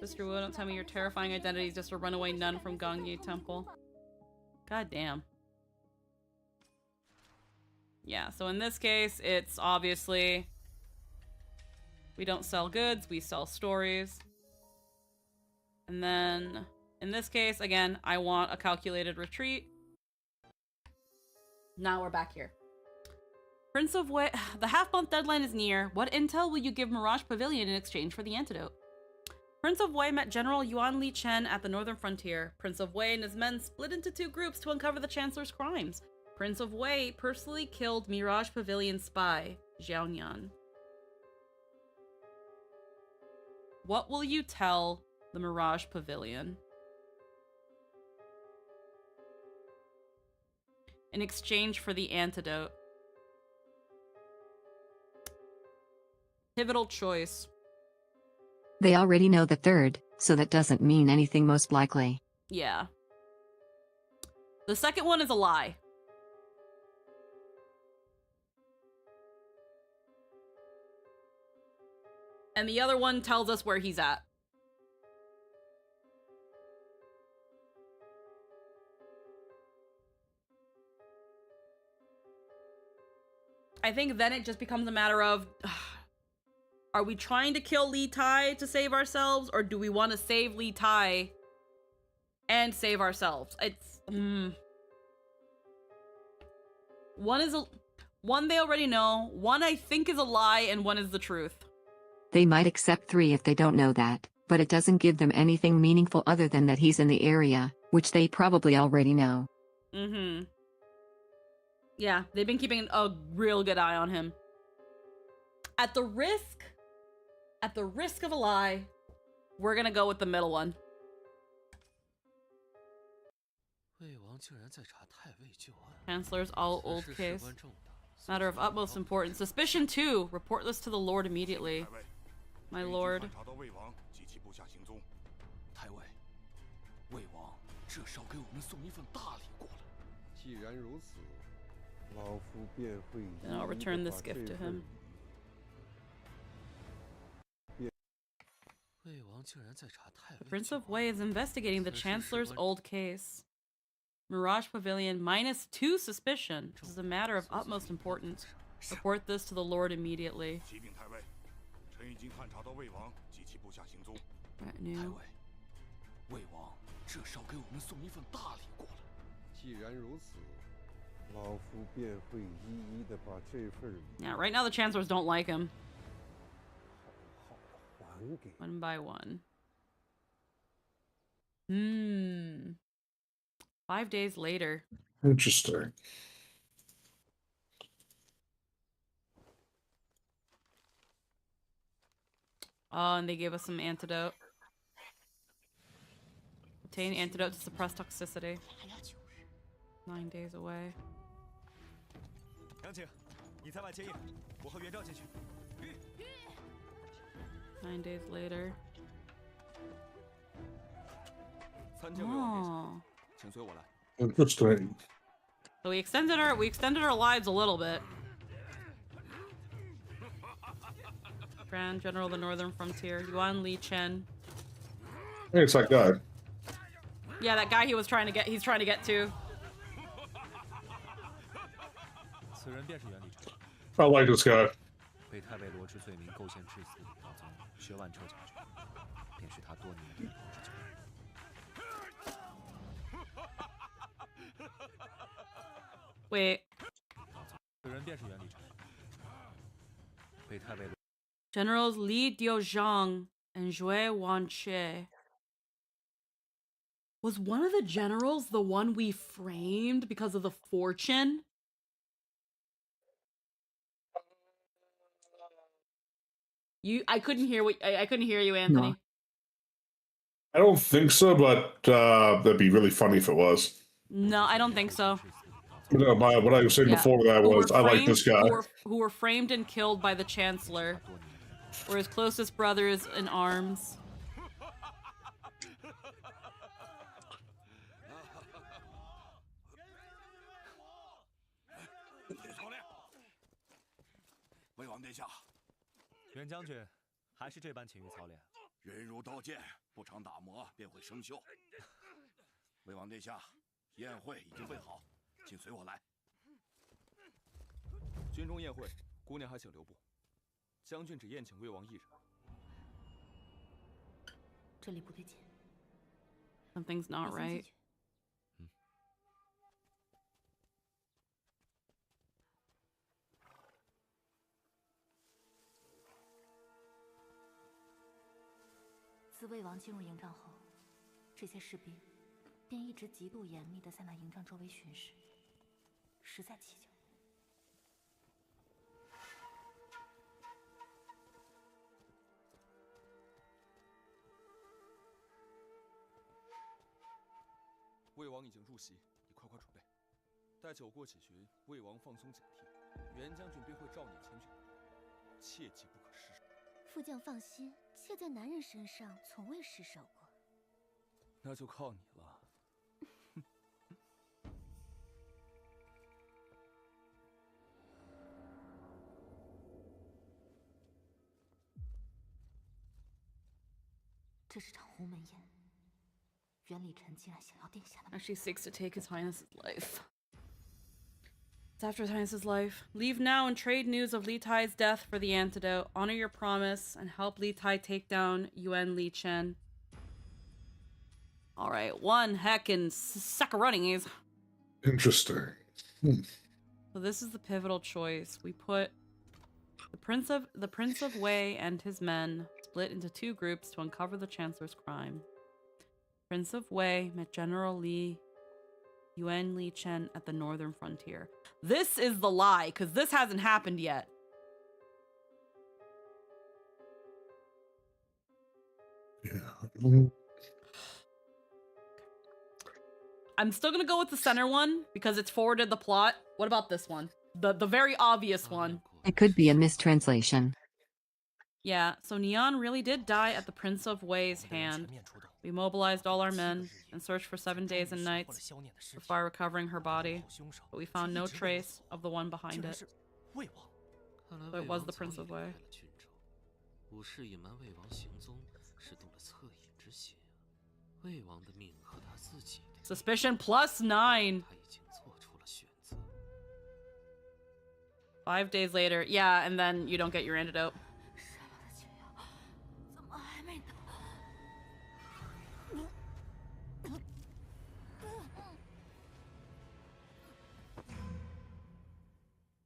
Sister Wu, don't tell me your terrifying identity is just a runaway nun from Gangye Temple. God damn. Yeah, so in this case, it's obviously we don't sell goods, we sell stories. And then in this case, again, I want a calculated retreat. Now we're back here. Prince of Wei, the half-month deadline is near. What intel will you give Mirage Pavilion in exchange for the antidote? Prince of Wei met General Yuan Li Chen at the northern frontier. Prince of Wei and his men split into 2 groups to uncover the Chancellor's crimes. Prince of Wei personally killed Mirage Pavilion spy, Xiaoyan. What will you tell the Mirage Pavilion? In exchange for the antidote. Pivotal choice. They already know the third, so that doesn't mean anything most likely. Yeah. The second one is a lie. And the other one tells us where he's at. I think then it just becomes a matter of, are we trying to kill Li Tai to save ourselves, or do we want to save Li Tai and save ourselves? It's one they already know, one I think is a lie, and one is the truth. They might accept 3 if they don't know that, but it doesn't give them anything meaningful other than that he's in the area, which they probably already know. Mm-hmm. Yeah, they've been keeping a real good eye on him. At the risk of a lie, we're gonna go with the middle one. Chancellor's all old case. Matter of utmost importance. Suspicion 2. Report this to the Lord immediately. My lord. 太尉，魏王这是要给我们送一份大礼过来。既然如此，老夫便会 And I'll return this gift to him. The Prince of Wei is investigating the Chancellor's old case. Mirage Pavilion -2 suspicion. This is a matter of utmost importance. Report this to the Lord immediately. Retinue. 魏王这是要给我们送一份大礼过来。既然如此，老夫便会一一的把这份 Yeah, right now the Chancellors don't like him. 还给 One by one. 5 days later. Interesting. Oh, and they gave us some antidote. Obtain antidote to suppress toxicity. 9 days away. 杨景，你在外接应，我和袁绍进去。 9 days later. 参见魏王殿下， Oh. 请随我来。 Interesting. So we extended our lives a little bit. Grand General of the Northern Frontier, Yuan Li Chen. Hey, it's that guy. Yeah, that guy he's trying to get to. 此人便是袁立成， I like this guy. 被太尉罗织罪名构陷致死，老宗薛万彻将军，便是他多年的罗织旧人。 Wait. 此人便是袁立成，被太尉。 Generals Li Diozhang and Zhui Wanche. Was one of the generals the one we framed because of the fortune? I couldn't hear you, Anthony. No. I don't think so, but that'd be really funny if it was. No, I don't think so. No, what I was saying before that was, I like this guy. Who were framed and killed by the Chancellor. Or his closest brothers in arms. 魏王殿下，袁将军，还是这般勤于操练。人如刀剑，不常打磨便会生锈。魏王殿下，宴会已经备好，请随我来。军中宴会，姑娘还请留步。将军只宴请魏王一人。这里不对劲。 Something's not right. 魏王进入营帐后，这些士兵便一直极度严密地在那营帐周围巡视，实在蹊跷。魏王已经入席，你快快准备。待酒过几巡，魏王放松警惕，袁将军便会召你前去，切记不可失手。副将放心，妾在男人身上从未失手过。那就靠你了。这是场鸿门宴，袁礼臣竟然想要殿下的。 Actually seeks to take His Highness's life. It's after His Highness's life. Leave now and trade news of Li Tai's death for the antidote. Honor your promise and help Li Tai take down Yuan Li Chen. All right, one heckin' saccharonis. Interesting. So this is the pivotal choice. We put the Prince of Wei and his men split into two groups to uncover the Chancellor's crime. Prince of Wei met General Li Yuan Li Chen at the northern frontier. This is the lie, because this hasn't happened yet. Yeah. I'm still gonna go with the center one because it's forwarded the plot. What about this one? The very obvious one. It could be a mistranslation. Yeah, so Nian really did die at the Prince of Wei's hand. We mobilized all our men and searched for 7 days and nights before recovering her body, but we found no trace of the one behind it. So it was the Prince of Wei. Suspicion +9. 5 days later, yeah, and then you don't get your antidote.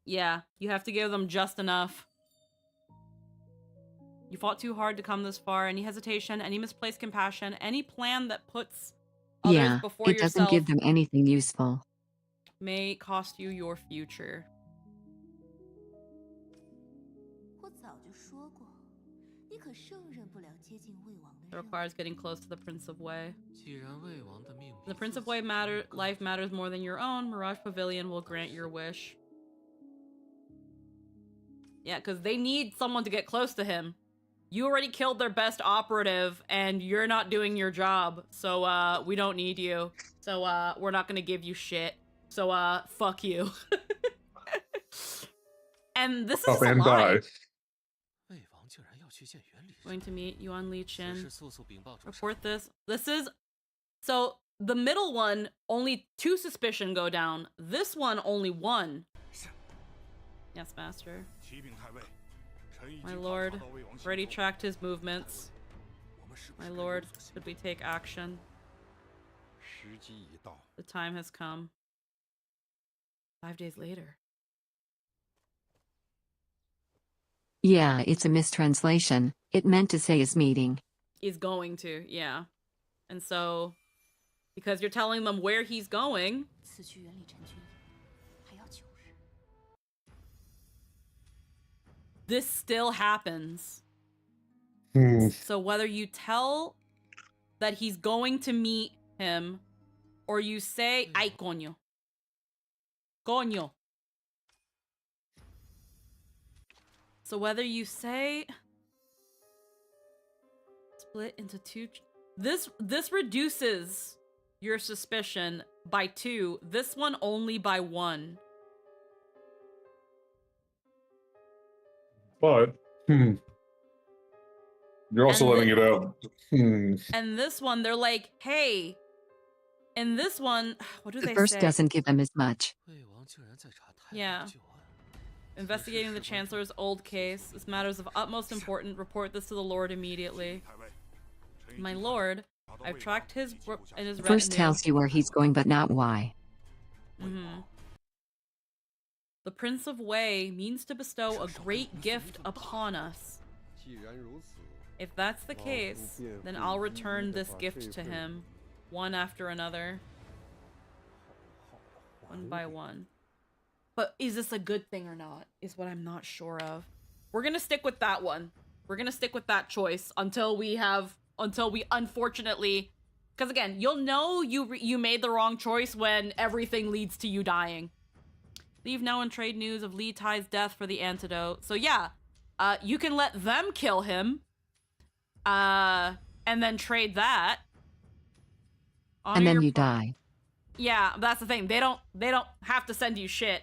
Yeah, you have to give them just enough. You fought too hard to come this far. Any hesitation, any misplaced compassion, any plan that puts others before it doesn't yourself give them anything useful. may cost you your future. 我早就说过，你可胜任不了接近魏王的 It requires getting close to the Prince of Wei. 既然魏王的命 The Prince of Wei life matters more than your own. Mirage Pavilion will grant your wish. Yeah, because they need someone to get close to him. You already killed their best operative, and you're not doing your job. So, we don't need you. So, we're not gonna give you shit. So, fuck you. And this is Up a and lie. die. Going to meet Yuan Li Chen. Report this. This is... So, the middle one, only 2 suspicion go down. This one, only 1. Yes, master. My lord, already tracked his movements. My lord, should we take action? The time has come. 5 days later. Yeah, it's a mistranslation. It meant to say is meeting. Is going to, yeah. And so, because you're telling them where he's going... This still happens. So whether you tell that he's going to meet him, or you say, ay, coño. Coño. So whether you say... Split into 2... This reduces your suspicion by 2. This one only by 1. But, you're also letting it out. And this one, they're like, hey. And this one, what do they say? The first doesn't give them as much. Yeah. Investigating the Chancellor's old case. This matter is of utmost importance. Report this to the Lord immediately. My lord, I've tracked his and his First retinue. tells you where he's going but not why. The Prince of Wei means to bestow a great gift upon us. If that's the case, then I'll return this gift to him, one after another. One by one. But is this a good thing or not, is what I'm not sure of. We're gonna stick with that one. We're gonna stick with that choice until we unfortunately, because again, you'll know you made the wrong choice when everything leads to you dying. Leave now and trade news of Li Tai's death for the antidote. So yeah, you can let them kill him, and then trade that. And then you die. Yeah, that's the thing. They don't have to send you shit.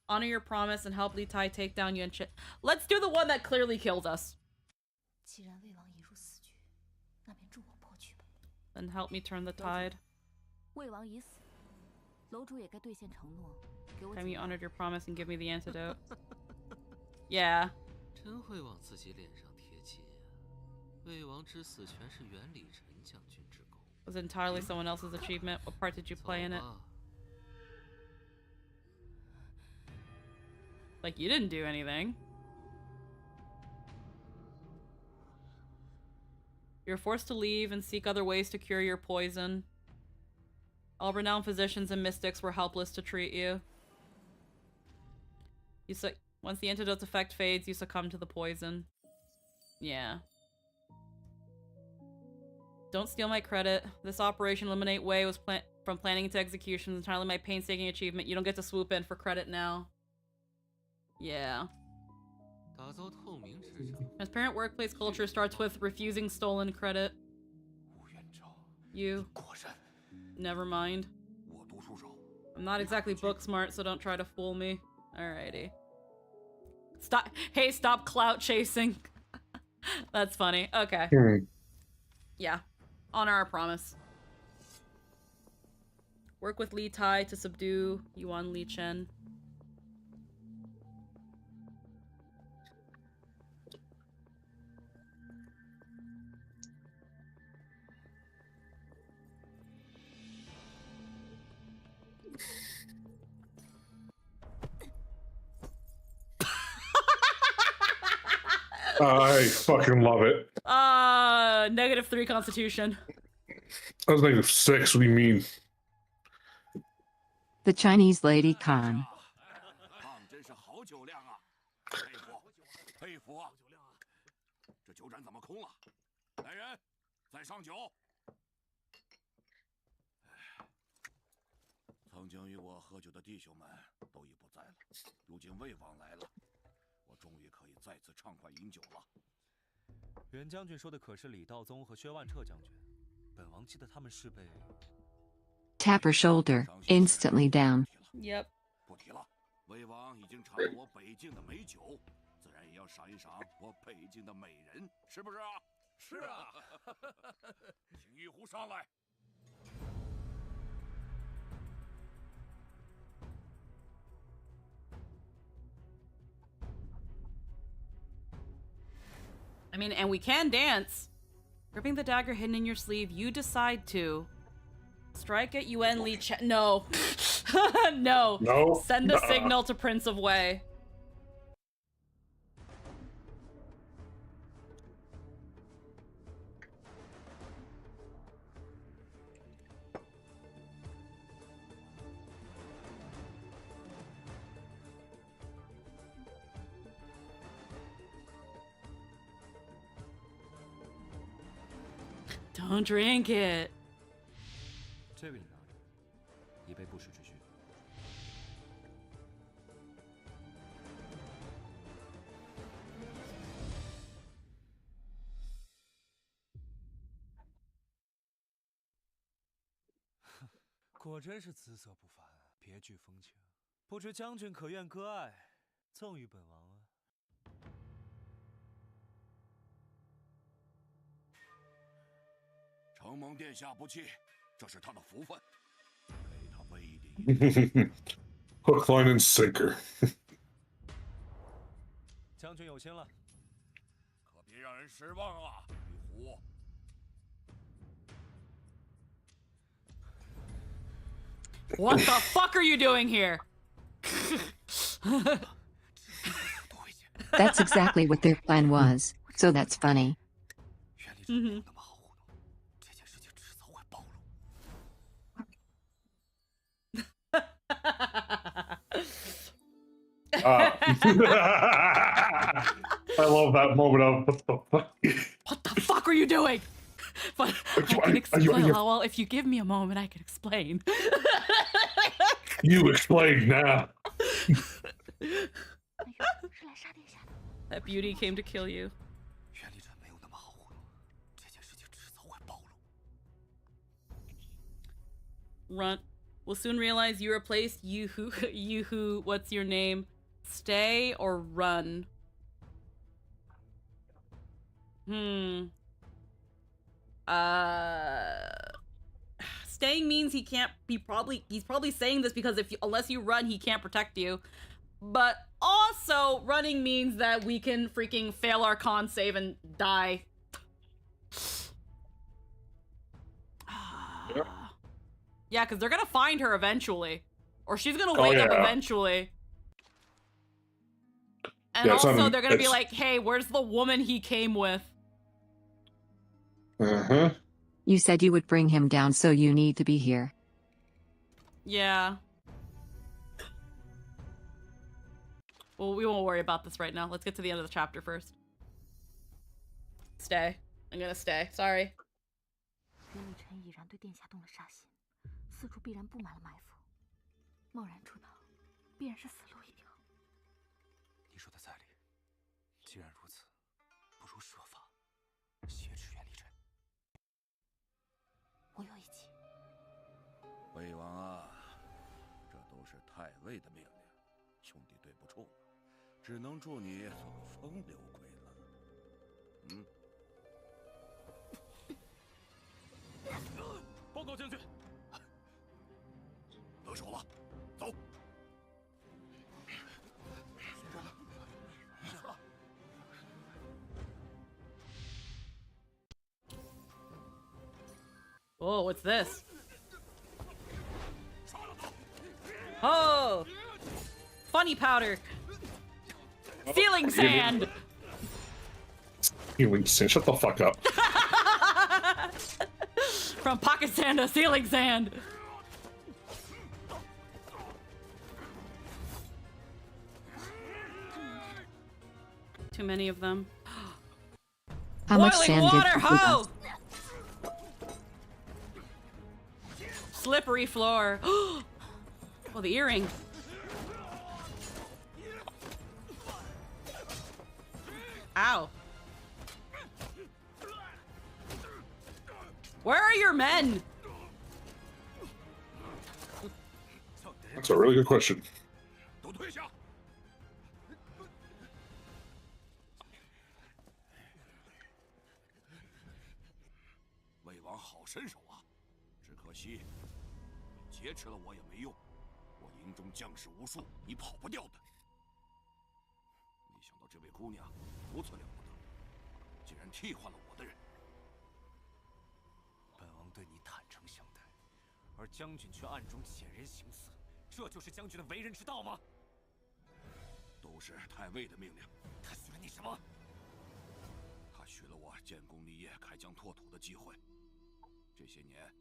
Honor your promise and help Li Tai take down Yuan Shen. Let's do the one that clearly killed us. Then help me turn the tide. Time you honored your promise and give me the antidote. Yeah. 真会往自己脸上贴金呀！魏王之死全是袁礼臣将军之功。 Was it entirely someone else's achievement? What part did you play in it? Like, you didn't do anything. You're forced to leave and seek other ways to cure your poison. All renowned physicians and mystics were helpless to treat you. Once the antidote's effect fades, you succumb to the poison. Yeah. Don't steal my credit. This Operation Eliminate Wei was from planning to execution. It's entirely my painstaking achievement. You don't get to swoop in for credit now. Yeah. Transparent workplace culture starts with refusing stolen credit. You. Never mind. I'm not exactly book smart, so don't try to fool me. Alrighty. Stop. Hey, stop clout chasing. That's funny. Okay. Yeah. Honor our promise. Work with Li Tai to subdue Yuan Li Chen. I fucking love it. -3 constitution. I was -6, what do you mean? The Chinese lady Khan. 真是好酒量啊！佩服，佩服啊！这酒盏怎么空了？来人，再上酒。曾经与我喝酒的弟兄们都已不在了，如今魏王来了，我终于可以再次畅快饮酒了。袁将军说的可是李道宗和薛万彻将军？本王记得他们是被 Tap her shoulder, instantly down. Yep. 不提了，魏王已经尝了我北境的美酒，自然也要赏一赏我北境的美人，是不是啊？是啊。请玉壶上来。 I mean, and we can dance. Gripping the dagger hidden in your sleeve, you decide to strike at Yuan Li Chen. No. No. No. Send a signal to Prince of Wei. Don't drink it. 这个你拿着，以备不时之需。果真是姿色不凡，别具风情。不知将军可愿割爱，赠与本王啊？ 承蒙殿下不弃，这是他的福分，给他备一点。Hook, line, and sinker. 将军有心了，可别让人失望啊，玉壶。What the fuck are you doing here? That's exactly what their plan was, so that's funny. 人没有那么好糊弄，这件事情迟早会暴露。I love that moment of what the fuck. What the fuck are you doing? But I can explain. Well, if you give me a moment, I can explain. You explain now. That beauty came to kill you. 原力人没有那么好糊弄，这件事情迟早会暴露。 Runt will soon realize you replaced you who. What's your name? Stay or run? Staying means he can't be he's probably saying this because unless you run, he can't protect you. But also, running means that we can freaking fail our con save and die. Yeah, because they're gonna find her eventually. Or she's gonna wake up eventually. And also, they're gonna be like, hey, where's the woman he came with? Uh-huh. You said you would bring him down, so you need to be here. Yeah. Well, we won't worry about this right now. Let's get to the end of the chapter first. Stay. I'm gonna stay. Sorry. 袁立晨已然对殿下动了杀心，四处必然布满了埋伏，贸然出逃，必然是死路一条。你说的在理。既然如此，不如设法挟持袁立晨。我有一计。魏王啊，这都是太尉的命令，兄弟对不住，只能祝你做个风流鬼了。报告将军，得手了，走。Oh, what's this? Oh! Funny powder! Ceiling sand! Ceiling sand, shut the fuck up. From pocket sand to ceiling sand! Too many of them. How much Boiling sand water, did you ho! Slippery floor. Oh, the earring. Ow. Where are your men? That's a really good question. 都退下！魏王好身手啊，只可惜你劫持了我也没用，我营中将士无数，你跑不掉的。没想到这位姑娘如此了不得，竟然替换了我的人。本王对你坦诚相待，而将军却暗中遣人行刺，这就是将军的为人之道吗？都是太尉的命令。他许了你什么？他许了我建功立业、开疆拓土的机会。这些年，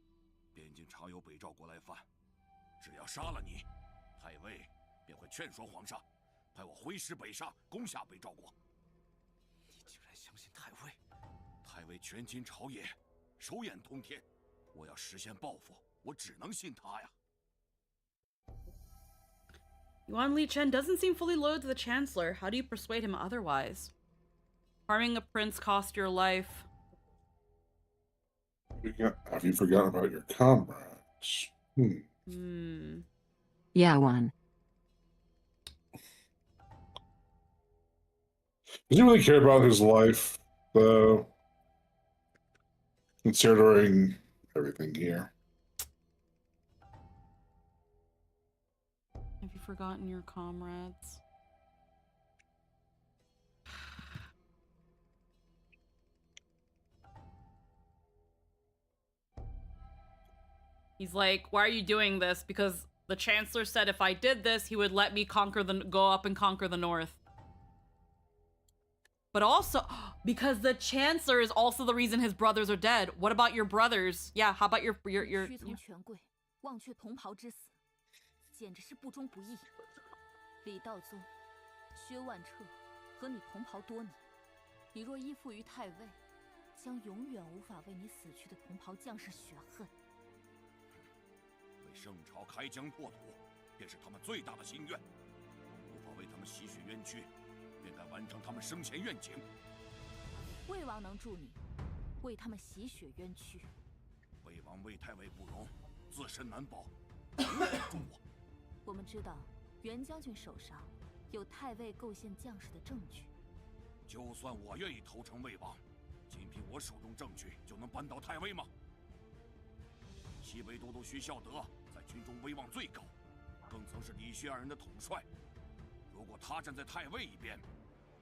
边境常有北赵国来犯，只要杀了你，太尉便会劝说皇上，派我挥师北上，攻下北赵国。你竟然相信太尉？太尉权倾朝野，手眼通天，我要实现抱负，我只能信他呀。 Yuan Li Chen doesn't seem fully loyal to the Chancellor. How do you persuade him otherwise? Harming a prince cost your life. Have you forgotten about your comrades? Yeah, one. Does he really care about his life, though? Considering everything here. Have you forgotten your comrades? He's like, why are you doing this? Because the Chancellor said if I did this, he would let me go up and conquer the North. But also, because the Chancellor is also the reason his brothers are dead. What about your brothers? Yeah, how about your...屈从权贵，忘却同袍之死，简直是不忠不义。李道宗、薛万彻和你同袍多年，你若依附于太尉，将永远无法为你死去的同袍将士雪恨。为圣朝开疆拓土，便是他们最大的心愿。无法为他们洗雪冤屈，便该完成他们生前愿景。魏王能助你，为他们洗雪冤屈。魏王为太尉不容，自身难保，无法助我。我们知道袁将军手上有太尉构陷将士的证据。就算我愿意投诚魏王，仅凭我手中证据就能扳倒太尉吗？西北都督徐孝德在军中威望最高，更曾是李薛二人的统帅。如果他站在太尉一边，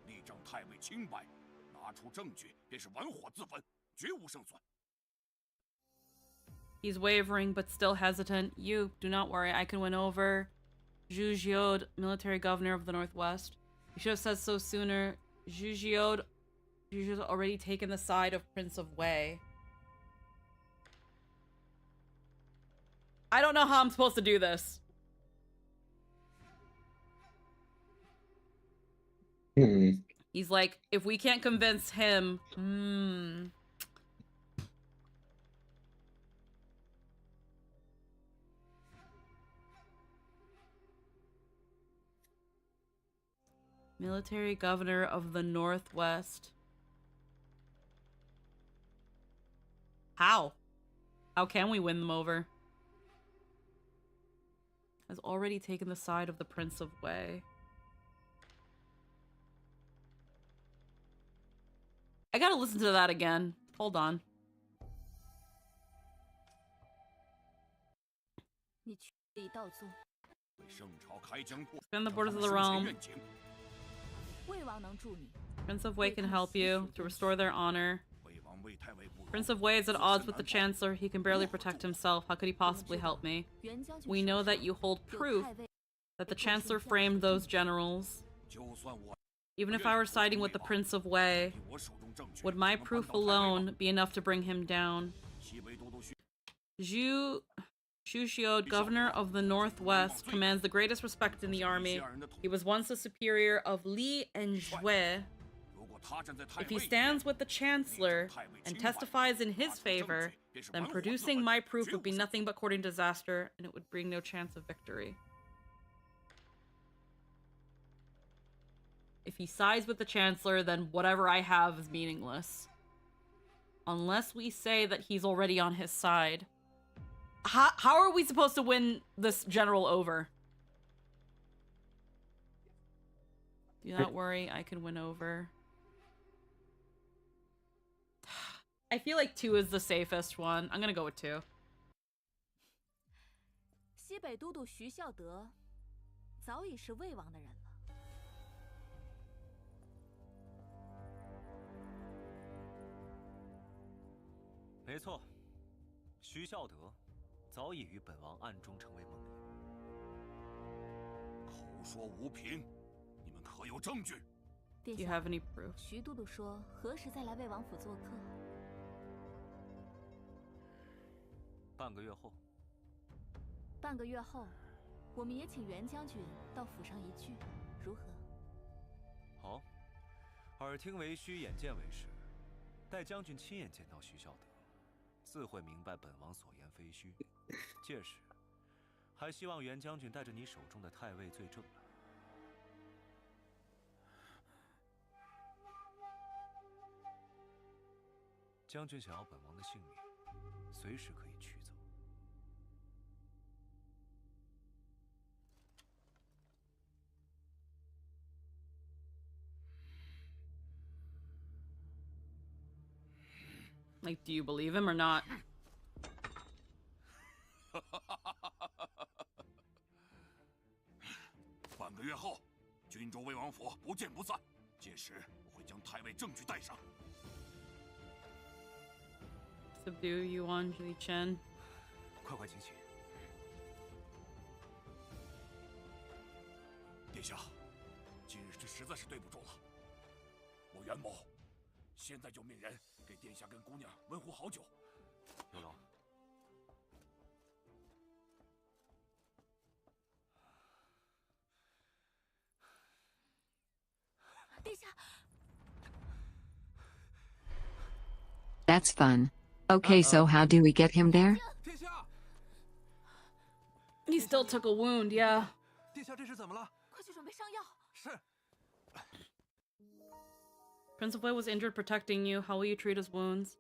力证太尉清白，拿出证据便是玩火自焚，绝无胜算。He's wavering, but still hesitant. You, do not worry, I can win over. Zhu Jiod, military governor of the Northwest. You should have said so sooner. Zhu Jiod already taken the side of Prince of Wei. I don't know how I'm supposed to do this. He's like, if we can't convince him, Military governor of the Northwest. How? How can we win them over? Has already taken the side of the Prince of Wei. I gotta listen to that again. Hold on. Defend the borders of the realm. Prince of Wei can help you to restore their honor. Prince of Wei is at odds with the Chancellor. He can barely protect himself. How could he possibly help me? We know that you hold proof that the Chancellor framed those generals. Even if I were siding with the Prince of Wei, would my proof alone be enough to bring him down? Zhu Xiod, governor of the Northwest, commands the greatest respect in the army. He was once the superior of Li and Jue. If he stands with the Chancellor and testifies in his favor, then producing my proof would be nothing but courting disaster, and it would bring no chance of victory. If he sides with the Chancellor, then whatever I have is meaningless. Unless we say that he's already on his side. How are we supposed to win this general over? Do not worry, I can win over. I feel like 2 is the safest one. I'm gonna go with 2. 西北都督徐孝德早已是魏王的人了。没错，徐孝德早已与本王暗中成为盟友。口说无凭，你们可有证据？ Do you have any proof? 徐都督说何时再来魏王府做客？半个月后。半个月后，我们也请袁将军到府上一聚，如何？好，耳听为虚，眼见为实。待将军亲眼见到徐孝德，自会明白本王所言非虚。届时，还希望袁将军带着你手中的太尉罪证来。 将军想要本王的性命，随时可以取走。Like, do you believe him or not? 半个月后，郡州魏王府不见不散。届时，我会将太尉证据带上。 Subdue Yuan Li Chen. 快快请起。殿下，今日这实在是对不住了。我袁某现在就命人给殿下跟姑娘问候好酒。有劳。殿下， That's fun. Okay, so how do we get him there? He still took a wound, yeah. 殿下这是怎么了？ 快去准备伤药。是。 Prince of Wei was injured protecting you. How will you treat his wounds?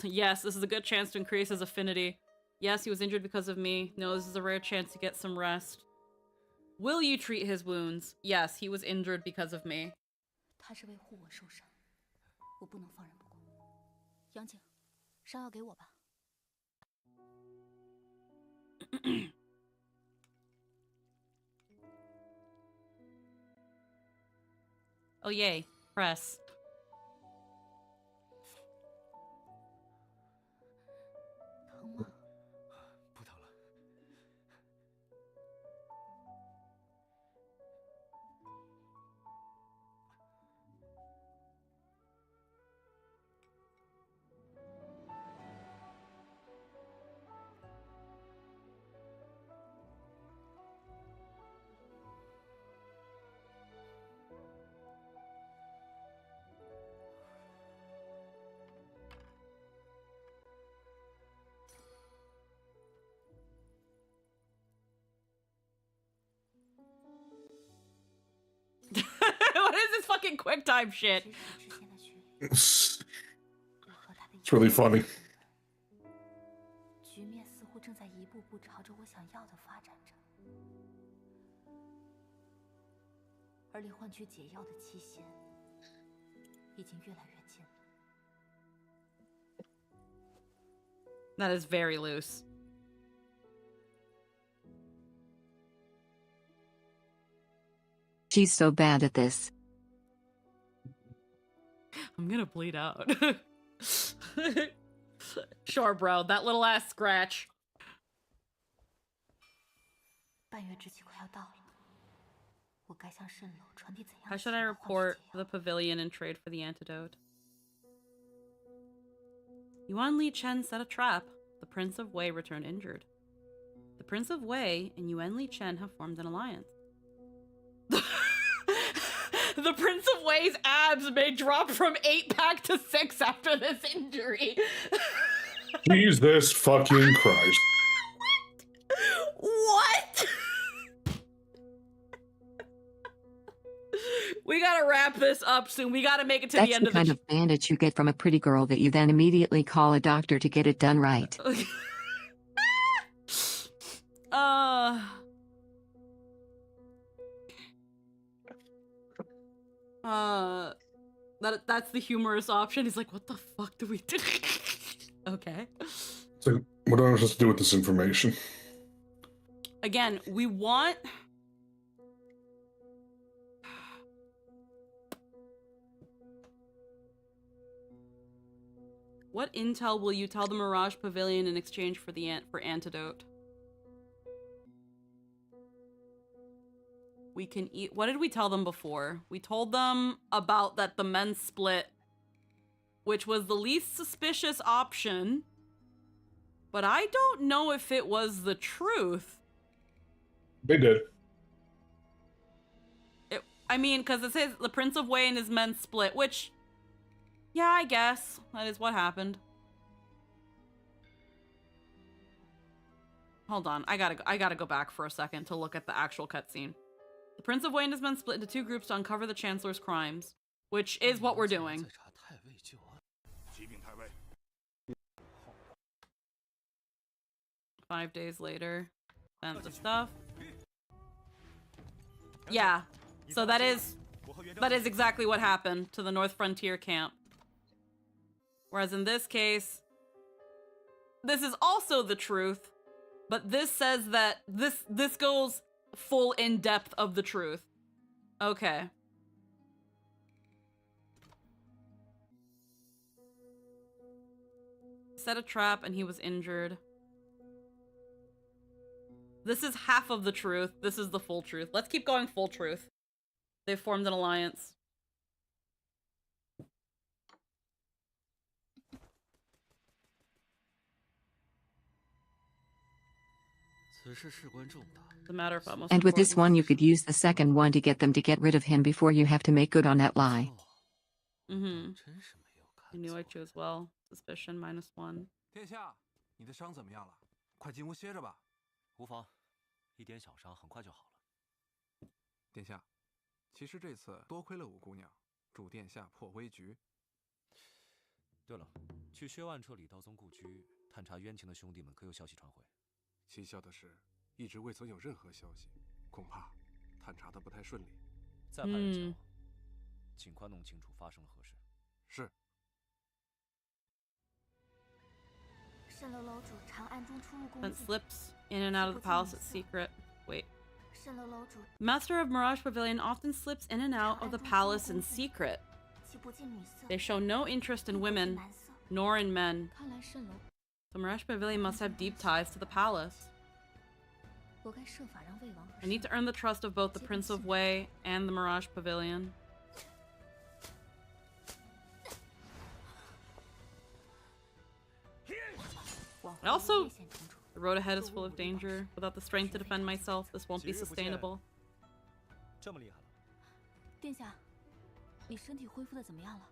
Yes, this is a good chance to increase his affinity. Yes, he was injured because of me. No, this is a rare chance to get some rest. Will you treat his wounds? Yes, he was injured because of me. 他是为护我受伤，我不能放任不管。杨景，伤药给我吧。Oh yay, press. 疼吗？不疼了。What is this fucking quick time shit? It's really funny. 局面似乎正在一步步朝着我想要的发展着，而离换取解药的期限已经越来越近了。 That is very loose. She's so bad at this. I'm gonna bleed out. Sure, bro. That little ass scratch. 半月之期快要到了，我该向蜃楼传递怎样 How should I report the pavilion and trade for the antidote? Yuan Li Chen set a trap. The Prince of Wei returned injured. The Prince of Wei and Yuan Li Chen have formed an alliance. The Prince of Wei's abs may drop from 8-pack to 6 after this injury. Jesus fucking Christ. What? We gotta wrap this up soon. We gotta make it to That's the end the of the kind of bandage you get from a pretty girl that you then immediately call a doctor to get it done right. That's the humorous option. He's like, what the fuck do we do? Okay. So, what am I supposed to do with this information? Again, we want... What intel will you tell the Mirage Pavilion in exchange for the antidote? We can eat... What did we tell them before? We told them about that the men split, which was the least suspicious option. But I don't know if it was the truth. They did. I mean, because it says the Prince of Wei and his men split, which... Yeah, I guess. That is what happened. Hold on. I gotta go back for a second to look at the actual cutscene. The Prince of Wei and his men split into 2 groups to uncover the Chancellor's crimes, which is what we're doing. 5 days later. Sent the stuff. Yeah. So that is exactly what happened to the North Frontier camp. Whereas in this case, this is also the truth, but this says that this goes full in depth of the truth. Okay. Set a trap and he was injured. This is half of the truth. This is the full truth. Let's keep going full truth. They formed an alliance. It's a matter of utmost And with this importance. one, you could use the second one to get them to get rid of him before you have to make good on that lie. Mm-hmm. I knew I chose well. Suspicion -1. 殿下，你的伤怎么样了？快进屋歇着吧。无妨，一点小伤，很快就好了。殿下，其实这次多亏了五姑娘，助殿下破危局。对了，去薛万彻李道宗故居探查冤情的兄弟们可有消息传回？蹊跷的是，一直未曾有任何消息，恐怕探查的不太顺利。再派人前往，尽快弄清楚发生了何事。是。 蜃楼楼主常暗中出入宫 Sent 禁， slips in and out of the palace at secret. Wait. 蜃楼楼主 Master of Mirage Pavilion often slips in and out of the palace in secret. 其不近女色， They show no interest in women, nor in men. 看来蜃楼， The Mirage Pavilion must have deep ties to the palace. 我该设法让魏王和 I need to earn the trust of both the Prince of Wei and the Mirage Pavilion. I also, the road ahead is full of danger. Without the strength to defend myself, this won't be sustainable. 这么厉害了，殿下，你身体恢复的怎么样了？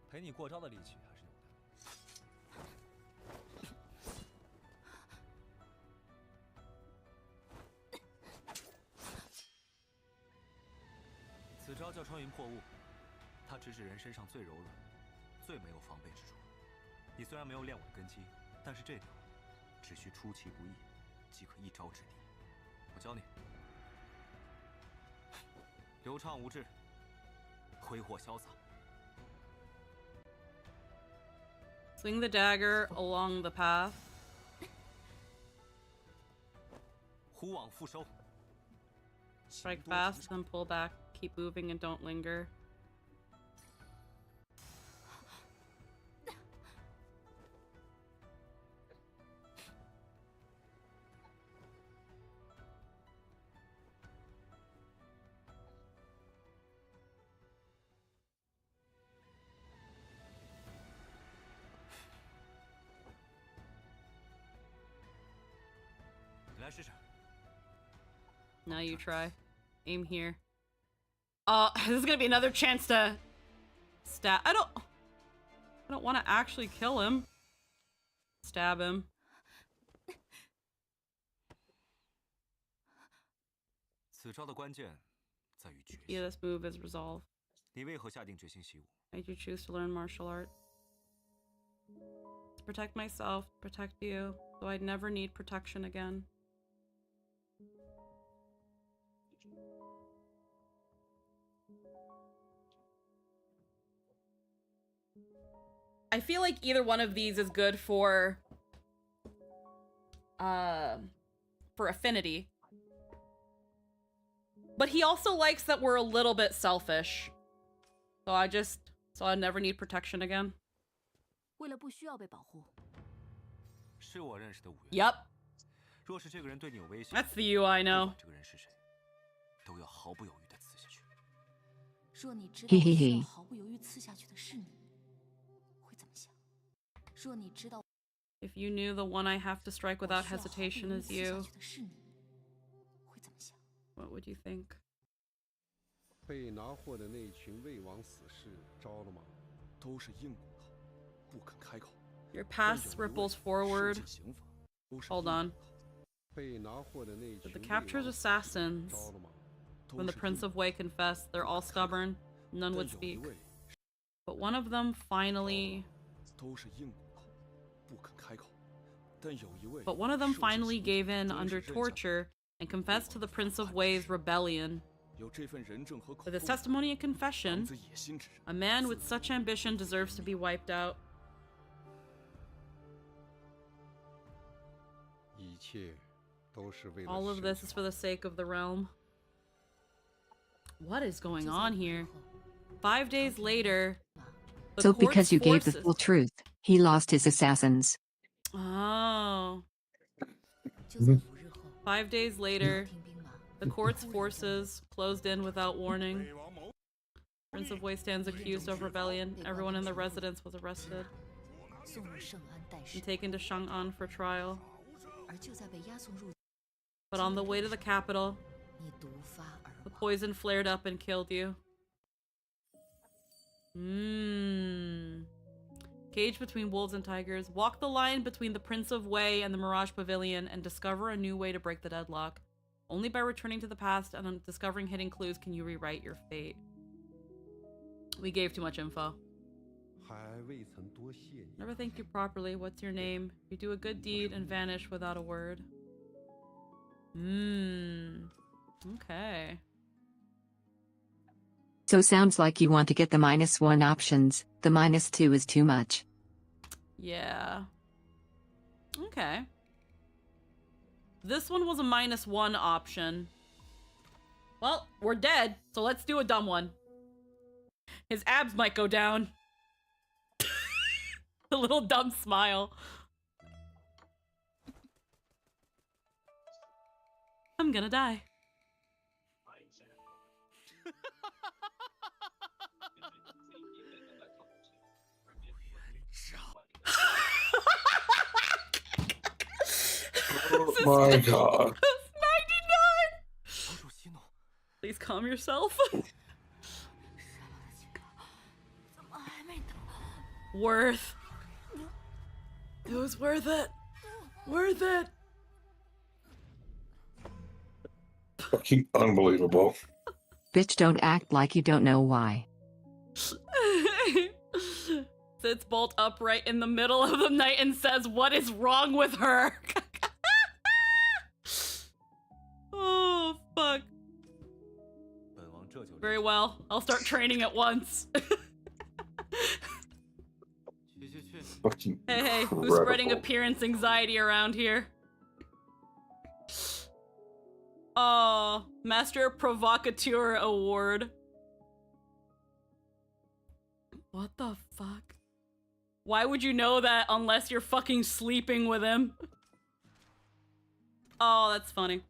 陪你过招的力气还是有的。此招叫穿云破雾，它直指人身上最柔软、最没有防备之处。你虽然没有练我的根基，但是这点只需出其不意，即可一招制敌。我教你，流畅无滞，挥霍潇洒。 Swing the dagger along the path. 虎往复收。 Strike fast, then pull back. Keep moving and don't linger. Now you try. Aim here. This is gonna be another chance to stab. I don't want to actually kill him. Stab him. Yeah, this move is resolve. Why'd you choose to learn martial art? To protect myself, protect you, so I'd never need protection again. I feel like either one of these is good for affinity. But he also likes that we're a little bit selfish. So I never need protection again. 为了不需要被保护。是我认识的五元。 Yep. 若是这个人对你有威胁 That's the you I know. 这个人是谁，都要毫不犹豫地刺下去。若你知道我需要毫不犹豫刺下去的是你，会怎么想？若你知道 If you knew the one I have to strike without hesitation is you, what would you think? 被拿获的那群魏王死士招了吗？都是硬骨头，不肯开口。 Your past ripples forward. Hold on. Did the captured assassins, when the Prince of Wei confessed, they're all stubborn, none would speak. But one of them finally... But one of them finally gave in under torture and confessed to the Prince of Wei's rebellion. With his testimony and confession, a man with such ambition deserves to be wiped out. All of this is for the sake of the realm. What is going on here? 5 days later, So because you gave the full truth, he lost his assassins. Oh. 5 days later, the court's forces closed in without warning. Prince of Wei stands accused of rebellion. Everyone in the residence was arrested and taken to Chang'an for trial. But on the way to the capital, the poison flared up and killed you. Cage between wolves and tigers. Walk the line between the Prince of Wei and the Mirage Pavilion and discover a new way to break the deadlock. Only by returning to the past and discovering hidden clues can you rewrite your fate. We gave too much info. Never thank you properly. What's your name? You do a good deed and vanish without a word. Okay. So sounds like you want to get the -1 options. The -2 is too much. Yeah. Okay. This one was a -1 option. Well, we're dead, so let's do a dumb one. His abs might go down. A little dumb smile. I'm gonna die. Oh my god. 99! Please calm yourself. Worth. It was worth it. Worth it. Fucking unbelievable. Bitch, don't act like you don't know why. Sits bolt upright in the middle of the night and says, "What is wrong with her?" Oh, fuck. Very well. I'll start training at once. Fucking Hey, who's incredible. spreading appearance anxiety around here? Oh, Master Provocateur Award. What the fuck? Why would you know that unless you're fucking sleeping with him? Oh, that's funny.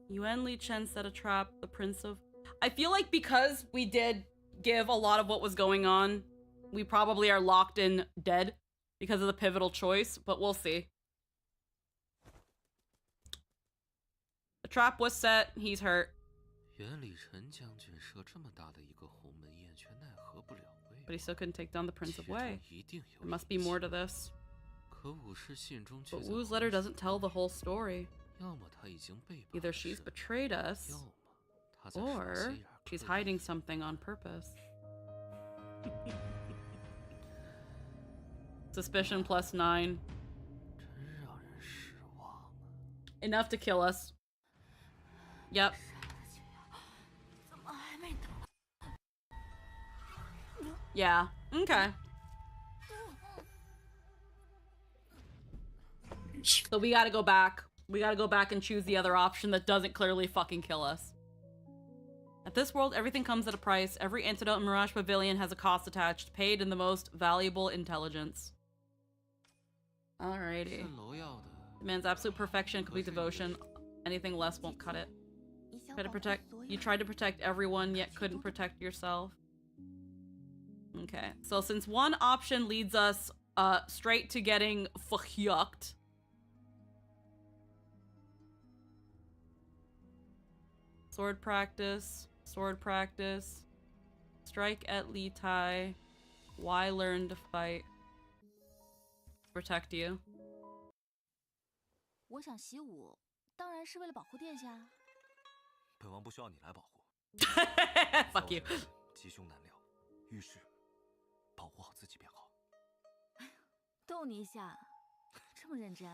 Yuan Li Chen set a trap, the Prince of... I feel like because we did give a lot of what was going on, we probably are locked in dead because of the pivotal choice, but we'll see. The trap was set, he's hurt. But he still couldn't take down the Prince of Wei. There must be more to this. But Wu's letter doesn't tell the whole story. Either she's betrayed us, or she's hiding something on purpose. Suspicion +9. Enough to kill us. Yep. Yeah. Okay. So we gotta go back. We gotta go back and choose the other option that doesn't clearly fucking kill us. At this world, everything comes at a price. Every antidote in Mirage Pavilion has a cost attached, paid in the most valuable intelligence. Alrighty. Demands absolute perfection and complete devotion. Anything less won't cut it. You tried to protect everyone, yet couldn't protect yourself. Okay, so since one option leads us straight to getting fucked. Sword practice, strike at Li Tai, why learn to fight? Protect you. 我想习武，当然是为了保护殿下。本王不需要你来保护。Fuck you. 吉凶难料，遇事保护好自己便好。逗你一下，这么认真。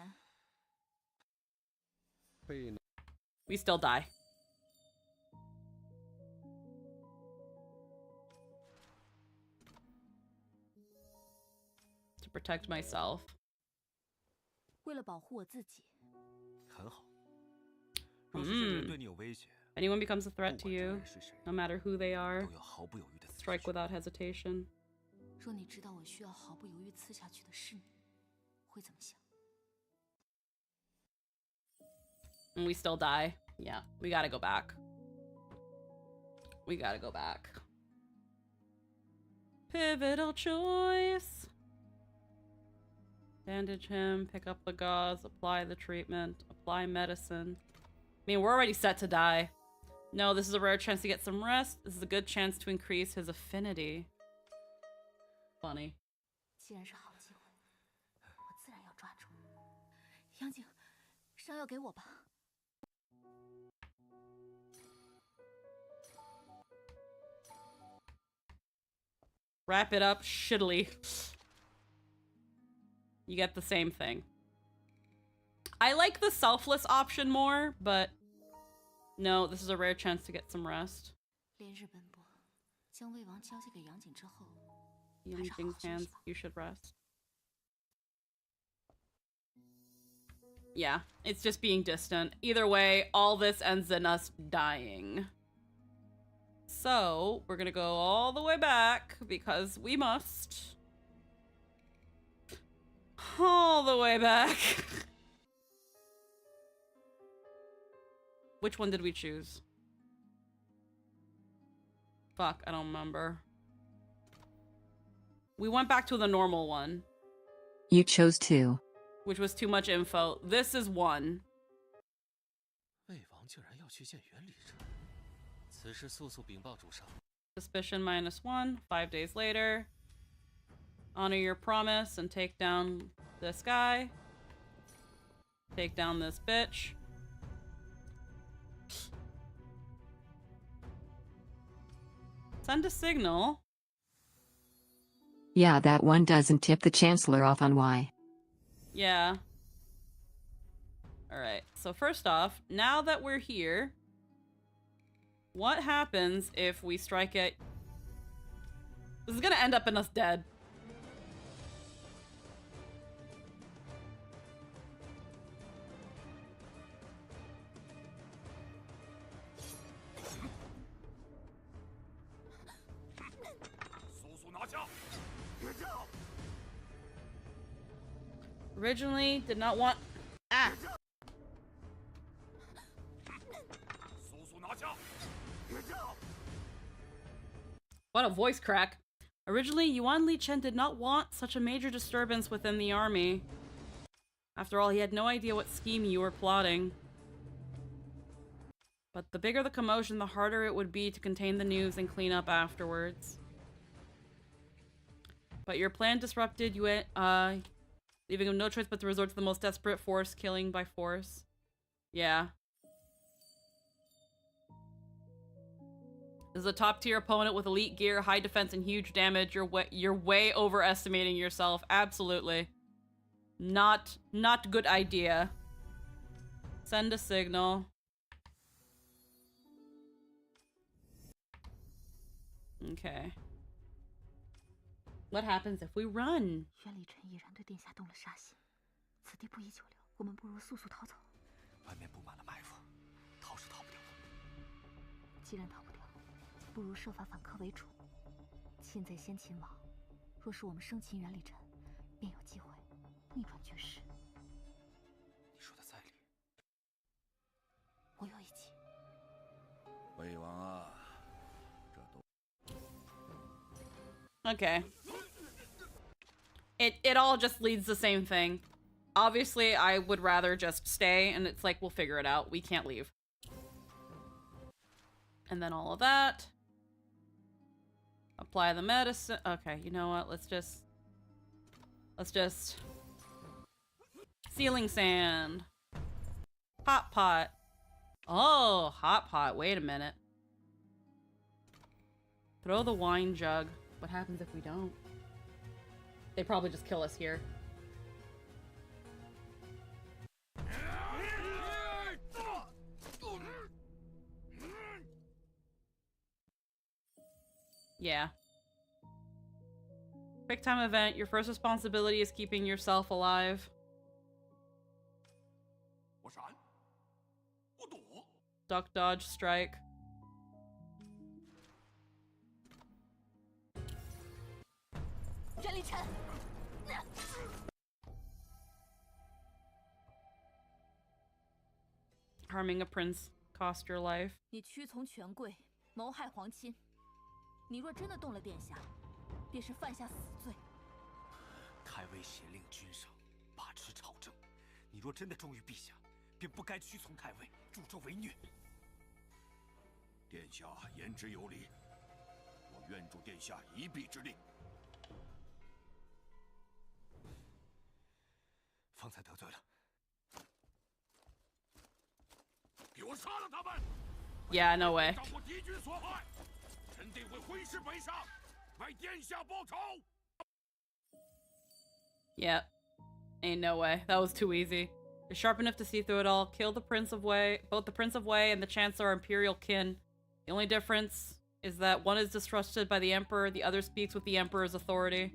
We still die. To protect myself. 为了保护我自己。很好。若是这个人对你有威胁， Anyone becomes a threat to you, no matter who they are, strike without hesitation. 若你知道我需要毫不犹豫刺下去的是你，会怎么想？ And we still die. Yeah, we gotta go back. We gotta go back. Pivotal choice. Bandage him, pick up the gauze, apply the treatment, apply medicine. I mean, we're already set to die. No, this is a rare chance to get some rest. This is a good chance to increase his affinity. Funny. 既然是好机会，我自然要抓住。杨景，伤药给我吧。 Wrap it up shittily. You get the same thing. I like the selfless option more, but no, this is a rare chance to get some rest. 连日奔波，将魏王交接给杨景之后， Yang's hands, you should rest. Yeah, it's just being distant. Either way, all this ends in us dying. So, we're gonna go all the way back, because we must. All the way back. Which one did we choose? Fuck, I don't remember. We went back to the normal one. You chose 2. Which was too much info. This is 1. 魏王竟然要去见袁礼臣，此事速速禀报主上。 Suspicion -1. 5 days later. Honor your promise and take down this guy. Take down this bitch. Send a signal. Yeah, that one doesn't tip the Chancellor off on why. Yeah. Alright, so first off, now that we're here, what happens if we strike at... This is gonna end up in us dead. Originally, did not want... Ah! What a voice crack. Originally, Yuan Li Chen did not want such a major disturbance within the army. After all, he had no idea what scheme you were plotting. But the bigger the commotion, the harder it would be to contain the news and clean up afterwards. But your plan disrupted you, leaving him no choice but to resort to the most desperate force, killing by force. Yeah. This is a top-tier opponent with elite gear, high defense, and huge damage. You're way overestimating yourself. Absolutely. Not good idea. Send a signal. Okay. What happens if we run? 袁礼臣已然对殿下动了杀心，此地不宜久留，我们不如速速逃走。外面布满了埋伏，逃是逃不掉的。既然逃不掉，不如设法反客为主。现在先秦王，若是我们生擒袁礼臣，便有机会逆转局势。你说的在理。我有一计。魏王啊，这都。 Okay. It all just leads the same thing. Obviously, I would rather just stay, and it's like, we'll figure it out. We can't leave. And then all of that. Apply the medicine. Okay, you know what? Let's just... Sealing sand. Hot pot. Oh, hot pot. Wait a minute. Throw the wine jug. What happens if we don't? They probably just kill us here. Yeah. Quick time event. Your first responsibility is keeping yourself alive. Duck, dodge, strike. Harming a prince cost your life. 你屈从权贵，谋害皇亲。你若真的动了殿下，便是犯下死罪。太尉挟令君上，把持朝政。你若真的忠于陛下，便不该屈从太尉，助纣为虐。殿下言之有理，我愿助殿下一臂之力。方才得罪了，给我杀了他们！ Yeah, no way. 照顾敌军所害，臣定会挥师北上，为殿下报仇。 Yeah. Ain't no way. That was too easy. You're sharp enough to see through it all. Kill the Prince of Wei. Both the Prince of Wei and the Chancellor are imperial kin. The only difference is that one is distrusted by the Emperor, the other speaks with the Emperor's authority.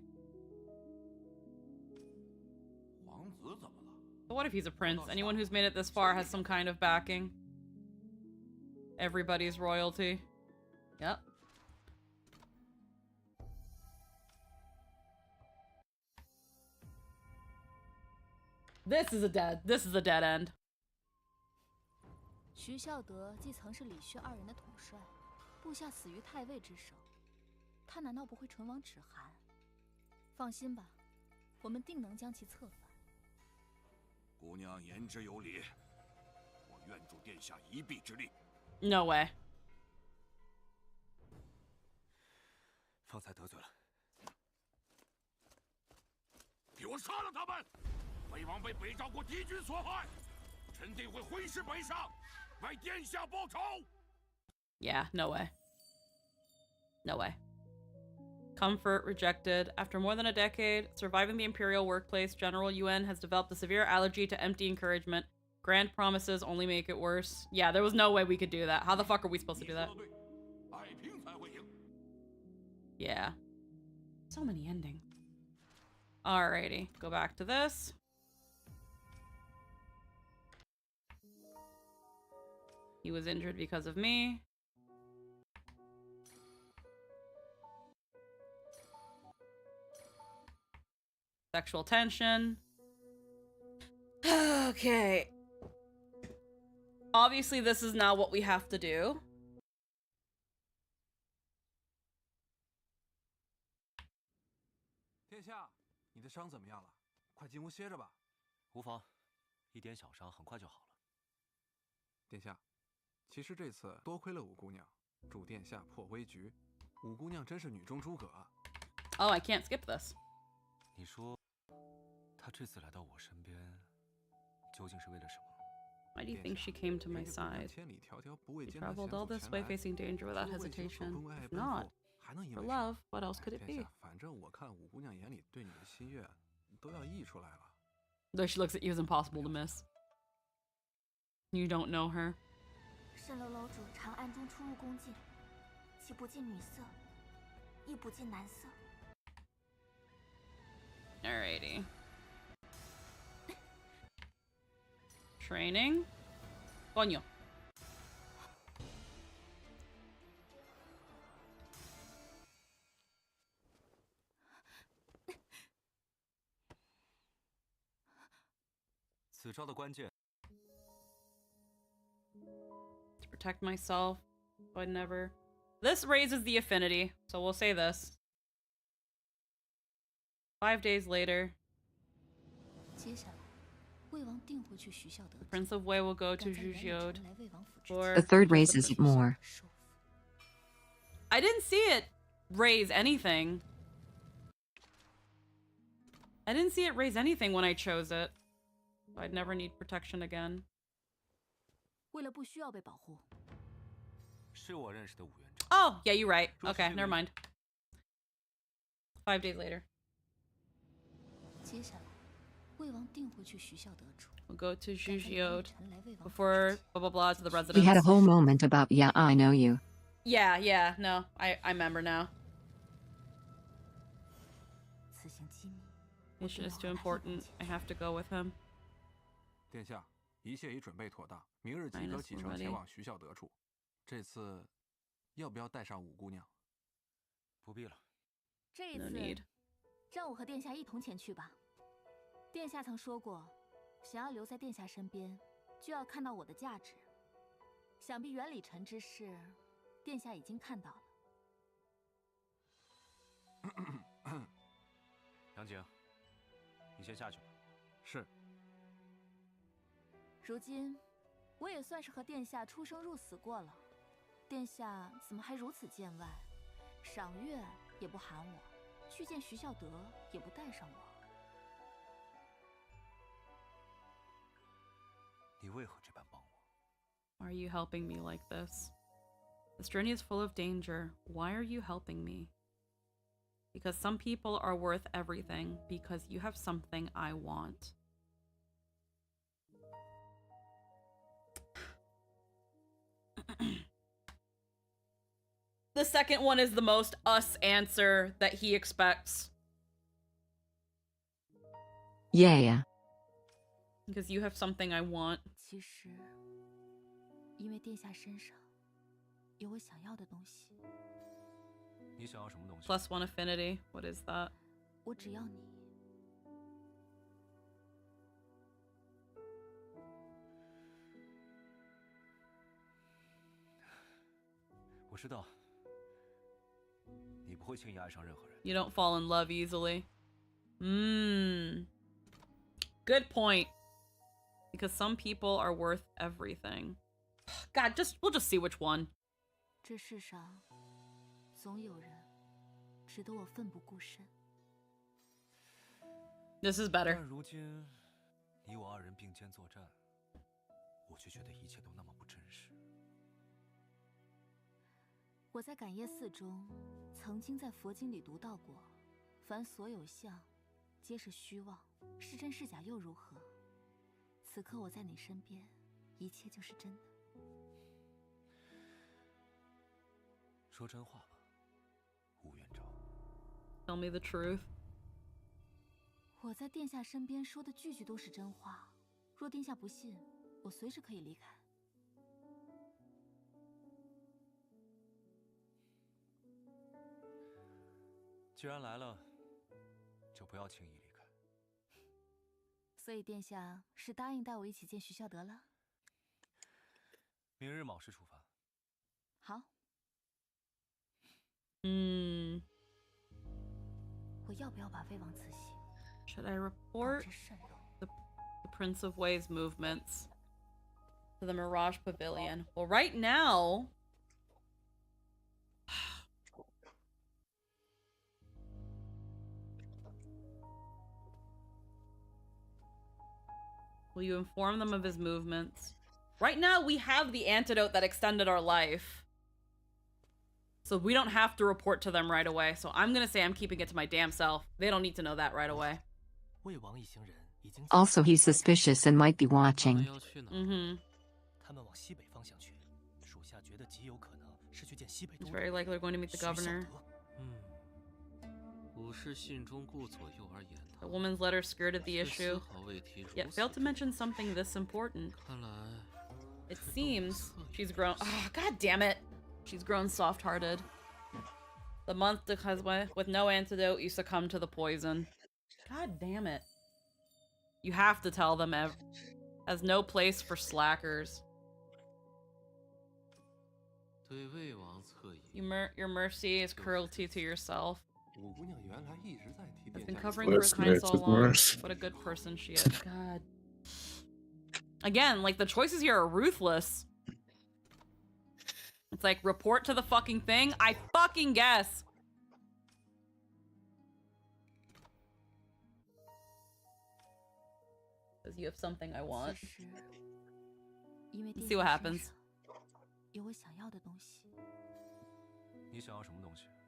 But what if he's a prince? Anyone who's made it this far has some kind of backing. Everybody's royalty. Yep. This is a dead end. 徐孝德既曾是李旭二人的统帅，部下死于太尉之手，他难道不会唇亡齿寒？放心吧，我们定能将其策反。姑娘言之有理，我愿助殿下一臂之力。 No way. 方才得罪了，给我杀了他们！魏王被北赵国敌军所害，臣定会挥师北上，为殿下报仇。 Yeah, no way. No way. Comfort rejected. After more than a decade surviving the imperial workplace, General Yuan has developed a severe allergy to empty encouragement. Grand promises only make it worse. Yeah, there was no way we could do that. How the fuck are we supposed to do that? Yeah. So many endings. Alrighty, go back to this. He was injured because of me. Sexual tension. Okay. Obviously, this is not what we have to do. 殿下，你的伤怎么样了？快进屋歇着吧。无妨，一点小伤，很快就好了。殿下，其实这次多亏了五姑娘，助殿下破危局。五姑娘真是女中诸葛啊。Oh, I can't skip this. 你说，她这次来到我身边，究竟是为了什么？ Why do you think she came to my side? He traveled all this way facing danger without hesitation. If not, for love, what else could it be? 反正我看五姑娘眼里对你的心愿都要溢出来了。 Though she looks at you is impossible to miss. You don't know her. 蜃楼楼主常暗中出入宫禁，既不近女色，亦不近男色。 Alrighty. Training. Coño. To protect myself, so I'd never. This raises the affinity, so we'll say this. 5 days later. 接下来，魏王定会去徐孝德。 The Prince of Wei will go to Zhujiod. The third raises it more. I didn't see it raise anything. I didn't see it raise anything when I chose it. I'd never need protection again. 为了不需要被保护。是我认识的五元长。 Oh, yeah, you're right. Okay, never mind. 5 days later. 接下来，魏王定会去徐孝德处。 We'll go to Zhujiod before blah blah blah to the residence. We had a whole moment about yeah, I know you. Yeah, no, I remember now. 此行机密。 Mission is too important. I have to go with him. 殿下，一切已准备妥当，明日即可启程前往徐孝德处。这次，要不要带上五姑娘？不必了。这一 No 次 need.，让我和殿下一同前去吧。殿下曾说过，想要留在殿下身边，就要看到我的价值。想必远里尘之事，殿下已经看到了。杨景，你先下去吧。是。如今，我也算是和殿下出生入死过了。殿下怎么还如此见外？赏月也不喊我，去见徐孝德也不带上我。你为何这般帮我？ Why are you helping me like this? This journey is full of danger. Why are you helping me? Because some people are worth everything. Because you have something I want. The second one is the most us answer that he expects. Yeah. Because you have something I want. 其实，因为殿下身上有我想要的东西。你想要什么东西 Plus one affinity. What is that? 我只要你。我知道，你不会轻易爱上任何人。 You don't fall in love easily. Good point. Because some people are worth everything. God, we'll just see which one. 这世上总有人值得我奋不顾身。 This is better. 但如今你我二人并肩作战，我却觉得一切都那么不真实。我在感业寺中曾经在佛经里读到过，凡所有相，皆是虚妄，是真是假又如何？此刻我在你身边，一切就是真的。说真话吧，乌元昭。 Tell me the truth. 我在殿下身边说的句句都是真话，若殿下不信，我随时可以离开。既然来了，就不要轻易离开。所以殿下是答应带我一起见徐孝德了？明日卯时出发。好。我要不要把魏王辞行？ Should I report the Prince of Way's movements to the Mirage Pavilion? Well, right now... Will you inform them of his movements? Right now, we have the antidote that extended our life. So we don't have to report to them right away. So I'm gonna say I'm keeping it to my damn self. They don't need to know that right away. Also, he's suspicious and might be watching. It's very likely they're going to meet the governor. The woman's letter skirted the issue, yet failed to mention something this important. It seems she's grown. Oh, God damn it! She's grown soft-hearted. The month with no antidote, you succumb to the poison. God damn it! You have to tell them. Has no place for slackers. Your mercy is cruelty to yourself. I've been covering for his kind so long. What a good person she is. God. Again, like, the choices here are ruthless. It's like, report to the fucking thing? I fucking guess. Because you have something I want. Let's see what happens.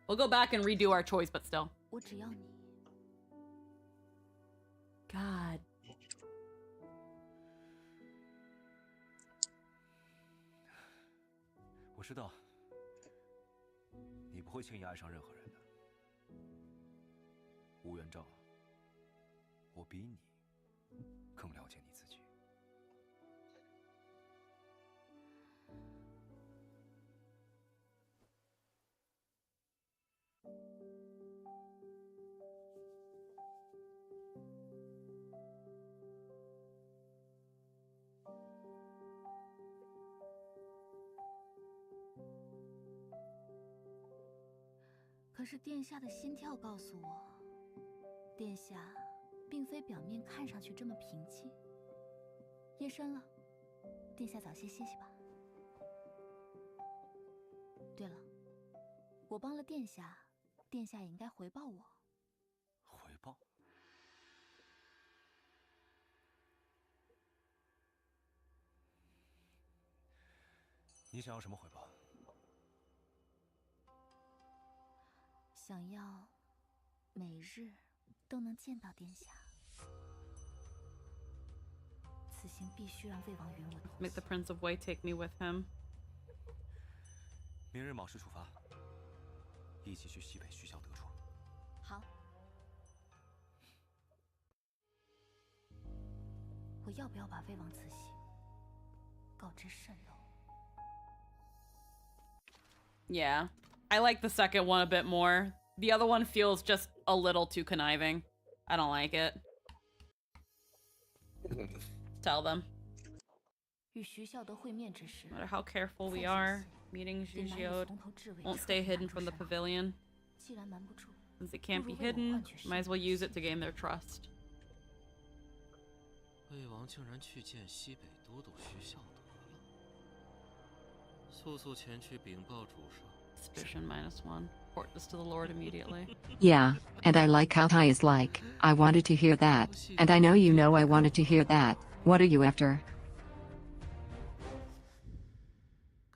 We'll go back and redo our choice, but still. God. 我知道，你不会轻易爱上任何人的，乌元昭。我比你更了解你自己。可是殿下的心跳告诉我，殿下并非表面看上去这么平静。夜深了，殿下早些歇息吧。对了，我帮了殿下，殿下也应该回报我。回报？你想要什么回报？想要每日都能见到殿下。此行必须让魏王允我同行。 Make the Prince of Wei take me with him. 明日卯时出发，一起去西北徐孝德处。好。我要不要把魏王此行告知蜃楼？ Yeah, I like the second one a bit more. The other one feels just a little too conniving. I don't like it. Tell them. 与徐孝德会面之时， No matter how careful we are, meeting Zhujiod won't stay hidden from the pavilion. 既然瞒不住， Since it can't be hidden, might as well use it to gain their trust. 魏王竟然去见西北都督徐孝德了，速速前去禀报主上。 Suspicion -1. Report this to the Lord immediately. Yeah, and I like how Hai is like, I wanted to hear that, and I know you know I wanted to hear that. What are you after?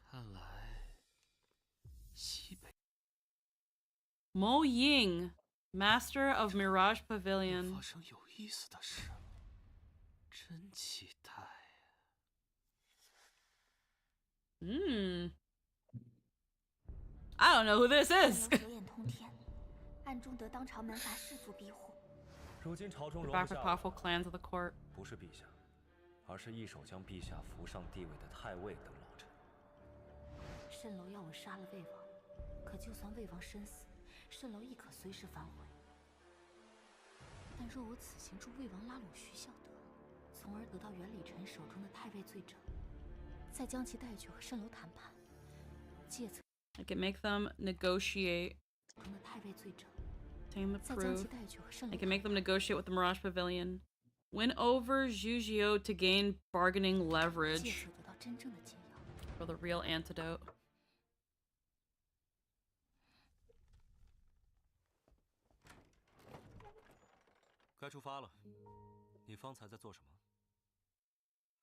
看来西北 Mo Ying, Master of Mirage Pavilion. 发生有意思的事了，真期待。I don't know who this is. 手眼通天，暗中得当朝门阀士族庇护。如今朝中 The 容 back 不 for 下 powerful clans of the court. 不是陛下，而是一手将陛下扶上帝位的太尉等老臣。蜃楼要我杀了魏王，可就算魏王身死，蜃楼亦可随时反悔。但若我此行助魏王拉拢徐孝德，从而得到元礼臣手中的太尉罪证，再将其带去和蜃楼谈判，借此 I can make them negotiate. 中的太尉罪证， Obtain the 再将其 proof. 带去和蜃楼 I can make them negotiate with the Mirage Pavilion. Win over Zhujiod to gain bargaining 借 leverage 此得到真正的解药。 for the real antidote. 该出发了。你方才在做什么？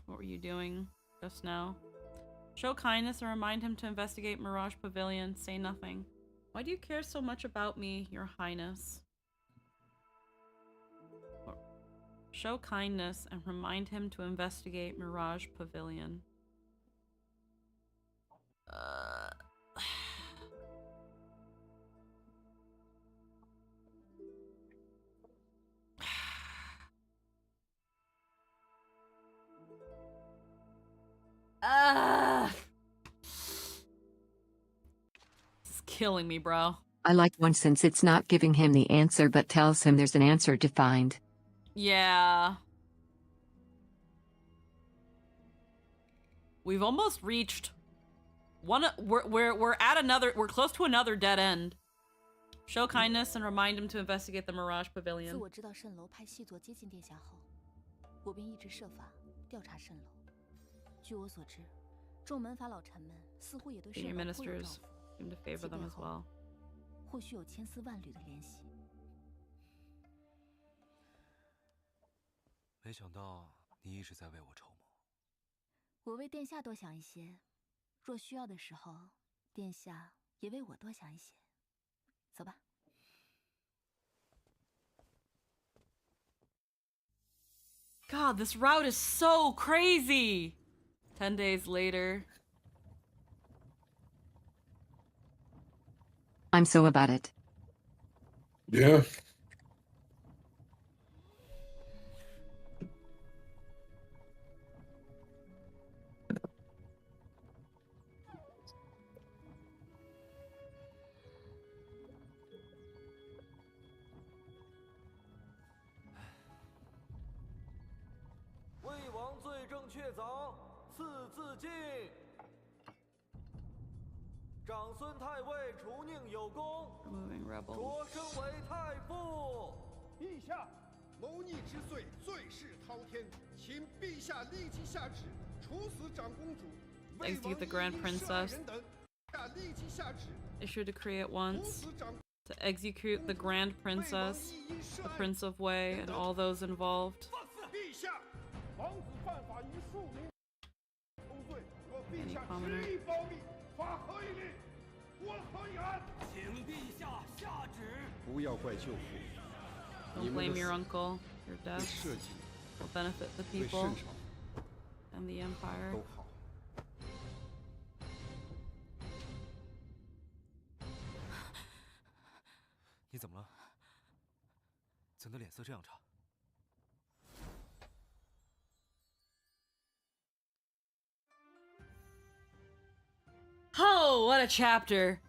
What were you doing just now? Show kindness and remind him to investigate Mirage Pavilion. Say nothing. Why do you care so much about me, Your Highness? Show kindness and remind him to investigate Mirage Pavilion. This is killing me, bro. I like one since it's not giving him the answer but tells him there's an answer to find. Yeah. We've almost reached one. We're at another. We're close to another dead end. Show kindness and remind him to investigate the Mirage 自 Pavilion. 我知道蜃楼派细作接近殿下后，我便一直设法调查蜃楼。据我所知，众门阀老臣们似乎也对蜃 Senior 楼颇有 ministers 照拂， seem to favor them as well. 或许有千丝万缕的联系。没想到你一直在为我筹谋。我为殿下多想一些，若需要的时候，殿下也为我多想一些。走吧。God, this route is so crazy. 10 days later. I'm so about it. Yeah. Removing rebels. 擢升为太傅。陛下，谋逆之罪，罪事滔天，请陛下立即下旨，处 Execute the Grand Princess. Issue a decree at once to execute the Grand Princess, the Prince of Wei, and all those involved. Any commoner? Don't blame your uncle. Your death will benefit the people and the empire. 你怎么了？怎的脸色这样差？ Oh, what a chapter!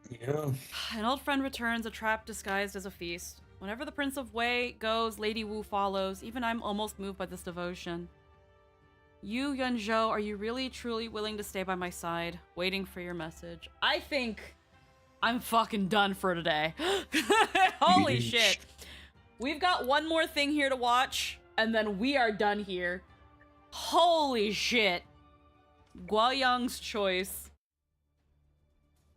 Yeah. An old friend returns, a trap disguised as a feast. Whenever the Prince of Wei goes, Lady Wu follows. Even I'm almost moved by this devotion. You, Yunzhou, are you really, truly willing to stay by my side? Waiting for your message. I think I'm fucking done for today. Holy shit. We've got one more thing here to watch, and then we are done here. Holy shit. Guoyang's choice.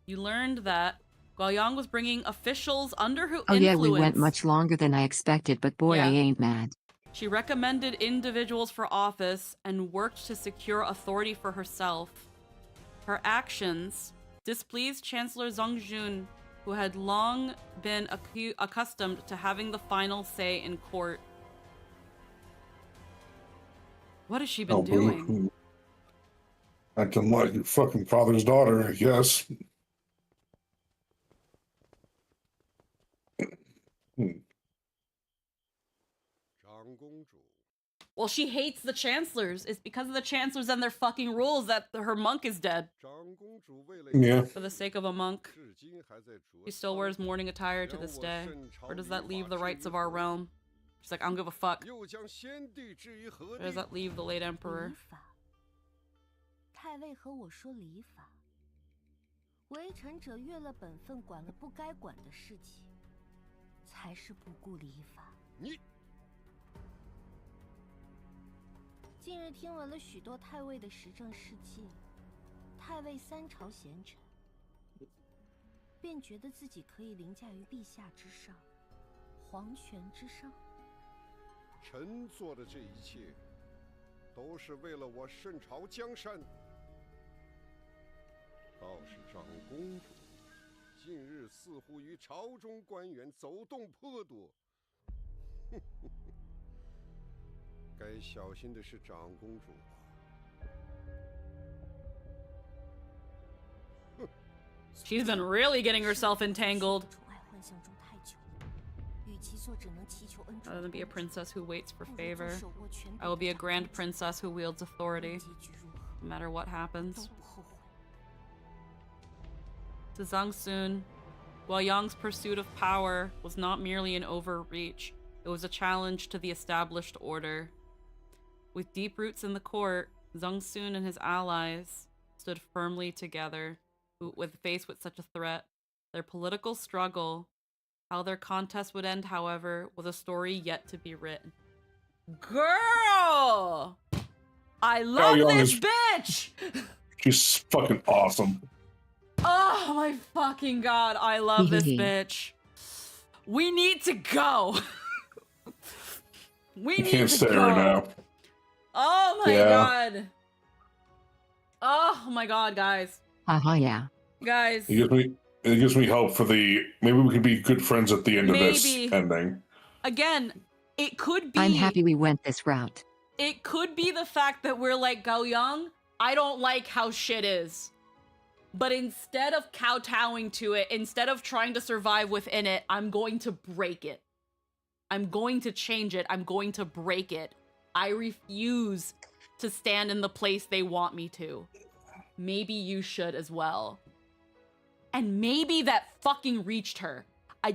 You learned that Guoyang was bringing officials under her influence. Yeah, we went much longer than I expected, but boy, I ain't mad. She recommended individuals for office and worked to secure authority for herself. Her actions displeased Chancellor Zhang Jun, who had long been accustomed to having the final say in court. What has she been doing? Acting like your fucking father's daughter, I guess. Well, she hates the chancellors. It's because of the chancellors and their fucking rules that her monk is dead. Yeah. For the sake of a monk. She still wears mourning attire to this day. Or does that leave the rights of our realm? She's like, I don't give a fuck. Or does that leave the late emperor? 太尉和我说礼法，为臣者越了本分，管了不该管的事情，才是不顾礼法。你。近日听闻了许多太尉的时政事迹，太尉三朝贤臣，便觉得自己可以凌驾于陛下之上，皇权之上。臣做的这一切，都是为了我圣朝江山。 倒是长公主，近日似乎与朝中官员走动颇多。该小心的是长公主吧。She's been really getting herself entangled. Rather than be a princess who waits for favor, I will be a grand princess who wields authority, no matter what happens. To Zhang Sun, Guoyang's pursuit of power was not merely an overreach, it was a challenge to the established order. With deep roots in the court, Zhang Sun and his allies stood firmly together, faced with such a threat. Their political struggle, how their contest would end, however, was a story yet to be written. Girl! I love this bitch! She's fucking awesome. Oh my fucking god, I love this bitch. We need to go. We need to go. Right now. Oh my god. Oh my god, guys. Yeah. Guys. It gives me hope for the maybe we could be good friends at the end of this ending. Again, it could be I'm happy we went this route. It could be the fact that we're like Guoyang, I don't like how shit is. But instead of kowtowing to it, instead of trying to survive within it, I'm going to break it. I'm going to change it. I'm going to break it. I refuse to stand in the place they want me to. Maybe you should as well. And maybe that fucking reached her.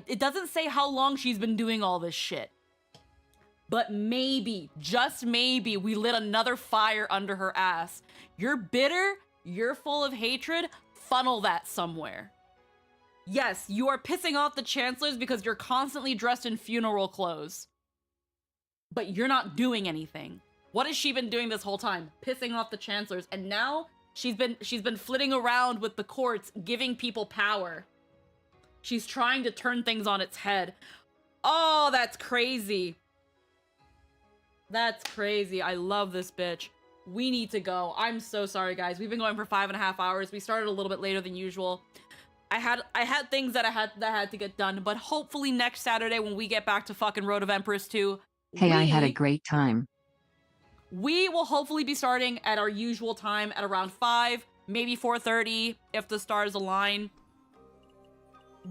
It doesn't say how long she's been doing all this shit. But maybe, just maybe, we lit another fire under her ass. You're bitter, you're full of hatred, funnel that somewhere. Yes, you are pissing off the chancellors because you're constantly dressed in funeral clothes. But you're not doing anything. What has she been doing this whole time? Pissing off the chancellors, and now she's been flitting around with the courts, giving people power. She's trying to turn things on its head. Oh, that's crazy. That's crazy. I love this bitch. We need to go. I'm so sorry, guys. We've been going for 5.5 hours. We started a little bit later than usual. I had things that I had to get done, but hopefully next Saturday when we get back to fucking Road of Empress 2, Hey, I had a great time. we will hopefully be starting at our usual time at around 5, maybe 4:30 if the stars align.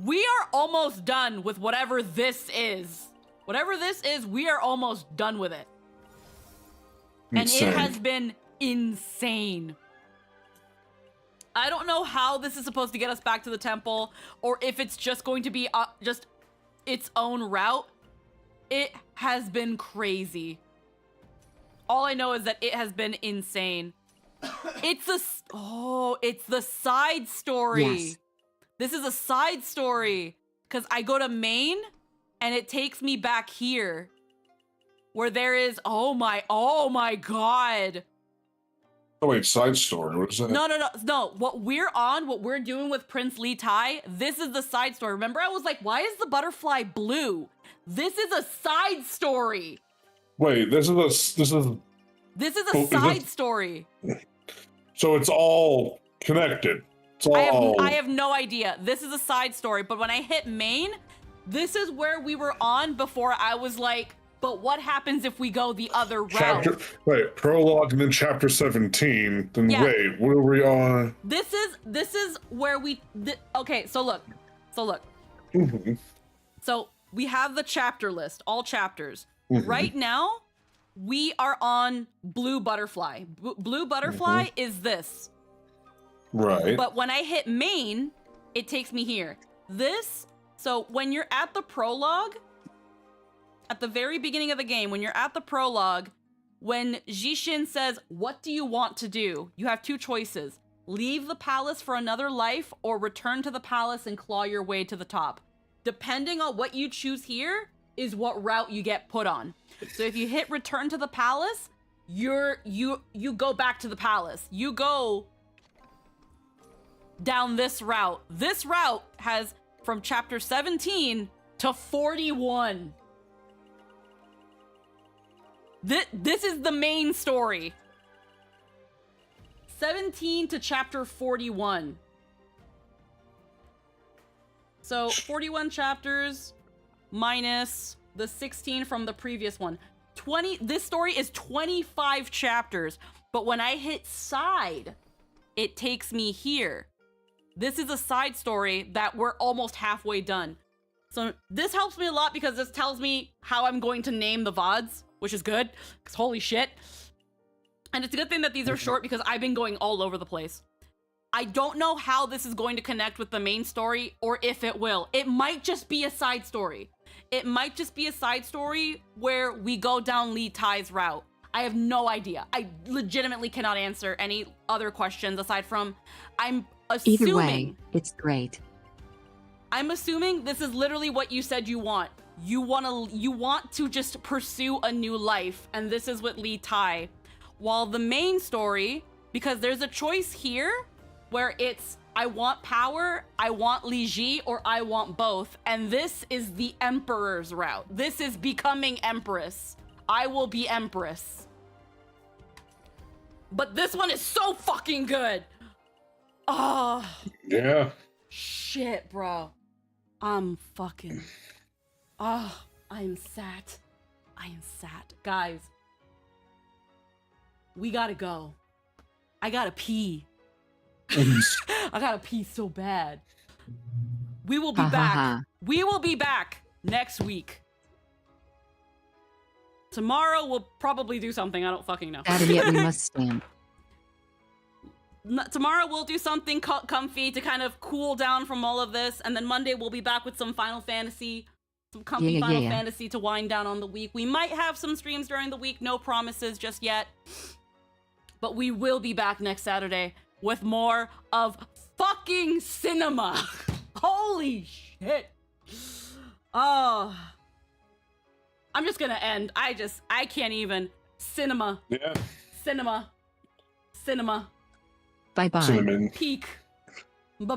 We are almost done with whatever this is. Whatever this is, we are almost done with it. Insane. And it has been insane. I don't know how this is supposed to get us back to the temple, or if it's just going to be just its own route. It has been crazy. All I know is that it has been insane. It's the side story. Yes. This is a side story, because I go to main, and it takes me back here, where there is, oh my god. Oh wait, side story. What is that? No. What we're doing with Prince Li Tai, this is the side story. Remember, I was like, why is the butterfly blue? This is a side story. Wait, this is a side story. So it's all connected. It's all. I have no idea. This is a side story, but when I hit main, this is where we were on before I was like, but what happens if we go the other route? Prologue and then chapter 17. Then Yeah. wait, what are we on? This is where we okay, so look. Mm-hmm. So we have the chapter list, all chapters. Mhm. Right now, we are on Blue Butterfly. Blue Butterfly is this. Right. But when I hit main, it takes me here. So when you're at the prologue, at the very beginning of the game, when you're at the prologue, when Jishin says, what do you want to do? You have two choices. Leave the palace for another life or return to the palace and claw your way to the top. Depending on what you choose here is what route you get put on. So if you hit return to the palace, you go back to the palace. You go down this route. This route has from chapter 17 to 41. This is the main story. 17 to chapter 41. So 41 chapters minus the 16 from the previous one. This story is 25 chapters, but when I hit side, it takes me here. This is a side story that we're almost halfway done. So this helps me a lot because this tells me how I'm going to name the VODs, which is good, because holy shit. And it's a good thing that these are short because I've been going all over the place. I don't know how this is going to connect with the main story or if it will. It might just be a side story. It might just be a side story where we go down Li Tai's route. I have no idea. I legitimately cannot answer any other questions aside from I'm assuming. Either way, it's great. I'm assuming this is literally what you said you want. You want to just pursue a new life, and this is what Li Tai. While the main story, because there's a choice here where it's I want power, I want Li Ji, or I want both, and this is the Emperor's route. This is becoming Empress. I will be Empress. But this one is so fucking good. Oh. Yeah. Shit, bro. I'm fucking... Oh, I am sat. Guys, we gotta go. I gotta pee. I gotta pee so bad. We will be back. We will be back next week. Tomorrow we'll probably do something. I don't fucking know. And yet we must stand. Tomorrow we'll do something comfy to kind of cool down from all of this, and then Monday we'll be back with some Final Fantasy, some comfy Final Fantasy to wind down on the week. We might have some streams during the week, no promises just yet, but we will be back next Saturday with more of fucking cinema. Holy shit. Oh, I'm just gonna end. I can't even. Cinema. Yeah. Cinema. Cinema. Bye bye. Cinnamon. Peak. Bye bye.